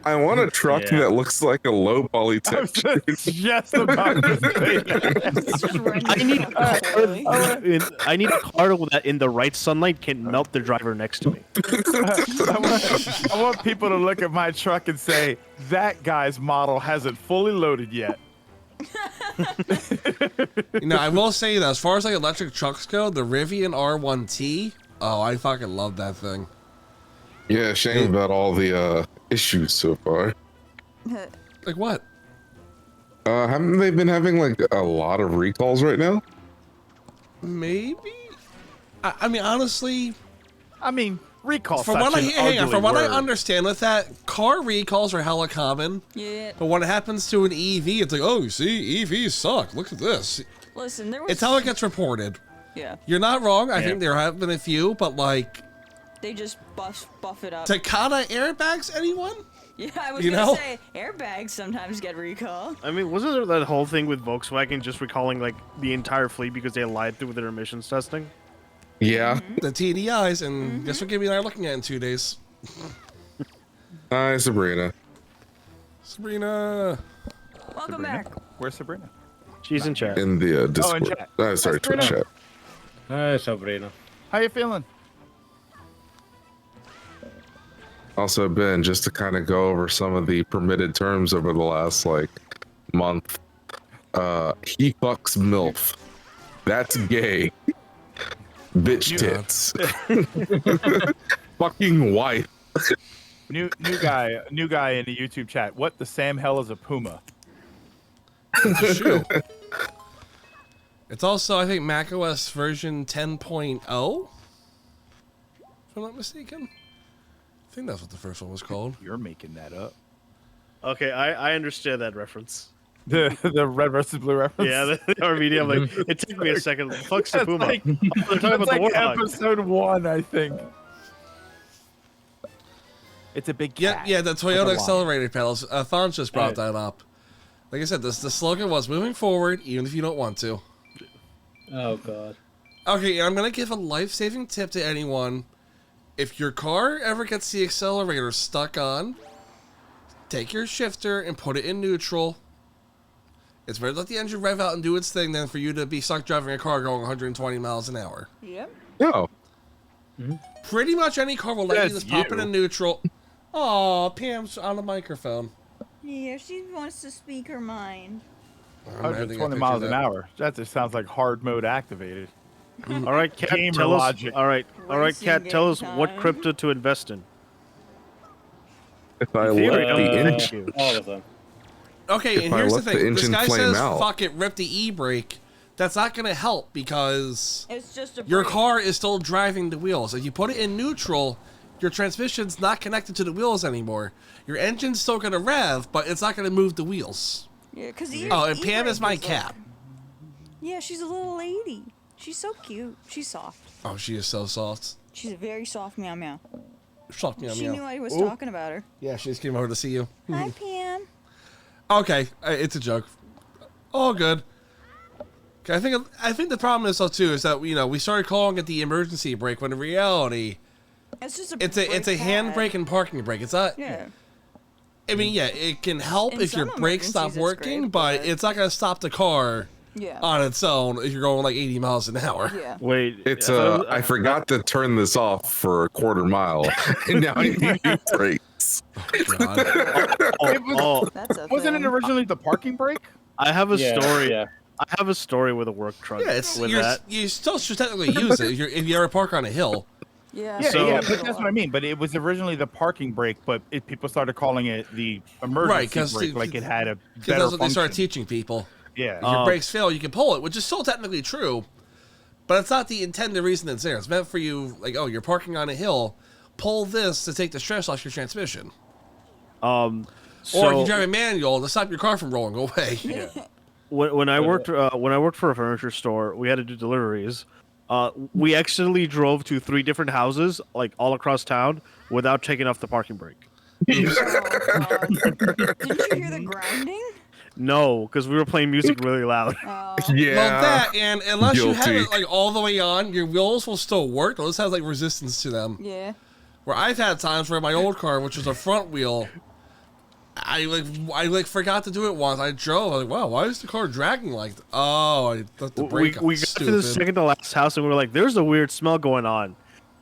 I want a truck that looks like a low poly texture. Just about to say that. I need a car that in the right sunlight can melt the driver next to me. I want people to look at my truck and say, that guy's model hasn't fully loaded yet. You know, I will say that as far as like electric trucks go, the Rivian R1T, oh, I fucking love that thing. Yeah, shame about all the issues so far. Like what? Haven't they been having like a lot of recalls right now? Maybe. I mean, honestly. Recall. From what I understand with that, car recalls are hella common. Yeah. But when it happens to an EV, it's like, oh, see, EVs suck. Look at this. Listen, there was. It's how it gets reported. Yeah. You're not wrong. I think there have been a few, but like. They just buff it up. Takata airbags, anyone? Yeah, I was You gonna know? say airbags sometimes get recalled. I mean, wasn't there that whole thing with Volkswagen just recalling like the entire fleet because they lied through their emissions testing? Yeah. The TDIs, and guess what Gibby and I are looking at in 2 days? Hi, Sabrina. Sabrina. Welcome back. Where's Sabrina? She's in chat. In the Oh, in Discord. chat. Sorry, Hi, Twitch Sabrina. chat. Hi, Sabrina. How you feeling? Also, Ben, just to kind of go over some of the permitted terms over the last like month. He fucks MILF. That's gay. Bitch tits. Fucking wife. New guy in the YouTube chat. What the Sam hell is a puma? It's a shoe. It's also, I think, macOS version 10.0. If I'm not mistaken. I think that's what the first one was called. You're making that up. Okay, I understand that reference. The red versus blue reference. Yeah, the RVD. I'm like, it took me a second. Fuck That's Puma. like, They're talking that's about like the warthog. episode 1, I think. It's a big cat. Yeah, the Like a Toyota lion. accelerator pedals. Thon just brought that up. Like I said, the slogan was moving forward, even if you don't want to. Oh god. Okay, I'm going to give a life-saving tip to anyone. If your car ever gets the accelerator stuck on, take your shifter and put it in neutral. It's better to let the engine rev out and do its thing than for you to be stuck driving a car going 120 miles an hour. Yep. No. Pretty much any car will let you That's just pop it you. in neutral. Oh, Pam's on the microphone. Yeah, she wants to speak her mind. 120 miles an hour. That just sounds like hard mode activated. All right, Cat, Gamer tell us. logic. All right, Racing Cat, tell us game what time. crypto to invest in. If I In theory, let the don't engine, thank you. All of them. Okay, If and I here's the let the thing. This engine guy flame says, out- fuck it, rip the e-brake. That's not going to help because It's just a your brake. car is still driving the wheels. If you put it in neutral, your transmission's not connected to the wheels anymore. Your engine's still going to rev, but it's not going to move the wheels. Yeah, because Oh, and Pam is my cat. Yeah, she's a little lady. She's so cute. She's soft. Oh, she is so soft. She's a very soft meow meow. Soft meow She meow. knew I was Ooh. talking about her. Yeah, she just came over to see you. Hi, Pam. Okay, it's a joke. All good. Okay, I think the problem is though too is that we started calling it the emergency brake when in reality It's just a it's a brake hand pad. brake and parking brake. It's not. Yeah. I mean, yeah, it can help In if your some brakes stop emergencies, it's working, great, but it's not gonna stop the car Yeah. on its own if you're going like 80 miles an hour. Yeah. Wait, it's I thought it was- I forgot to turn this off for a quarter mile, and now I need new brakes. Oh, That's a Wasn't thing. it originally the parking brake? I have a Yeah, story. yeah. I have a story with a work truck. Yeah, it's with you're, that. you still should technically use it if you ever park on a hill. Yeah. Yeah, So- yeah, but that's what I mean. But it was originally the parking brake, but people started calling it the emergency 'cause brake, the- like it had a Because better that's what they started function. teaching people. Yeah. If your brakes fail, you can pull it, which is still technically true, but it's not the intended reason it's there. It's meant for you, like, oh, you're parking on a hill, pull this to take the stress off your transmission. Or if So- you drive a manual to stop your car from rolling away. Yeah. When I worked for a furniture store, we had to do deliveries. We accidentally drove to 3 different houses, like all across town, without taking off the parking brake. Oh, God. Didn't you hear the grinding? No, because we were playing music really loud. Oh. Yeah. Well, that, and unless you have Guilty. it, like, all the way on, your wheels will still work. Those have, like, resistance to them. Yeah. Where I've had times where my old car, which was a front wheel, I forgot to do it once. I drove. I was like, wow, why is the car dragging like that? Oh, I thought the brake We got to the second to last house and we were like, "There's a weird smell going on."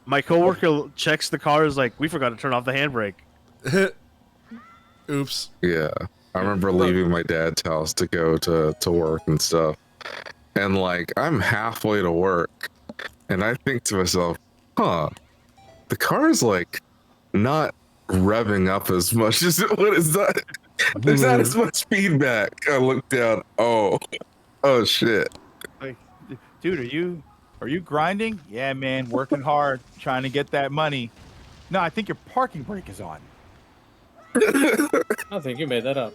My coworker checks the car, is like, "We forgot to turn off the handbrake." Oops. Yeah. I remember leaving my dad's house to go to work and stuff. And like I'm halfway to work and I think to myself, huh, the car's like not revving up as much as it would. Is that there's not as much feedback. I look down, oh shit. Like, dude, are you grinding? Yeah, man, working hard, trying to get that money. No, I think your parking brake is on. I think you made that up.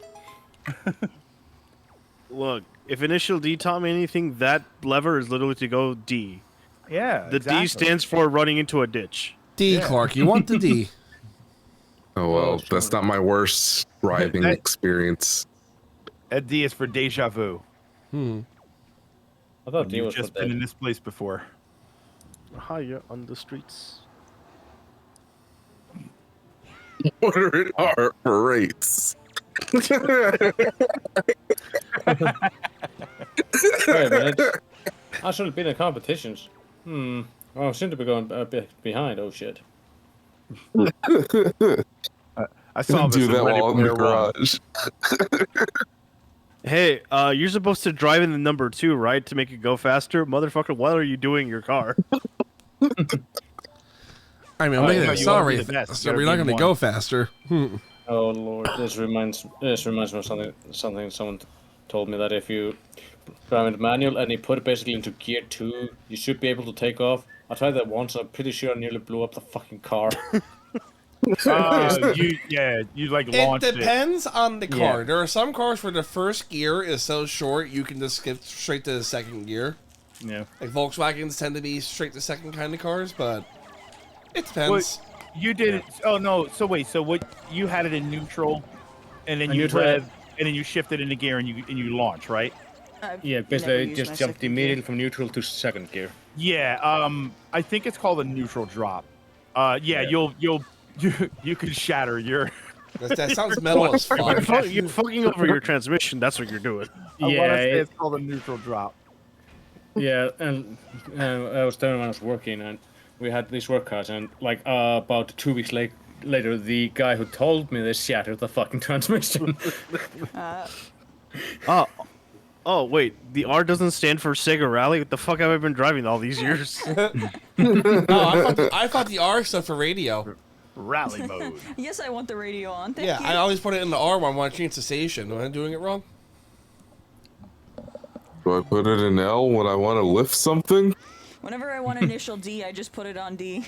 Look, if Initial D taught me anything, that lever is literally to go D. Yeah. The D stands for running into a ditch. D, Clark. You want the D. Oh well, that's not my worst driving experience. D is for deja vu. I thought D You've was for just been dead. in this place before. Higher on the streets. Order it are for rates. Wait a minute. I should have been in competitions. Oh, I seem to be going a bit behind. Oh shit. I saw do this in that Ready while in the Player One. garage. Hey, you're supposed to drive in the number 2, right? To make it go faster? Motherfucker, what are you doing in your car? I mean, I'm making no, it you wanna be accelerate, the best. You so gotta we're be not going to one. go faster. Oh lord, this reminds me of something someone told me, that if you drive in the manual and you put it basically into gear 2, you should be able to take off. I tried that once. I'm pretty sure I nearly blew up the fucking car. You like It launched it. depends on the car. Yeah. There are some cars where the first gear is so short you can just skip straight to the second gear. Yeah. Like Volkswagens tend to be straight to second kind of cars, but it depends. You did it. Oh no. So wait. So what? You had it in neutral, and then A you neutral- rev, and then you shifted into gear, and you launch, right? Yeah, basically just jumped immediately from neutral to second gear. Yeah. I think it's called a neutral drop. Yeah. You could shatter your. That sounds metal as fuck. You're fucking over your transmission. That's what you're doing. I want to Yeah, say it's called a neutral drop. Yeah, and I was there when I was working, and we had these work cars, and like about 2 weeks later, the guy who told me this shattered the fucking transmission. Oh, wait. The R doesn't stand for Sega Rally? What the fuck have I been driving all these years? I thought the R stood for radio. Rally mode. Yes, I want the radio on. Thank Yeah, you. I always put it in the R when I want to change the station. Am I doing it wrong? Do I put it in L when I want to lift something? Whenever I want initial D, I just put it on D.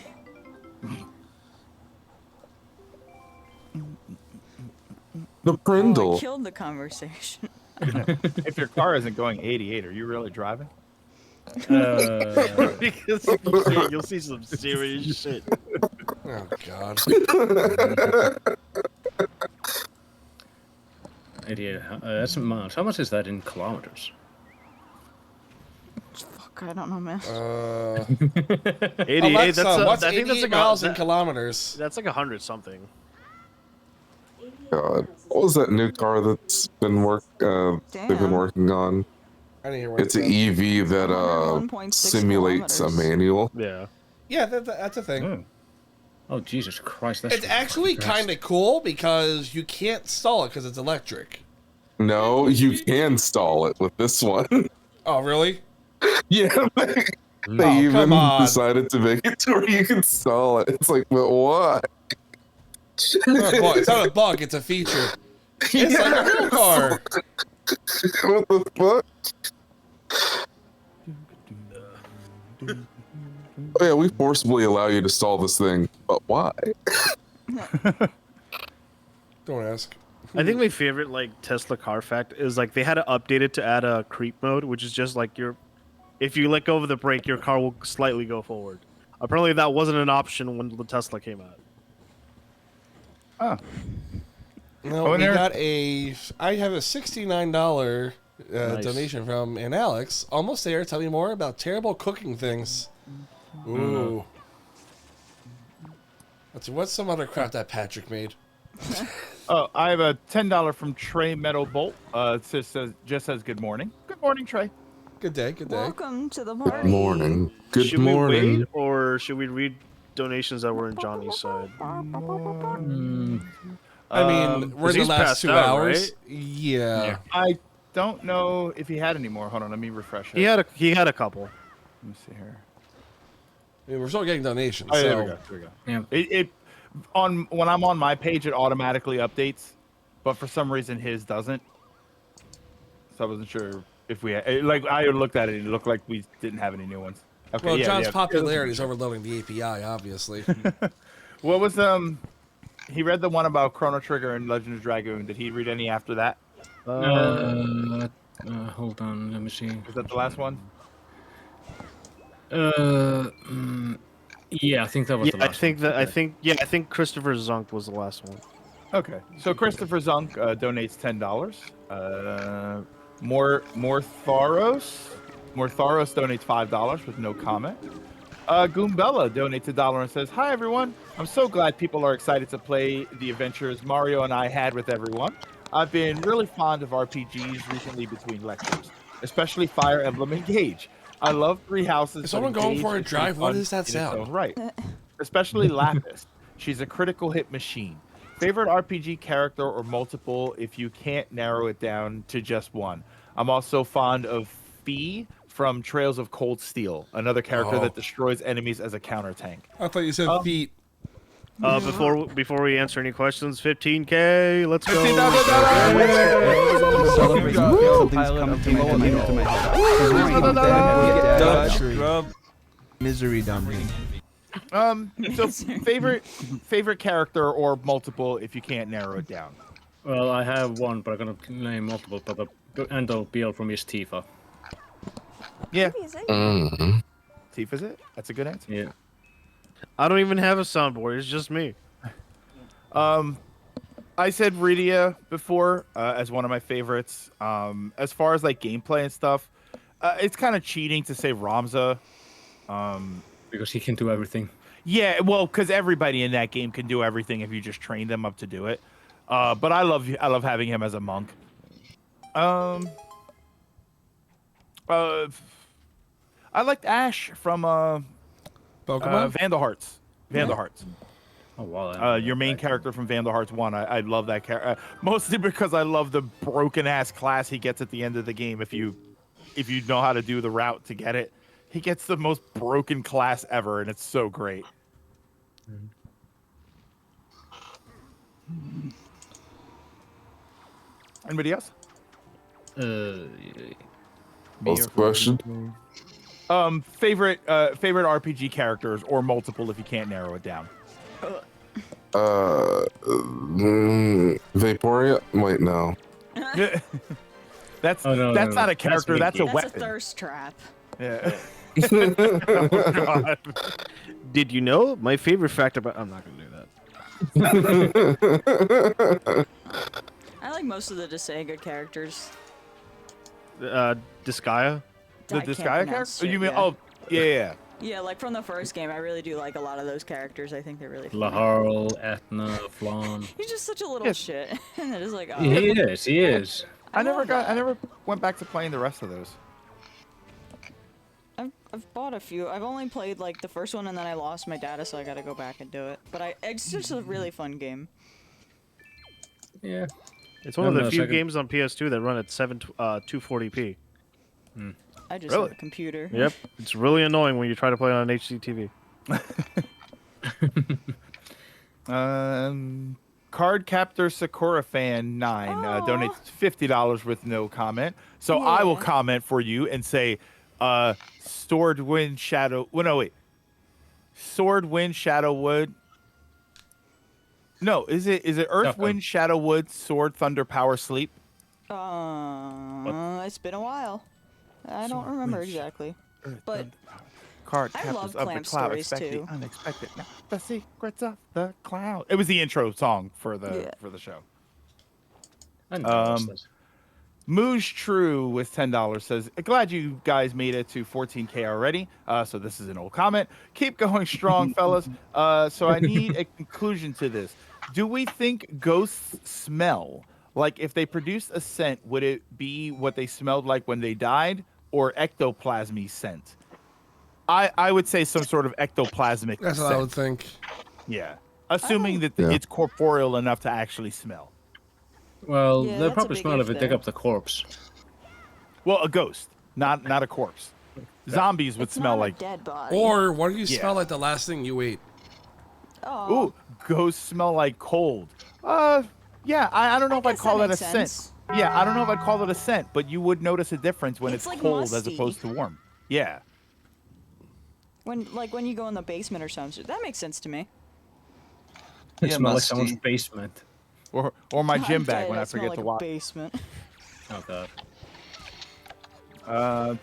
The Oh, Prindle. I killed the conversation. If your car isn't going 88, are you really driving? Because you'll see some serious shit. Oh, God. Idiot. That's miles. How much is that in kilometers? Fuck, I don't know, man. 88. Alexa, what's I think 88 that's miles in kilometers? That's like 100 something. God, what was that new car that's been they've been Damn. working on? I didn't hear what It's it an said. EV that 101.6 simulates a kilometers. manual. Yeah. Yeah, that's a thing. Oh Jesus Christ! That's It's actually kind of cool because you can't stall it because it's electric. No, you can stall it with this one. Oh, really? Yeah, they Oh, even come on. decided to make it to where you can stall it. It's like, but why? It's not a bug, it's a feature. It's like a real car. What the fuck? Oh yeah, we forcibly allow you to stall this thing, but why? Don't ask. I think my favorite like Tesla car fact is like they had to update it to add a creep mode, which is just like if you let go of the brake, your car will slightly go forward. Apparently, that wasn't an option when the Tesla came out. Oh. No, we got I have a $69 Nice. donation from an Alex. Almost there. Tell me more about terrible cooking things. Ooh. Let's see, what's some other crap that Patrick made? Oh, I have a $10 from Trey Metal Bolt. It just says good morning. Good morning, Trey. Good day, good day. Welcome to the Good party. morning. Good should morning. we wait, or should we read donations that were in Johnny's side? I mean, we're in the he's last passed 2 out, hours. right? Yeah. I don't know if he had any more. Hold on, let me refresh it. He had a couple. Let me see here. I mean, we're still getting donations. Oh, so. there we go. There we go. Yeah. It when I'm on my page, it automatically updates, but for some reason his doesn't. So I wasn't sure if we had, I looked at it and it looked like we didn't have any new ones. Okay, Well, yeah, John's yeah. popularity is overloading the API, obviously. What was he read the one about Chrono Trigger and Legend of Dragoon. Did he read any after that? Hold on, let me see. Was that the last one? Yeah, I think that was Yeah, the last I think Christopher Zunk was the last one. Okay, so Christopher Zunk donates $10. Mortharos donates $5 with no comment. Goombella donates $1 and says, "Hi everyone, I'm so glad people are excited to play the adventures Mario and I had with everyone. I've been really fond of RPGs recently between lectures, especially Fire Emblem Engage. I love Three Houses, Is but someone going Engage for a is pretty drive? What fun is that in its own sound? right. Especially Lapis. She's a critical hit machine. Favorite RPG character or multiple if you can't narrow it down to just one. I'm also fond of Fee from Trails of Cold Steel, another character Oh. that destroys enemies as a counter tank. I thought you said feet. Before we answer any questions, 15K. Let's go. Misery dummy. So favorite character or multiple if you can't narrow it down. Well, I have one, but I'm gonna name multiple. But the end of BL from is Tifa. Yeah. Mm-hmm. Tifa's it? That's a good answer. Yeah. I don't even have a soundboard. It's just me. I said Rydia before as one of my favorites. As far as like gameplay and stuff, it's kind of cheating to say Ramza. Because he can do everything. Yeah, well, because everybody in that game can do everything if you just train them up to do it. But I love having him as a monk. I liked Ash from Pokemon? Vandal Hearts. Vandal Hearts. Oh wow! Your main character from Vandal Hearts 1. I love that character mostly because I love the broken ass class he gets at the end of the game. If you know how to do the route to get it, he gets the most broken class ever, and it's so great. Anybody else? What's the question? Favorite RPG characters or multiple if you can't narrow it down. Vaporia? Wait, no. That's not a character. That's a weapon. That's a thirst trap. Yeah. Oh, God. Did you know my favorite fact about? I'm not gonna do that. I like most of the Desega characters. Disgaea? The I can't Disgaea pronounce character? shit, You mean? yeah. Oh, yeah. Yeah, like from the first game, I really do like a lot of those characters. I think they're really fun. Laharl, Etna, Flan. He's just such a little shit. And it is like, oh. He is. I never went back to playing the rest of those. I've bought a few. I've only played like the first one and then I lost my data, so I gotta go back and do it. But it's just a really fun game. Yeah. It's one of the few games on PS2 that run at 240p. I just have a computer. Yep. It's really annoying when you try to play on an HDTV. Card Captor Sakura Fan 9 donates $50 with no comment. So I will comment for you and say, Sword Wind Shadow. Well, no, wait. Sword Wind Shadow Wood. No, is it Earth Wind Shadow Wood Sword Thunder Power Sleep? It's been a while. I don't remember exactly. But Card I Captors love of the Clamp Cloud. stories Expect too. the unexpected. Not the secrets of the cloud. It was the intro song for the show. Mooj True with $10 says, "Glad you guys made it to 14K already." So this is an old comment. Keep going strong, fellas. So I need a conclusion to this. Do we think ghosts smell? Like if they produced a scent, would it be what they smelled like when they died, or ectoplasmy scent? I would say some sort of ectoplasmic That's scent. what I would think. Yeah. Assuming that it's corporeal enough to actually smell. Well, Yeah, they'll that's a probably big smell if if they dig there. up the corpse. Well, a ghost, not a corpse. Zombies would It's smell not like. a dead body. Or what do you Yeah. smell like the last thing you ate? Oh. Ooh, ghosts smell like cold. Yeah, I don't know if I'd guess call that that a makes scent. sense. Yeah, I don't know if I'd call it a scent, but you would notice a difference when It's it's like cold as musty. opposed to warm. Yeah. When you go in the basement or something, that makes sense to me. It Yeah, smells like musty. someone's basement. Or my I'm gym bag dead, when I smell forget like to a wash. basement. Oh god.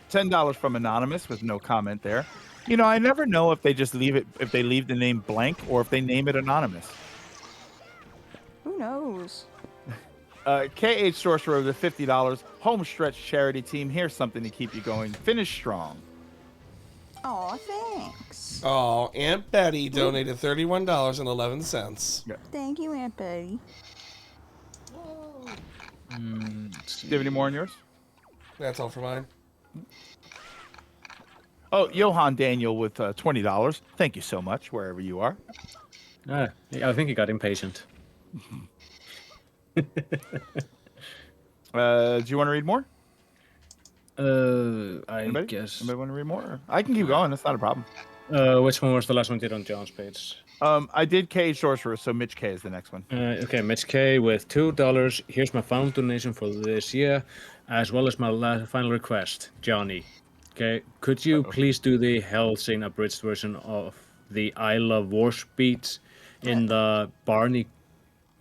$10 from Anonymous with no comment there. You know, I never know if they just if they leave the name blank or if they name it anonymous. Who knows? KH Sorcerer with the $50 home stretch charity team. Here's something to keep you going. Finish strong. Aw, thanks. Oh, Aunt Betty donated $31.11. Thank you, Aunt Betty. Do you have any more on yours? That's all for mine. Oh, Johan Daniel with $20. Thank you so much, wherever you are. I think he got impatient. Do you want to read more? I guess. Anybody want to read more? I can keep going. That's not a problem. Which one was the last one you did on John's page? I did KH Sorcerer, so Mitch K is the next one. Okay, Mitch K with $2. Here's my final donation for this year, as well as my final request, Johnny. Okay, could you please do the Hellsing abridged version of the I Love Wars beats in the Barney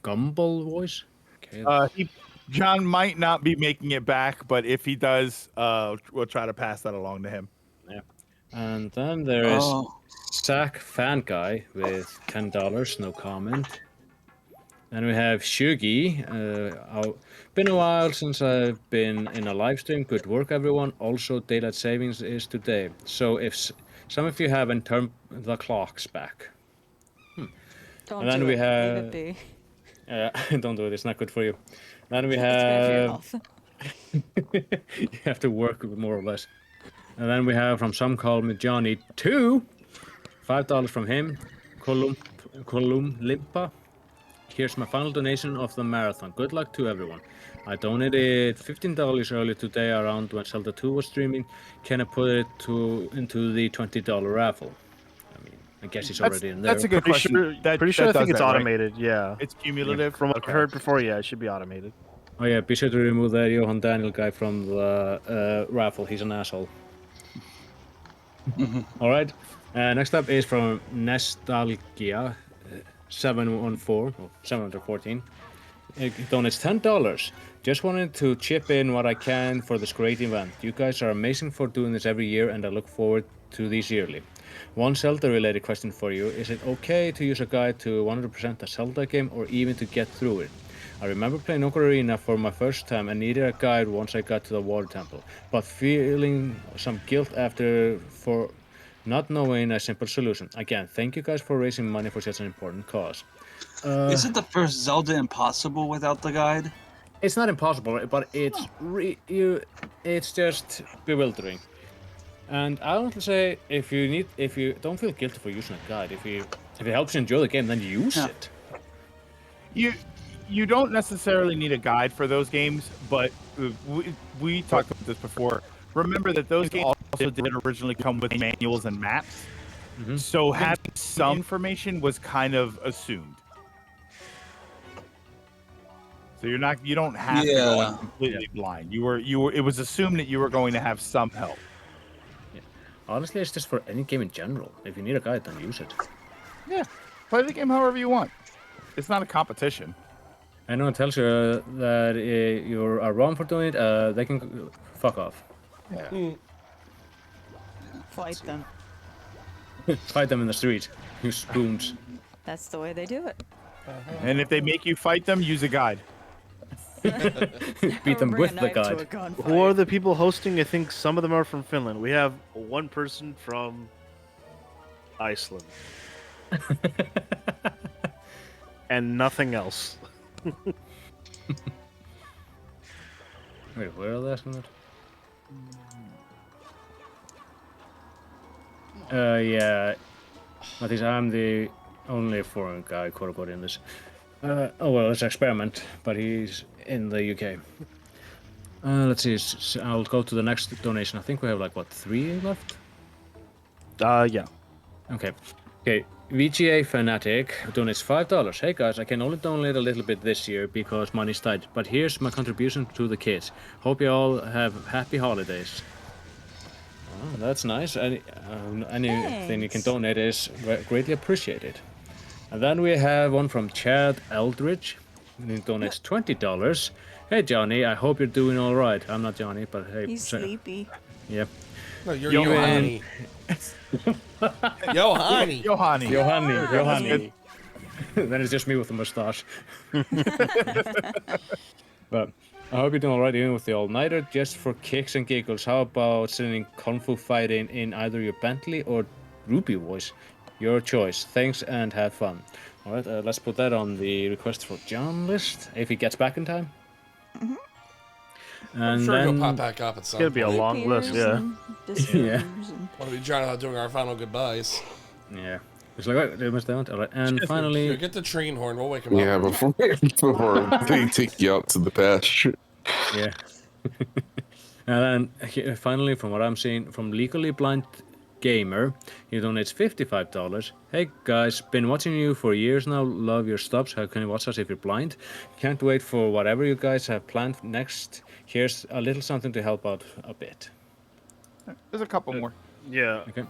Gumble voice? Okay. John might not be making it back, but if he does, we'll try to pass that along to him. Yeah. And then there is Zach Fan Guy with $10, no comment. Then we have Shugi. Been a while since I've been in a live stream. Good work, everyone. Also, daylight savings is today. So if some of you haven't turned the clocks back. Don't And then do we it. have. Leave it Don't do it. It's not good for you. Then we be. It's bad for your have. health. You have to work more or less. And then we have from Some Call Me Johnny 2, $5 from him. Colum Limpa. Here's my final donation of the marathon. Good luck to everyone. I donated $15 earlier today around when Zelda 2 was streaming. Can I put it into the $20 raffle? I mean, I guess it's already in there. That's a good question. Pretty sure I think it's automated. Yeah. It's cumulative. From what I've heard before, yeah, it should be automated. Oh yeah, be sure to remove that Johan Daniel guy from the raffle. He's an asshole. All right. Next up is from Nostalgia 714. It donates $10. Just wanted to chip in what I can for this great event. You guys are amazing for doing this every year, and I look forward to these yearly. One Zelda-related question for you: is it okay to use a guide to 100% a Zelda game, or even to get through it? I remember playing Ocarina for my first time and needed a guide once I got to the water temple, but feeling some guilt after for not knowing a simple solution. Again, thank you guys for raising money for such an important cause. Isn't the first Zelda impossible without the guide? It's not impossible, but it's it's just bewildering. And I want to say, if you don't feel guilty for using a guide, if it helps you enjoy the game, then use it. You don't necessarily need a guide for those games, but we talked about this before. Remember that those games also did originally come with manuals and maps, so having some information was kind of assumed. So you don't have to go in completely blind. It was assumed that you were going to have some help. Yeah. Honestly, it's just for any game in general. If you need a guide, then use it. Yeah, play the game however you want. It's not a competition. Anyone tells you that you're wrong for doing it, they can fuck off. Yeah. Fight them. Fight them in the street. You spoons. That's the way they do it. And if they make you fight them, use a guide. Beat them with the guide. Who are the people hosting? I think some of them are from Finland. We have one person from Iceland. And nothing else. Wait, where are they asking that? Yeah. I think I'm the only foreign guy, quote unquote, in this. Oh well, it's an experiment, but he's in the UK. Let's see. I'll go to the next donation. I think we have like what, 3 left? Yeah. Okay. VGA Fanatic donates $5. Hey guys, I can only donate a little bit this year because money's tight, but here's my contribution to the kids. Hope you all have happy holidays. Oh, that's nice. Anything you can donate is greatly appreciated. And then we have one from Chad Eldridge. He donates $20. Hey Johnny, I hope you're doing all right. I'm not Johnny, but hey. He's sleepy. Yeah. No, you're Johanny. Johanny. Johanny. Then it's just me with a mustache. But I hope you're doing alright even with the all-nighter. Just for kicks and giggles, how about sending Kung Fu fighting in either your Bentley or Ruby voice? Your choice. Thanks and have fun. Alright, let's put that on the request for John list, if he gets back in time. And I'm sure then... he'll pop back up at some It's gonna be a point. long list, yeah. Yeah. What are we trying about doing our final goodbyes? Yeah. It's like, right, they must down. Alright, and finally... Here, get the train horn. We'll wake him Yeah, up. before they take you out to the pasture. Yeah. And then finally, from what I'm seeing, from Legally Blind Gamer, he donates $55. Hey guys, been watching you for years now. Love your stops. How can you watch us if you're blind? Can't wait for whatever you guys have planned next. Here's a little something to help out a bit. There's a couple more. Yeah. Okay.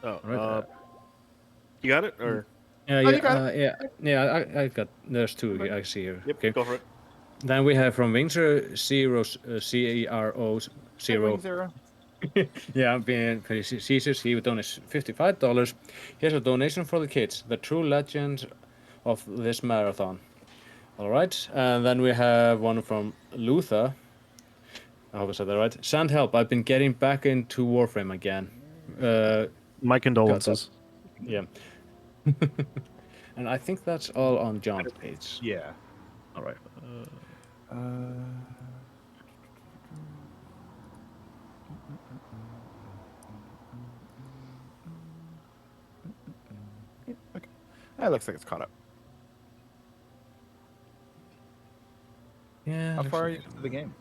Oh, Right, you got it, or? I got. There's two I see here. Yep, Okay. go for it. Then we have from Windsor Zero Zero. Zero. Yeah, being Caesars, he donates $55. Here's a donation for the kids, the true legends of this marathon. All right, and then we have one from Luther. I hope I said that right. Send help! I've been getting back into Warframe again. My condolences. Yeah. And I think that's all on John's page. Yeah. All right. Okay. That looks like it's caught up. Yeah. How far are you into the game?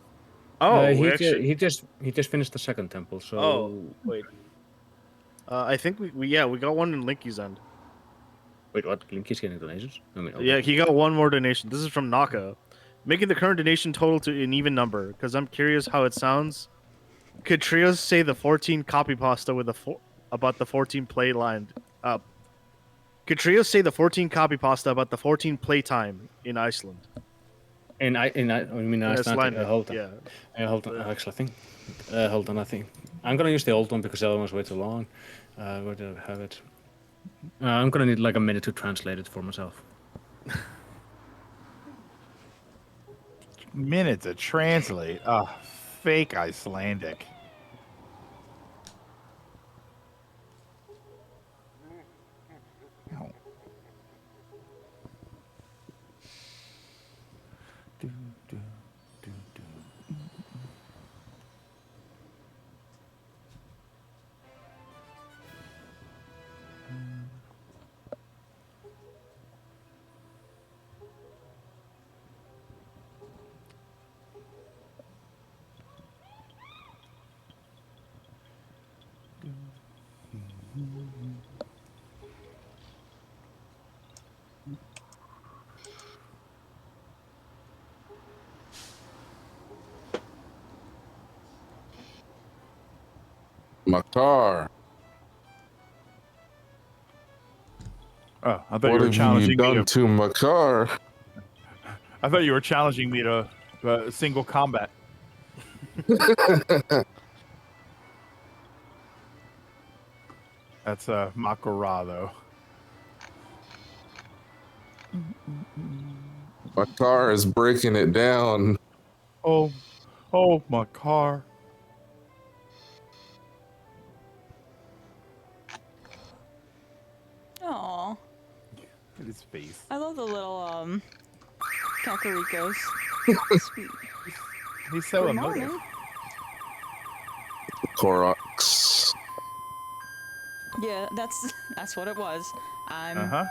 Oh, he just finished the second temple. So. Oh, wait. I think we got one in Linky's end. Wait, what? Linky's getting donations? I mean, okay. Yeah, he got one more donation. This is from Naka. Making the current donation total to an even number, because I'm curious how it sounds. Could Trios say the 14 copy pasta with about the 14 play line? Could Trios say the 14 copy pasta about the 14 play time in Iceland? In Iceland. Hold on. Yeah. Hold on. Actually, I think. Hold on. I think I'm gonna use the old one because the other one's way too long. Where did I have it? I'm gonna need like a minute to translate it for myself. Minute to translate. Oh, fake Icelandic. Makar. Oh, I thought What you were have challenging you done me to Makar? I thought you were challenging me to single combat. That's Makara, though. Makar is breaking it down. Oh, my car. Aw. Look at his face. I love the little Kakarikos. Sweet. He's so Good emotive. morning. Koroks. Yeah, that's what it was. I don't know.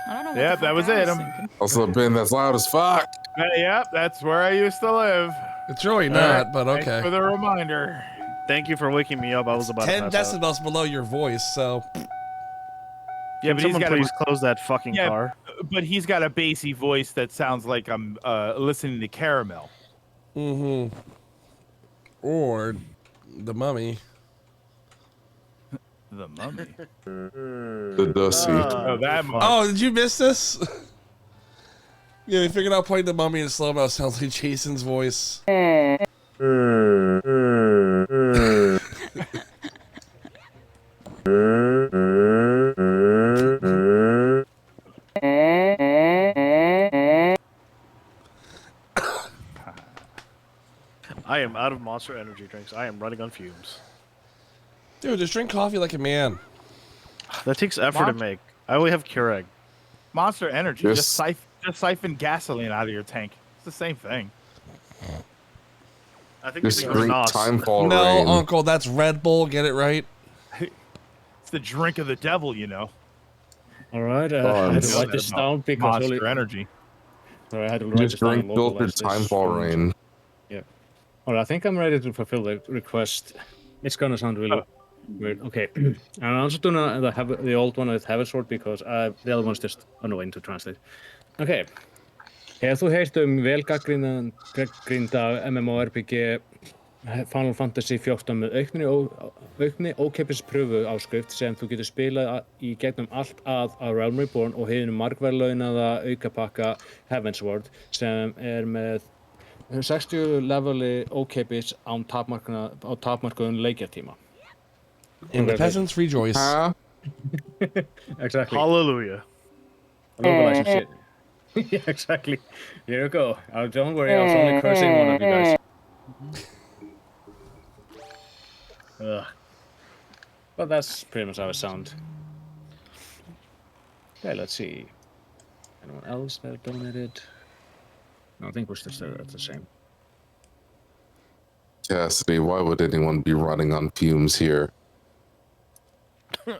What Yep, the that fuck was I it. thinking. Also, Ben, that's loud as fuck. Yep, that's where I used to live. It's really not, but okay. Thanks for the reminder. Thank you for waking me up. I was about 10 to pass out. decibels below your voice, so. Yeah, but he's Someone got please close that fucking car. But he's got a bassy voice that sounds like I'm listening to Caramel. Mm-hmm. Or the Mummy. The Mummy. The Dusty. Oh, that Mummy. Oh, did you miss this? Yeah, they figured out playing the Mummy in slow-mo sounds like Jason's voice. I am out of Monster Energy drinks. I am running on fumes. Dude, just drink coffee like a man. That takes effort to make. I only have Keurig. Monster Energy. Yes. Just siphon gasoline out of your tank. It's the same thing. I think Just it's drink Nos. Timefall No, Rain. Uncle, that's Red Bull. Get it right. It's the drink of the devil, you know. All right, I had to write this down because Monster Energy. Sorry, I had to write Just this down. drink and filtered localize this Timefall from- Rain. Yeah. All right, I think I'm ready to fulfill the request. It's gonna sound really weird. Okay, and I'm also gonna have the old one with Heavy Sword because the other one's just annoying to translate. Okay. Hefur þú heyrt vel gagnrýnda MMORPG Final Fantasy 14 með aukni ókeypis pröfu áskrift sem þú getur spilað í gegnum allt að Realm Reborn og hinu margverðlaunaða aukapakka Heavensward sem með 60 leveli ókeypis á takmarkaðum leikjartíma. And the peasants rejoice. Exactly. Hallelujah. Localizing shit. Yeah, exactly. Here we go. Don't worry, I was only cursing one of you guys. But that's pretty much how it sounds. Okay, let's see. Anyone else that donated? No, I think we're still at the same. Cassidy, why would anyone be running on fumes here? I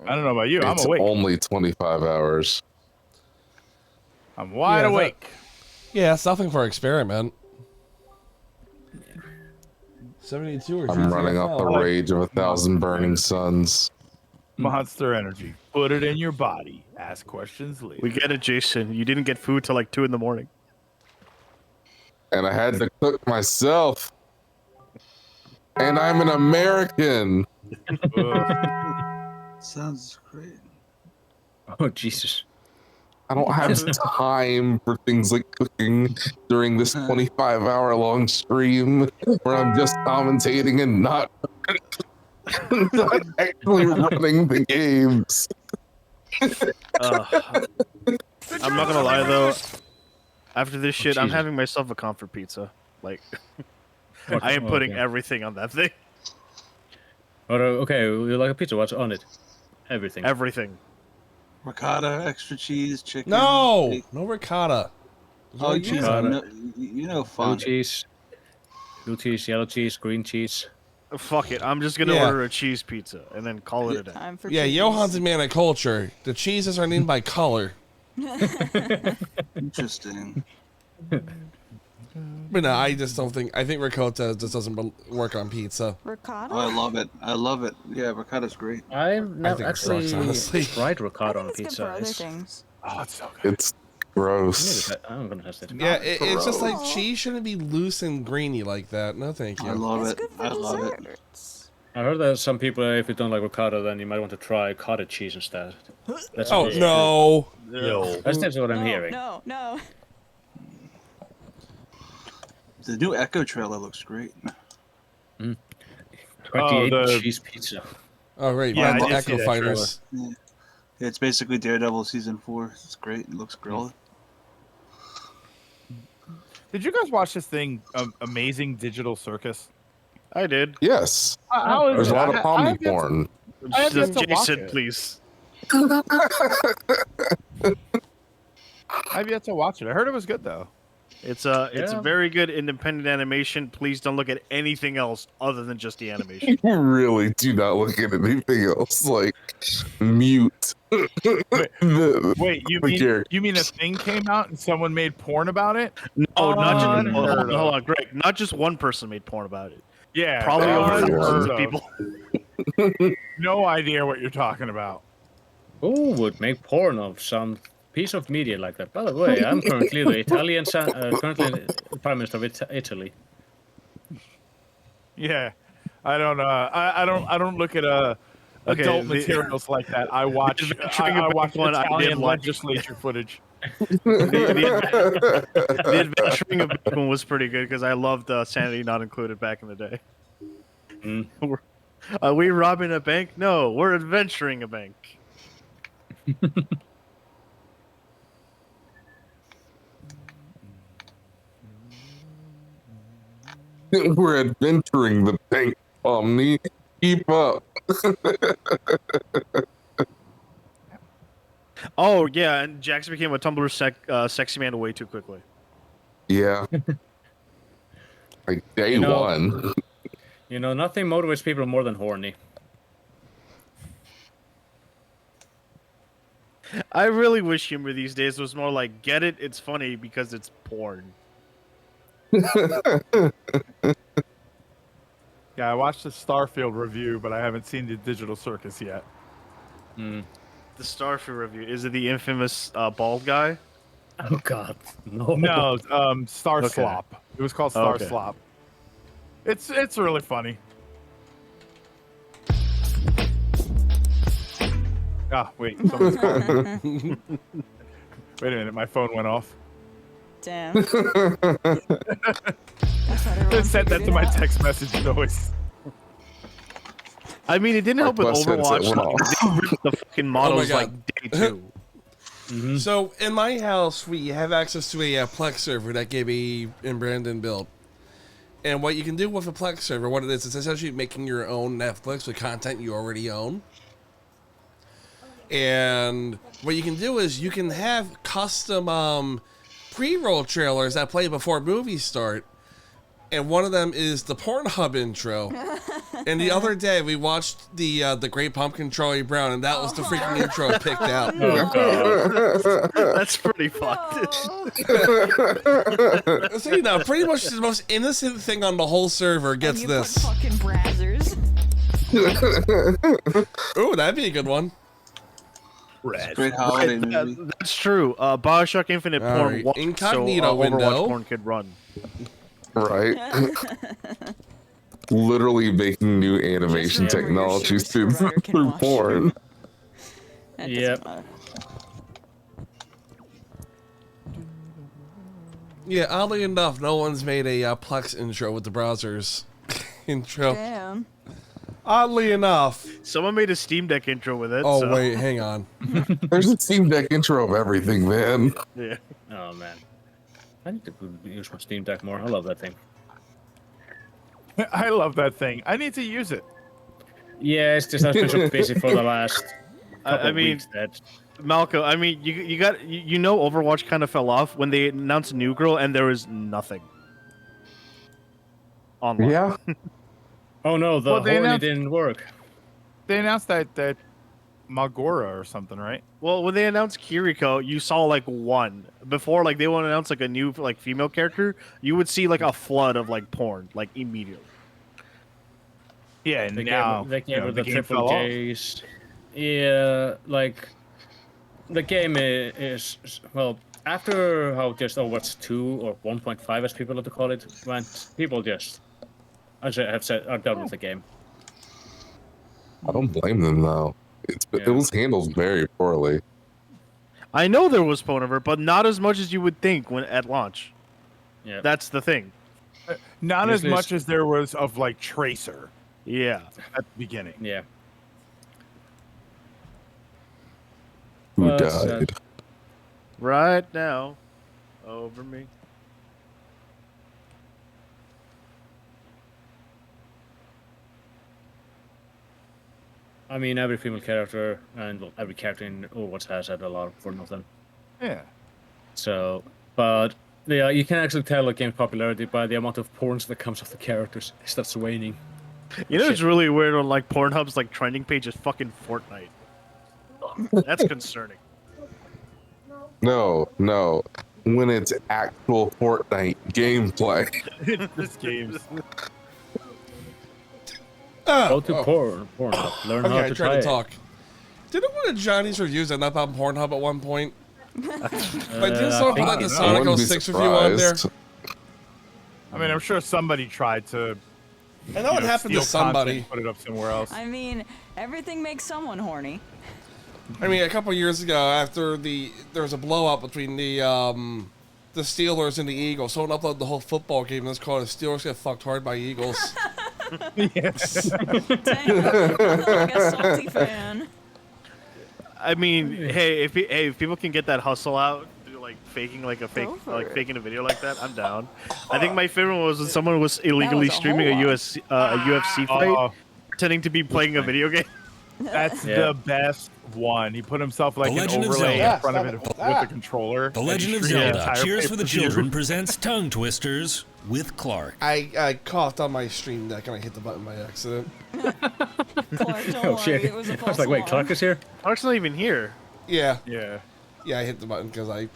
don't know about you. It's I'm awake. only 25 hours. I'm wide awake. Yeah, something for experiment. 72 or I'm running off the rage of 1,000 burning suns. Monster Energy. Put it in your body. Ask questions later. We get it, Jason. You didn't get food till like 2 in the morning. And I had to cook myself. And I'm an American. Sounds great. Oh, Jesus. I don't have time for things like cooking during this 25-hour-long stream where I'm just commentating and not actually running the games. I'm not gonna lie though. After this shit, I'm having myself a comfort pizza. Like, I am putting everything on that thing. Okay, you like a pizza? What's on it? Everything. Everything. Ricotta, extra cheese, chicken. No, bacon. no ricotta. There's Oh, no you cheese know, on it. no, you know, Blue fun. cheese, yellow cheese, green cheese. Fuck it. I'm just gonna Yeah. order a cheese pizza and then call it a day. Time for Yeah, cheese. Johan's a man of culture. The cheeses are named by color. Interesting. But no, I just don't think. I think ricotta just doesn't work on pizza. Ricotta? Oh, I love it. I love it. Yeah, ricotta's great. I've never think it sucks, actually honestly. tried ricotta on a It's good pizza. for other things. Oh, it's so good. It's gross. I'm gonna test it. Yeah, it's just like Gross. cheese shouldn't be loose and grainy like that. No, thank you. I love It's it. good for I love it. desserts. I heard that some people, if you don't like ricotta, then you might want to try cottage cheese instead. That's Oh what- no! That's just what I'm hearing. No, no. The new Echo trailer looks great. 28 the- cheese pizza. Oh right, Yeah, yeah, the I did see Echo that Fighters. Yeah, it's basically Daredevil season 4. It's great. It looks great. Did you guys watch this thing, Amazing Digital Circus? I did. Yes. How is There's it? a lot of I pommy have yet to- porn. I have yet to watch Jason, it. please. I've yet to watch it. I heard it was good though. It's Yeah. very good independent animation. Please don't look at anything else other than just the animation. You really do not look at anything else. Like, mute. Wait, you the mean character. you mean a thing came out and someone made porn about it? No, not just Unheard hold on, of. hold on, Greg. Not just one person made porn about it. Yeah, Probably over unheard thousands of of. people. No idea what you're talking about. Who would make porn of some piece of media like that? By the way, I'm currently the currently Prime Minister of Italy. Yeah, I don't. I don't look at Okay, adult the- materials like that. I watch. adventuring I watch one I did Italian like. legislature footage. The adventuring of Bitcoin was pretty good because I loved Sanity Not Included back in the day. Are we robbing a bank? No, we're adventuring a bank. We're adventuring the bank, Omni. Keep up. Oh yeah, and Jax became a Tumblr sexy man way too quickly. Yeah. Like day one. You know, nothing motivates people more than horny. I really wish humor these days was more like, get it, it's funny because it's porn. Yeah, I watched the Starfield review, but I haven't seen the Digital Circus yet. The Starfield review, is it the infamous bald guy? Oh God, no. No, Star Okay. Slop. It was called Star Okay. Slop. It's really funny. Ah, wait, someone's calling. Wait a minute, my phone went off. Damn. Just sent that to my text message noise. I mean, it didn't help with busted, so it Overwatch. went Like, off. they ripped the fucking models God. like day two. So in my house, we have access to a Plex server that Gibby and Brandon built. And what you can do with a Plex server, what it is, it's essentially making your own Netflix with content you already own. And what you can do is you can have custom pre-roll trailers that play before movies start. And one of them is the Pornhub intro. And the other day we watched the Great Pumpkin Charlie Brown, and that was the freaking intro picked out. That's pretty fucked. So you know, pretty much the most innocent thing on the whole server gets you this. Put fucking brazzers. Ooh, that'd be a good one. Great holiday movie. That's true. Bioshock Infinite All porn right, was incognito so Overwatch window. porn could run. Right? Literally making new animation Just remember your technologies service through, provider can through watch. porn. That Yep. doesn't matter. Yeah, oddly enough, no one's made a Plex intro with the browsers intro. Damn. Oddly enough. Someone made a Steam Deck intro with it. Oh so. wait, hang on. There's a Steam Deck intro of everything, man. Yeah. Oh man, I need to use my Steam Deck more. I love that thing. I love that thing. I need to use it. Yeah, it's just I've been so busy for the last couple I mean, weeks that. Malco, I mean, you know Overwatch kind of fell off when they announced New Girl and there was nothing online. Yeah. Oh no, the Well, they horny announced- didn't work. They announced that Magora or something, right? Well, when they announced Kiriko, you saw like one. Before, like they would announce like a new like female character, you would see like a flood of like porn like immediately. Yeah, and They now gave, they you gave know, her the game triple fell off. J's. Yeah, like the game is well after how just Overwatch 2 or 1.5 as people like to call it went. People just as I have said are done with the game. I don't blame them though. It was handled very poorly. I know there was porn of her, but not as much as you would think when at launch. Yeah, That's the thing. Not as Usually much as there was of like Tracer Yeah. at the beginning. yeah. Who Well, died? Right now, over me. I mean, every female character and well, every character in Overwatch has had a lot of porn of them. Yeah. So, but yeah, you can actually tell a game's popularity by the amount of porns that comes off the characters. It starts waning. You know, Shit. it's really weird on like Pornhub's like trending page is fucking Fortnite. That's concerning. No. When it's actual Fortnite gameplay. This game's Go to porn. Learn Okay, how I to tried try to it. talk. Didn't one of Johnny's reviews end up on Pornhub at one point? Like, didn't I someone think put like the so. I Sonic wouldn't be 06 review on there? surprised. I mean, I'm sure somebody tried to. I know it happened to steal content somebody. and put it up somewhere else. I mean, everything makes someone horny. I mean, a couple years ago, after there was a blowout between the Steelers and the Eagles. Someone uploaded the whole football game and it's called "The Steelers Get Fucked Hard by Eagles." Like a salty fan. I mean, hey, if people can get that hustle out, through, like faking like a fake, like faking a video like that, I'm down. I think my favorite one was when someone was illegally streaming a UFC fight, pretending to be playing a video game. That's the best one. He put himself like The an Legend of overlay Zelda. in front of it with the controller. The and he Legend of streamed the Zelda entire Cheers for the pay-per-view. Children presents Tongue Twisters with Clark. I coughed on my stream deck and I hit the button by accident. Clark, don't Oh, shit. worry, it was a I was false like, wait, alarm. Clark is here? Clark's not even here. Yeah. Yeah. Yeah, I hit the button because I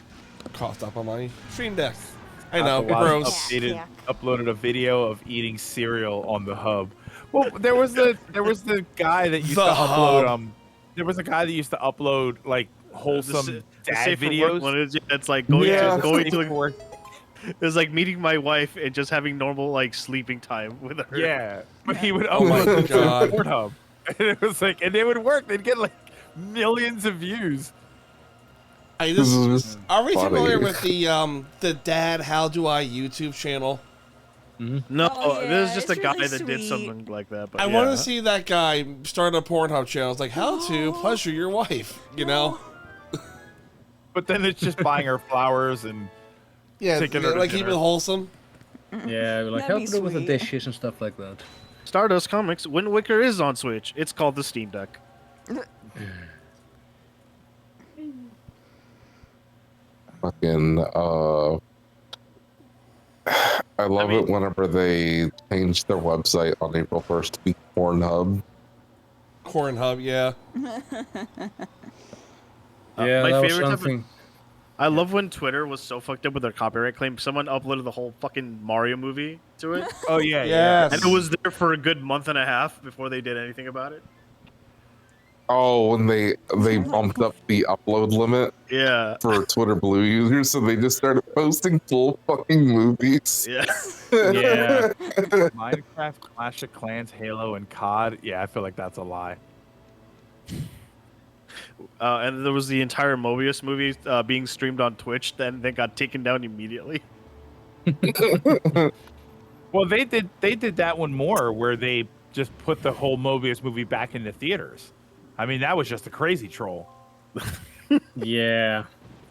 coughed up on my stream deck. I After know, a while, gross. uploaded a video of eating cereal on the hub. Well, there was the guy that used The to upload hub. there was a guy that used to upload like wholesome The dad safe for work videos. one is it's like going to Safe like, for work. it's like meeting my wife and just having normal like sleeping time with her. Yeah, but he would Oh my upload to God. Pornhub, and it was like, and it would work. They'd get like millions of views. I This just, is are we funny. familiar with the Dad How Do I YouTube channel? No, Oh, yeah, this is just a it's guy really that did sweet. something like that. But I yeah. want to see that guy start a Pornhub channel. It's like how to pleasure your wife, you know? But then it's just buying her flowers and Yeah, taking her to like keep it dinner. wholesome. Yeah, like That'd help be her with the sweet. dishes and stuff like that. Stardust Comics, Wind Waker is on Switch. It's called the Steam Deck. Fucking I love it whenever they change their website on April 1st to be Pornhub. Cornhub, yeah. Yeah, My that was favorite type of- something. I love when Twitter was so fucked up with their copyright claim. Someone uploaded the whole fucking Mario movie to it. Oh yeah, Yes. And it was there for a good month and a half before they did anything about it. Oh, and they bumped up the upload limit Yeah. for Twitter Blue users, so they just started posting full fucking movies. Yeah. Yeah. Minecraft, Clash of Clans, Halo, and COD. Yeah, I feel like that's a lie. And there was the entire Mobius movie being streamed on Twitch, then got taken down immediately. Well, they did that one more where they just put the whole Mobius movie back into theaters. I mean, that was just a crazy troll. Yeah.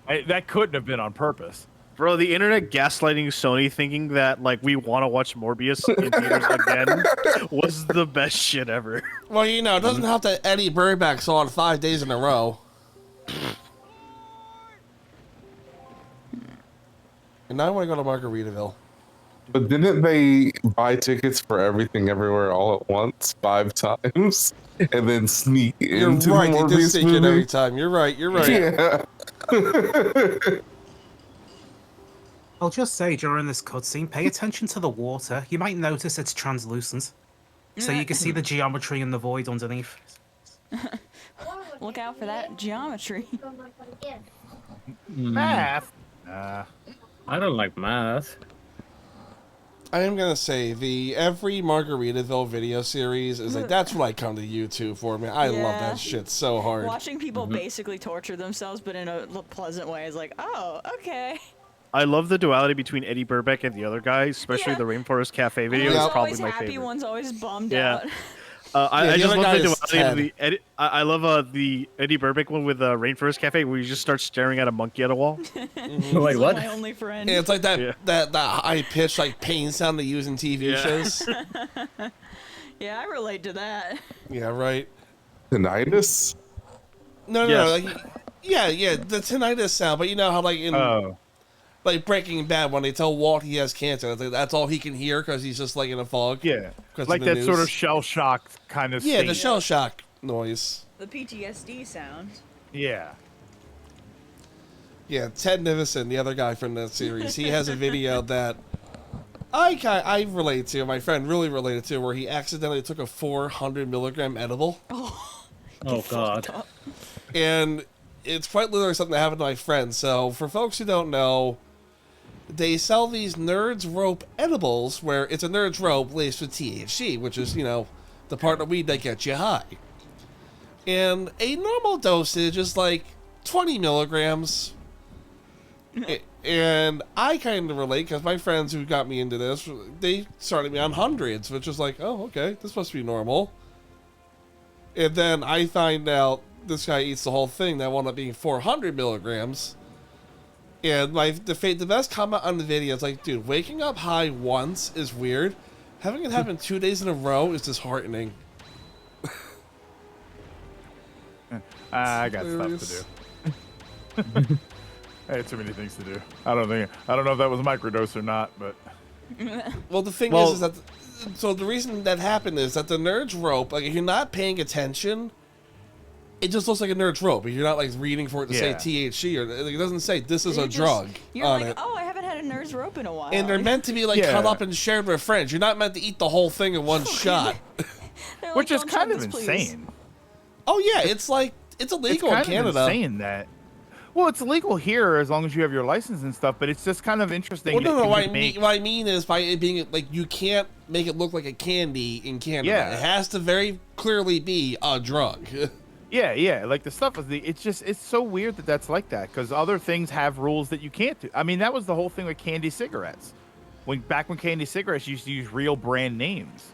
That couldn't have been on purpose. Bro, the internet gaslighting Sony thinking that like we want to watch Morbius in theaters again was the best shit ever. Well, you know, it doesn't help that Eddie Burback saw it 5 days in a row. And now I want to go to Margaritaville. But didn't they buy tickets for everything everywhere all at once 5 times and then sneak You're into right, the they did Morbius sneak in every movie? time. You're right, you're right. Yeah. I'll just say during this cutscene, pay attention to the water. You might notice it's translucent, so you can see the geometry in the void underneath. Look out for that geometry. Math. I don't like math. I am gonna say every Margaritaville video series is like that's what I come to YouTube for, man. I love Yeah. that shit so hard. Watching people basically torture themselves, but in a pleasant way, is like, oh, okay. I love the duality between Eddie Burback and the other guy, especially the Rainforest Cafe video. One's Is probably always my happy, favorite. one's always bummed Yeah. out. I the just other love guy the is duality of Ted. the Eddie. I love the Eddie Burback one with Rainforest Cafe, where you just start staring at a monkey at a wall. Wait, He's what? like my only friend. Yeah, it's like that Yeah. that high pitched like pain sound they use in TV Yeah. shows. Yeah, I relate to that. Yeah, right. Tinnitus? No, Yes. like yeah, the tinnitus sound, but you know how like in like Breaking Bad when they tell Walt he has cancer, it's like, that's all he can hear because he's just like in a fog. Yeah. 'cause Like of the that sort of news. shell shock kind of Yeah, state. the shell shock noise. The PTSD sound. Yeah. Yeah, Ted Nivison, the other guy from that series, he has a video that I relate to, my friend really related to, where he accidentally took a 400 milligram edible. Oh God. And it's quite literally something that happened to my friend. So for folks who don't know, they sell these Nerds Rope edibles where it's a Nerds Rope laced with THC, which is, you know, the part of weed that gets you high. And a normal dosage is like 20 milligrams. And I kind of relate because my friends who got me into this, they started me on hundreds, which is like, oh, okay, this must be normal. And then I find out this guy eats the whole thing that wound up being 400 milligrams. And the best comment on the video is like, dude, waking up high once is weird. Having it happen 2 days in a row is disheartening. I got stuff to do. I had too many things to do. I don't know if that was microdose or not, but. Well, the thing is that. So the reason that happened is that the nerd's rope, like if you're not paying attention, it just looks like a nerd's rope. If you're not like reading for it to say THC or like, it doesn't say this is a drug You're on like, it. oh, I haven't had a nerd's rope in a while. And they're meant to be like cut up and shared with friends. You're not meant to eat the whole thing in one shot. Which is "Don't kind chug of this, insane. please." Oh yeah, it's like it's illegal in Canada. Insane that. Well, it's illegal here as long as you have your license and stuff, but it's just kind of interesting. Well, no. that What I mean is by it being like you can't make it look like a candy in Canada. Yeah. It has to very clearly be a drug. Yeah. Like the stuff is it's so weird that that's like that because other things have rules that you can't do. I mean, that was the whole thing with candy cigarettes. Back when candy cigarettes used to use real brand names.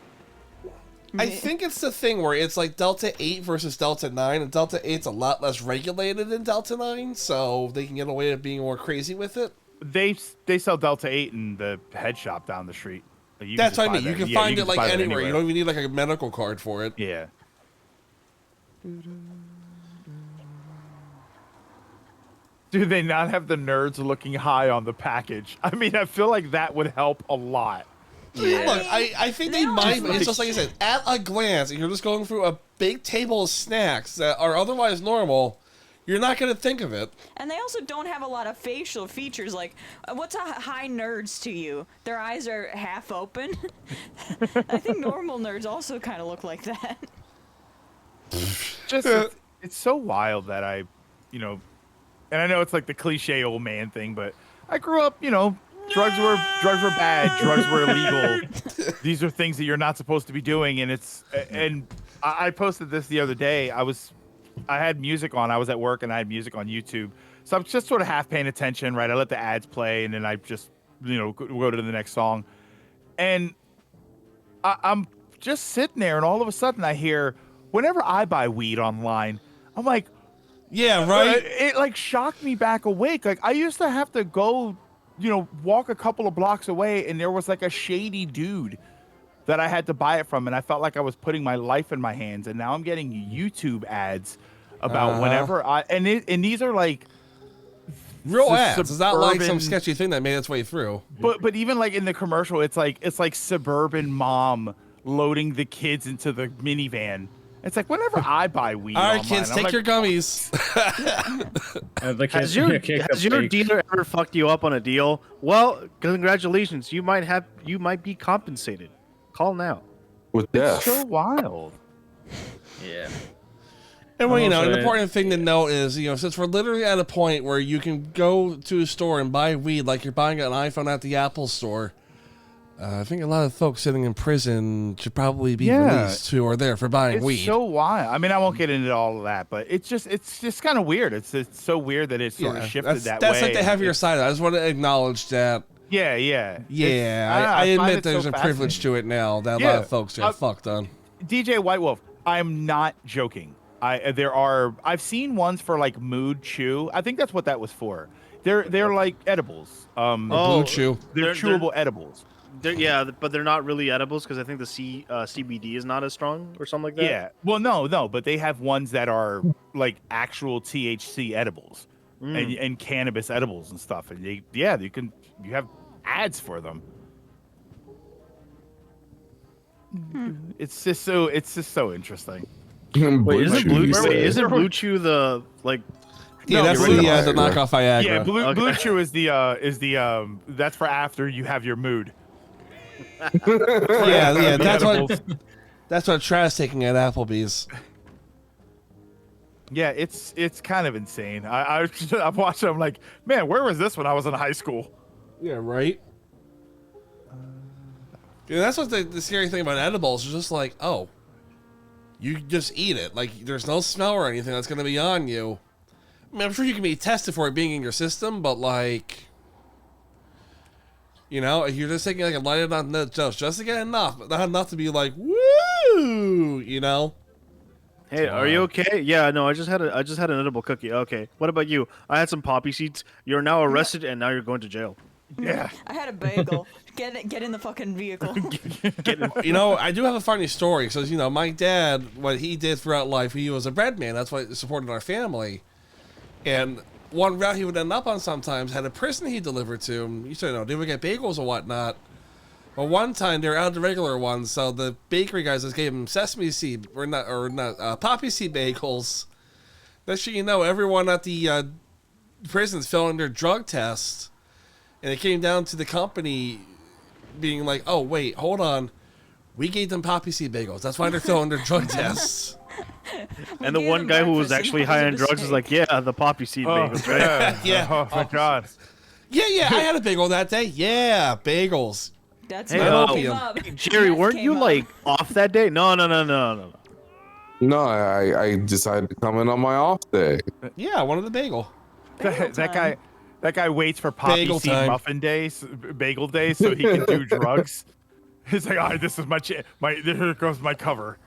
I think it's the thing where it's like Delta 8 versus Delta 9, and Delta 8's a lot less regulated than Delta 9, so they can get away with being more crazy with it. They sell Delta 8 in the head shop down the street. That's what I mean. You can find it like anywhere. You don't even need like a medical card for it. Yeah. Do they not have the nerds looking high on the package? I mean, I feel like that would help a lot. Yeah. Look, I think they might, but it's just like I said, at a glance, if you're just going through a big table of snacks that are otherwise normal, you're not going to think of it. And they also don't have a lot of facial features. Like, what's a high nerds to you? Their eyes are half open. I think normal nerds also kind of look like that. Just it's so wild that and I know it's like the cliche old man thing, but I grew up, drugs were bad, drugs were illegal. These are things that you're not supposed to be doing, and I posted this the other day. I had music on. I was at work and I had music on YouTube, so I'm just sort of half paying attention, right? I let the ads play, and then I just go to the next song, and I'm just sitting there, and all of a sudden I hear, whenever I buy weed online, I'm like, yeah, right. It like shocked me back awake. Like I used to have to go, walk a couple of blocks away, and there was like a shady dude that I had to buy it from, and I felt like I was putting my life in my hands. And now I'm getting YouTube ads about whenever and these are like real ads. It's not like some sketchy thing that made its way through. But even like in the commercial, it's like suburban mom loading the kids into the minivan. It's like whenever I buy weed. All right, online, kids, take your gummies. Has your dealer ever fucked you up on a deal? Well, congratulations. You might be compensated. Call now. With death. It's so wild. Yeah. And well, an important thing to note is, since we're literally at a point where you can go to a store and buy weed like you're buying an iPhone at the Apple store, I think a lot of folks sitting in prison should probably be released who are there for buying weed. It's so wild. I mean, I won't get into all of that, but it's just kind of weird. It's so weird that it sort of shifted that way. That's like the heavier side. I just want to acknowledge that. Yeah. I admit there's a privilege to it now that a lot of folks get fucked on. DJ White Wolf, I'm not joking. I've seen ones for like mood chew. I think that's what that was for. They're like edibles. Blue chew. They're chewable edibles. But they're not really edibles because I think the CBD is not as strong or something like that. Yeah. Well, no, but they have ones that are like actual THC edibles and cannabis edibles and stuff. And you have ads for them. It's just so interesting. Isn't Blue Chew the like? Yeah, that's the knockoff Viagra. Yeah, Blue Chew is the that's for after you have your mood. yeah, that's what Travis taking at Applebee's. Yeah, it's kind of insane. I'm watching. I'm like, man, where was this when I was in high school? Yeah, right. Yeah, that's what the scary thing about edibles is. Just like, oh, you just eat it. Like, there's no smell or anything that's gonna be on you. I mean, I'm sure you can be tested for it being in your system, but like, You know, if you're just taking like a light enough dose, just to get enough, but not enough to be like, woo, you know. Hey, are you okay? Yeah, no, I just had an edible cookie. Okay, what about you? I had some poppy seeds. You're now arrested, and now you're going to jail. Yeah. I had a bagel. Get in the fucking vehicle. You know, I do have a funny story. So, you know, my dad, what he did throughout life, he was a bread man. That's why he supported our family. And one route he would end up on sometimes had a person he delivered to. And you know, they would get bagels or whatnot. But one time they were out of the regular ones, so the bakery guys just gave him sesame seed poppy seed bagels. Next thing you know, everyone at the prisons failing their drug test, and it came down to the company being like, "Oh wait, hold on, we gave them poppy seed bagels. That's why they're failing their drug tests." And the one guy who was actually high on drugs is like, "Yeah, the poppy seed bagels, right?" Yeah. Oh my god. Yeah, I had a bagel that day. Yeah, bagels. That's Hey, not opium. Jerry, weren't you like off that day? No. No, I decided to come in on my off day. Yeah, I wanted the bagel. That guy waits for poppy Bagel seed time. muffin days, bagel days, so he can do drugs. He's like, all right, this is my here goes my cover.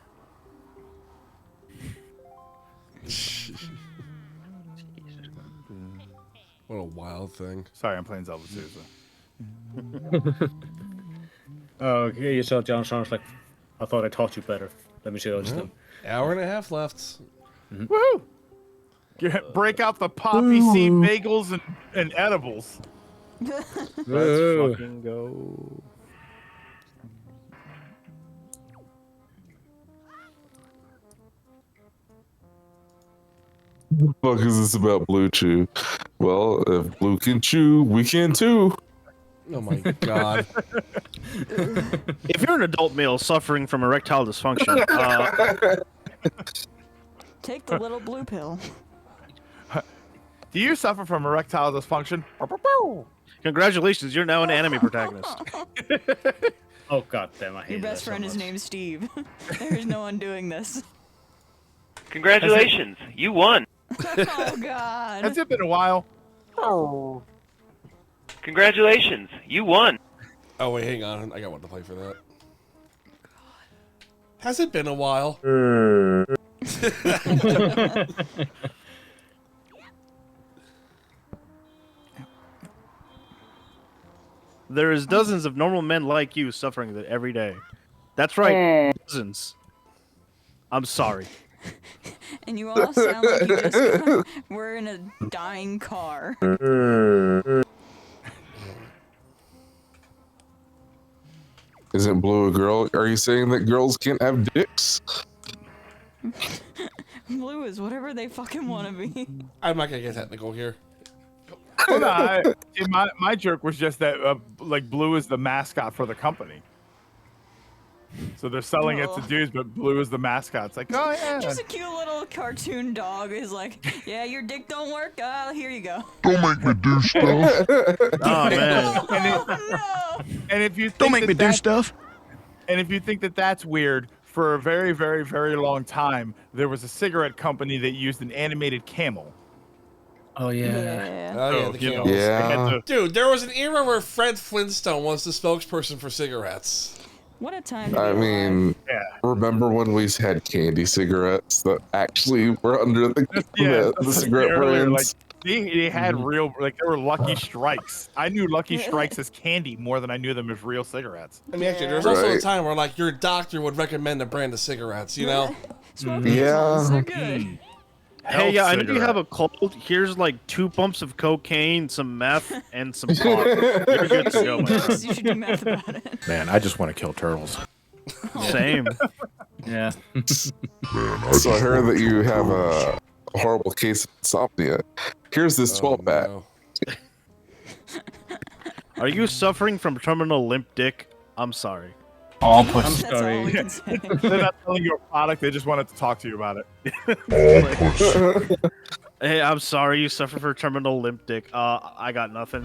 What a wild thing. Sorry, I'm playing Zelda too. So. Okay, you saw John sounds like I thought I taught you better. Let me see those Yeah. them. Hour and a half left. Woohoo! Break out the poppy seed bagels and edibles. Let's fucking go. What the fuck is this about Blue Chew? Well, if Blue can chew, we can too. Oh my god. If you're an adult male suffering from erectile dysfunction, Take the little blue pill. Do you suffer from erectile dysfunction? congratulations, you're now an anime protagonist. Oh god damn, I hate Your best friend is named Steve. There's no undoing this. Congratulations, you won. Oh god. Has it been a while? Oh. Congratulations, you won. Oh wait, hang on. I got one to play for that. Has it been a while? There is dozens of normal men like you suffering that every day. That's right, dozens. I'm sorry. And you all sound like you just were in a dying car. Isn't Blue a girl? Are you saying that girls can't have dicks? Blue is whatever they fucking want to be. I'm not gonna get technical here. Well, no, my jerk was just that like Blue is the mascot for the company. So they're selling it to dudes, but Blue is the mascot. It's like, oh yeah. Just a cute little cartoon dog is like, yeah, your dick don't work. Here you go. Don't make me do stuff. Oh man. And if you think Don't make me do stuff. And if you think that that's weird, for a very, very, very long time, there was a cigarette company that used an animated camel. Oh yeah. Oh yeah, the camels. Yeah. Dude, there was an era where Fred Flintstone was the spokesperson for cigarettes. What a time to I be alive. mean, remember when we had candy cigarettes that actually were under the cigarette Earlier, brands? like they had real, like they were Lucky Strikes. I knew Lucky Strikes as candy more than I knew them as real cigarettes. I mean, actually, there's also a time where like your doctor would recommend a brand of cigarettes, you know? Yeah. They're good. Hey, yeah, I know you cigarette. have a cold. Here's like 2 pumps of cocaine, some meth, and some pot. You're good to go, man. You should do math about it. Man, I just want to kill turtles. Same. Yeah. So I heard that you have a horrible case of insomnia. Here's this 12-pack. no. Are you suffering from terminal limp dick? I'm sorry. All I'm pussy. That's all sorry. we can say. They're not selling you a product; they just wanted to talk to you about it. Hey, I'm sorry you suffer from terminal limp dick. I got nothing.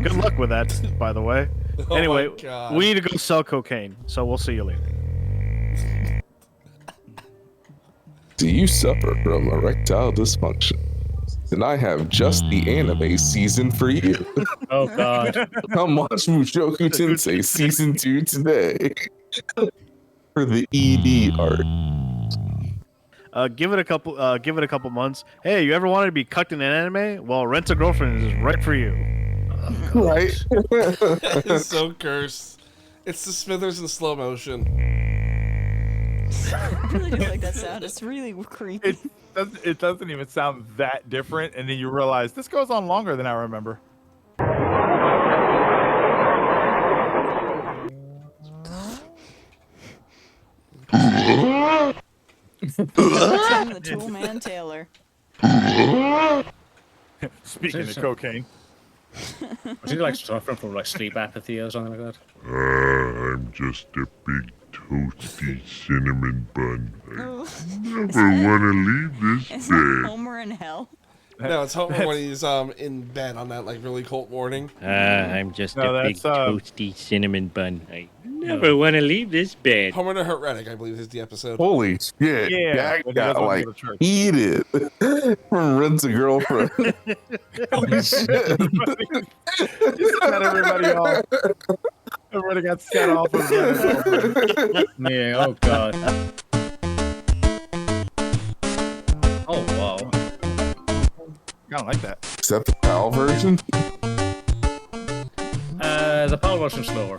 Good luck with that, by the way. Oh Anyway, my God. we need to go sell cocaine, so we'll see you later. Do you suffer from erectile dysfunction? then I have just the anime season for you. Oh God. Come watch Mushoku Tensei season 2 today for the ED art. Give it a couple months. Hey, you ever wanted to be cucked in an anime? Well, Rent a Girlfriend is right for you. Right? It's so cursed. It's the Smithers in slow motion. I really do like that sound. It's really creepy. It doesn't even sound that different, and then you realize this goes on longer than I remember. The Tool Man Taylor. Speaking of cocaine. Was he like suffering from like sleep apathy or something like that? I'm just a big toasty cinnamon bun. I never want to leave this Is that bed. Homer in hell? No, it's Homer when he's in bed on that like really cold morning. I'm just No, a big that's, toasty cinnamon bun. I never want to leave this bed. Homer the Heretic, I believe, is the episode. Holy shit. Yeah, That when he got doesn't like go to church. eat it from Rent a Girlfriend. Holy shit. You set everybody off. Everybody got set off of that. Yeah, oh God. Oh wow. I don't like that. Is that the PAL version? The PAL version's slower.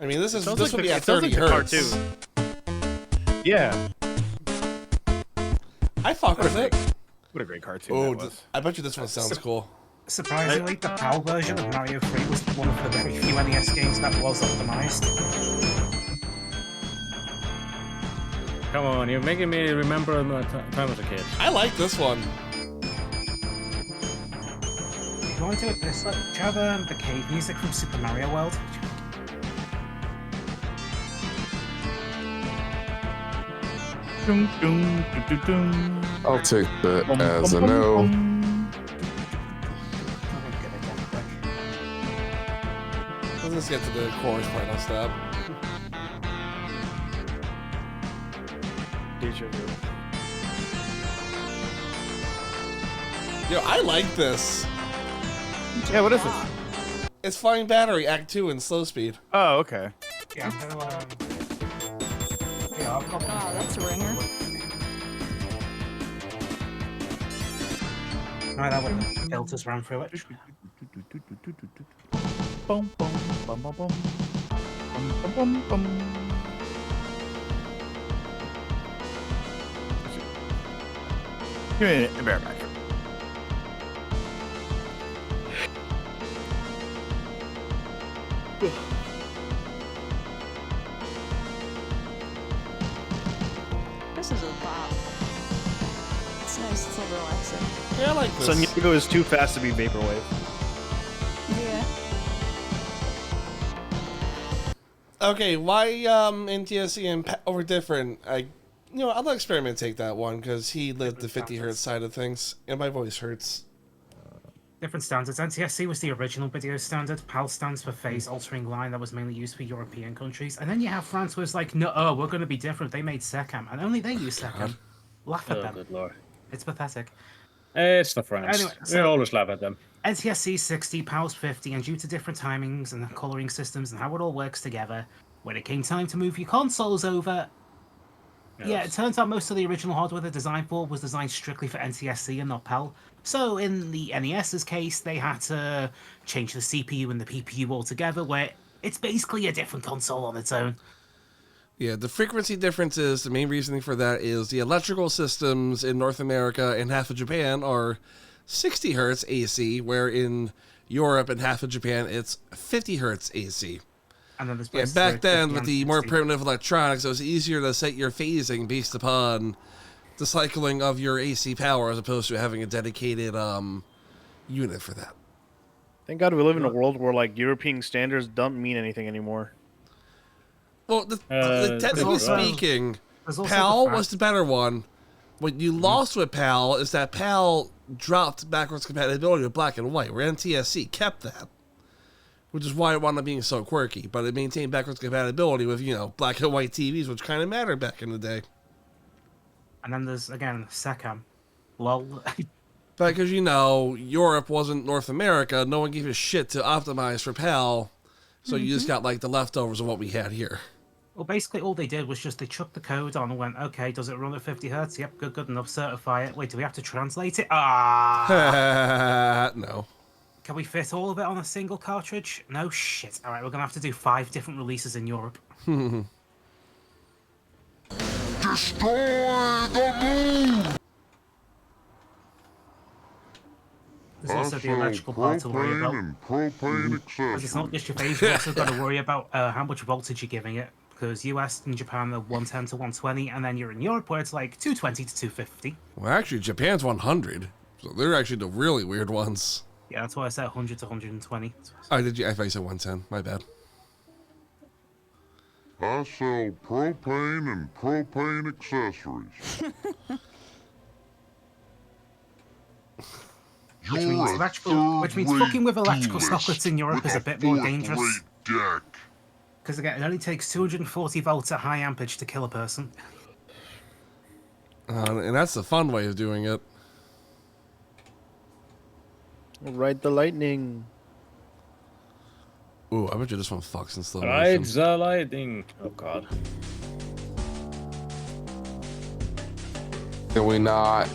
I mean, this sounds would like be the- at it sounds 30 like the hertz. Yeah. I fuck with it. What a great cartoon Oh, that was. I bet you this one sounds cool. Surprisingly, the PAL version of Mario 3 was one of the very few NES games that was optimized. Come on, you're making me remember my time as a kid. I like this one. If you want to do it this way, do you have the cave music from Super Mario World? I'll take that as a no. Let's get to the chorus part. I'll stop. Deja vu. Yo, I like this. Yeah, what is this? It's Flying Battery, Act 2 in slow speed. Oh, okay. Yeah, I'm gonna, yeah, I've got Oh, that's a ringer. No, that way the filters ran through it. Bum, bum, bum, bum, bum. Bum, bum, bum, bum. Give me a bear back. This is a bop. It's nice. It's like relaxing. Yeah, I like this. San Diego is too fast to be vaporwave. Yeah. Okay, why NTSC and PAL were different? I'll let Experiment take that one because he lived the 50 hertz side of things, and my voice hurts. Different standards. NTSC was the original video standard. PAL stands for phase altering line that was mainly used for European countries. And then you have France was like, no, we're going to be different. They made SECAM, and only they use SECAM. Laugh at Oh, them. good lord. It's pathetic. It's the French. Anyway, We so- always laugh at them. NTSC 60, PAL's 50, and due to different timings and coloring systems and how it all works together, when it came time to move your consoles over, yeah, it turns out most of the original hardware they're designed for was designed strictly for NTSC and not PAL. So in the NES's case, they had to change the CPU and the PPU altogether, where it's basically a different console on its own. Yeah, the frequency differences, the main reasoning for that is the electrical systems in North America and half of Japan are 60 hertz AC, where in Europe and half of Japan it's 50 hertz AC. And then there's Yeah, places back where then 50 with and the more 60. primitive electronics, it was easier to set your phasing based upon the cycling of your AC power as opposed to having a dedicated unit for that. Thank God we live in a world where like European standards don't mean anything anymore. Well, technically also- speaking, there's also PAL the fact- was the better one. What you lost with PAL is that PAL dropped backwards compatibility with black and white, where NTSC kept that, which is why it wound up being so quirky. But it maintained backwards compatibility with, black and white TVs, which kind of mattered back in the day. And then there's, again, SECAM. Lol. Because, you know, Europe wasn't North America. No one gave a shit to optimize for PAL. So you just got, like, the leftovers of what we had here. Well, basically, all they did was just they chucked the code on and went, okay, does it run at 50 hertz? Yep, good enough, certify it. Wait, do we have to translate it? No. Can we fit all of it on a single cartridge? No shit. All right, we're going to have to do 5 different releases in Europe. Destroy the moon! There's also the electrical part to worry about. And propane Because it's not just your phase, you've also got to worry about how much voltage you're giving it. Because US and Japan are 110 to 120, and then you're in Europe where it's like 220 to 250. Well, actually, Japan's 100. So they're actually the really weird ones. Yeah, that's why I said 100 to 120. Oh, did you? I thought you said 110. My bad. I sell propane and propane accessories. Which means fucking with electrical sockets in Europe is a bit more dangerous. Because again, it only takes 240 volts at high ampage to kill a person. And that's the fun way of doing it. Ride the lightning. Ooh, I bet you this one fucks in slow motion. Ride the lightning. Oh god. Can we not?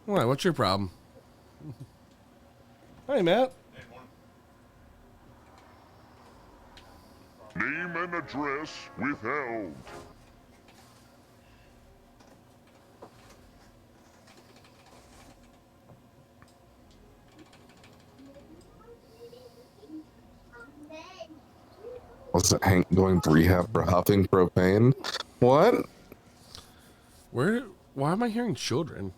Why? What's your problem? Hey, Matt. Name and address withheld. Was it Hank going to rehab for huffing propane? What? Where? Why am I hearing children?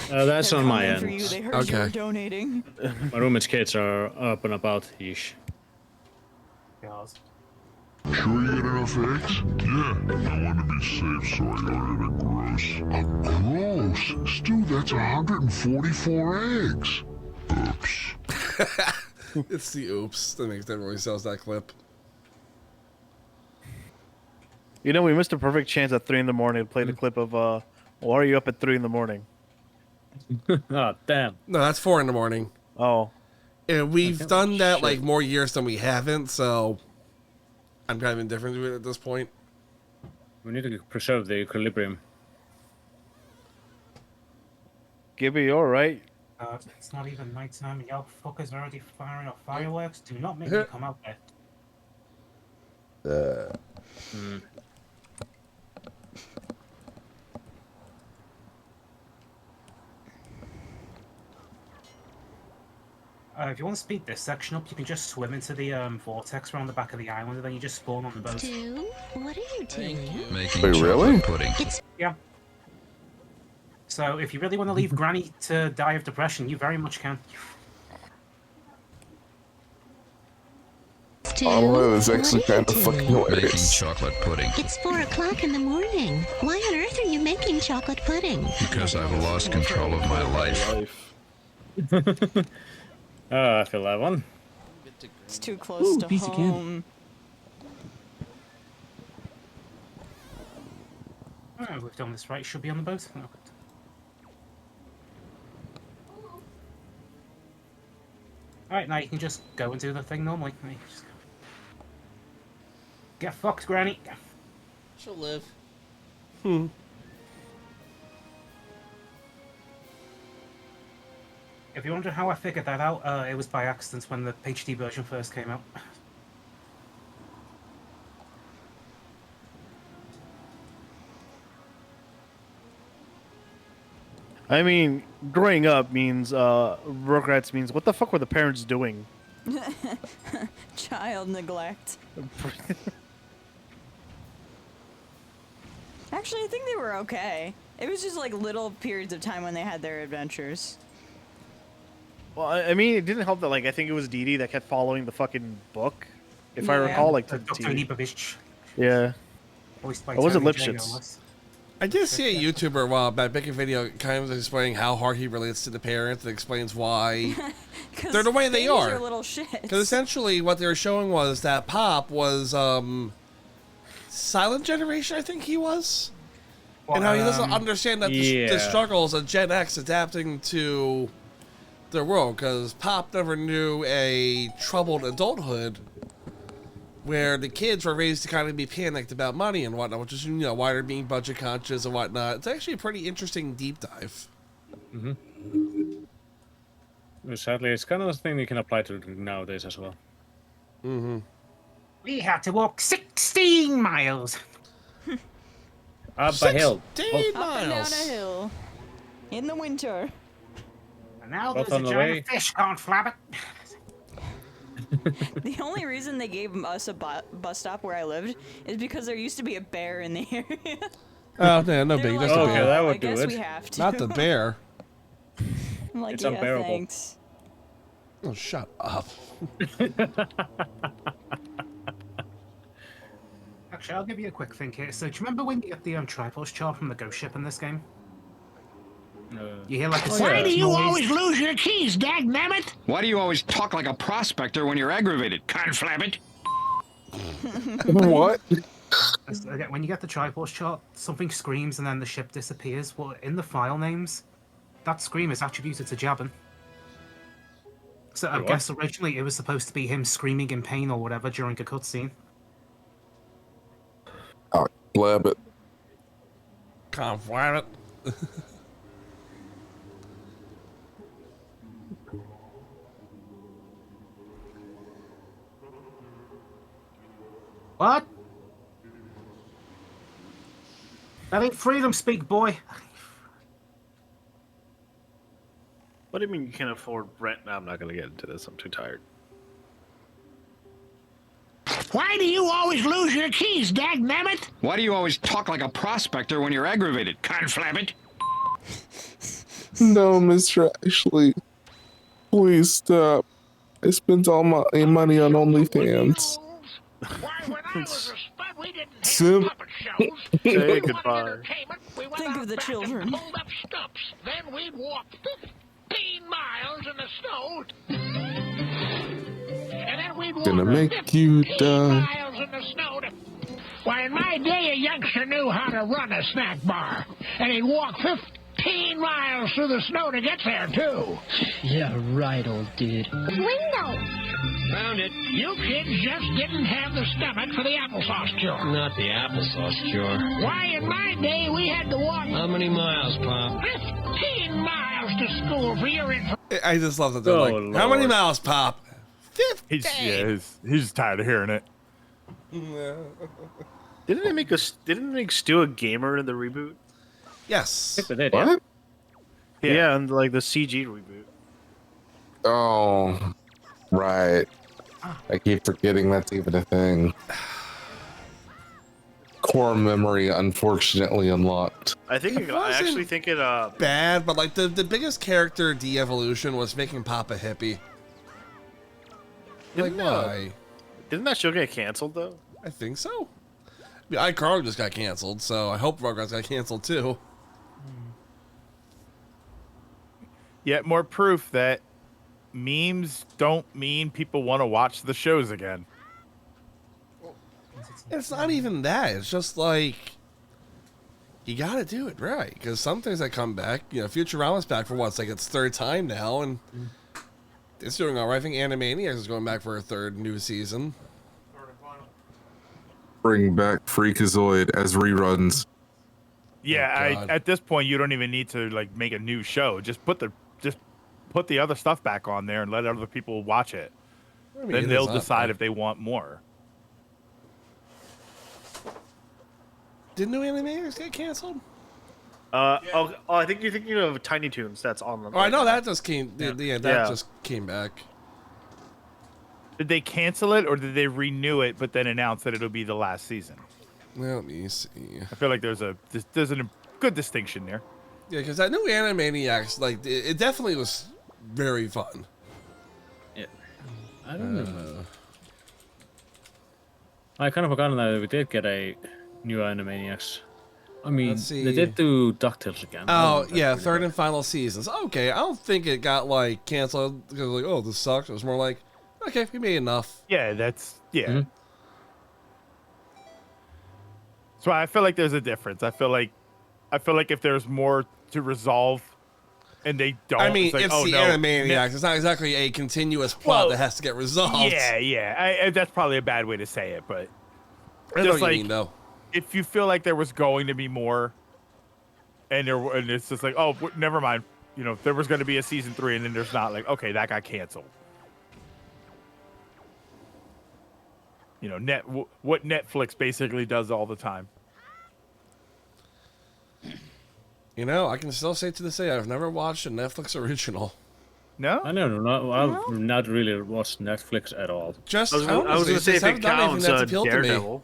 That's They're on my coming end. for you. They heard you were donating. My roommate's kids are up and about ish. Sure you get enough eggs? Yeah, I want to be safe, so I ordered a gross. A gross? Stu, that's 144 eggs. Oops. It's the oops that makes that really sells that clip. You know, we missed a perfect chance at 3 in the morning to play the clip of, why are you up at 3 in the morning? Oh, damn. No, that's 4 in the morning. Oh. And we've done that like more years than we haven't, so I'm kind of indifferent to it at this point. We need to preserve the equilibrium. Gibby, you alright? It's not even nighttime. Y'all fuckers are already firing off fireworks. Do not make me come out there. If you want to speed this section up, you can just swim into the vortex around the back of the island, and then you just spawn on the boat. Stu, what are you doing? Making Wait, really? Pudding. Yeah. So if you really want to leave Granny to die of depression, you very much can. Stu, Oh, it's what actually are you kind of fucking doing? hilarious. Chocolate pudding. It's 4 o'clock in the morning. Why on earth are you making chocolate pudding? Because I've lost control of my life. Oh, I feel that one. It's too close to home. Alright, we've done this right. Should be on the boat. Oh, good. Alright, now you can just go and do the thing normally. Now you just get fucked, Granny. She'll live. If you wonder how I figured that out, it was by accident when the HD version first came out. I mean, growing up means, Rugrats means, what the fuck were the parents doing? Child neglect. Actually, I think they were okay. It was just like little periods of time when they had their adventures. Well, I mean, it didn't help that, like, I think it was Dee Dee that kept following the fucking book. If I Yeah. recall, like, Tony Babich. Yeah. Voiced by Or was it Tony J. Lipschitz? Ellis. I did see a YouTuber a while back make a video kind of explaining how hard he relates to the parents and explains why they're the way they are. Little shits. Because essentially what they were showing was that Pop was Silent Generation, I think he was. And how he doesn't understand that the yeah. struggles of Gen X adapting to their world, because Pop never knew a troubled adulthood where the kids were raised to kind of be panicked about money and whatnot, which is, you know, why they're being budget conscious and whatnot. It's actually a pretty interesting deep dive. Sadly, it's kind of a thing you can apply to nowadays as well. We had to walk 16 miles. Up a hill. 16 Up and down miles. a hill. In the winter. And now Both there's on a the giant way. fish can't flap it. The only reason they gave us a bus stop where I lived is because there used to be a bear in the area. Oh, yeah, no big. Just a okay, bear. that I would do guess it. we have to. Not the bear. I'm like, It's yeah, unbearable. thanks. Oh, shut up. Actually, I'll give you a quick think here. So, do you remember when you get the Triforce chart from the ghost ship in this game? You hear like a Why do you noise. always lose your keys, dagnabbit? Why do you always talk like a prospector when you're aggravated, conflabbit? What? Again, when you get the Triforce chart, something screams and then the ship disappears. Well, in the file names, that scream is attributed to Jabin. So I Wait, guess originally it was supposed to be him screaming in pain or whatever during a cutscene. Oh, blab it. Can't fire it. What? That ain't freedom speak, boy. What do you mean you can't afford rent? No, I'm not going to get into this. I'm too tired. Why do you always lose your keys, dagnabbit? Why do you always talk like a prospector when you're aggravated, conflabbit? No, Mr. Ashley. Please stop. I spent all my money on OnlyFans. Sim. Say goodbye. Think of the children. Then we'd walk 15 miles in the snow. And then we'd walk Gonna make you 15 die. miles in the snow. Why, in my day, a youngster knew how to run a snack bar. And he'd walk 15 miles through the snow to get there, too. Yeah, right, old dude. Window. Found it. You kids just didn't have the stomach for the applesauce cure. Not the applesauce cure. Why, in my day, we had to walk How many miles, Pop? 15 miles to school for your information. I just love that they're Oh, like, how many Lord. miles, Pop? 50. He's tired of hearing it. Didn't they make Stu a gamer in the reboot? Yes. I think they did, yeah. What? Yeah, and like the CG reboot. Oh, right. I keep forgetting that's even a thing. Core memory, unfortunately, unlocked. I actually think it Bad, but like the biggest character de-evolution was making Pop a hippie. Like, why? Didn't that show get canceled though? I think so. I mean, iCarly just got canceled, so I hope Rugrats got canceled too. Yet more proof that memes don't mean people want to watch the shows again. It's not even that. It's just like you got to do it right, because some things that come back, you know, Futurama's back for what's like its third time now, and it's doing all right. I think Animaniacs is going back for a third new season. Bring back Freakazoid as reruns. Yeah, God. at this point you don't even need to like make a new show. Just put the other stuff back on there and let other people watch it. I mean, Then it they'll is up decide there. if they want more. Did new Animaniacs get canceled? I think you're thinking of Tiny Toons. That's on them. Oh, I know that just came. Yeah, that Yeah. just came back. Did they cancel it or did they renew it but then announce that it'll be the last season? Let me see. I feel like there's a good distinction there. Yeah, because that new Animaniacs, like, it definitely was very fun. Yeah. I don't know. I kind of forgotten that we did get a new Animaniacs. I mean, Let's see. they did do DuckTales again. Oh, yeah, third and final seasons. Okay, I don't think it got, like, canceled because, like, oh, this sucks. It was more like, okay, we made enough. Yeah, yeah. Mhm. So I feel like there's a difference. I feel like I feel like if there's more to resolve, and they don't, I mean, it's, like, it's oh, the no, Animaniacs. It's not exactly a continuous plot that has to get resolved. Yeah. That's probably a bad way to say it, but I know what you mean, though. If you feel like there was going to be more, and it's just like, oh, never mind. You know, there was going to be a season 3, and then there's not. Like, okay, that got canceled. You know, what Netflix basically does all the time. You know, I can still say to this day, I've never watched a Netflix original. No? I never know. I've not really watched Netflix at all. Just I was going to say if it counts, Daredevil.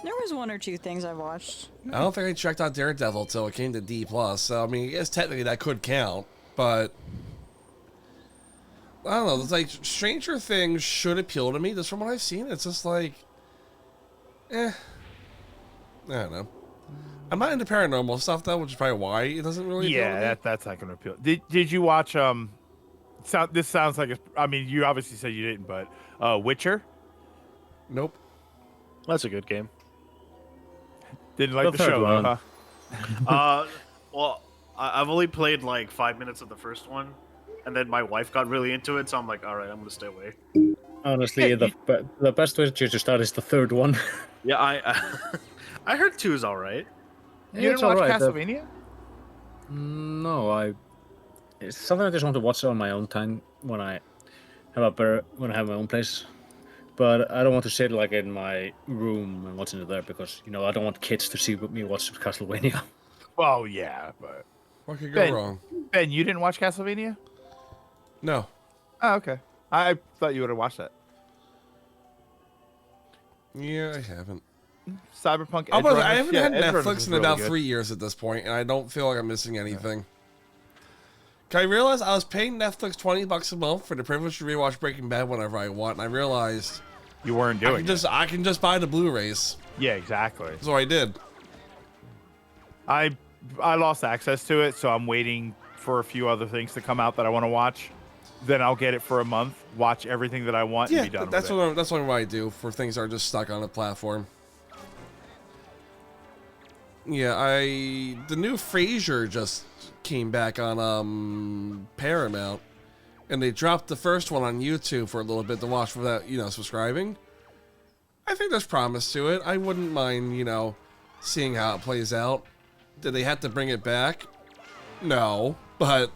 There was 1 or 2 things I watched. I don't think I checked out Daredevil till it came to D+. So, I mean, I guess technically that could count, but I don't know. It's like Stranger Things should appeal to me. Just from what I've seen, it's just like, I don't know. I'm not into paranormal stuff though, which is probably why it doesn't really appeal to me. That's not going to appeal. Did you watch this sounds like I mean, you obviously said you didn't, but Witcher? Nope. That's a good game. Didn't like the show, though, huh? Well, I've only played like 5 minutes of the first one, and then my wife got really into it, so I'm like, all right, I'm gonna stay away. Honestly, the best way to start is the third one. Yeah, I heard 2 is all right. You didn't watch Castlevania? No, it's something I just want to watch on my own time when I have my own place. But I don't want to sit like in my room and watching it there because I don't want kids to see me watch Castlevania. Well, yeah, but what could go wrong? Ben, you didn't watch Castlevania? No. Oh, okay. I thought you would have watched that. Yeah, I haven't. Cyberpunk. I haven't had Edge Netflix Runners in was about really good. 3 years at this point, and I don't feel like I'm missing anything. I realized I was paying Netflix $20 a month for the privilege to rewatch Breaking Bad whenever I want, and I realized you weren't doing it. I can just buy the Blu-rays. Yeah, exactly. So I did. I lost access to it, so I'm waiting for a few other things to come out that I want to watch. Then I'll get it for a month, watch everything that I want, and be done that's with it. that's what I do for things that are just stuck on a platform. Yeah, the new Frasier just came back on Paramount, and they dropped the first one on YouTube for a little bit to watch without subscribing. I think there's promise to it. I wouldn't mind seeing how it plays out. Did they have to bring it back? No, but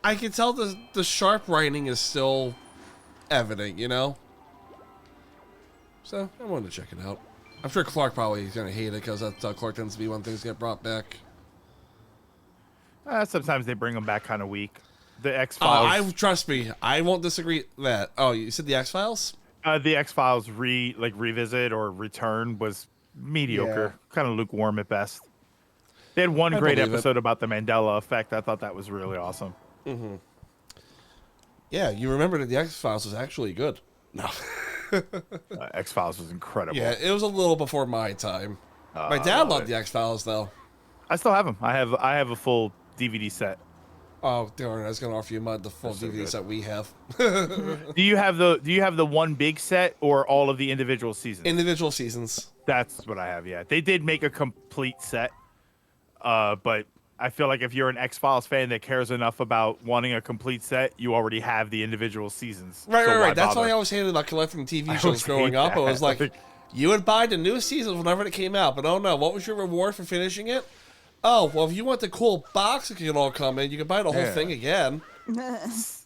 I can tell the sharp writing is still evident, So I wanted to check it out. I'm sure Clark probably is going to hate it because that's how Clark tends to be when things get brought back. Sometimes they bring them back kind of weak. The X-Files. Trust me, I won't disagree with that. Oh, you said the X-Files? The X-Files revisit or return was mediocre, kind of lukewarm at best. They had one great episode about the Mandela effect. I thought that was really awesome. Mm-hmm. Yeah, you remember that the X-Files was actually good. No. X-Files was incredible. Yeah, it was a little before my time. My dad loved the X-Files, though. I still have them. I have a full DVD set. Oh, darn! I was going to offer you the full DVD set we have. Do you have the one big set or all of the individual seasons? Individual seasons. That's what I have. Yeah, they did make a complete set, but I feel like if you're an X-Files fan that cares enough about wanting a complete set, you already have the individual seasons. Right. That's what I always hated about collecting TV shows growing up. It was like, you would buy the new seasons whenever it came out, but oh no, what was your reward for finishing it? Oh, well, if you want the cool box that can all come in, you can buy the whole thing again.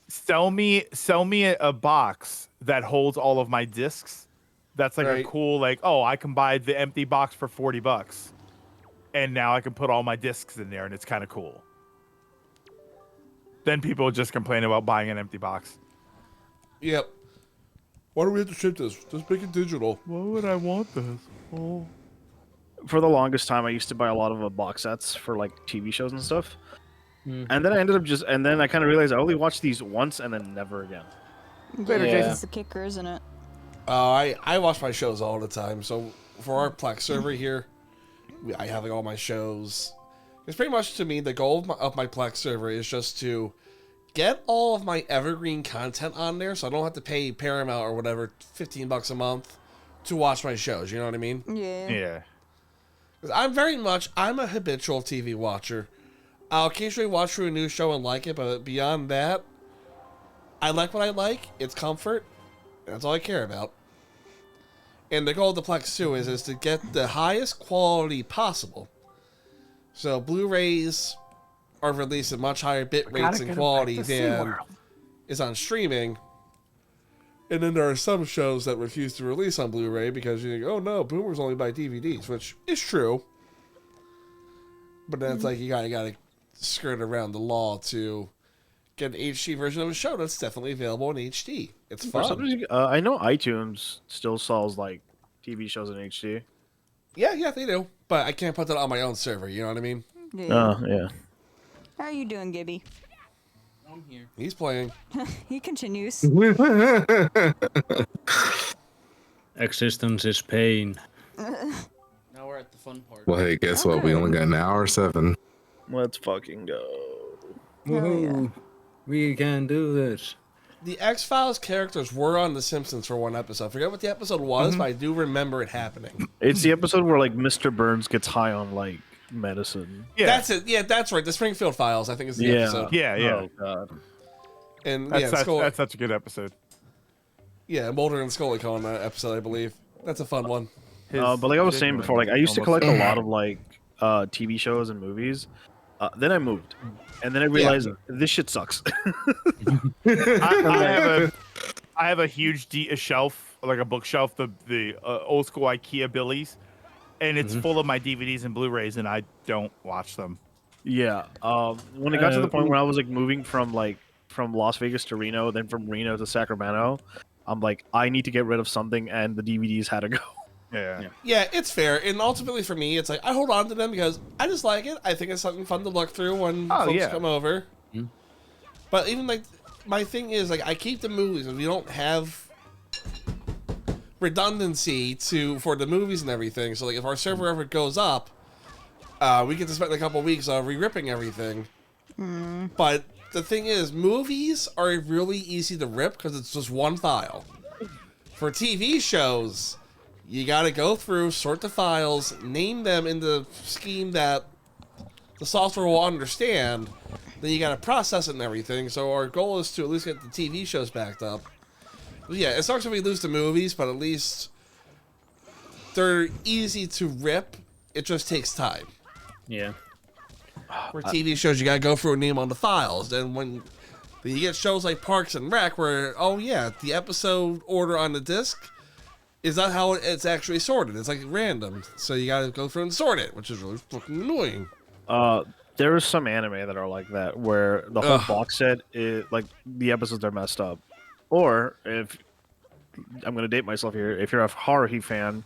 Sell me a box that holds all of my discs. That's like a cool, I can buy the empty box for $40. And now I can put all my discs in there, and it's kind of cool. Then people just complain about buying an empty box. Yep. Why do we have to ship this? Just make it digital. Why would I want this? Oh. For the longest time, I used to buy a lot of box sets for TV shows and stuff. And then I ended up and I kind of realized I only watched these once and then never again. It's the kicker, isn't it? I watch my shows all the time. So for our Plex server here, I have all my shows. It's pretty much, to me, the goal of my Plex server is just to get all of my evergreen content on there, so I don't have to pay Paramount or whatever $15 a month to watch my shows. You know what I mean? Yeah. Yeah. I'm a habitual TV watcher. I'll occasionally watch through a new show and like it, but beyond that, I like what I like. It's comfort. That's all I care about. And the goal of the Plex 2 is to get the highest quality possible. So Blu-rays are released at much higher bit rates and quality than is on streaming. And then there are some shows that refuse to release on Blu-ray because you think, oh no, boomers only buy DVDs, which is true. But then it's like you gotta skirt around the law to get an HD version of a show that's definitely available in HD. It's fun. I know iTunes still sells like TV shows in HD. Yeah, they do. But I can't put that on my own server. You know what I mean? Yeah. How are you doing, Gibby? I'm here. He's playing. He continues. Existence is pain. Now we're at the fun part. Well, hey, guess what? We only got an hour 7. Let's fucking go. Woohoo! We can do this. The X-Files characters were on The Simpsons for one episode. I forget what the episode was, but I do remember it happening. It's the episode where like Mr. Burns gets high on like medicine. Yeah, that's it. Yeah, that's right. The Springfield Files, I think, is the episode. Yeah. Oh god. And that's such a good episode. Yeah, Mulder and Scully on that episode, I believe. That's a fun one. But like I was saying before, like I used to collect a lot of like TV shows and movies. Then I moved, and then I realized this shit sucks. I have a huge shelf, like a bookshelf, the old school IKEA Billies, and it's full of my DVDs and Blu-rays, and I don't watch them. Yeah. When it got to the point where I was like moving from Las Vegas to Reno, then from Reno to Sacramento, I'm like, I need to get rid of something, and the DVDs had to go. Yeah, it's fair. And ultimately for me, it's like I hold on to them because I just like it. I think it's something fun to look through when folks come over. Mm-hmm. But even like my thing is like I keep the movies and we don't have redundancy for the movies and everything. So like if our server ever goes up, we get to spend a couple weeks re-ripping everything. But the thing is, movies are really easy to rip because it's just one file. For TV shows, you gotta go through, sort the files, name them in the scheme that the software will understand, then you gotta process it and everything. So our goal is to at least get the TV shows backed up. But yeah, it sucks when we lose the movies, but at least they're easy to rip. It just takes time. Yeah. For TV shows, you gotta go through and name on the files. Then you get shows like Parks and Rec where, the episode order on the disc is not how it's actually sorted. It's like random. So you gotta go through and sort it, which is really fucking annoying. There are some anime that are like that, where the whole box set is like the episodes are messed up. Or if I'm gonna date myself here, if you're a Haruhi fan,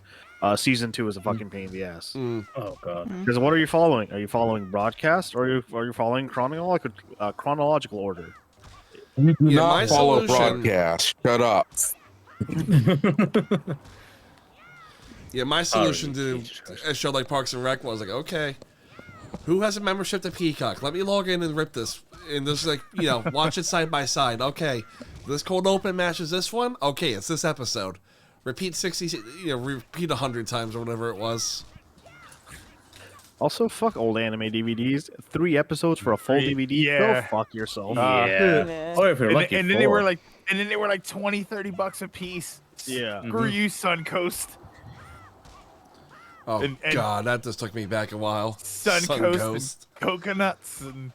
season 2 is a fucking pain in the ass. Oh god. Because what are you following? Are you following broadcast, or are you following chronological order? You do not follow broadcast. Shut up. Yeah, my solution to a show like Parks and Rec was like, okay, who has a membership to Peacock? Let me log in and rip this. And just watch it side by side. Okay, this cold open matches this one. Okay, it's this episode. Repeat 100 times or whatever it was. Also, fuck old anime DVDs. 3 episodes for a full DVD. Yeah. Go fuck yourself. Or if you're lucky, and then they were like $20, $30 a piece. Yeah. Screw you, Suncoast. Oh god, that just took me back a while. Suncoast. And coconuts and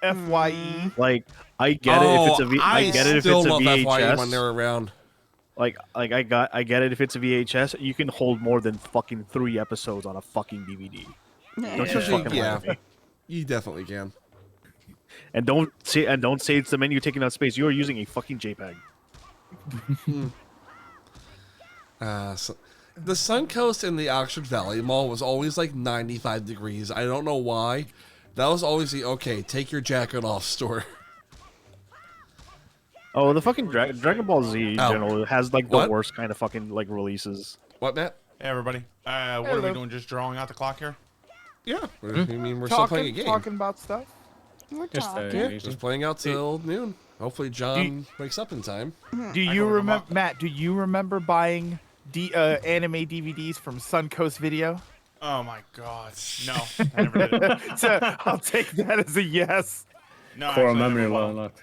FYE. Like I get it if it's a I get it if it's a VHS. FYE when they're around. Like I get it if it's a VHS. You can hold more than fucking 3 episodes on a fucking DVD. Don't you fucking lie to me. You definitely can. And don't say it's the menu taking up space. You are using a fucking JPEG. So the Suncoast in the Oxford Valley Mall was always like 95 degrees. I don't know why. That was always the take your jacket off store. Oh, the fucking Dragon Ball Z in general has like the worst kind of fucking like releases. What, Matt? Hey, everybody. What are we doing? Just drawing out the clock here? Yeah. I mean, we're still playing a game. Talking about stuff. We're Just, talking. Just playing out till noon. Hopefully John wakes up in time. Do you remember, Matt? Do you remember buying anime DVDs from Suncoast Video? Oh my god. No, I never did it. So I'll take that as a yes. No, Core actually, I memory never will. unlocked.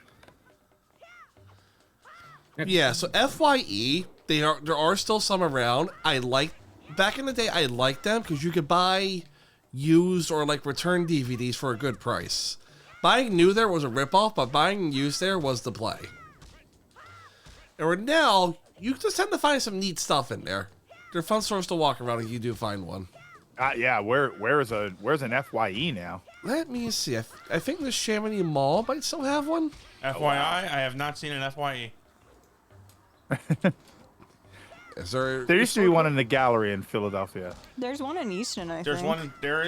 Yeah, so FYE, there are still some around. Back in the day, I liked them because you could buy used or like return DVDs for a good price. Buying new there was a ripoff, but buying used there was the play. And now, you just tend to find some neat stuff in there. They're fun stores to walk around if you do find one. Yeah, where's an FYE now? Let me see. I think the Chamonix Mall might still have one. FYI, I have not seen an FYE. There used to be one in the gallery in Philadelphia. There's one in Easton, I There is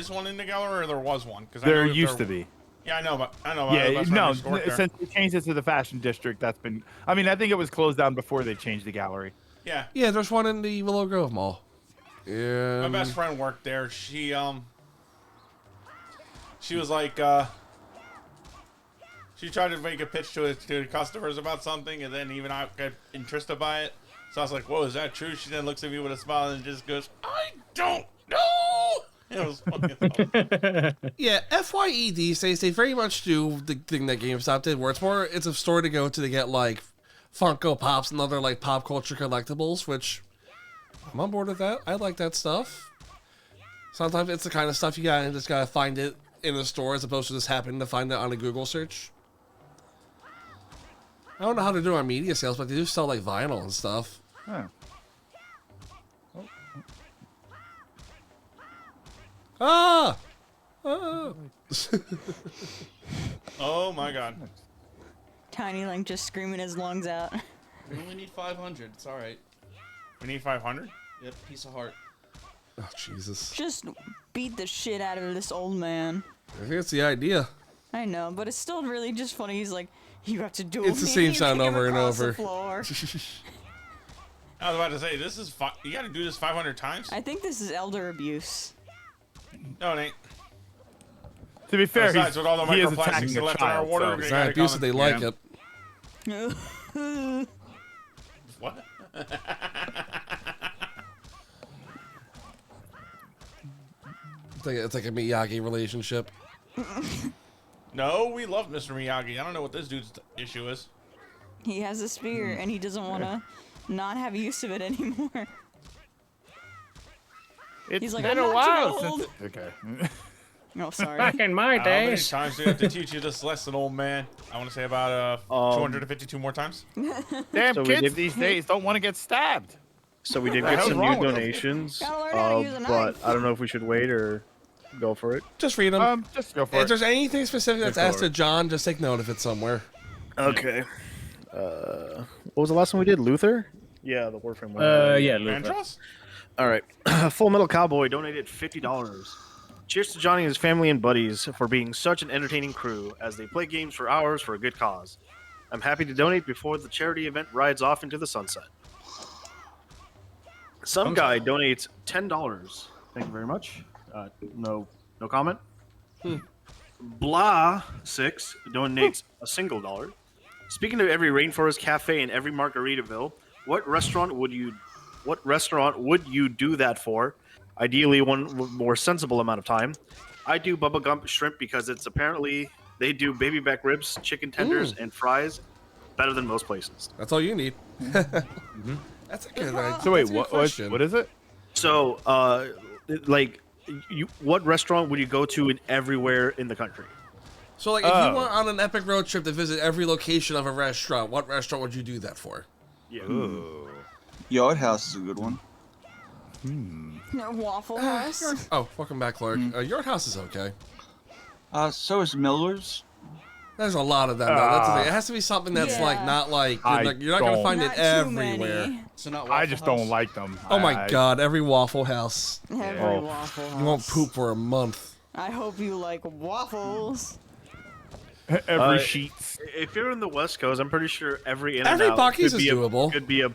one in the gallery, or there was one? Because There used to be. Yeah, I know, but Yeah, no, there. since they changed it to the fashion district, that's been. I mean, I think it was closed down before they changed the gallery. Yeah. Yeah, there's one in the Willow Grove Mall. Yeah. My best friend worked there. She was like, she tried to make a pitch to customers about something, and then even I got interested by it. So I was like, "Whoa, is that true?" She then looks at me with a smile and just goes, "I don't know." It was funny. Yeah, FYE these days, they very much do the thing that GameStop did, where it's a store to go to get like Funko Pops and other like pop culture collectibles, which I'm on board with that. I like that stuff. Sometimes it's the kind of stuff you just gotta find it in a store as opposed to just happening to find it on a Google search. I don't know how to do on media sales, but they do sell like vinyl and stuff. Huh. Ah! Ah! Oh my god. Tiny Link just screaming his lungs out. We only need 500. It's all right. We need 500? Yep, piece of heart. Oh, Jesus. Just beat the shit out of this old man. I think that's the idea. I know, but it's still really just funny. He's like, you have to do It's the same sound over and over. I was about to say, this is you got to do this 500 times? I think this is elder abuse. No, it ain't. To be fair, besides, with all the he is microplastics attacking a left in our child. water, So. we It's gotta not abuse if comment. they like it. What? It's like a Miyagi relationship. No, we love Mr. Miyagi. I don't know what this dude's issue is. He has a spear, and he doesn't want to not have use of it anymore. It's like, been I'm a not while too old. since. Okay. Oh, sorry. Back in my How many days. times do we have to teach you this lesson, old man? I want to say about 252 more times. Damn So we kids did- these days don't want to get stabbed. So we did What the get some hell's wrong new with them? donations, Gotta learn how to use a but knife. I don't know if we should wait or go for it. Just read them. Just go for If it. there's anything specific that's asked to John, just take note of it somewhere. Okay. What was the last one we did? Luther? Yeah, the Warframe one. Yeah, Luther. Vandross? All right. Full Metal Cowboy donated $50. Cheers to Johnny and his family and buddies for being such an entertaining crew as they play games for hours for a good cause. I'm happy to donate before the charity event rides off into the sunset. Some guy donates $10. Thank you very much. No comment. Blah6 donates a single $1. Speaking of every Rainforest Cafe and every Margaritaville, what restaurant would you do that for? Ideally, one with more sensible amount of time. I do Bubba Gump Shrimp because it's apparently they do baby back ribs, chicken tenders, and fries better than most places. That's all you need. That's a good idea. So wait, That's a good what question. is it? So, what restaurant would you go to in everywhere in the country? So, like, if you went on an epic road trip to visit every location of a restaurant, what restaurant would you do that for? Yeah. Yard House is a good one. No, Waffle House. Oh, welcome back, Clark. Your house is okay. So is Miller's. There's a lot of them. Though. That's the thing. It has to be something that's Yeah. like not like I you're not gonna don't- find Not it too everywhere. many. So not I Waffle just House? don't like them. Oh my God! Every Waffle House. Every Oh. Waffle House. You won't poop for a month. I hope you like waffles. Every sheets. If you're in the West Coast, I'm pretty sure every in Every and out Buc-ee's could is be doable. Could be a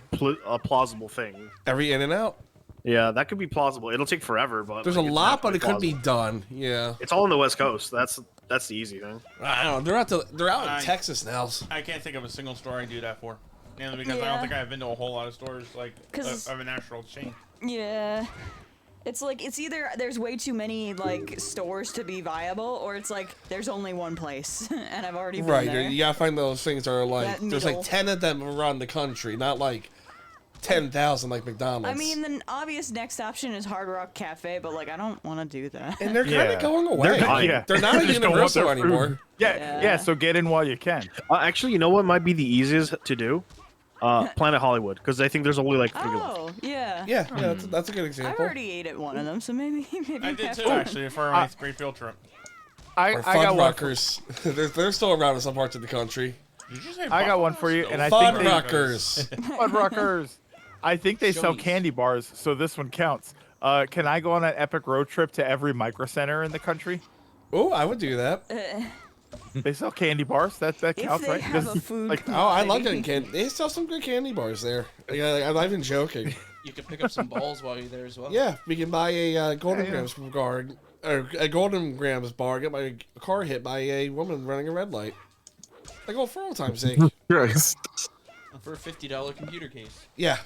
plausible thing. Every In and Out. Yeah, that could be plausible. It'll take forever, but There's like, a it's lot, but it definitely could be plausible. done. Yeah. It's all in the West Coast. That's the easy thing. I don't know. They're out in I- Texas now. I can't think of a single store I do that for. Mainly because I Yeah. don't think I've been to a whole lot of stores like 'Cause- of an actual chain. Yeah. It's like it's either there's way too many like stores to be viable, or it's like there's only one place, and I've already been there. You gotta find those things that are like That there's like middle. 10 of them around the country, not like 10,000 like McDonald's. I mean, the obvious next option is Hard Rock Cafe, but like I don't want to do that. And they're kind of going away. They're not a Just don't want Universal their food. anymore. Yeah. So get in while you can. Actually, you know what might be the easiest to do? Planet Hollywood, because I think there's only like 3 left. Oh, yeah. Yeah, that's a good example. I've already ate at one of them, so maybe I did have too, fun. actually, for my great field trip. Or Fun Rockers. they're still around in some parts of the country. Did you say I got one for you, and I Fun think Rockers. Fun Rockers. I think they sell candy bars, so this one counts. Can I go on an epic road trip to every micro center in the country? Oh, I would do that. They sell candy bars. That counts, they right? have a Does- food like, Oh, I love getting candy. They sell some good candy bars there. Yeah, I'm not even joking. You can pick up some balls while you're there as well. Yeah, we can buy a Golden Grams bar, or a Golden Grams bar. Get my car hit by a woman running a red light. Like, oh, for all time's sake. Christ. For a $50 computer case. Yeah.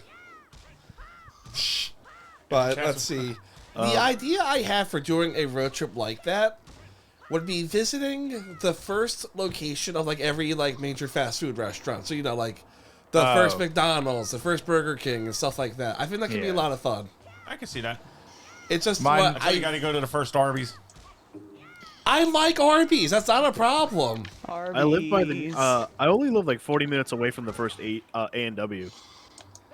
But let's see. The idea I have for doing a road trip like that would be visiting the first location of like every like major fast food restaurant. So like the first McDonald's, the first Burger King, and stuff like that. I think that could be a lot of fun. I can see that. It's just I got to go to the first Arby's. I like Arby's. That's not a problem. Arby's. I live by the. I only live like 40 minutes away from the first A&W.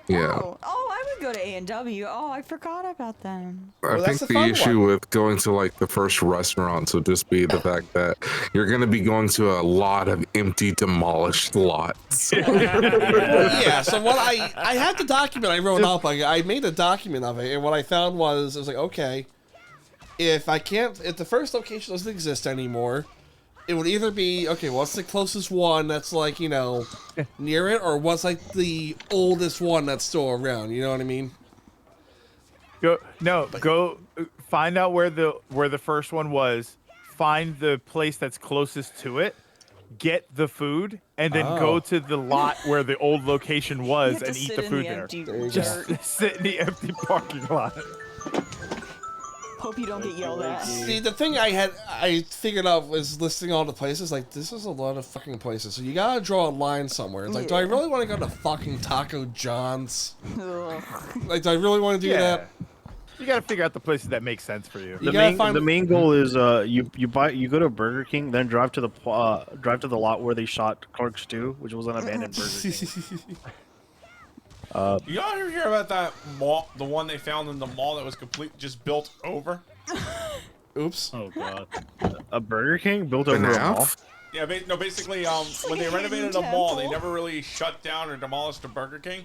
Yeah. Oh, I would go to A&W. Oh, I forgot about them. I think the issue with going to like the first restaurants would just be the fact that you're going to be going to a lot of empty, demolished lots. Yeah, so what I had the document I wrote up. I made a document of it, and what I found was, I was like, okay, if the first location doesn't exist anymore, it would either be, okay, what's the closest one that's like, near it, or what's like the oldest one that's still around, you know what I mean? Go find out where the first one was, find the place that's closest to it, get the food, and then go to the lot where the old location was and eat the food there. Just sit in the empty parking lot. Hope you don't get yelled at. See, the thing I figured out was listing all the places. Like, this is a lot of fucking places. So you gotta draw a line somewhere. It's like, do I really want to go to fucking Taco John's? Like, do I really want to do that? You gotta figure out the places that make sense for you. The main goal is you go to Burger King, then drive to the lot where they shot Clerks 2, which was an abandoned Burger King. You all ever hear about that mall, the one they found in the mall that was just built over? Oops. Oh god. A Burger King built over a mall? Yeah, basically, when they renovated the mall, they never really shut down or demolished the Burger King.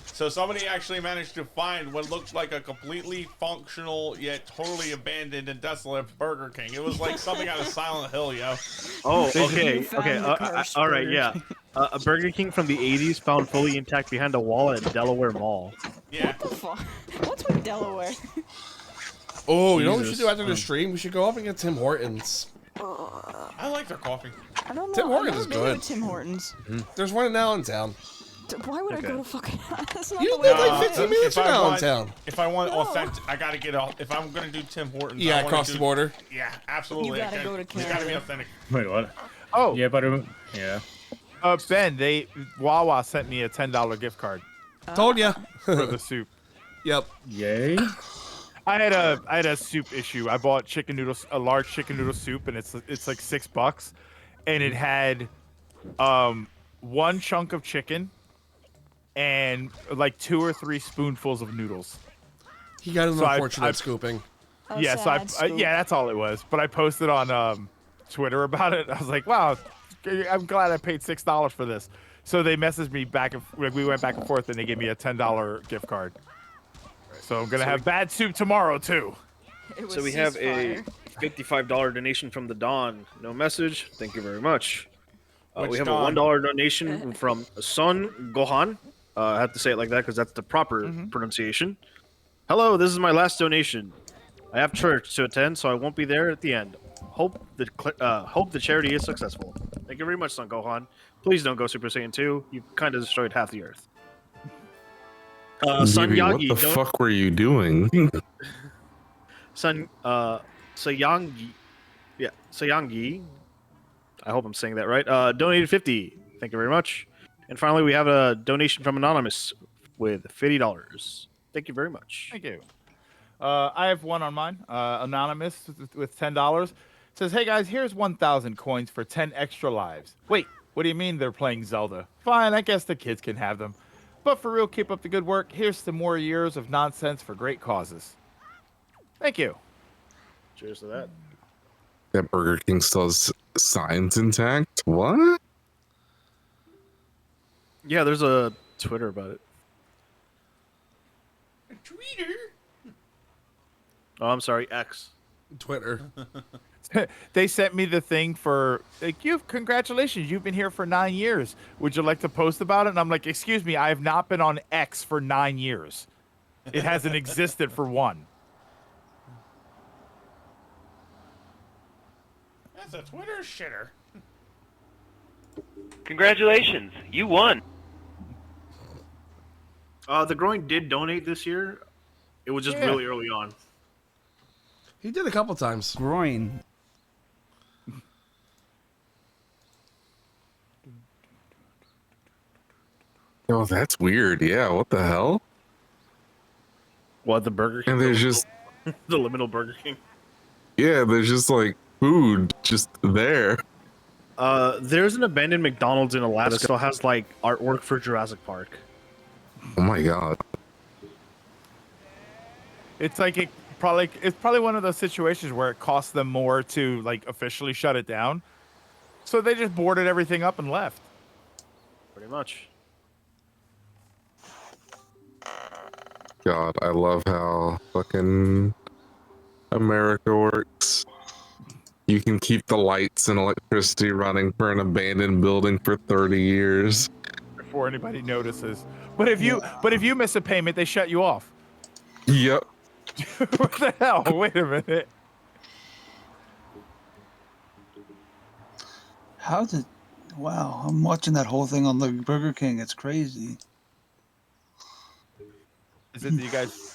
So somebody actually managed to find what looked like a completely functional yet totally abandoned and desolate Burger King. It was like something out of Silent Hill, yo. Oh, okay. All right, yeah. A Burger King from the 80s found fully intact behind a wall at Delaware Mall. Yeah. What the fuck? What's with Delaware? Oh, you know what we should do after the stream? We should go up and get Tim Hortons. I like their coffee. I don't know. Tim Hortons I've is never been good. to Tim Hortons. There's one in Allentown. Why would I go to fucking? That's not You the way live like 15 minutes from Allentown. If I want authentic, I gotta get off. If I'm gonna do Tim Hortons, Yeah, I wanna across do- the border. Yeah, absolutely. You gotta go to It's gotta be Canada. authentic. Wait, what? Oh. Yeah, but yeah. Ben, Wawa sent me a $10 gift card. Told ya. For the soup. Yep. Yay. I had a soup issue. I bought a large chicken noodle soup, and it's like $6, and it had one chunk of chicken and like 2 or 3 spoonfuls of noodles. He got an unfortunate scooping. Yeah, yeah, that's all it was. But I posted on Twitter about it. I was like, wow, I'm glad I paid $6 for this. So they messaged me back, and we went back and forth, and they gave me a $10 gift card. So I'm gonna have bad soup tomorrow too. So we have a $55 donation from the Don. No message. Thank you very much. We have Don? a $1 donation from Son Gohan. I have to say it like that because that's the proper pronunciation. Hello, this is my last donation. I have church to attend, so I won't be there at the end. Hope the charity is successful. Thank you very much, Son Gohan. Please don't go Super Saiyan 2. You kind of destroyed half the Earth. Son Yuri, Yagi, what the fuck were you doing? Sayangi. Yeah, Sayangi. I hope I'm saying that right. Donated 50. Thank you very much. And finally, we have a donation from Anonymous with $50. Thank you very much. Thank you. I have one on mine. Anonymous with $10 says, "Hey guys, here's 1,000 coins for 10 extra lives." Wait, what do you mean they're playing Zelda? Fine, I guess the kids can have them. But for real, keep up the good work. Here's some more years of nonsense for great causes. Thank you. Cheers to that. That Burger King still has signs intact? What? Yeah, there's a Twitter about it. Twitter. Oh, I'm sorry, X. Twitter. They sent me the thing for like, congratulations, you've been here for 9 years. Would you like to post about it? And I'm like, excuse me, I have not been on X for 9 years. It hasn't existed for one. That's a Twitter shitter. Congratulations, you won. The Groin did donate this year. It was just really early on. He did a couple times. Groin. Oh, that's weird. Yeah, what the hell? What, the Burger King? And there's just the liminal Burger King. Yeah, there's just like food just there. There's an abandoned McDonald's in Alaska that still has like artwork for Jurassic Park. Oh my god. It's like it's probably one of those situations where it costs them more to like officially shut it down. So they just boarded everything up and left. Pretty much. God, I love how fucking America works. You can keep the lights and electricity running for an abandoned building for 30 years. Before anybody notices. But if you miss a payment, they shut you off. Yep. What the hell? Wait a minute. Wow, I'm watching that whole thing on the Burger King. It's crazy. Is it that you guys...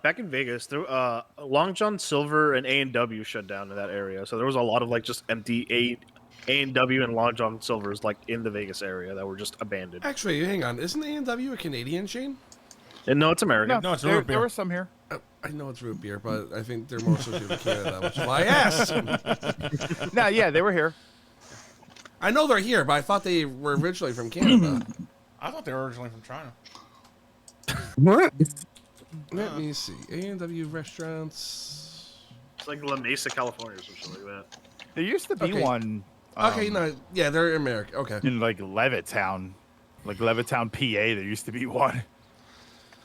Back in Vegas, there, Long John Silver and A&W shut down in that area. So there was a lot of like just empty A&W and Long John Silver's like in the Vegas area that were just abandoned. Actually, hang on. Isn't A&W a Canadian chain? No, it's American. No, it's root beer. There were some here. I know it's root beer, but I think they're more associated with Canada, which is why I asked. No, yeah, they were here. I know they're here, but I thought they were originally from Canada. I thought they were originally from China. What? Let me see. A&W restaurants. It's like La Mesa, California, or something like that. There used to be one. Yeah, they're American. Okay. In like Levittown, PA, there used to be one.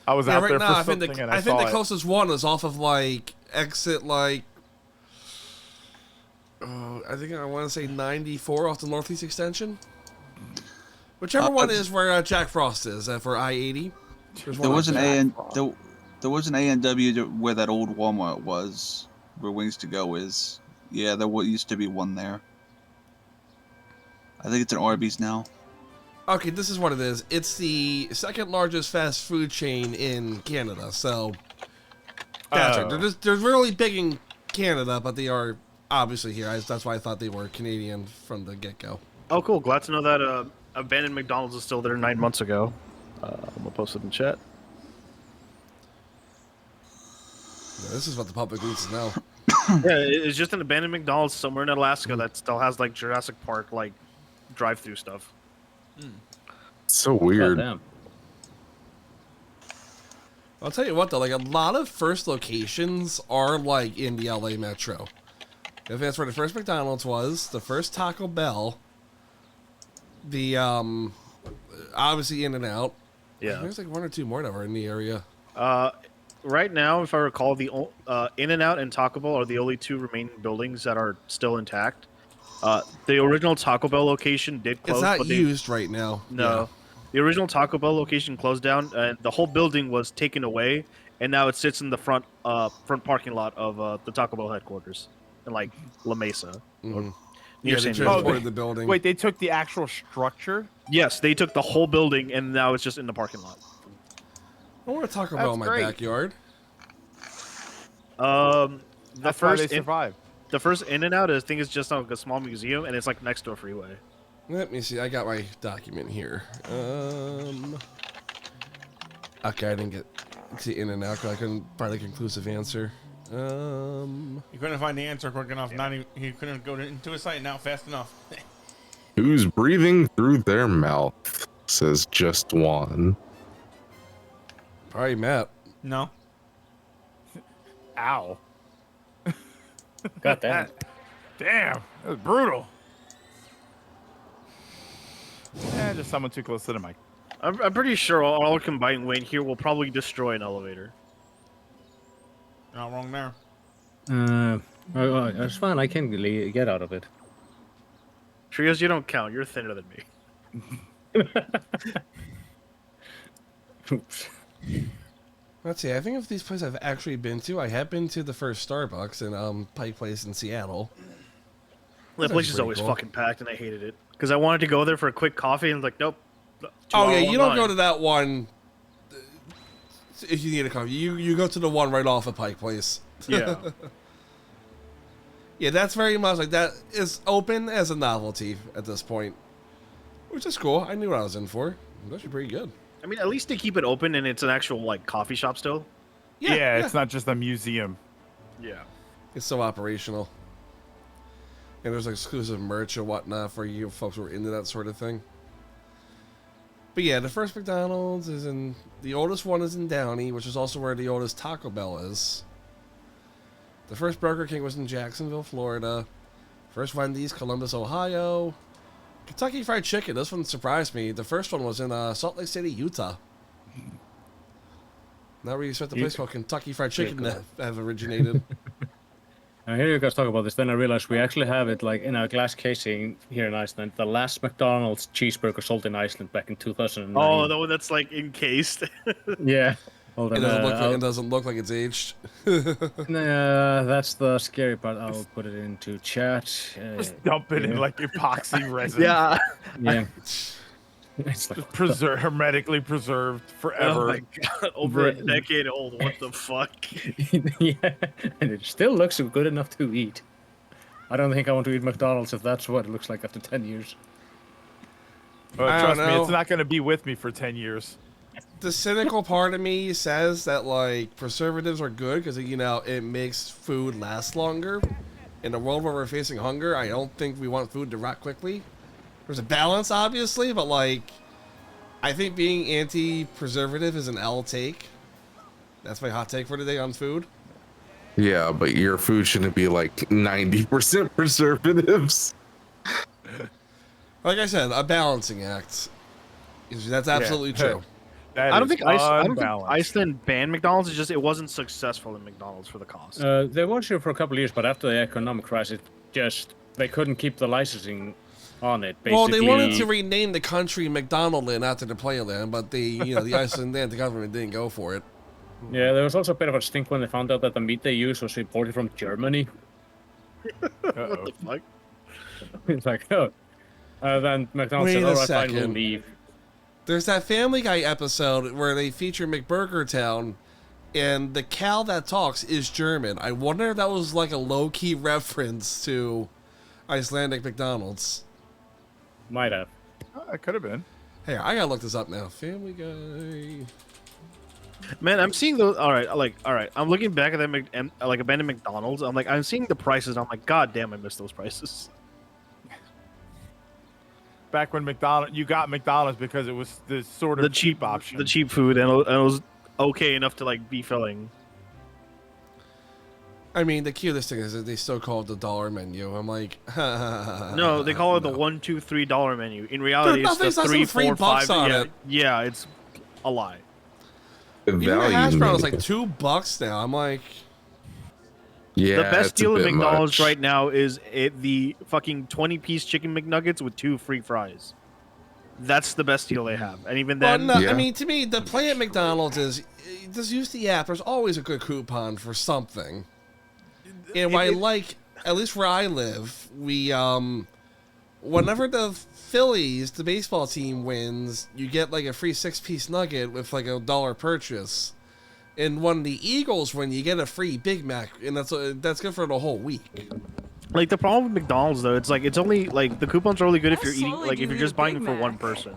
I was out there for something and I think saw the closest one is off of like exit like. I think I want to say 94 off the Northeast Extension. Whichever one is where Jack Frost is for I-80. There was an A&W where that old Walmart was, where Wings to Go is. Yeah, there used to be one there. I think it's an Arby's now. Okay, this is what it is. It's the second largest fast food chain in Canada. So that's right. They're really big in Canada, but they are obviously here. That's why I thought they were Canadian from the get-go. Oh, cool. Glad to know that abandoned McDonald's is still there 9 months ago. I'm going to post it in chat. Yeah, this is what the public needs to know. Yeah, it's just an abandoned McDonald's somewhere in Alaska that still has like Jurassic Park like drive-through stuff. So weird. I'll tell you what though, like a lot of first locations are like in the LA metro. I think that's where the first McDonald's was, the first Taco Bell, the obviously In-N-Out. Yeah, there's like one or two more that were in the area. Right now, if I recall, the In-N-Out and Taco Bell are the only two remaining buildings that are still intact. The original Taco Bell location did close. It's not used right now. No. Yeah. The original Taco Bell location closed down, and the whole building was taken away, and now it sits in the front parking lot of the Taco Bell headquarters in like La Mesa. Mm-hmm. Near they San Diego. transported the building. Wait, they took the actual structure? Yes, they took the whole building, and now it's just in the parking lot. I want to talk about my backyard. The That's why first they survived. The first in and out, I think, is just like a small museum, and it's like next to a freeway. Let me see. I got my document here. Okay, I didn't get to in and out because I couldn't find a conclusive answer. You couldn't find the answer quick enough. Not even, he couldn't go into a site now fast enough. Who's breathing through their mouth? Says just one. Probably Matt. No. Ow. God damn. Damn, that was brutal. Just someone too close to the mic. I'm pretty sure all combined weight here will probably destroy an elevator. Not wrong there. That's fine. I can get out of it. Trios, you don't count. You're thinner than me. Oops. Let's see. I think of these places I've actually been to, I have been to the first Starbucks in Pike Place in Seattle. That place is always fucking packed, and I hated it because I wanted to go there for a quick coffee, and like, nope. Oh yeah, you don't go to that one if you need a coffee. You go to the one right off of Pike Place. Yeah. Yeah, that's very much like that is open as a novelty at this point, which is cool. I knew what I was in for. It's actually pretty good. I mean, at least they keep it open, and it's an actual like coffee shop still. Yeah, it's not just a museum. Yeah. It's so operational. And there's exclusive merch and whatnot for you folks who are into that sort of thing. But yeah, the first McDonald's is in... The oldest one is in Downey, which is also where the oldest Taco Bell is. The first Burger King was in Jacksonville, Florida. First Wendy's, Columbus, Ohio. Kentucky Fried Chicken, this one surprised me. The first one was in Salt Lake City, Utah. Not where you expect the place called Kentucky Fried Chicken to have originated. I hear you guys talk about this, then I realized we actually have it like in a glass casing here in Iceland. The last McDonald's cheeseburger sold in Iceland back in 2009. Oh, the one that's like encased. Yeah. Hold on, It doesn't look like it's aged. That's the scary part. I'll put it into chat. Just dump it in like epoxy resin. Yeah. Yeah. It's like hermetically preserved forever. Oh my god, over a decade old. What the fuck? Yeah, and it still looks good enough to eat. I don't think I want to eat McDonald's if that's what it looks like after 10 years. Trust me, it's not going to be with me for 10 years. The cynical part of me says that like preservatives are good because it makes food last longer. In a world where we're facing hunger, I don't think we want food to rot quickly. There's a balance, obviously, but like, I think being anti-preservative is an L take. That's my hot take for today on food. Yeah, but your food shouldn't be like 90% preservatives. Like I said, a balancing act. That's absolutely true. I don't think Iceland banned McDonald's. It's just it wasn't successful in McDonald's for the cost. They were here for a couple of years, but after the economic crisis, they couldn't keep the licensing on it. Basically. Well, they wanted to rename the country McDonaldland after the playland, but the Icelandic government didn't go for it. Yeah, there was also a bit of a stink when they found out that the meat they used was imported from Germany. What the fuck? It's like, oh. Then McDonald's said, all right, fine, we'll leave. There's that Family Guy episode where they feature McBurger Town, and the cow that talks is German. I wonder if that was like a low-key reference to Icelandic McDonald's. Might have. It could have been. Hey, I gotta look this up now. Family Guy. Man, I'm seeing those. All right. I'm looking back at that like abandoned McDonald's. I'm seeing the prices. And I'm like, God damn, I miss those prices. Back when you got McDonald's because it was the sort of cheap option, the cheap food, and it was okay enough to like be filling. I mean, the cutest thing is that they still call it the dollar menu. I'm like, no, they call it the $1, $2, $3 menu. In reality, it's the $3, $4, $5 on it. Yeah, it's a lie. Even the hash brown is like $2 now. I'm like, yeah. The best deal at McDonald's right now is the fucking 20-piece chicken McNuggets with 2 free fries. That's the best deal they have, and even then, well, no, I mean, to me, the play at McDonald's is just use the app. There's always a good coupon for something. And at least where I live, we whenever the Phillies, the baseball team, wins, you get like a free 6-piece nugget with like $1 purchase. And when the Eagles win, you get a free Big Mac, and that's good for the whole week. Like the problem with McDonald's though, it's like it's only like the coupons are only good if you're eating like if you're just buying for one person,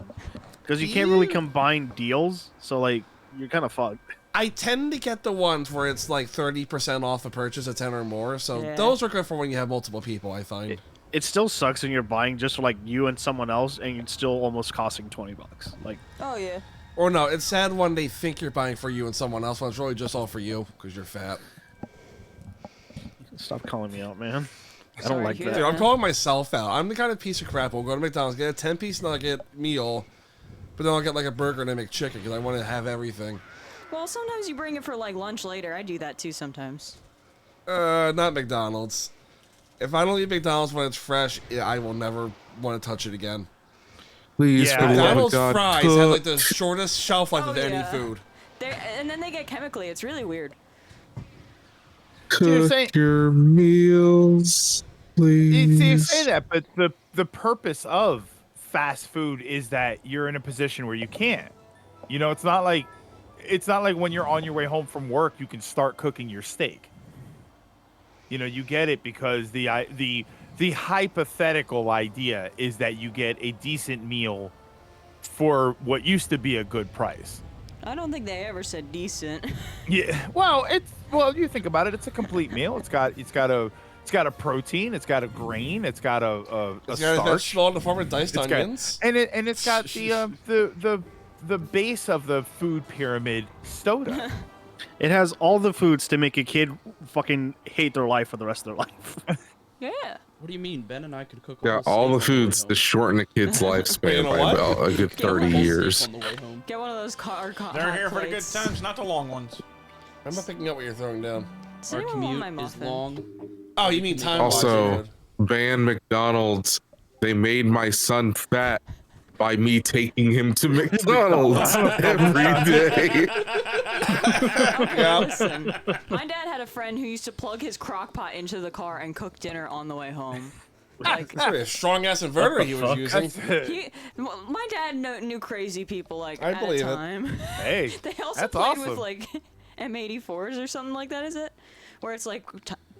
because you can't really combine deals. So like you're kind of fucked. I tend to get the ones where it's like 30% off a purchase of 10 or more. So those are good for when you have multiple people, I find. It still sucks when you're buying just for like you and someone else, and it's still almost costing $20. Like. Oh yeah. Or no, it's sad when they think you're buying for you and someone else, when it's really just all for you because you're fat. Stop calling me out, man. I don't like that. Dude, I'm calling myself out. I'm the kind of piece of crap who'll go to McDonald's, get a 10-piece nugget meal, but then I'll get like a burger and I make chicken because I want to have everything. Well, sometimes you bring it for like lunch later. I do that too sometimes. Not McDonald's. If I don't eat McDonald's when it's fresh, I will never want to touch it again. Please, for the love of McDonald's God, fries have like the shortest shelf life of any food. And then they get chemically. It's really weird. Cook your meals, please. You say that, but the purpose of fast food is that you're in a position where you can't. You know, it's not like when you're on your way home from work, you can start cooking your steak. You know, you get it because the hypothetical idea is that you get a decent meal for what used to be a good price. I don't think they ever said decent. Yeah. Well, you think about it, it's a complete meal. It's got a protein, it's got a grain, it's got a starch. Small in the form of diced onions. It's got the base of the food pyramid soda. It has all the foods to make a kid fucking hate their life for the rest of their life. Yeah. What do you mean? Ben and I could cook all the foods to shorten a kid's lifespan by about a good 30 years. Get one of those car. They're here for the good times, not the long ones. I'm not picking up what you're throwing down. Our commute is long. Oh, you mean time? Also, ban McDonald's. They made my son fat by me taking him to McDonald's every day. Listen, my dad had a friend who used to plug his crock pot into the car and cook dinner on the way home. Like, that's a strong ass inverter he was using. My dad knew crazy people like I at believe a it. time. Hey, they also that's played awesome. with like M84s or something like that. Is it? Where it's like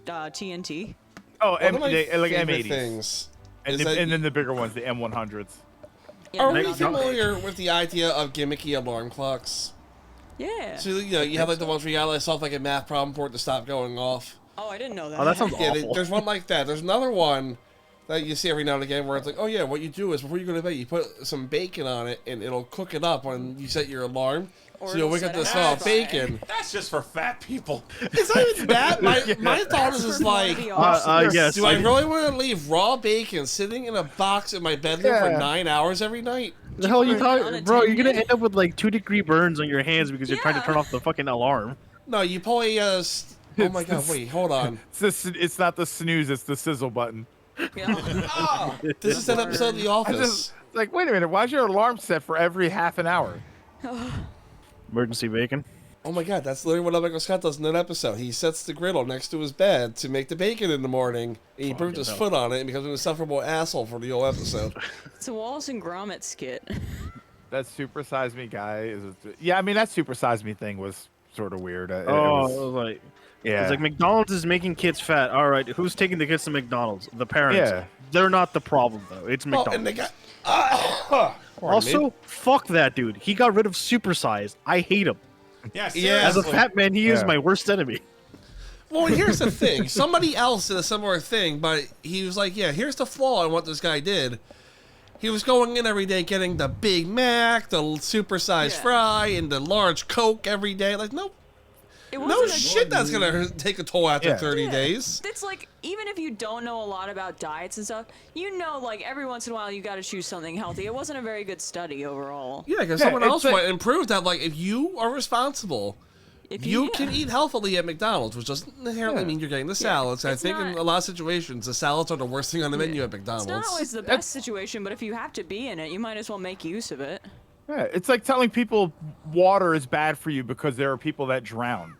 TNT. Oh, One of my like favorite M80s. things And, and then the bigger ones, the M100s. Are we familiar with the idea of gimmicky alarm clocks? Yeah. So you have like the ones where you gotta solve like a math problem for it to stop going off. Oh, I didn't know that. Oh, that sounds awful. There's one like that. There's another one that you see every now and again where it's like, oh yeah, what you do is before you go to bed, you put some bacon on it and it'll cook it up when you set your alarm. Or so you'll wake up to the smell of bacon. That's just for fat people. It's not even that. My thought is like, yes, do I really want to leave raw bacon sitting in a box in my bedroom for 9 hours every night? The hell are you talking, bro? You're gonna end up with like 2-degree burns on your hands because you're trying to turn off the fucking alarm. No, you pull a. Oh my god! Wait, hold on. It's not the snooze; it's the sizzle button. Oh, this is that episode of The Office. It's like, wait a minute, why's your alarm set for every half an hour? Emergency bacon. Oh my god, that's literally what Michael Scott does in that episode. He sets the griddle next to his bed to make the bacon in the morning, and he burns his foot on it and becomes an insufferable asshole for the whole episode. It's a Wallace and Gromit skit. That Super Size Me guy yeah. I mean, that Super Size Me thing was sort of weird. It was like, yeah, it's like McDonald's is making kids fat. All right, who's taking the kids to McDonald's? The parents. Yeah. They're not the problem though. It's McDonald's. And they got. Also, fuck that dude. He got rid of Super Size. I hate him. Yeah, As a fat man, he is my worst enemy. Well, here's the thing. Somebody else did a similar thing, but he was like, yeah, here's the flaw in what this guy did. He was going in every day getting the Big Mac, the super-sized fry, and the large Coke every day. Like, no shit that's going to take a toll after 30 days. It's like, even if you don't know a lot about diets and stuff, you know, like, every once in a while you got to choose something healthy. It wasn't a very good study overall. Yeah, because someone else went and proved that, like, if you are responsible, you can eat healthily at McDonald's, which doesn't inherently mean you're getting the salads. I think in a lot of situations, the salads are the worst thing on the menu at McDonald's. It's not always the best situation, but if you have to be in it, you might as well make use of it. Yeah, it's like telling people water is bad for you because there are people that drown.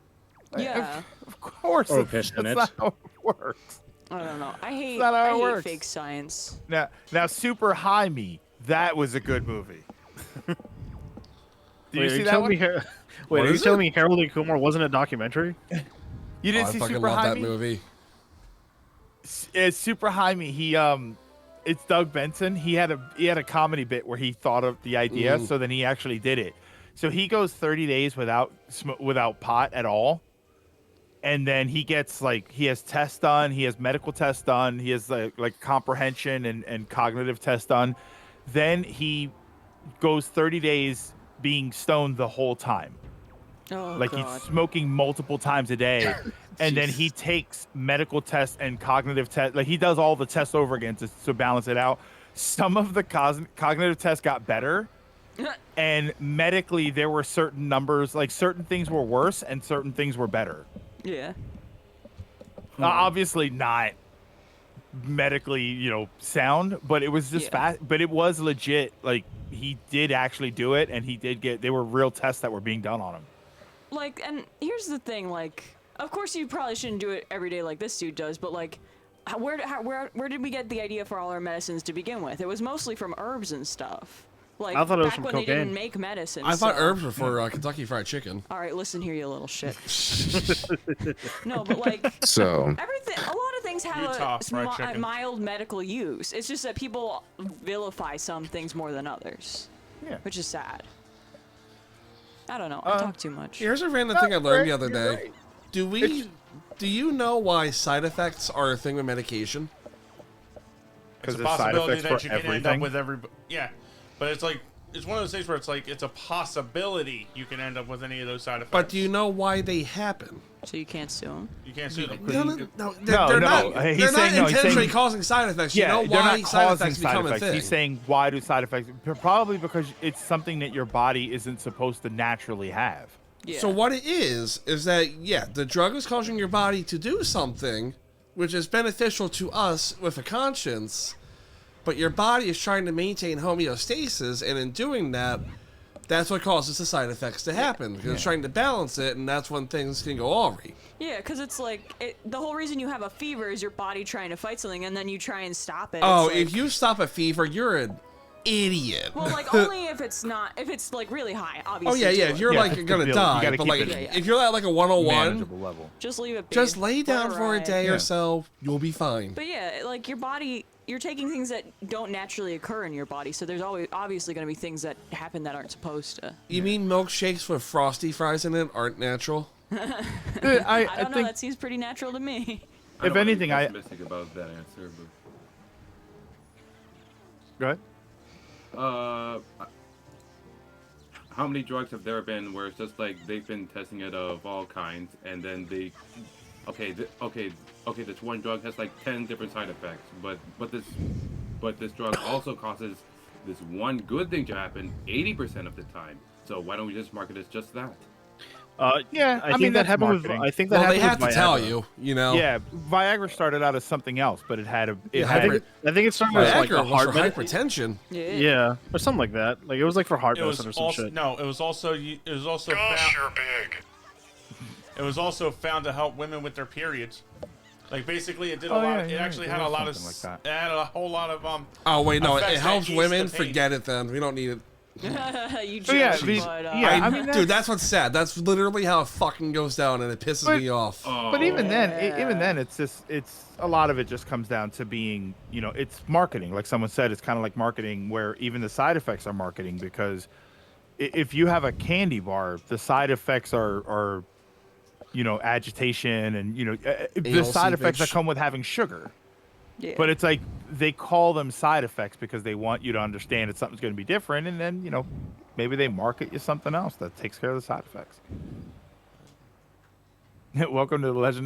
Yeah. Of course, Or that's piss in it. not how it works. I don't know. I hate, not how it I hate works. fake science. Now, Super High Me. That was a good movie. Did you see that one? Wait, are you telling me Harold and Kumar wasn't a documentary? You didn't I see fucking Super love High that Me? movie. It's Super High Me. It's Doug Benson. He had a comedy bit where he thought of the idea, so then he actually did it. So he goes 30 days without pot at all, and then he gets he has tests done, he has medical tests done, he has like comprehension and cognitive tests done. Then he goes 30 days being stoned the whole time. Oh, God. He's smoking multiple times a day. And then he takes medical tests and cognitive tests. Like, he does all the tests over again to balance it out. Some of the cognitive tests got better. And medically, there were certain numbers. Like, certain things were worse and certain things were better. Yeah. Obviously not medically, sound. But it was just fast. But it was legit. Like, he did actually do it. And they were real tests that were being done on him. Like, and here's the thing, of course you probably shouldn't do it every day like this dude does, but where did we get the idea for all our medicines to begin with? It was mostly from herbs and stuff. Like, I thought it was back from when cocaine. they didn't make medicine. I thought herbs were for Kentucky Fried Chicken. All right, listen here, you little shit. No, but So everything. A lot of things Utah have Fried a Chicken. mild medical use. It's just that people vilify some things more than others. Yeah. Which is sad. I don't know. I talk too much. Here's a random thing I learned the other day. Do you know why side effects are a thing with medication? It's a there's side possibility effects that for you can end everything? up with everybody. Yeah, but it's one of those things where it's a possibility you can end up with any of those side effects. But do you know why they happen? So you can't sue them? You can't sue them. No, they're not intentionally causing side effects. Yeah, you know they're why not side causing effects side become effects. a thing. He's saying, why do side effects? Probably because it's something that your body isn't supposed to naturally have. Yeah. So what it is that, the drug is causing your body to do something which is beneficial to us with a conscience, but your body is trying to maintain homeostasis, and in doing that, that's what causes the side effects to happen, because it's trying to balance it, and that's when things can go awry. Yeah, because it's the whole reason you have a fever is your body trying to fight something, and then you try and stop it. Oh, It's if you stop a fever, you're an idiot. well, only if it's really high, obviously. Oh, yeah, if you're gonna die, but if you're at a 101, manageable level. Just leave it be. Just lay down for a day Yeah. or so, you'll be fine. But yeah, your body, you're taking things that don't naturally occur in your body, so there's always obviously going to be things that happen that aren't supposed to. You mean milkshakes with frosty fries in it aren't natural? I don't know. That seems pretty natural to me. If anything, I pessimistic about that answer, but go ahead. How many drugs have there been where it's just like they've been testing it of all kinds, and then this one drug has like 10 different side effects, but this drug also causes this one good thing to happen 80% of the time. So why don't we just market it as just that? Yeah, I think that happened with. I think that Well, they happened have with to tell Viagra. you know. Yeah, Viagra started out as something else, but it had a. I think it started as like Viagra a was heart for hypertension. Yeah, or something like that. Like it was like for heart It was medicine or some also shit. no. It was also Gosh, you're big. It was also found to help women with their periods. Like basically, it did a Oh, lot. yeah, It yeah, actually there had a was lot of. something like It had a whole lot of Oh wait, no, it effects that helps eased women. the pain. Forget it then. We don't need it. You So, yeah, joke, these- but, yeah, I mean, Dude, that's what's sad. That's literally how it fucking goes down, and it pisses me off. But even then, it's a lot of it just comes down to being, it's marketing. Like someone said, it's kind of like marketing, where even the side effects are marketing, because if you have a candy bar, the side effects are agitation and the side effects that come with having sugar. Yeah. But it's like they call them side effects because they want you to understand that something's going to be different, and then maybe they market you something else that takes care of the side effects. Welcome to the legend.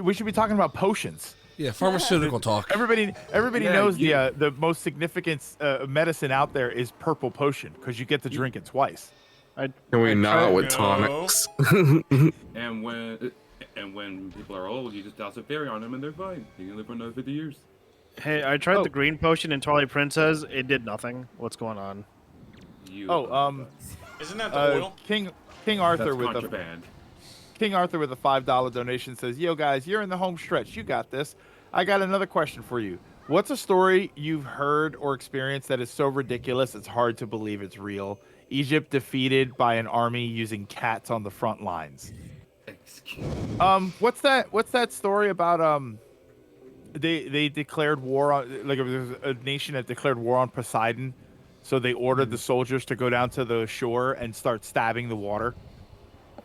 We should be talking about potions. Yeah, pharmaceutical talk. Everybody Yeah, knows you- the most significant medicine out there is purple potion, because you get to drink it twice. Can we not with tonics? And when people are old, you just douse a fairy on them and they're fine. You can live for another 50 years. Hey, I tried the green potion in Twilight Princess. It did nothing. What's going on? You Isn't that the oil? King Arthur That's with contraband. King Arthur with a $5 donation says, "Yo guys, you're in the home stretch. You got this. I got another question for you. What's a story you've heard or experienced that is so ridiculous it's hard to believe it's real? Egypt defeated by an army using cats on the front lines." What's that story about they declared war on, like, it was a nation that declared war on Poseidon, so they ordered the soldiers to go down to the shore and start stabbing the water.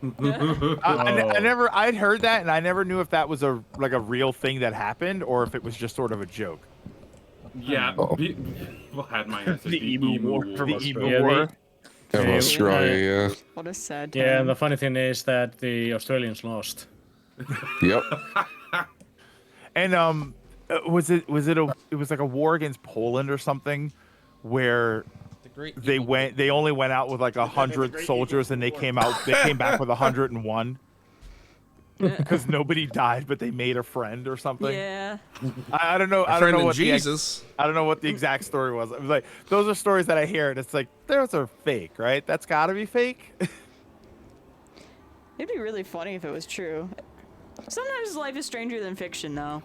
I'd heard that, and I never knew if that was a real thing that happened or if it was just sort of a joke. Yeah, people had my answer. The emu war from Australia. war. Australia, What a sad Yeah, time. and the funny thing is that the Australians lost. Yep. And was it like a war against Poland or something, where they only went out with like 100 soldiers and they came back with 101 because nobody died, but they made a friend or something. Yeah. I don't know. I don't know what the exact story was. It was like, those are stories that I hear, and it's like, those are fake, right? That's got to be fake. It'd be really funny if it was true. Sometimes life is stranger than fiction, though.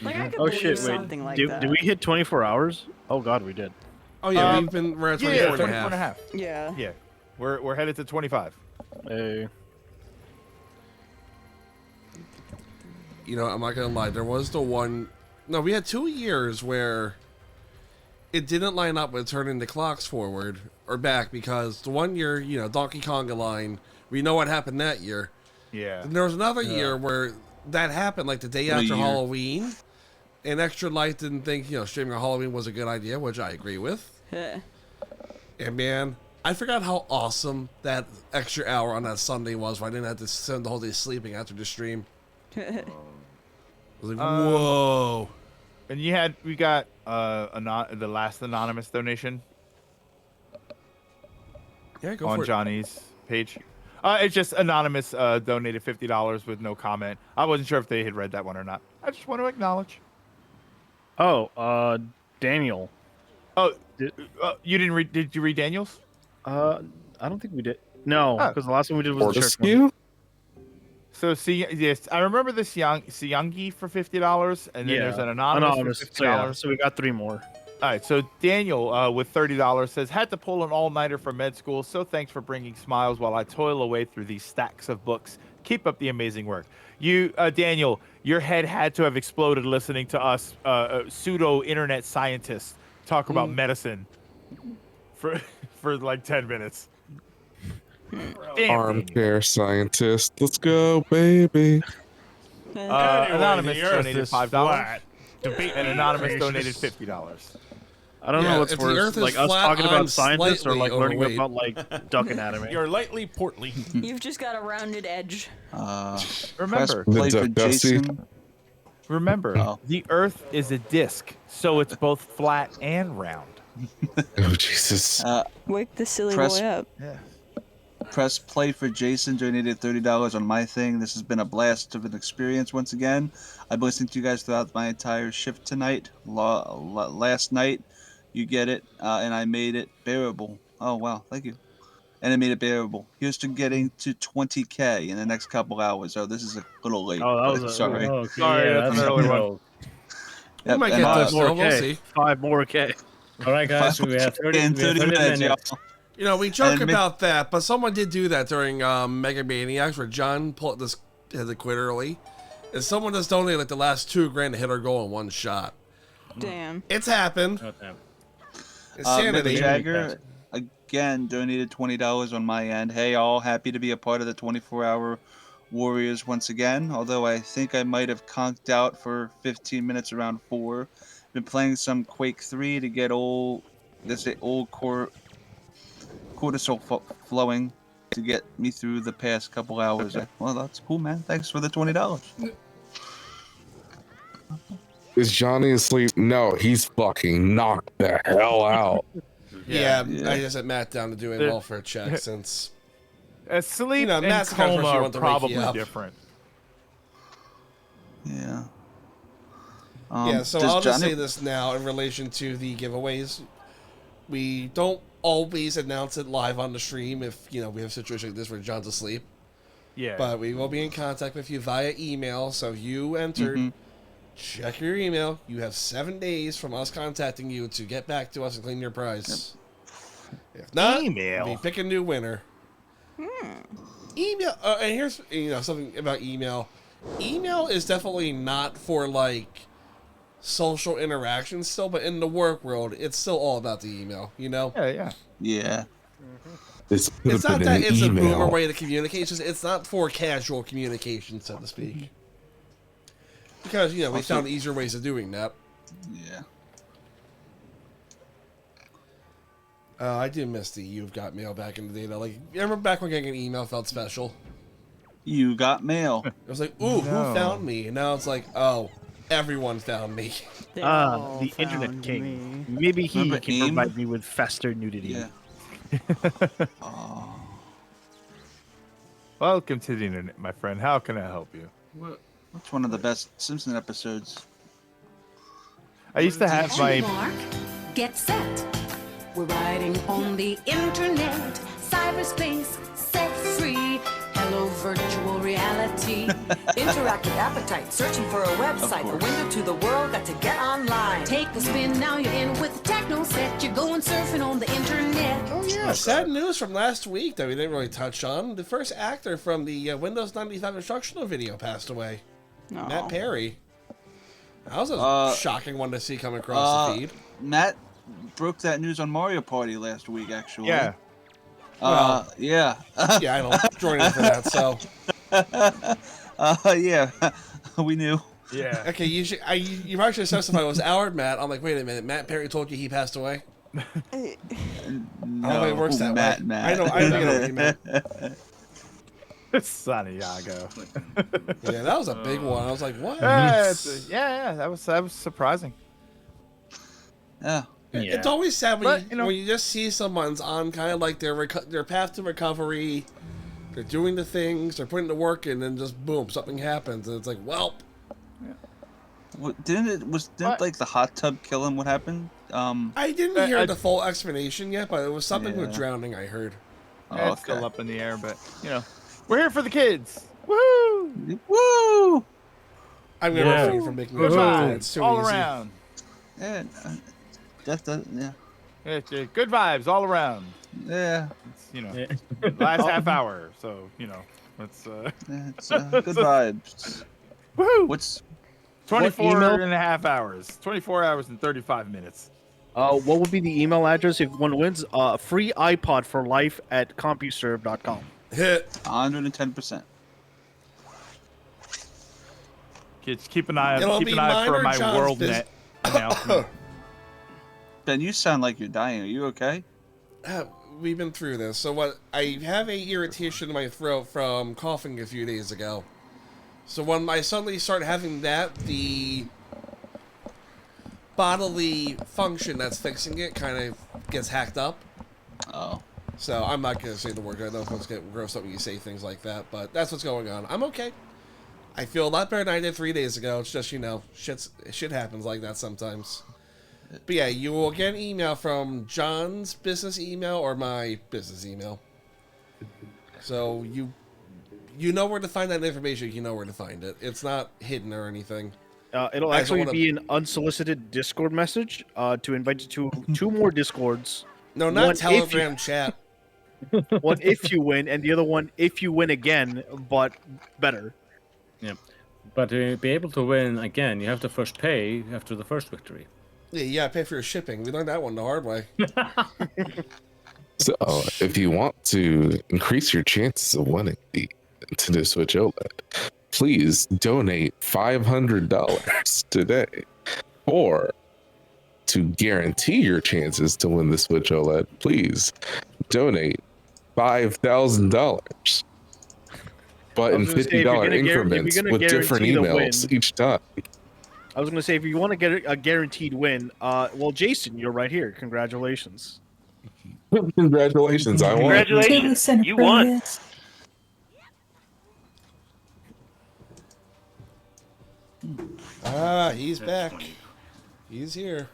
Like, I could believe something like that. Did we hit 24 hours? Oh God, we did. Oh yeah, we're at 24 and a half. Yeah. Yeah. We're headed to 25. Hey. You know, I'm not gonna lie. There was the one. No, we had 2 years where it didn't line up with turning the clocks forward or back, because the 1 year, you know, Donkey Konga line, we know what happened that year. Yeah. And there was another year where that happened, like the day after Halloween, and Extra Light didn't think, you know, streaming on Halloween was a good idea, which I agree with. And man, I forgot how awesome that extra hour on that Sunday was, where I didn't have to spend the whole day sleeping after the stream. I was like, whoa. And we got the last anonymous donation. Yeah, go on for it. Johnny's page. It's just anonymous donated $50 with no comment. I wasn't sure if they had read that one or not. I just want to acknowledge. Oh, Daniel. Oh, you didn't read? Did you read Daniel's? I don't think we did. No, because the last one we did was the church Fortescue? one. So yes, I remember the Siyangi for $50, and then there's an anonymous for $50. So we got 3 more. All right, so Daniel with $30 says, "Had to pull an all-nighter for med school, so thanks for bringing smiles while I toil away through these stacks of books. Keep up the amazing work." You, Daniel, your head had to have exploded listening to us pseudo-internet scientists talk about medicine for like 10 minutes. Armchair scientist. Let's go, baby. Anonymous the Earth donated is $5. flat. And Anonymous donated $50. I don't know what's worse, like us talking about scientists or like learning about like duck anatomy. You're lightly portly. You've just got a rounded edge. Remember, play for Jason. Remember, the Earth is a disc, so it's both flat and round. Oh Jesus! Wake the silly Press- boy up. Yeah. Press play for Jason, donated $30 on my thing. This has been a blast of an experience once again. I've been listening to you guys throughout my entire shift tonight. Last night, you get it, and I made it bearable. Oh, wow, thank you. And I made it bearable. Here's to getting to 20K in the next couple hours. Oh, this is a little late. Oh, that was sorry. Sorry, that's an early one. We might get this, though. We'll see. 5 more K. All right, guys, we have 30 minutes. y'all. You know, we joke about that, but someone did do that during Mega Maniacs, where John had to quit early, and someone just donated like the last $2,000 to hit our goal in one shot. Damn. It's happened. Insanity. Jagger, again, donated $20 on my end. Hey, all, happy to be a part of the 24-hour Warriors once again, although I think I might have conked out for 15 minutes around 4. Been playing some Quake 3 to get old cortisol flowing to get me through the past couple hours. Well, that's cool, man. Thanks for the $20. Is Johnny asleep? No, he's fucking knocked the hell out. Yeah. I just had Matt down to do a welfare check since sleep and Matt's coma are probably different. Yeah. So I'll just say this now in relation to the giveaways. We don't always announce it live on the stream if, you know, we have a situation like this where John's asleep. Yeah. But we will be in contact with you via email. So if you entered, check your email. You have 7 days from us contacting you to get back to us and claim your prize. If not, we pick a new winner. Email, and here's something about email. Email is definitely not for like social interaction still, but in the work world, it's still all about the email. Yeah. It's not that it's a boomer way to communicate. It's not for casual communication, so to speak. Because we found easier ways of doing that. Yeah. I do miss the You've Got Mail back in the day. Like, you remember back when getting an email felt special? You got mail. It was like, ooh, who found me? And now it's like, oh, everyone found me. The internet king. Maybe he Remember can AIM? provide me with faster nudity. Yeah. Welcome to the internet, my friend. How can I help you? It's one of the best Simpson episodes. I used to have my. Mark, get set. We're riding on the internet, cyberspace, set free. Hello, virtual reality. Interactive appetite, searching for a website, a window to the world, got to get online. Take a spin, now you're in with the techno set. You're going surfing on the internet. Oh yeah, sad news from last week that we didn't really touch on. The first actor from the Windows 95 instructional video passed away. No. Matt Perry. That was a shocking one to see come across the feed. Matt broke that news on Mario Party last week, actually. Yeah. Yeah. Yeah, I don't join in for that, so. Yeah, we knew. Yeah. Okay, you probably should specify it was our Matt. I'm like, wait a minute, Matt Perry told you he passed away? No, I don't think it works that Matt, way. Matt. I know what you meant. Santiago. Yeah, that was a big one. I was like, what? Yeah, that was surprising. Yeah. It's always sad when you just see someone's on kind of like their path to recovery. They're doing the things, they're putting the work in, and just boom, something happens, and it's like, well. Didn't like the hot tub kill him? What happened? I didn't hear the full explanation yet, but it was something with drowning. I heard. Yeah, it's still up in the air, but we're here for the kids. Woo! Woo! I'm gonna refrain from making Good that joke. vibes It's too all easy. around. Yeah. Yeah. Good vibes all around. Yeah. It's, last half hour, so it's it's good vibes. Woohoo! What's 24 and a half hours. 24 hours and 35 minutes. What would be the email address if one wins? Free iPod for life at CompuServe.com. Hit 110%. Kids, keep an eye for my WorldNet announcement. Ben, you sound like you're dying. Are you okay? We've been through this. So I have a irritation in my throat from coughing a few days ago. So when I suddenly start having that, the bodily function that's fixing it kind of gets hacked up. Oh. So I'm not going to say the word. I know folks get grossed up when you say things like that, but that's what's going on. I'm okay. I feel a lot better than I did 3 days ago. It's just, shit happens like that sometimes. But yeah, you will get an email from John's business email or my business email. So you know where to find that information. You know where to find it. It's not hidden or anything. It'll actually be an unsolicited Discord message to invite you to 2 more Discords. No, not Telegram chat. One if you win, and the other one if you win again, but better. Yeah. But to be able to win again, you have to first pay after the first victory. Yeah, you gotta pay for your shipping. We learned that one the hard way. So, if you want to increase your chances of winning the Nintendo Switch OLED, please donate $500 today. Or to guarantee your chances to win the Switch OLED, please donate $5,000. But in $50 increments with different emails each time. I was going to say, if you want to get a guaranteed win, well, Jason, you're right here. Congratulations. Congratulations, I won. Congratulations, you won. Ah, he's back. He's here.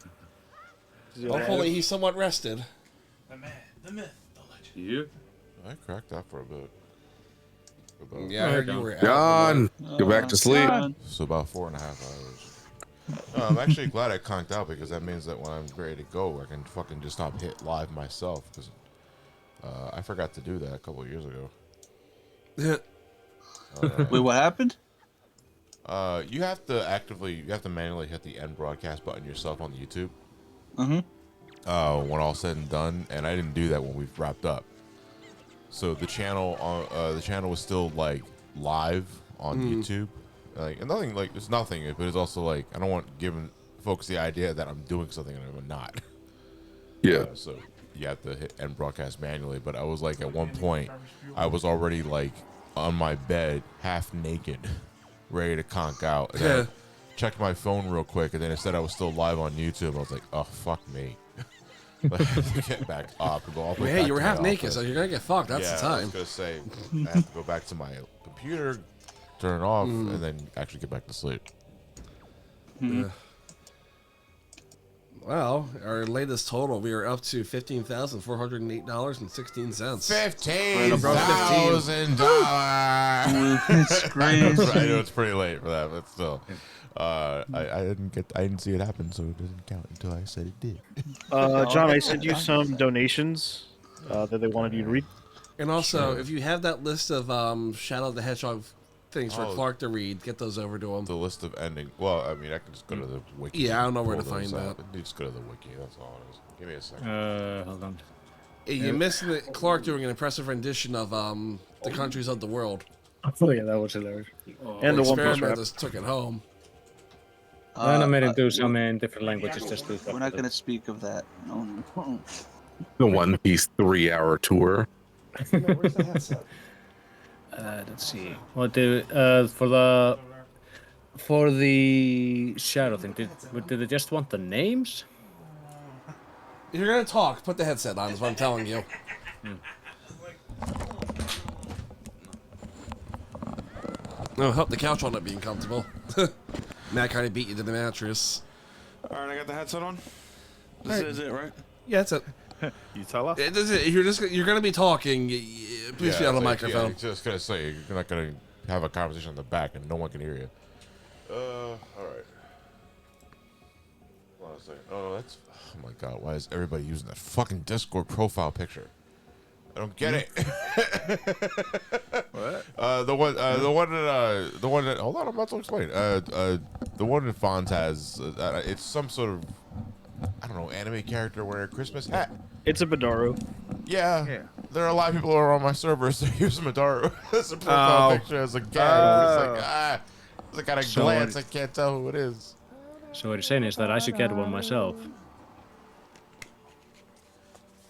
Hopefully he's somewhat rested. The man, the myth, the legend. You? I cracked that for a bit. Yeah, I heard you were out. John, go back to sleep. So about 4.5 hours. I'm actually glad I conked out because that means that when I'm ready to go, I can fucking just stop hit live myself because I forgot to do that a couple of years ago. Wait, what happened? You have to manually hit the end broadcast button yourself on YouTube. Mm-hmm. When all said and done, and I didn't do that when we wrapped up. So the channel was still like live on YouTube, like and nothing like it's nothing, but it's also like I don't want giving folks the idea that I'm doing something and I'm not. Yeah. So you have to hit end broadcast manually, but I was like at one point I was already like on my bed, half naked, ready to conk out. And I checked my phone real quick, and then it said I was still live on YouTube. I was like, oh fuck me. Get back up and go all the way Hey, back you were to half my naked, office. so you're gonna get fucked. That's the time. I was gonna say I have to go back to my computer, turn it off, and then actually get back to sleep. Well, our latest total, we are up to $15,408.16. $15,000. It's crazy. I know it's pretty late for that, but still, I didn't see it happen, so it doesn't count until I said it did. John, I sent you some donations that they wanted you to read. And also, if you have that list of Shadow the Hedgehog things for Oh. Clark to read, get those over to him. The list of ending. Well, I mean, I can just go to the wiki. Yeah, I don't know where to pull find those that. up. You just go to the wiki. That's all it is. Give me a second. Hold on. You missed Clark doing an impressive rendition of the countries of the world. Oh yeah, that was hilarious. And the One Piece Experiment rap. just took it home. And I made him do some in different languages just to. We're not going to speak of that. No. The One Piece 3-hour tour. Let's see. What do for the shadow thing? Did they just want the names? If you're gonna talk, put the headset on. Is what I'm telling you. No, help the couch on it being comfortable. Matt kind of beat you to the mattress. All right, I got the headset on. This is it, right? Yeah, that's it. You tell us. If you're gonna be talking, please be on the microphone. Yeah, just gonna say you're not gonna have a conversation on the back and no one can hear you. All right. Hold on a second. Oh, that's. Oh my God! Why is everybody using that fucking Discord profile picture? I don't get it. What? The one that. Hold on, I'm about to explain. The one that Fonz has. It's some sort of. I don't know, anime character wearing a Christmas hat. It's a Badaru. Yeah. There are a lot of people who are on my servers that use Madaru as a profile picture as a gag. It's like at a glance, I can't tell who it is. So what you're saying is that I should get one myself.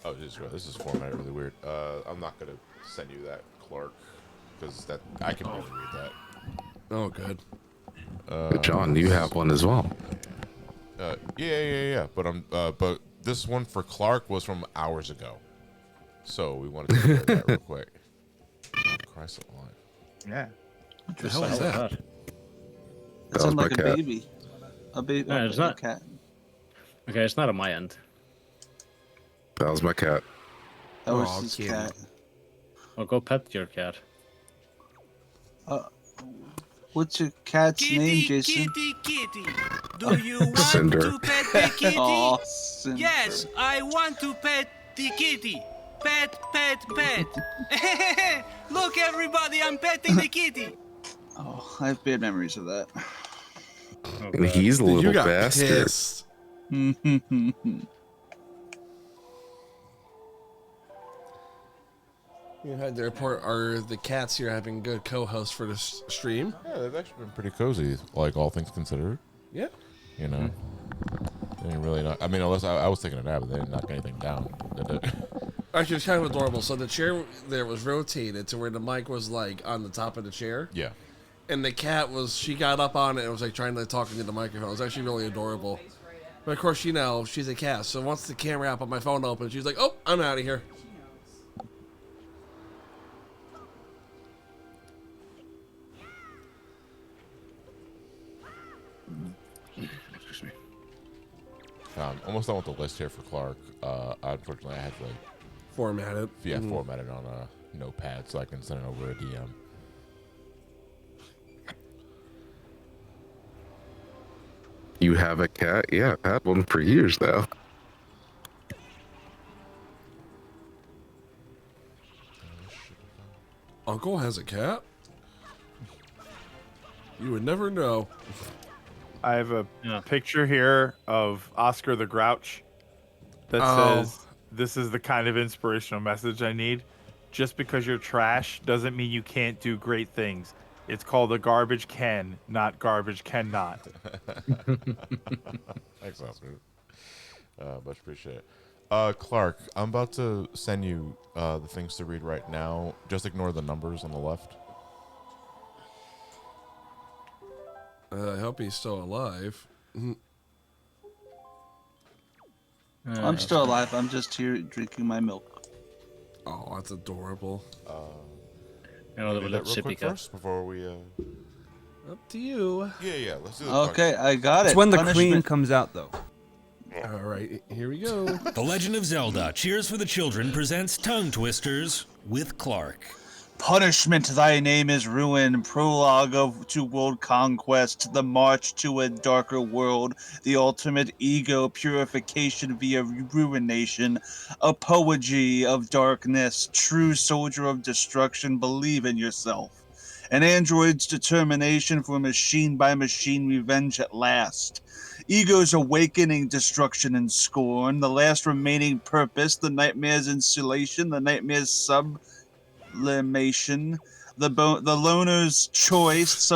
Oh, this is formatted really weird. I'm not gonna send you that, Clark, because that I can barely read that. Oh, good. But John, you have one as well. Yeah. But this one for Clark was from hours ago, so we wanted to compare that real quick. Christ alive. Yeah. What the hell is that? It sounds like a baby. A baby. No, it's not. Cat. Okay, it's not on my end. That was my cat. That was his cat. Well, go pet your cat. What's your cat's name, Jason? Kitty. Do you want Cinder. to pet the kitty? Oh, Cinder. Yes, I want to pet the kitty. Pet. Look, everybody, I'm petting the kitty. Oh, I have bad memories of that. And he's a little bastard. Pissed. You had to report, are the cats here having good co-hosts for this stream? Yeah, they've actually been pretty cozy, like all things considered. Yeah. You know, they didn't really not. I mean, unless I was taking a nap, but they didn't knock anything down. Actually, it's kind of adorable. So the chair there was rotated to where the mic was like on the top of the chair. Yeah. And the cat she got up on it and was like trying to talk into the microphone. It was actually really adorable. But of course, she's a cat. So once the camera app on my phone opened, she's like, "Oh, I'm out of here." Almost done with the list here for Clark. Unfortunately, I had to format it. Yeah, format it on a notepad so I can send it over a DM. You have a cat? Yeah, I've had one for years now. Uncle has a cat? You would never know. I have a picture here of Oscar the Grouch that says, "This is the kind of inspirational message I need. Just because you're trash doesn't mean you can't do great things. It's called a garbage can, not garbage cannot." Thanks, Oscar. Much appreciated. Clark, I'm about to send you the things to read right now. Just ignore the numbers on the left. I hope he's still alive. I'm still alive. I'm just here drinking my milk. Oh, that's adorable. Wanna do that real quick first before we. Up to you. Yeah. Let's do it. Okay, I got it. It's when the Punishment. queen comes out, though. All right, here we go. The Legend of Zelda Cheers for the Children presents Tongue Twisters with Clark. Punishment, thy name is ruin. Prologue to world conquest. The march to a darker world. The ultimate ego purification via ruination. Apology of darkness. True soldier of destruction. Believe in yourself. An android's determination for machine by machine revenge at last. Ego's awakening, destruction, and scorn. The last remaining purpose. The nightmare's insulation. The nightmare's sublimation, the loner's choice,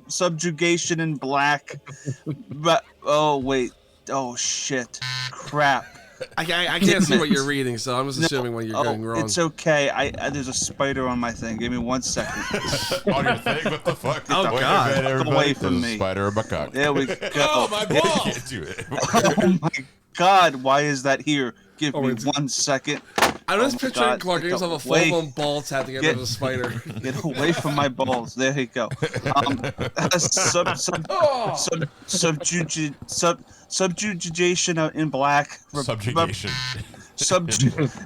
subjugation in black. But oh shit, crap. I can't see what you're reading, so I'm just assuming what you're going wrong. It's okay. There's a spider on my thing. Give me 1 second. On your thing? What the fuck? Oh god! Get away from me. Spider in my cock. There we go. Oh my ball! Can't do it. Oh my god! Why is that here? Give me 1 second. I'm just picturing Clark getting himself a full-blown ball tap to get rid of a spider. Get away from my balls. There you go. Subjugation in black. Subjugation.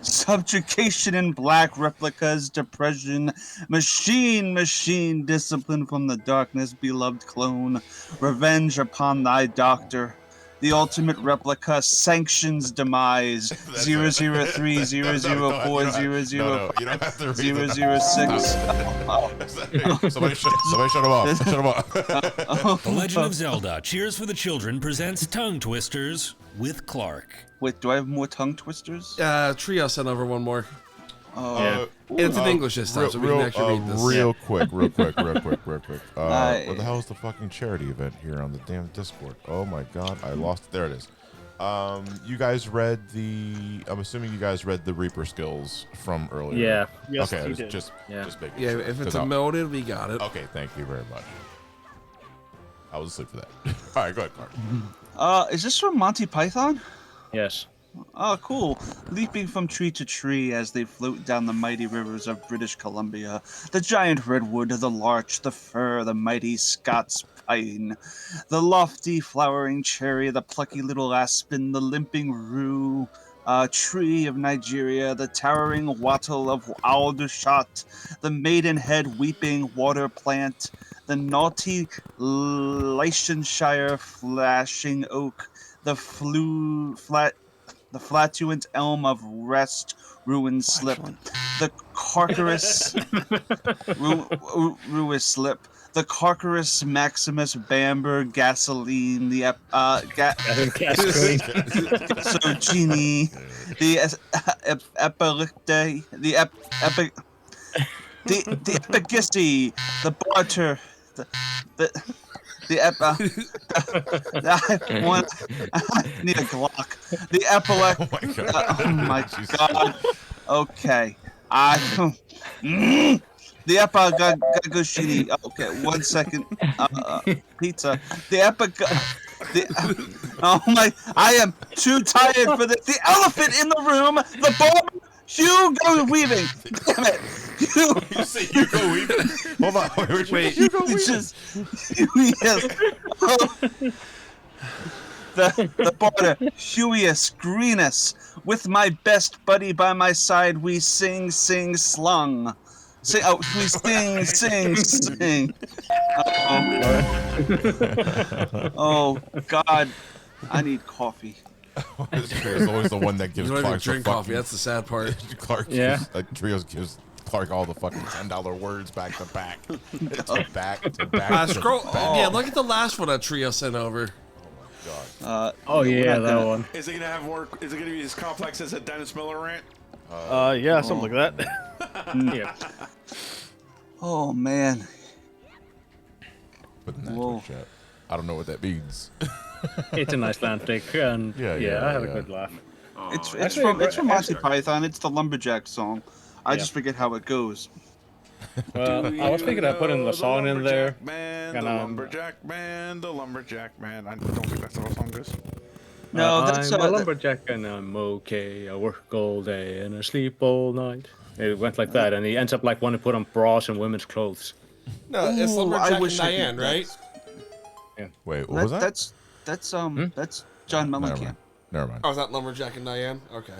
Subjugation in black replicas, depression, machine, discipline from the darkness, beloved clone, revenge upon thy doctor. The ultimate replica, sanctions demise, 003 004 005 006. Somebody shut him off. Shut him off. The Legend of Zelda Cheers for the Children presents Tongue Twisters with Clark. Wait, do I have more tongue twisters? Trio sent over one more. Yeah. It's in English this time, so we can actually read this. Real quick. What the hell is the fucking charity event here on the damn Discord? Oh my god, I lost it. There it is. You guys read I'm assuming you guys read the Reaper skills from earlier. Yeah. Yes, okay, you did. just making Yeah, sure. if it's emoted, we got it. Okay, thank you very much. I was asleep for that. All right, go ahead, Clark. Is this from Monty Python? Yes. Oh, cool. Leaping from tree to tree as they float down the mighty rivers of British Columbia. The giant redwood, the larch, the fir, the mighty Scots pine. The lofty flowering cherry, the plucky little aspen, the limping rue. Tree of Nigeria, the towering wattle of Aldershot, the maidenhead weeping water plant, the naughty Leicestershire flashing oak, the flatulent elm of rest, ruin slip, the carcarous ruis slip, the carcarous Maximus Bamber gasoline, the Gasolini, the epilicte, the epigissy, the barter, I need a Glock. The epilepsy. Oh my god. Okay. The Epagagushini. Okay, 1 second. Pizza. Oh my! I am too tired for this. The elephant in the room. The barber. Hugo weaving. Damn it. You say Hugo Weaving? Hold on. Wait. Hugo Weaving. Yes. The border, Huius, Greenus, with my best buddy by my side, we sing, slung. Sing, oh, please sing. Oh God, I need coffee. Trio's always the one that gives You don't even Clark drink the fucking, coffee. That's the sad part. Trios gives Clark all the fucking $10 words back to back. to back. Scroll. To back. Yeah, look at the last one that Trio sent over. God. that one. Is it gonna have more? Is it gonna be as complex as a Dennis Miller rant? Yeah, something like that. Yeah. Oh man. Put in that Twitch chat. I don't know what that means. It's an Icelandic, and Yeah, I had a good laugh. It's from Monty Python. It's the Lumberjack song. I just forget how it goes. Well, I was thinking of putting the song in there. Man, and the lumberjack man, the lumberjack man. I don't think that's how the song goes. No, that's I'm a lumberjack and I'm okay. I work all day and I sleep all night. It went like that, and he ends up like wanting to put on bras and women's clothes. No, it's Ooh, Lumberjack I and wish I could- Diane, right? Yeah. Wait, what was that? That's John Mellencamp. Never mind. Oh, is that Lumberjack and Diane? Okay.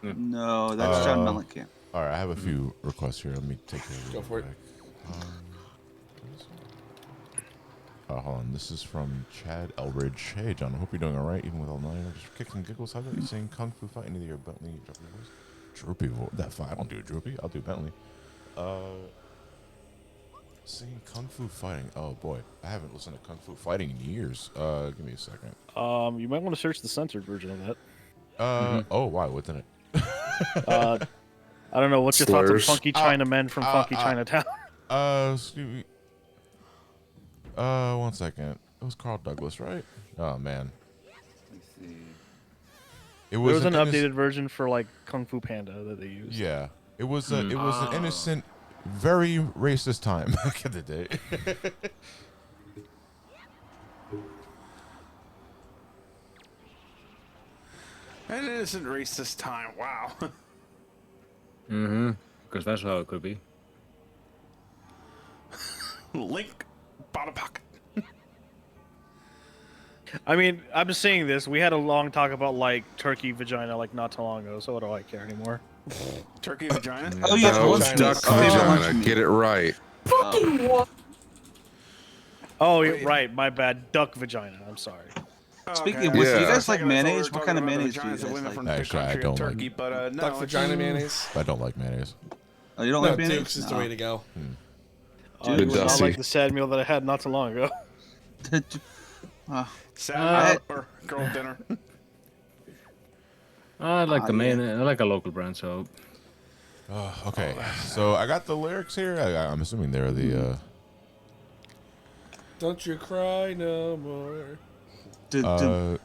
No, that's John Mellencamp. All right, I have a few requests here. Let me take care of Go for it. Hold on. This is from Chad Elbridge. Hey, John. I hope you're doing all right, even with all nine. Just kicks and giggles. How about you saying Kung Fu Fighting? Either your Bentley, dropping voice. Droopy voice. That fine. I don't do a droopy. I'll do Bentley. Singing Kung Fu Fighting. Oh boy, I haven't listened to Kung Fu Fighting in years. Give me a second. You might want to search the censored version of that. Oh, why? What's in it? I don't know. What's your thoughts on Slurs. Funky Chinamen from Funky Chinatown? Excuse me. 1 second. It was Carl Douglas, right? Oh man. Let's see. It was There was an innocent- updated version for like Kung Fu Panda that they used. Yeah, it was. It was an innocent, very racist time back in the day. An innocent racist time. Wow. Mm-hmm. Because that's how it could be. Link, bottom pocket. I mean, I'm just saying this. We had a long talk about like turkey vagina like not too long ago. So what do I care anymore? Turkey vagina. Oh yeah, That was duck vagina. Get it right. Fucking what? Oh, yeah, right. My bad. Duck vagina. I'm sorry. Speaking of which, do you guys like mayonnaise? What kind of mayonnaise do you guys like? Actually, I don't Turkey, like. but no, Duck it's- vagina mayonnaise. I don't like mayonnaise. Oh, you don't No, like mayonnaise? Duke's is the way to go. Oh, Dude, it was not Dusty. like the sad meal that I had not too long ago. Sad or girl dinner. I like I like a local brand, so. Okay, so I got the lyrics here. I'm assuming they're the. Don't you cry no more. Well,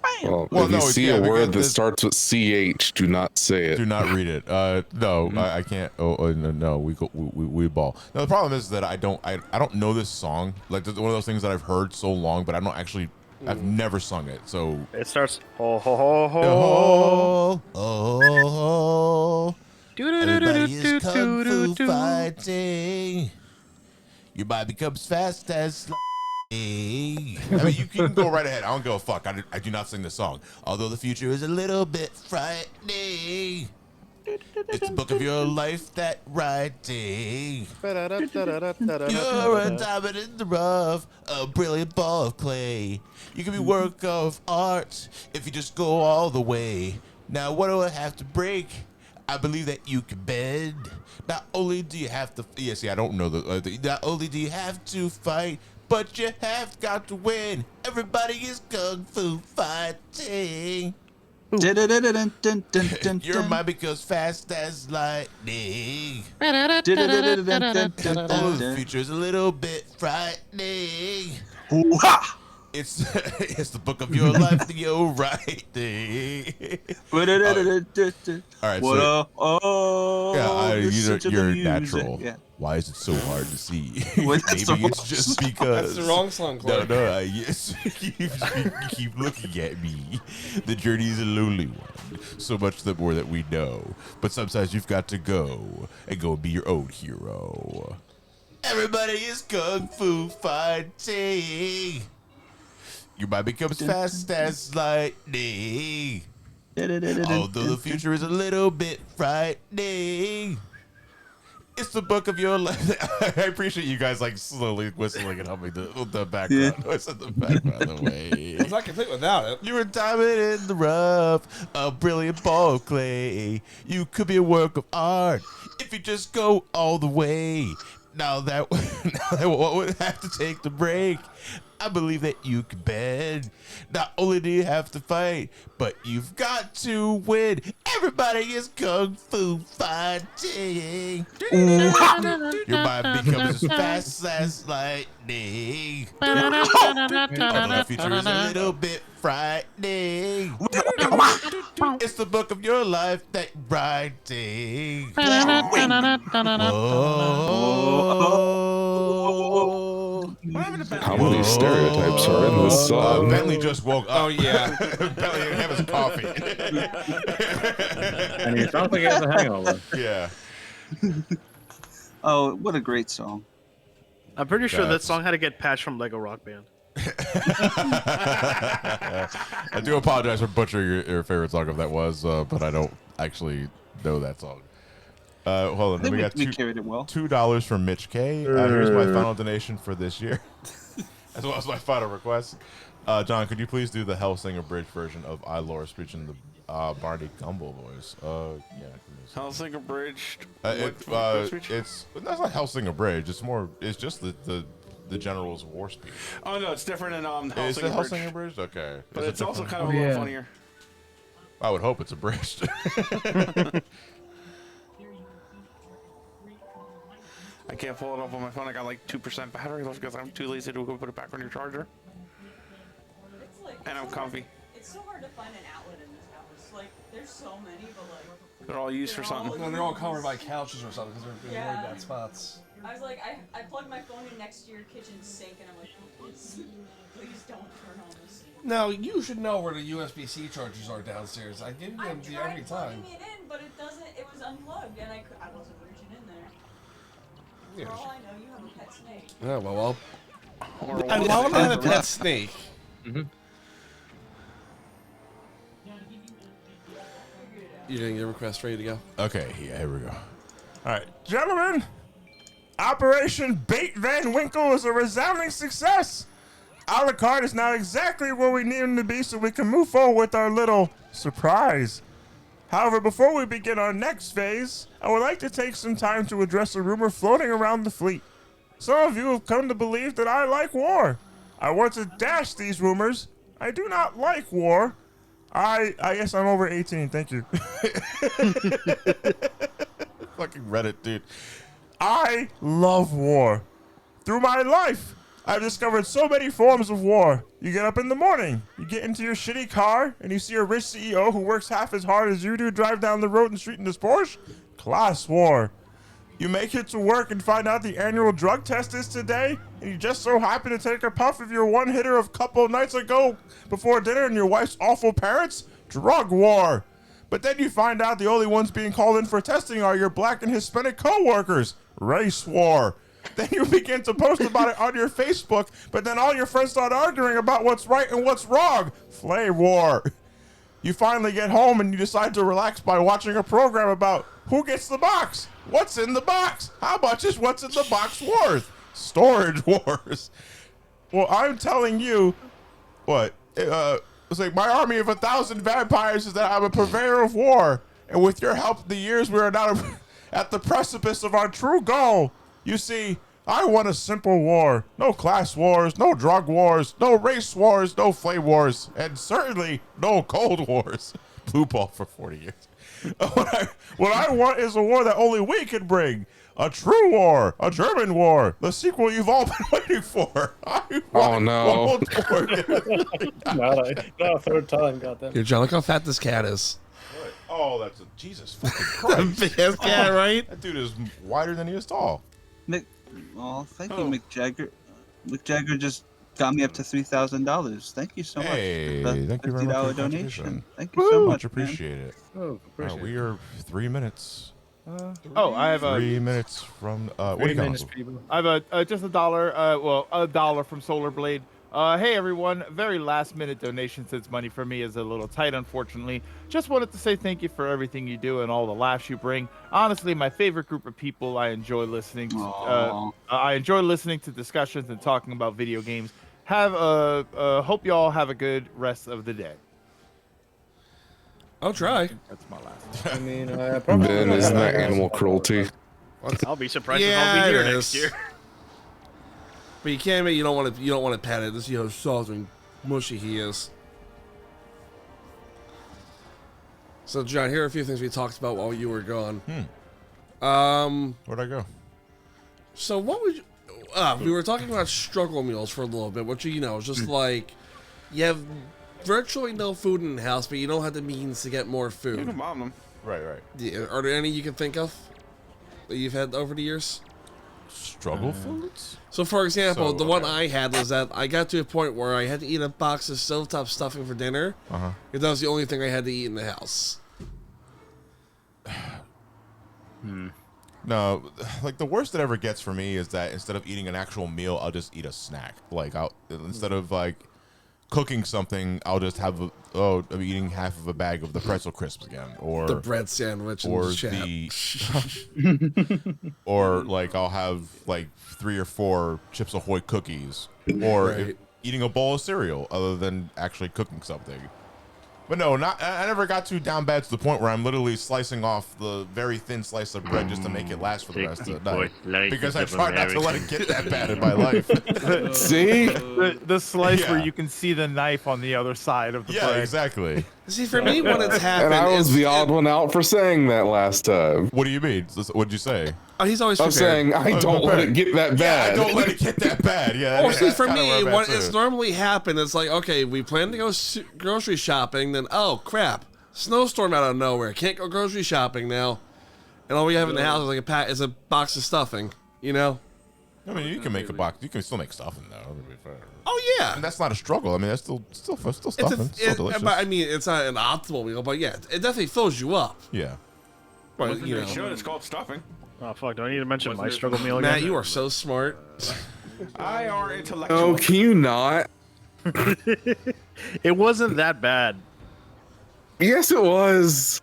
well, if no, you see yeah, a because word that this- starts with CH, do not say it. Do not read it. No, I can't. No, we ball. Now the problem is that I don't know this song. Like it's one of those things that I've heard so long, but I don't actually. I've never sung it. So It starts ho ho ho ho. oh. Everybody is kung fu fighting. Your body becomes fast as. I mean, you can go right ahead. I don't give a fuck. I do not sing the song. Although the future is a little bit frightening. It's the book of your life that writing. You're a diamond in the rough, a brilliant ball of clay. You can be work of art if you just go all the way. Now, what do I have to break? I believe that you can bend. Not only do you have to, I don't know not only do you have to fight, but you have got to win. Everybody is kung fu fighting. Your mind becomes fast as lightning. Oh, the future's a little bit frightening. It's the book of your life that you're writing. All right, you're natural. Yeah. Why is it so hard to see? Well, Maybe that's the it's wrong just song. because That's the wrong song, No, Clark. yes, you keep looking at me. The journey is a lonely one. So much the more that we know, but sometimes you've got to go and be your own hero. Everybody is kung fu fighting. Your mind becomes fast as lightning. Although the future is a little bit frightening. It's the book of your life. I appreciate you guys like slowly whistling and humming the background noise in the background. The way It's not complete without it. you were diamond in the rough, a brilliant ball of clay. You could be a work of art if you just go all the way. Now that what would have to take the break. I believe that you can bend. Not only do you have to fight, but you've got to win. Everybody is kung fu fighting. Your mind becomes as fast as lightning. Although the future is a little bit frightening. It's the book of your life that you're writing. How many stereotypes are in this song? Bentley just woke up. Oh, yeah. Bentley didn't have his coffee. And he sounds like he has a hangover. Yeah. Oh, what a great song. I'm pretty sure that song had to get patched from Lego Rock Band. I do apologize for butchering your favorite song if that was, but I don't actually know that song. Hold on, we got carried it well. $2 from Mitch K. Here's my final donation for this year, as well as my final request. John, could you please do the Hellsinger Bridge version of I, Laura, speech in the Barney Gumble voice? Yeah. Hellsinger Bridge. It's that's not Hellsinger Bridge. It's just the general's war speech. Oh no, it's different in Hellsinger Is it Hellsinger Bridge? Okay, but is it's it also different? kind of a little funnier. I would hope it's abridged. I can't pull it up on my phone. I got like 2% battery left because I'm too lazy to go put it back on your charger. And I'm comfy. It's so hard to find an outlet in this house. Like, there's so many, but like... They're all used for something. No, they're all covered by couches or something because they're in Yeah. really bad spots. I was like, I plugged my phone in next to your kitchen sink, and I'm like, please don't turn on this. Now, you should know where the USB-C chargers are downstairs. I give you them to you every time. Plugging it in, but it doesn't. It was unplugged, and I wasn't reaching in there. Yeah. For all I know, you have a pet snake. Oh, well. And why would I have a pet snake? Mm-hmm. You're getting your request ready to go? Okay, yeah, here we go. All right, gentlemen, Operation Bait Van Winkle is a resounding success. Alucard is now exactly where we need him to be so we can move forward with our little surprise. However, before we begin our next phase, I would like to take some time to address a rumor floating around the fleet. Some of you have come to believe that I like war. I want to dash these rumors. I do not like war. I guess I'm over 18, thank you. Fucking Reddit, dude. I love war. Through my life, I've discovered so many forms of war. You get up in the morning, you get into your shitty car, and you see a rich CEO who works half as hard as you do drive down the road and street in his Porsche. Class war. You make it to work and find out the annual drug test is today, and you just so happen to take a puff of your one-hitter a couple of nights ago before dinner and your wife's awful parents. Drug war. But then you find out the only ones being called in for testing are your black and Hispanic co-workers. Race war. Then you begin to post about it on your Facebook, but then all your friends start arguing about what's right and what's wrong. Flame war. You finally get home and you decide to relax by watching a program about who gets the box, what's in the box, how much is what's in the box worth. Storage wars. Well, I'm telling you, what? It's like my army of 1,000 vampires is that I'm a purveyor of war, and with your help, the years we are now at the precipice of our true goal. You see, I want a simple war. No class wars, no drug wars, no race wars, no flame wars, and certainly no cold wars. Blue ball for 40 years. What I want is a war that only we can bring. A true war, a German war, the sequel you've all been waiting for. Oh no! Not third time, goddamn. Here, John, look how fat this cat is. Oh, that's a Jesus fucking Christ. Big ass cat, right? That dude is wider than he is tall. Thank you, Mick Jagger. Mick Jagger just got me up to $3,000. Thank you so much. Hey, for the thank you very much for $50 your donation. contribution. Thank you so much. Much appreciate it. Oh, appreciate We are 3 minutes I have 3 minutes from. What do you got? I have just $1. $1 from Solar Blade. Hey everyone, very last minute donation since money for me is a little tight, unfortunately. Just wanted to say thank you for everything you do and all the laughs you bring. Honestly, my favorite group of people. I enjoy listening to discussions and talking about video games. Hope y'all have a good rest of the day. I'll try. That's my last. I mean, Ben, isn't that animal cruelty? I'll be surprised if I'll be here next year. But you can't admit you don't want to pet it to see how soft and mushy he is. So John, here are a few things we talked about while you were gone. Where'd I go? So what would you, we were talking about struggle meals for a little bit, which is just like you have virtually no food in the house, but you don't have the means to get more food. You can bomb them. Right. Yeah, are there any you can think of that you've had over the years? Struggle foods? So, for example, the one I had was that I got to a point where I had to eat a box of stovetop stuffing for dinner. Because that was the only thing I had to eat in the house. No, like the worst it ever gets for me is that instead of eating an actual meal, I'll just eat a snack. Like instead of like cooking something, I'll just have I'm eating half of a bag of the pretzel crisps again, or the bread sandwich, or or like I'll have like 3 or 4 Chips Ahoy cookies, or eating a bowl of cereal, other than actually cooking something. But no, I never got too down bad to the point where I'm literally slicing off the very thin slice of bread just to make it last for the rest of the night. Because I try not to let it get that bad in my life. See? The slice where you can see the knife on the other side of the bread. Yeah, exactly. See, for me, when it's happened... And I was the odd one out for saying that last time. What do you mean? What'd you say? Oh, he's always I'm saying I don't let it get that bad. Yeah, I don't let it get that bad. Yeah. Well, see, for me, what it's normally happened, it's like, okay, we plan to go grocery shopping, then, oh, crap, snowstorm out of nowhere. Can't go grocery shopping now. And all we have in the house is like a box of stuffing, I mean, you can make a box. You can still make stuffing, though. Oh, yeah. And that's not a struggle. I mean, that's still stuffing. Still delicious. But, I mean, it's not an optimal meal, but yeah, it definitely fills you up. Yeah. But, It should. It's called stuffing. Oh, fuck. Do I need to mention my struggle meal again? Matt, you are so smart. I are intellectual. Oh, can you not? It wasn't that bad. Yes, it was.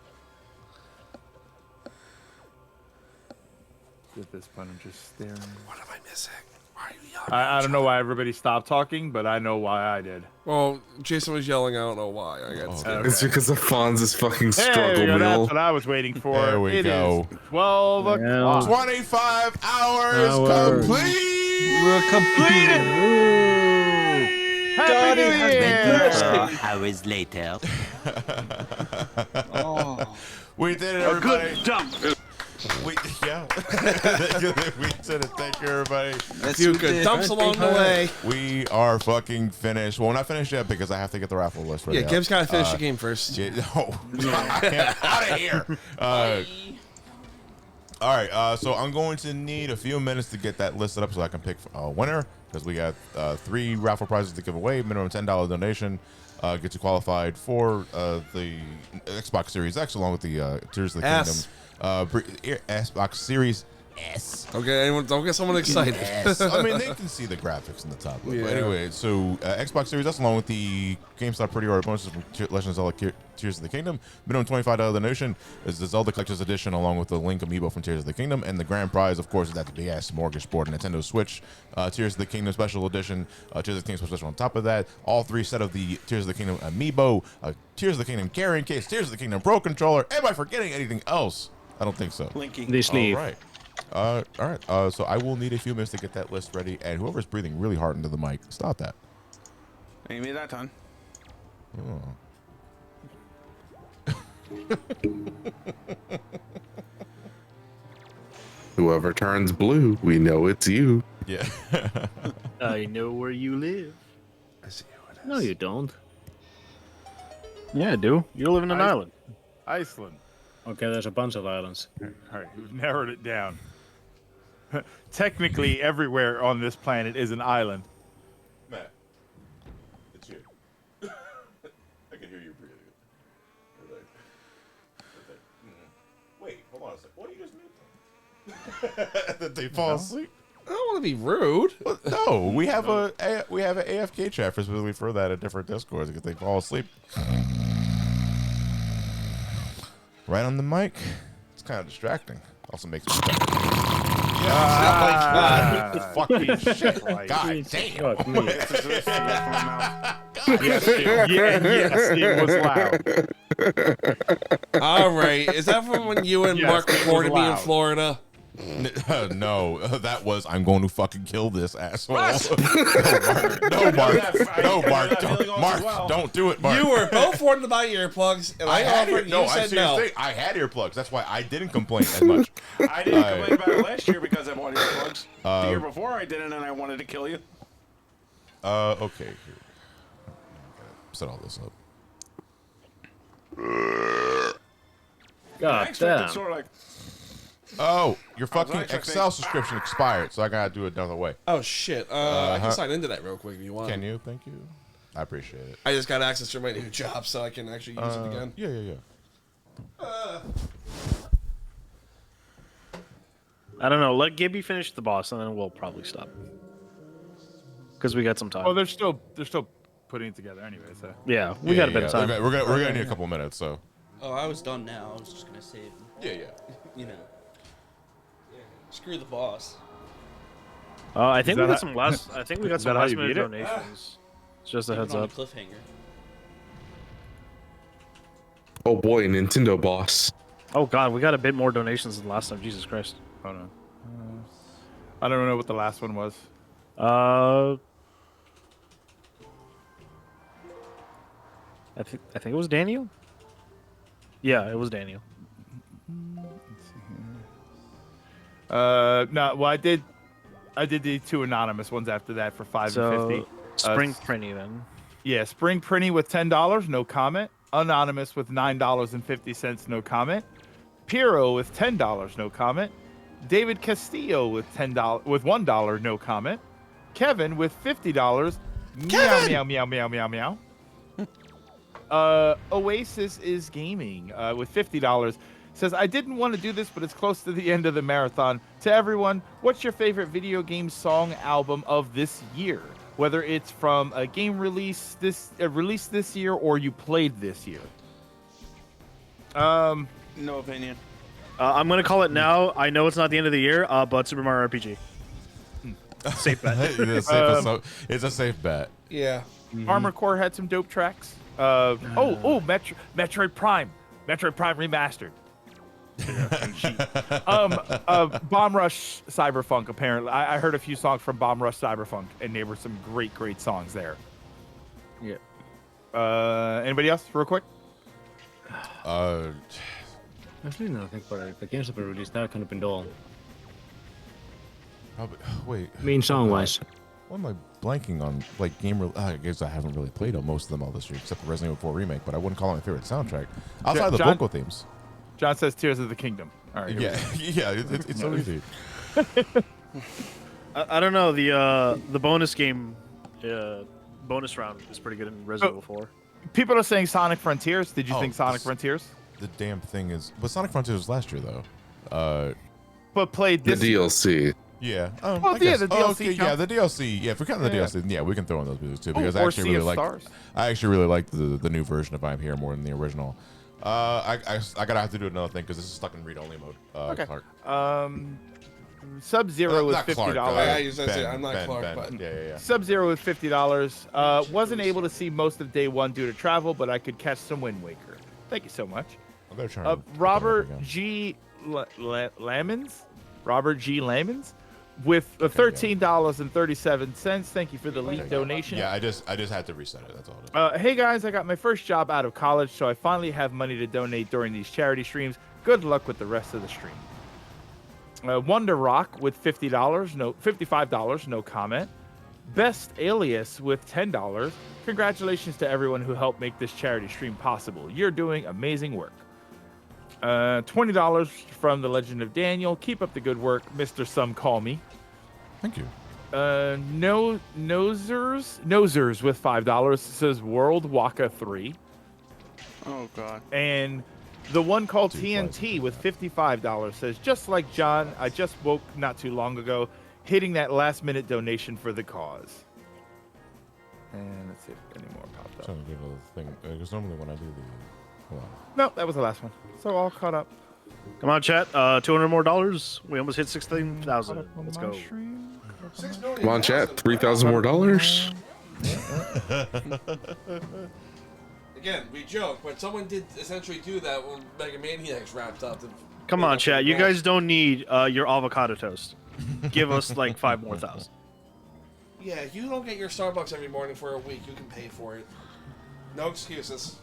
At this point, I'm just staring. What am I missing? Why are you yelling? I don't know why everybody stopped talking, but I know why I did. Well, Jason was yelling. I don't know why. It's because of Fonz's fucking struggle meal. meal. That's what I was waiting for. There we go. It is 12 o'clock. 25 hours complete. We're completed. Happy New Year. Hours later. We did it, everybody. Good dump. We did it. Thank you, everybody. A few good dumps along the way. We are fucking finished. Well, we're not finished yet because I have to get the raffle list ready. Yeah, Gibbs got to finish the game first. Yeah, out of here. All right, so I'm going to need a few minutes to get that listed up so I can pick a winner, because we got 3 raffle prizes to give away. Minimum $10 donation gets you qualified for the Xbox Series X along with the Tears of the Kingdom. Xbox Series S. Okay, don't get someone excited. Yes. I mean, they can see the graphics in the top left. Yeah. But anyway, so Xbox Series S along with the GameStop pre-order bonuses from Legend of Zelda Tears of the Kingdom. Minimum $25 donation is the Zelda Collector's Edition along with the Link Amiibo from Tears of the Kingdom. And the grand prize, of course, is that the big-ass smorgasbord Nintendo Switch Tears of the Kingdom Special Edition. Tears of the Kingdom Special Edition on top of that. All 3 set of the Tears of the Kingdom Amiibo. Tears of the Kingdom carrying case. Tears of the Kingdom Pro Controller. Am I forgetting anything else? I don't think so. Linking. They sleeve. All right. So I will need a few minutes to get that list ready. And whoever's breathing really hard into the mic, stop that. Ain't me that time. Whoever turns blue, we know it's you. Yeah. I know where you live. I see who it is. No, you don't. Yeah, I do. You live in an island. Iceland. Okay, there's a bunch of islands. All right, we've narrowed it down. Technically, everywhere on this planet is an island. Matt, it's you. I can hear you breathing. Wait, hold on a second. What are you just that they fall asleep. I don't want to be rude. No, we have an AFK chat specifically for that at different Discords because they fall asleep. Right on the mic. It's kind of distracting. Also makes me fucking shit. God damn. Yes, it was loud. All right. Is that from when you and Mark recorded me in Florida? No, that was I'm going to fucking kill this asshole. No, Mark, don't do it, Mark. You were both wanting to buy earplugs, and I offered. You said no. I had earplugs. That's why I didn't complain as much. I didn't complain about it last year because I bought earplugs. The year before I didn't, and I wanted to kill you. Okay. Here. Set all this up. God damn. Sort of like, oh, your fucking Excel subscription expired, so I gotta do it another way. Oh shit! I can sign into that real quick if you want. Can you? Thank you. I appreciate it. I just got access to my new job, so I can actually use it again. Yeah. I don't know. Let Gibby finish the boss, and then we'll probably stop. Because we got some time. Oh, they're still putting it together anyway. So yeah, we got a bit of time. We're gonna need a couple minutes. So. Oh, I was done now. I was just gonna save. Yeah. You know. Screw the boss. I think we got some last. I think we got some last minute it? donations. It's just a heads up. Cliffhanger. Oh boy, Nintendo boss. Oh god, we got a bit more donations than last time. Jesus Christ. Hold on. I don't know what the last one was. I think it was Daniel. Yeah, it was Daniel. Let's see here. No, well, I did the two anonymous ones after that for $5 and $50. Spring Prinny then. Yeah, Spring Prinny with $10, no comment. Anonymous with $9.50, no comment. Piero with $10, no comment. David Castillo with $1, no comment. Kevin with $50. Meow meow meow meow meow meow. Oasis is Gaming with $50 says, I didn't want to do this, but it's close to the end of the marathon. To everyone, what's your favorite video game song album of this year? Whether it's from a game released this year or you played this year. No opinion. I'm gonna call it now. I know it's not the end of the year, but Super Mario RPG. Safe bet. It's a safe bet. Yeah. Armor Core had some dope tracks. Metroid Prime Remastered. Bomb Rush Cyberpunk. Apparently, I heard a few songs from Bomb Rush Cyberpunk, and there were some great songs there. Yeah. Anybody else, real quick? Actually, no. I think for the games that were released, that kind of been dull. Probably. Wait. I mean, song-wise. What am I blanking on? Like I guess I haven't really played on most of them all this year, except for Resident Evil 4 Remake. But I wouldn't call it my favorite soundtrack outside the vocal themes. John says Tears of the Kingdom. All right. Yeah, it's so easy. I don't know. The bonus game, bonus round is pretty good in Resident Evil 4. People are saying Sonic Frontiers. Did you think Sonic Frontiers? The damn thing is, but Sonic Frontiers was last year though. But played this the DLC. Yeah. The DLC. Okay, yeah, the DLC. Yeah, if we count the DLC, yeah, we can throw in those music too because I actually really liked the new version of I'm Here more than the original. I gotta have to do another thing because this is stuck in read-only mode. Okay. Clark. Sub-Zero was $50. I'm not Clark, but yeah. Sub-Zero was $50. Wasn't able to see most of day one due to travel, but I could catch some Wind Waker. Thank you so much. I'm gonna try. Robert G. Lamons with $13.37. Thank you for the lead donation. Yeah, I just had to reset it. That's all. Hey guys, I got my first job out of college, so I finally have money to donate during these charity streams. Good luck with the rest of the stream. Wonder Rock with $55, no comment. Best Alias with $10. Congratulations to everyone who helped make this charity stream possible. You're doing amazing work. $20 from The Legend of Daniel. Keep up the good work, Mr. Some Call Me. Thank you. Nosers with $5 says World Waka 3. Oh god. And The one called TNT with $55 says, just like John, I just woke not too long ago, hitting that last-minute donation for the cause. And let's see if any more popped up. Trying to do the thing because normally when I do the, hold on. No, that was the last one. So all caught up. Come on, chat. $200 more. We almost hit 16,000. Let's go. Come on, chat. $3,000 more. Again, we joke, but someone did essentially do that when Mega Maniacs wrapped up. Come on, chat. You guys don't need your avocado toast. Give us like 5 more thousand. Yeah, if you don't get your Starbucks every morning for a week, you can pay for it. No excuses.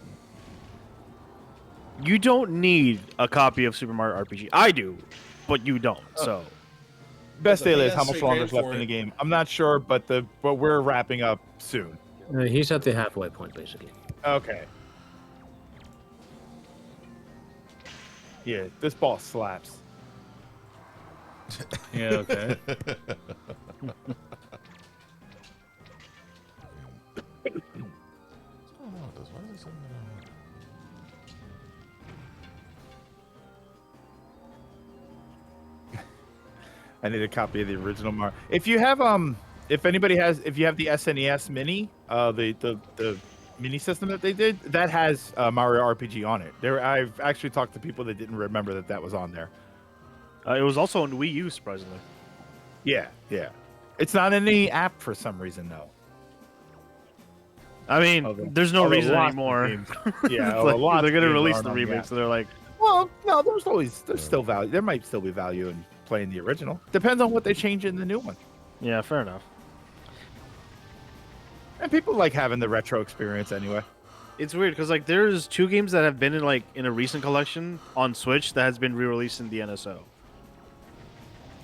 You don't need a copy of Super Mario RPG. I do, but you don't. So, best deal is how much longer is left in the game. I'm not sure, but we're wrapping up soon. He's at the halfway point, basically. Okay. Yeah, this ball slaps. Yeah, okay. I need a copy of the original Mario. If you have if anybody has, if you have the SNES Mini, the mini system that they did, that has Mario RPG on it. I've actually talked to people that didn't remember that was on there. It was also on Wii U, surprisingly. Yeah. It's not in the app for some reason, though. I mean, there's no reason anymore. Yeah, like, they're gonna release the remake, so they're like, well, no, there's still value. There might still be value in playing the original. Depends on what they change in the new one. Yeah, fair enough. And people like having the retro experience anyway. It's weird because like there's 2 games that have been in a recent collection on Switch that has been re-released in the NSO.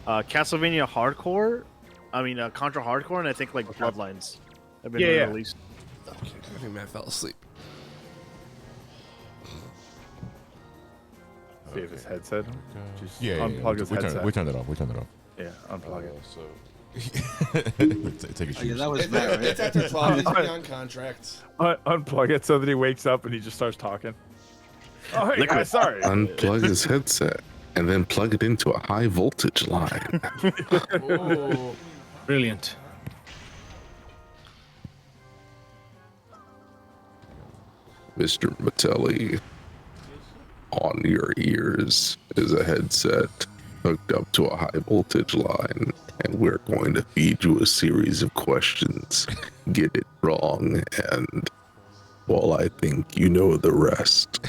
Castlevania Hardcore, Contra Hardcore, and I think like Bloodlines have been re-released. Okay, I think Matt fell asleep. See if his headset. Just unplug his headset. We turned it off. Yeah, unplug it. So Take a shoot. That was Matt, right? It's after 12. It's on contract. Unplug it so that he wakes up and he just starts talking. Oh, hey, guys, sorry. Unplug his headset and then plug it into a high voltage line. Ooh. Brilliant. Mr. Mattelli, on your ears is a headset hooked up to a high voltage line, and we're going to feed you a series of questions. Get it wrong, and well, I think you know the rest.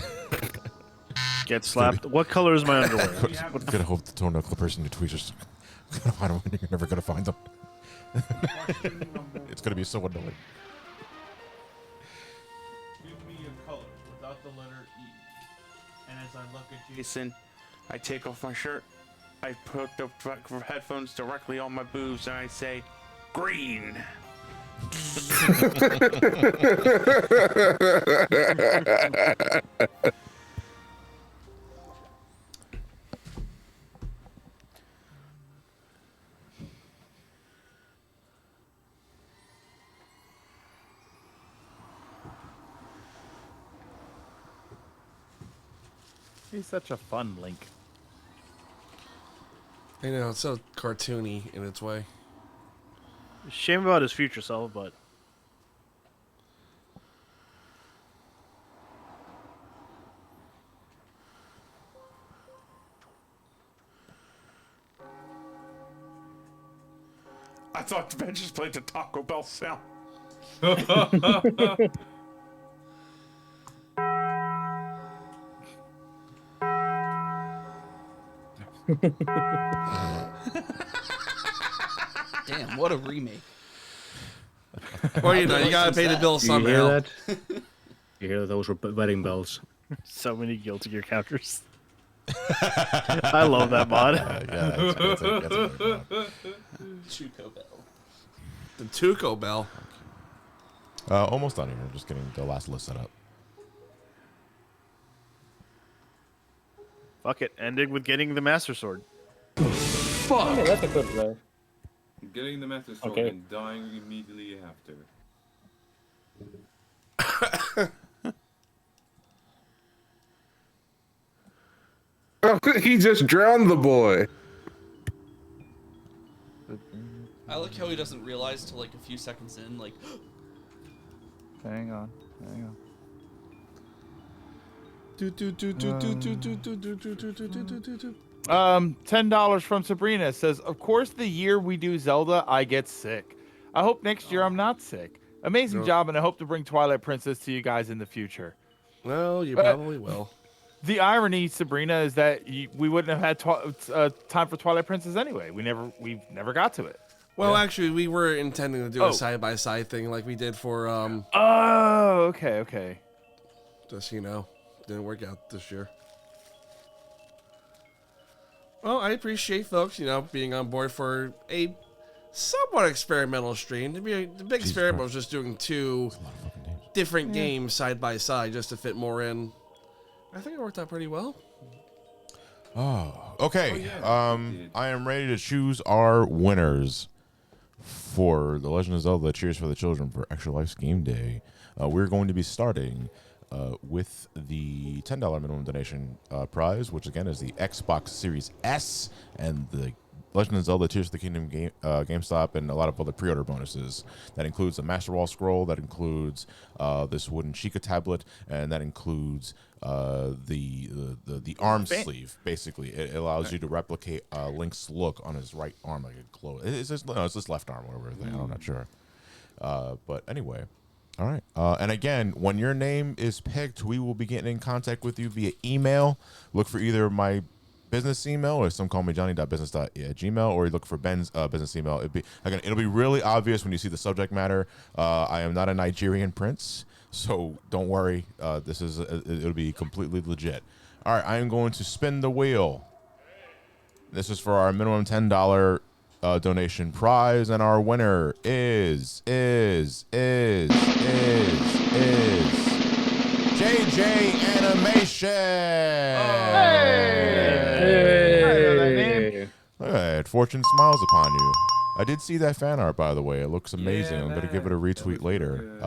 Get slapped. What color is my underwear? I'm gonna hope the toenail clippers and the tweezers. I don't. You're never gonna find them. It's gonna be so annoying. Give me a color without the letter E. And as I look at Jason, I take off my shirt. I put the headphones directly on my boobs and I say, green. He's such a fun Link. I know, it's so cartoony in its way. Shame about his future self, but I thought the bench just played the Taco Bell sound. Damn, what a remake. Well, you know, you gotta pay the bill somehow. You hear that? You hear those were wedding bells. So many Guilty Gear counters. I love that mod. That's a good mod. Tuco Bell. The Tuco Bell. Almost done here. Just getting the last list set up. Fuck it. Ending with getting the Master Sword. Fuck! Yeah, that's a good play. Getting the Master Sword Okay. and dying immediately after. He just drowned the boy. I like how he doesn't realize till like a few seconds in, like. Hang on. $10 from Sabrina says, of course the year we do Zelda, I get sick. I hope next year I'm not sick. Amazing job, and I hope to bring Twilight Princess to you guys in the future. Well, you probably will. The irony, Sabrina, is that we wouldn't have had time for Twilight Princess anyway. We never got to it. Well, actually, we were intending to do a side-by-side thing like we did for... Oh, okay. Just, didn't work out this year. Well, I appreciate folks, being on board for a somewhat experimental stream. The big experiment was just doing 2 different games side by side just to fit more in. I think it worked out pretty well. Oh, okay. I am ready to choose our winners for The Legend of Zelda Cheers for the Children for Extra Life's Game Day. We're going to be starting with the $10 minimum donation prize, which again is the Xbox Series S and the Legend of Zelda Tears of the Kingdom GameStop, and a lot of other pre-order bonuses. That includes the Master Wall Scroll, that includes this wooden Sheikah tablet, and that includes the arm sleeve. Basically, it allows you to replicate Link's look on his right arm, like a glow. It's his left arm, whatever thing. I'm not sure. But anyway. All right. And again, when your name is picked, we will be getting in contact with you via email. Look for either my business email, or some call me johnny.business.gmail, or you look for Ben's business email. It'll be really obvious when you see the subject matter. I am not a Nigerian prince, so don't worry. It'll be completely legit. All right. I am going to spin the wheel. This is for our minimum $10 donation prize, and our winner is JJ Animation. Hey! Look at that. Fortune smiles upon you. I did see that fan art, by the way. It looks amazing. I'm going to give it a retweet later.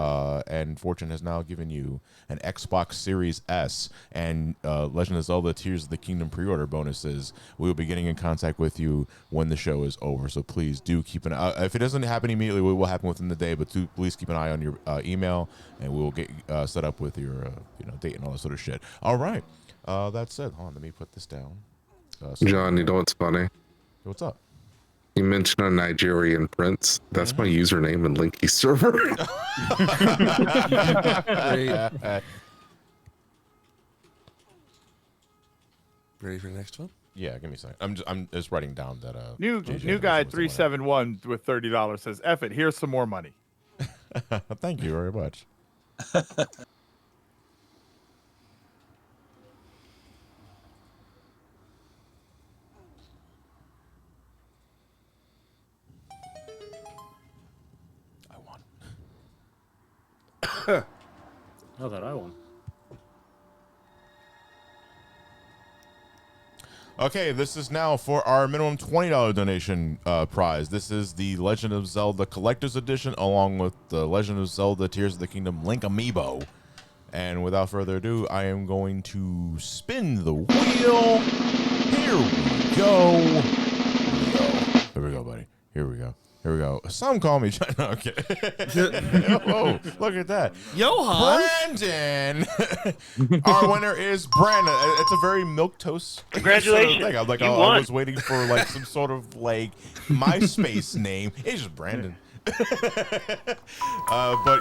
And Fortune has now given you an Xbox Series S and Legend of Zelda Tears of the Kingdom pre-order bonuses. We will be getting in contact with you when the show is over. So please do keep an eye. If it doesn't happen immediately, it will happen within the day. But please keep an eye on your email, and we will get set up with your date and all that sort of shit. All right. That said, hold on, let me put this down. John, you know what's funny? What's up? You mentioned a Nigerian prince. That's my username in Linky's server. Ready for the next one? Yeah, give me a second. I'm just writing down that. New guy 371 with $30 says, "F it, here's some more money." Thank you very much. Not that I won. Okay, this is now for our minimum $20 donation prize. This is the Legend of Zelda Collector's Edition, along with the Legend of Zelda Tears of the Kingdom Link Amiibo. And without further ado, I am going to spin the wheel. Here we go. Here we go, buddy. Here we go. Here we go. Some call me China. Okay. Oh, look at that. Johan. Brandon. Our winner is Brandon. It's a very milquetoast. Congratulations. Sort of thing. You won. I was waiting for like some sort of like MySpace name. It's just Brandon. But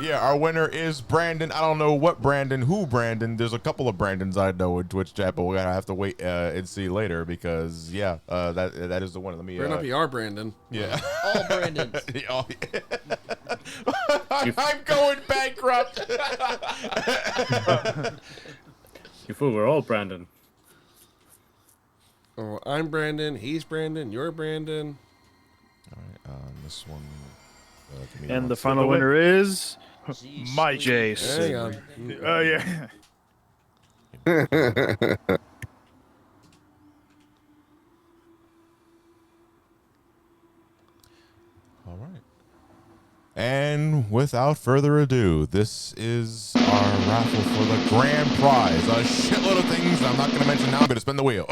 yeah, our winner is Brandon. I don't know what Brandon, who Brandon. There's a couple of Brandons I know in Twitch chat, but we're gonna have to wait and see later because yeah, that is the one. Let me. We're not be our Brandon. Yeah. All Brandons. Oh, yeah. I'm going bankrupt. You fool, we're all Brandon. Oh, I'm Brandon. He's Brandon. You're Brandon. All right. This one. And the final winner is Mike Jace. Hang on. Oh yeah. All right. And without further ado, this is our raffle for the grand prize. A shitload of things I'm not going to mention now. I'm going to spin the wheel.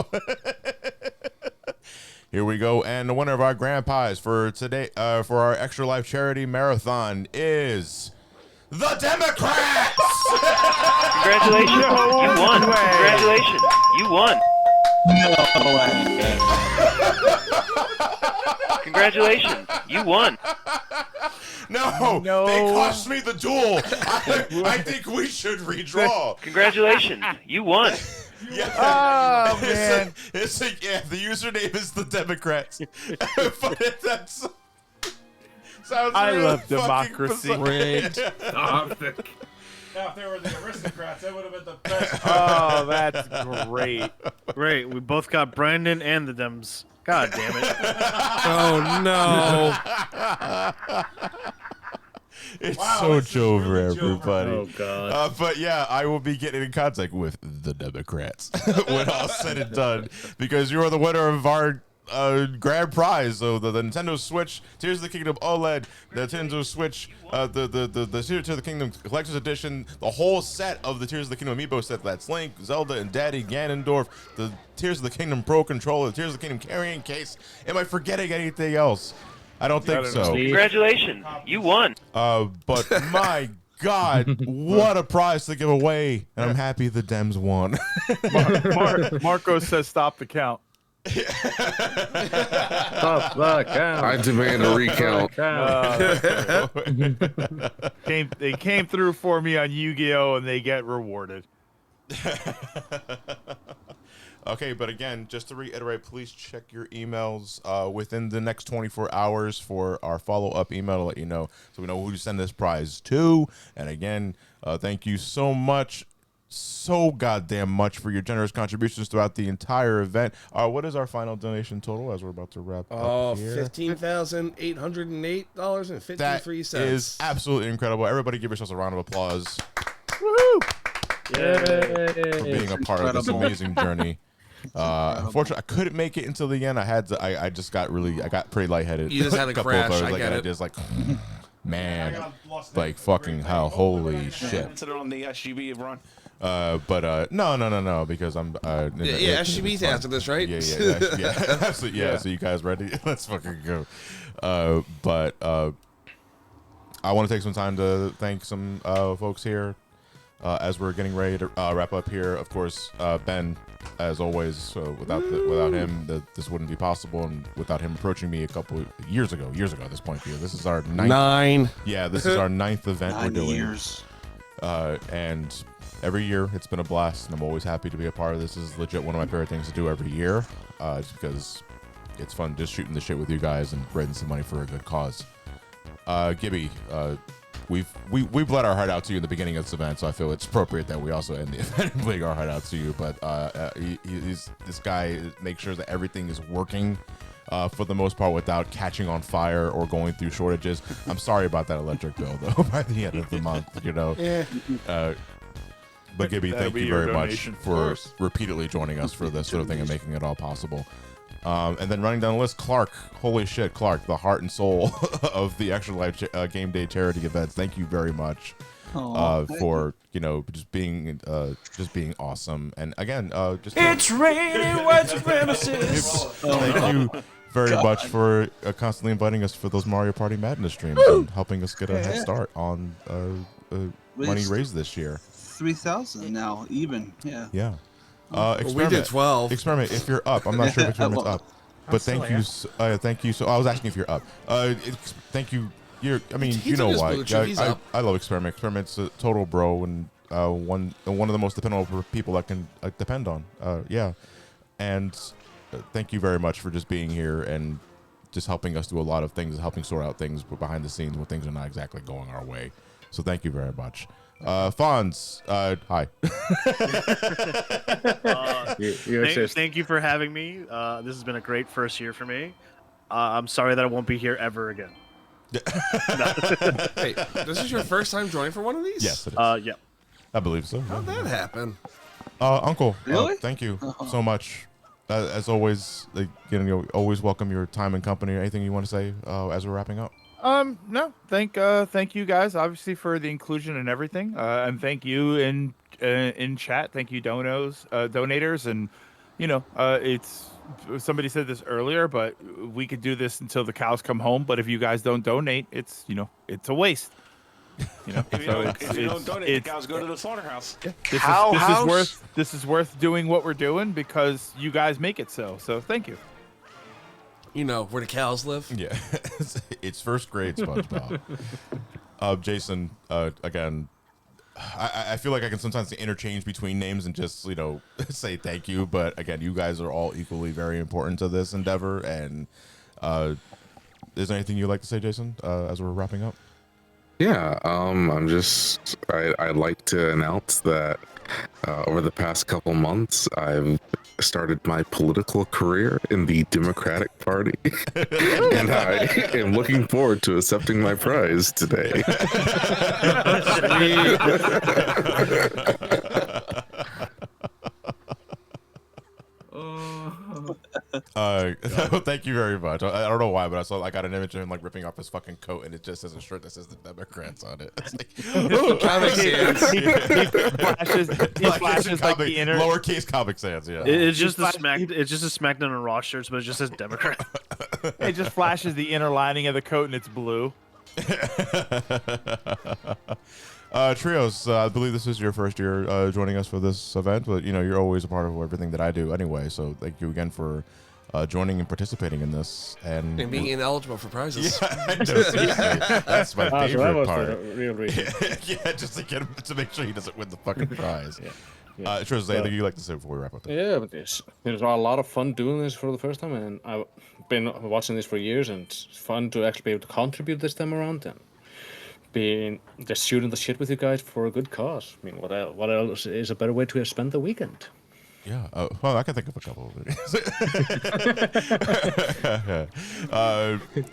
Here we go. And the winner of our grand prize for today, for our Extra Life Charity Marathon is the Democrats! Congratulations. You won. Congratulations. You won. No way. Congratulations. You won. No, they cost me the duel. I think we should redraw. Congratulations. You won. Yeah. Oh, man. Yeah, the username is the Democrats. But that's sounds I really love fucking democracy. bizarre. Rigged. Stop it. Now, if they were the aristocrats, that would have been the best. Oh, that's great. Great. We both got Brandon and the Dems. God damn it. Oh no. It's Wow, so this is Joe for really Joe for everybody. Oh, God. But yeah, I will be getting in contact with the Democrats when all said and done, because you are the winner of our grand prize. So the Nintendo Switch Tears of the Kingdom OLED, the Nintendo Switch, the Tears of the Kingdom Collector's Edition, the whole set of the Tears of the Kingdom Amiibo set. That's Link, Zelda, and Daddy Ganondorf. The Tears of the Kingdom Pro Controller, the Tears of the Kingdom carrying case. Am I forgetting anything else? I don't think so. Congratulations. You won. But my God, what a prize to give away! And I'm happy the Dems won. Marco says stop the count. Stop the count. I demand a recount. They came through for me on Yu-Gi-Oh! And they get rewarded. Okay, but again, just to reiterate, please check your emails within the next 24 hours for our follow-up email to let you know, so we know who to send this prize to. And again, thank you so much, so goddamn much for your generous contributions throughout the entire event. What is our final donation total as we're about to wrap up here? $15,808.53. That is absolutely incredible. Everybody give yourselves a round of applause. Woohoo! For being a part of this amazing journey. Unfortunately, I couldn't make it until the end. I got pretty lightheaded. You just had to crash. I get it. Just like, man, like fucking hell, holy shit. Consider on the SGB run. But no, because I'm SGB's after this, right? Yeah, absolutely, yeah. So you guys ready? Let's fucking go. But I want to take some time to thank some folks here. As we're getting ready to wrap up here, of course, Ben, as always, without him, this wouldn't be possible, and without him approaching me a couple years ago at this point, here, this is our ninth. Yeah, this is our ninth event we're doing. 9 years. And every year it's been a blast, and I'm always happy to be a part of this. This is legit one of my favorite things to do every year, just because it's fun just shooting the shit with you guys and raising some money for a good cause. Gibby, we've bled our heart out to you in the beginning of this event, so I feel it's appropriate that we also end the event and bleed our heart out to you. But this guy makes sure that everything is working for the most part without catching on fire or going through shortages. I'm sorry about that electric bill though by the end of the month, you know. Yeah. But Gibby, thank you very much for course. repeatedly joining us for this sort of thing and making it all possible. And then running down the list, Clark. Holy shit, Clark, the heart and soul of the Extra Life Game Day charity events. Thank you very much for just being awesome. And again, It's raining white supremacists. Thank you very much for constantly inviting us for those Mario Party Madness streams and helping us get a head start on money raised this year. 3,000 now, even. Yeah. Yeah. We did 12. Experiment, if you're up. I'm not sure if Experiment's up. But thank you. Thank you. So I was asking if you're up. Thank you. I mean, you know why. I love Experiment. Experiment's a total bro and one of the most dependable people I can depend on. Yeah. And thank you very much for just being here and just helping us do a lot of things, helping sort out things behind the scenes when things are not exactly going our way. So thank you very much. Fonz, hi. Thank you for having me. This has been a great first year for me. I'm sorry that I won't be here ever again. Hey, this is your first time joining for one of these? Yes, it is. Yeah. I believe so. How'd that happen? Uncle, Really? thank you so much. As always, always welcome your time and company. Anything you want to say as we're wrapping up? No. Thank you guys, obviously, for the inclusion and everything. And thank you in chat. Thank you, donators, and it's somebody said this earlier, but we could do this until the cows come home. But if you guys don't donate, it's it's a waste. If you don't donate, the cows go to the slaughterhouse. This is worth doing what we're doing because you guys make it so. So thank you. You know where the cows live. Yeah, it's first grade SpongeBob. Jason, again, I feel like I can sometimes interchange between names and just say thank you, but again, you guys are all equally very important to this endeavor. And is there anything you'd like to say, Jason, as we're wrapping up? Yeah, I'd like to announce that over the past couple months, I've started my political career in the Democratic Party, and I am looking forward to accepting my prize today. Thank you very much. I don't know why, but I got an image of him like ripping off his fucking coat, and it just says a shirt that says the Democrats on it. It's like, ooh, Comic Sans. He flashes like the inner lowercase Comic Sans. Yeah, it's just a SmackDown and Raw shirts, but it just says Democrat. It just flashes the inner lining of the coat, and it's blue. Trios, I believe this is your first year joining us for this event, but you're always a part of everything that I do anyway. So thank you again for joining and participating in this and being ineligible for prizes. Yeah, that's my favorite part. The real reason. Yeah, just to make sure he doesn't win the fucking prize. Trios, So- anything you'd like to say before we wrap up? Yeah, but it's a lot of fun doing this for the first time, and I've been watching this for years, and it's fun to actually be able to contribute this time around and being just shooting the shit with you guys for a good cause. I mean, what else is a better way to spend the weekend? Yeah, well, I can think of a couple of it.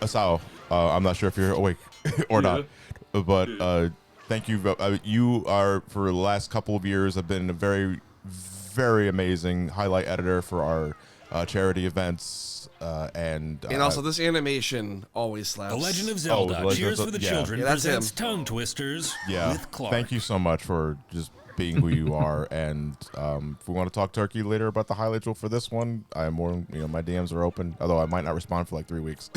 Asao, I'm not sure if you're awake or not, but thank you. You are, for the last couple of years, have been a very, very amazing highlight editor for our charity events. And also, this animation always slaps. The Legend of Zelda, Cheers for the Children, that's presents him. Tongue Twisters with Clark. Thank you so much for just being who you are. And if we want to talk turkey later about the highlight reel for this one, I'm more, my DMs are open, although I might not respond for like 3 weeks.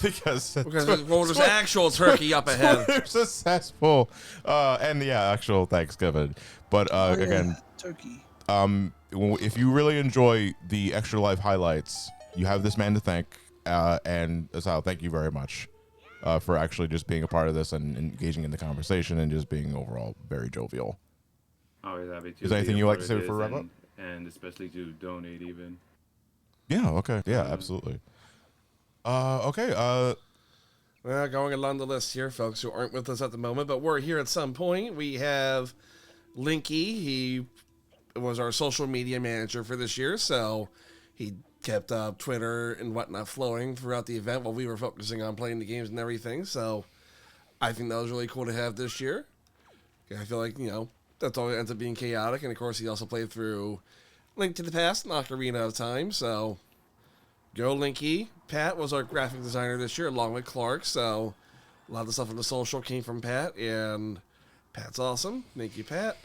Because there's actual turkey up ahead. We're successful. And actual Thanksgiving. But again, turkey. If you really enjoy the Extra Life highlights, you have this man to thank. And Asal, thank you very much for actually just being a part of this and engaging in the conversation and just being overall very jovial. Always happy to. Is there anything you'd like to say for wrap up? And especially to donate even. Yeah, okay. Yeah, absolutely. Okay. Well, going along the list here, folks who aren't with us at the moment, but we're here at some point. We have Linky. He was our social media manager for this year, so he kept Twitter and whatnot flowing throughout the event while we were focusing on playing the games and everything. So I think that was really cool to have this year. I feel like, that's all ends up being chaotic. And of course, he also played through Link to the Past and Ocarina of Time. So go Linky. Pat was our graphic designer this year along with Clark. So a lot of the stuff on the social came from Pat, and Pat's awesome. Thank you, Pat.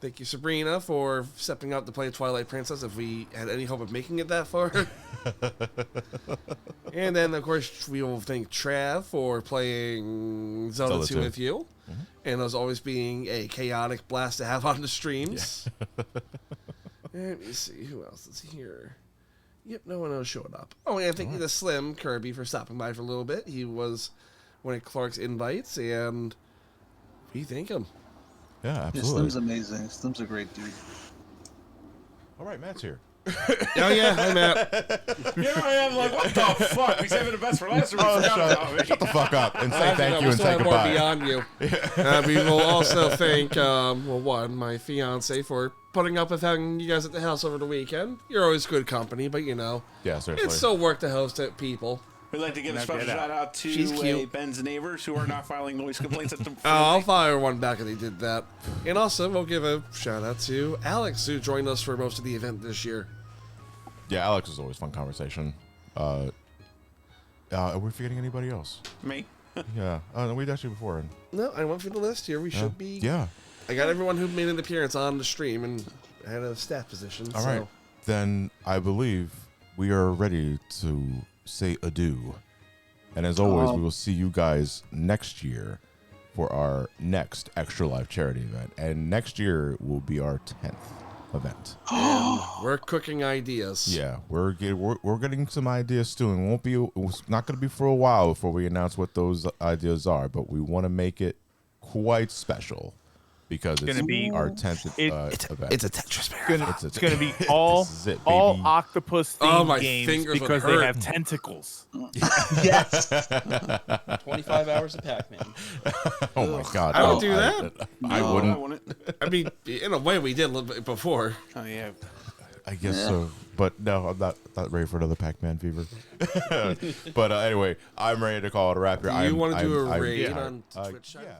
Thank you, Sabrina, for stepping up to play Twilight Princess if we had any hope of making it that far. And then, of course, we will thank Trav for playing Zelda 2 with you. Mm-hmm. And as always being a chaotic blast to have on the streams. Yeah. Let me see, who else is here? Yep, no one else showed up. Oh, and thank you to Slim Kirby for stopping by for a little bit. He was one of Clark's invites, and we thank him. Yeah, Yeah, absolutely. Slim's amazing. Slim's a great dude. All right, Matt's here. Oh, yeah. Hi, Matt. Here I am, like, what the fuck? We saving the best for last. Shut the fuck up and say thank you and say goodbye. More beyond you. We will also thank, my fiance for putting up with having you guys at the house over the weekend. You're always good company, but Yeah, seriously. it's still work to host it, people. We'd like to give a special shout out to Ben's neighbors who are not filing noise complaints at the. I'll fire one back if they did that. And also, we'll give a shout out to Alex, who joined us for most of the event this year. Yeah, Alex is always fun conversation. Are we forgetting anybody else? Me. Yeah. No, we did you before. No, I went through the list here. We should be. Yeah. I got everyone who made an appearance on the stream and had a staff position. All right. then I believe we are ready to say adieu. And as always, we will see you guys next year for our next Extra Life charity event. And next year will be our 10th event. We're cooking ideas. Yeah, we're getting some ideas soon. It's not going to be for a while before we announce what those ideas are, but we want to make it quite special because it's gonna be our 10th event. It's a Tetris marathon. It's gonna be all octopus themed games because they have tentacles. Yes. 25 hours of Pac-Man. Oh my God! I would do that. I wouldn't. I mean, in a way, we did a little bit before. Oh yeah. I guess so, but no, I'm not ready for another Pac-Man fever. But anyway, I'm ready to call it a wrap here. Do you want to do a raid on Twitch? Yeah.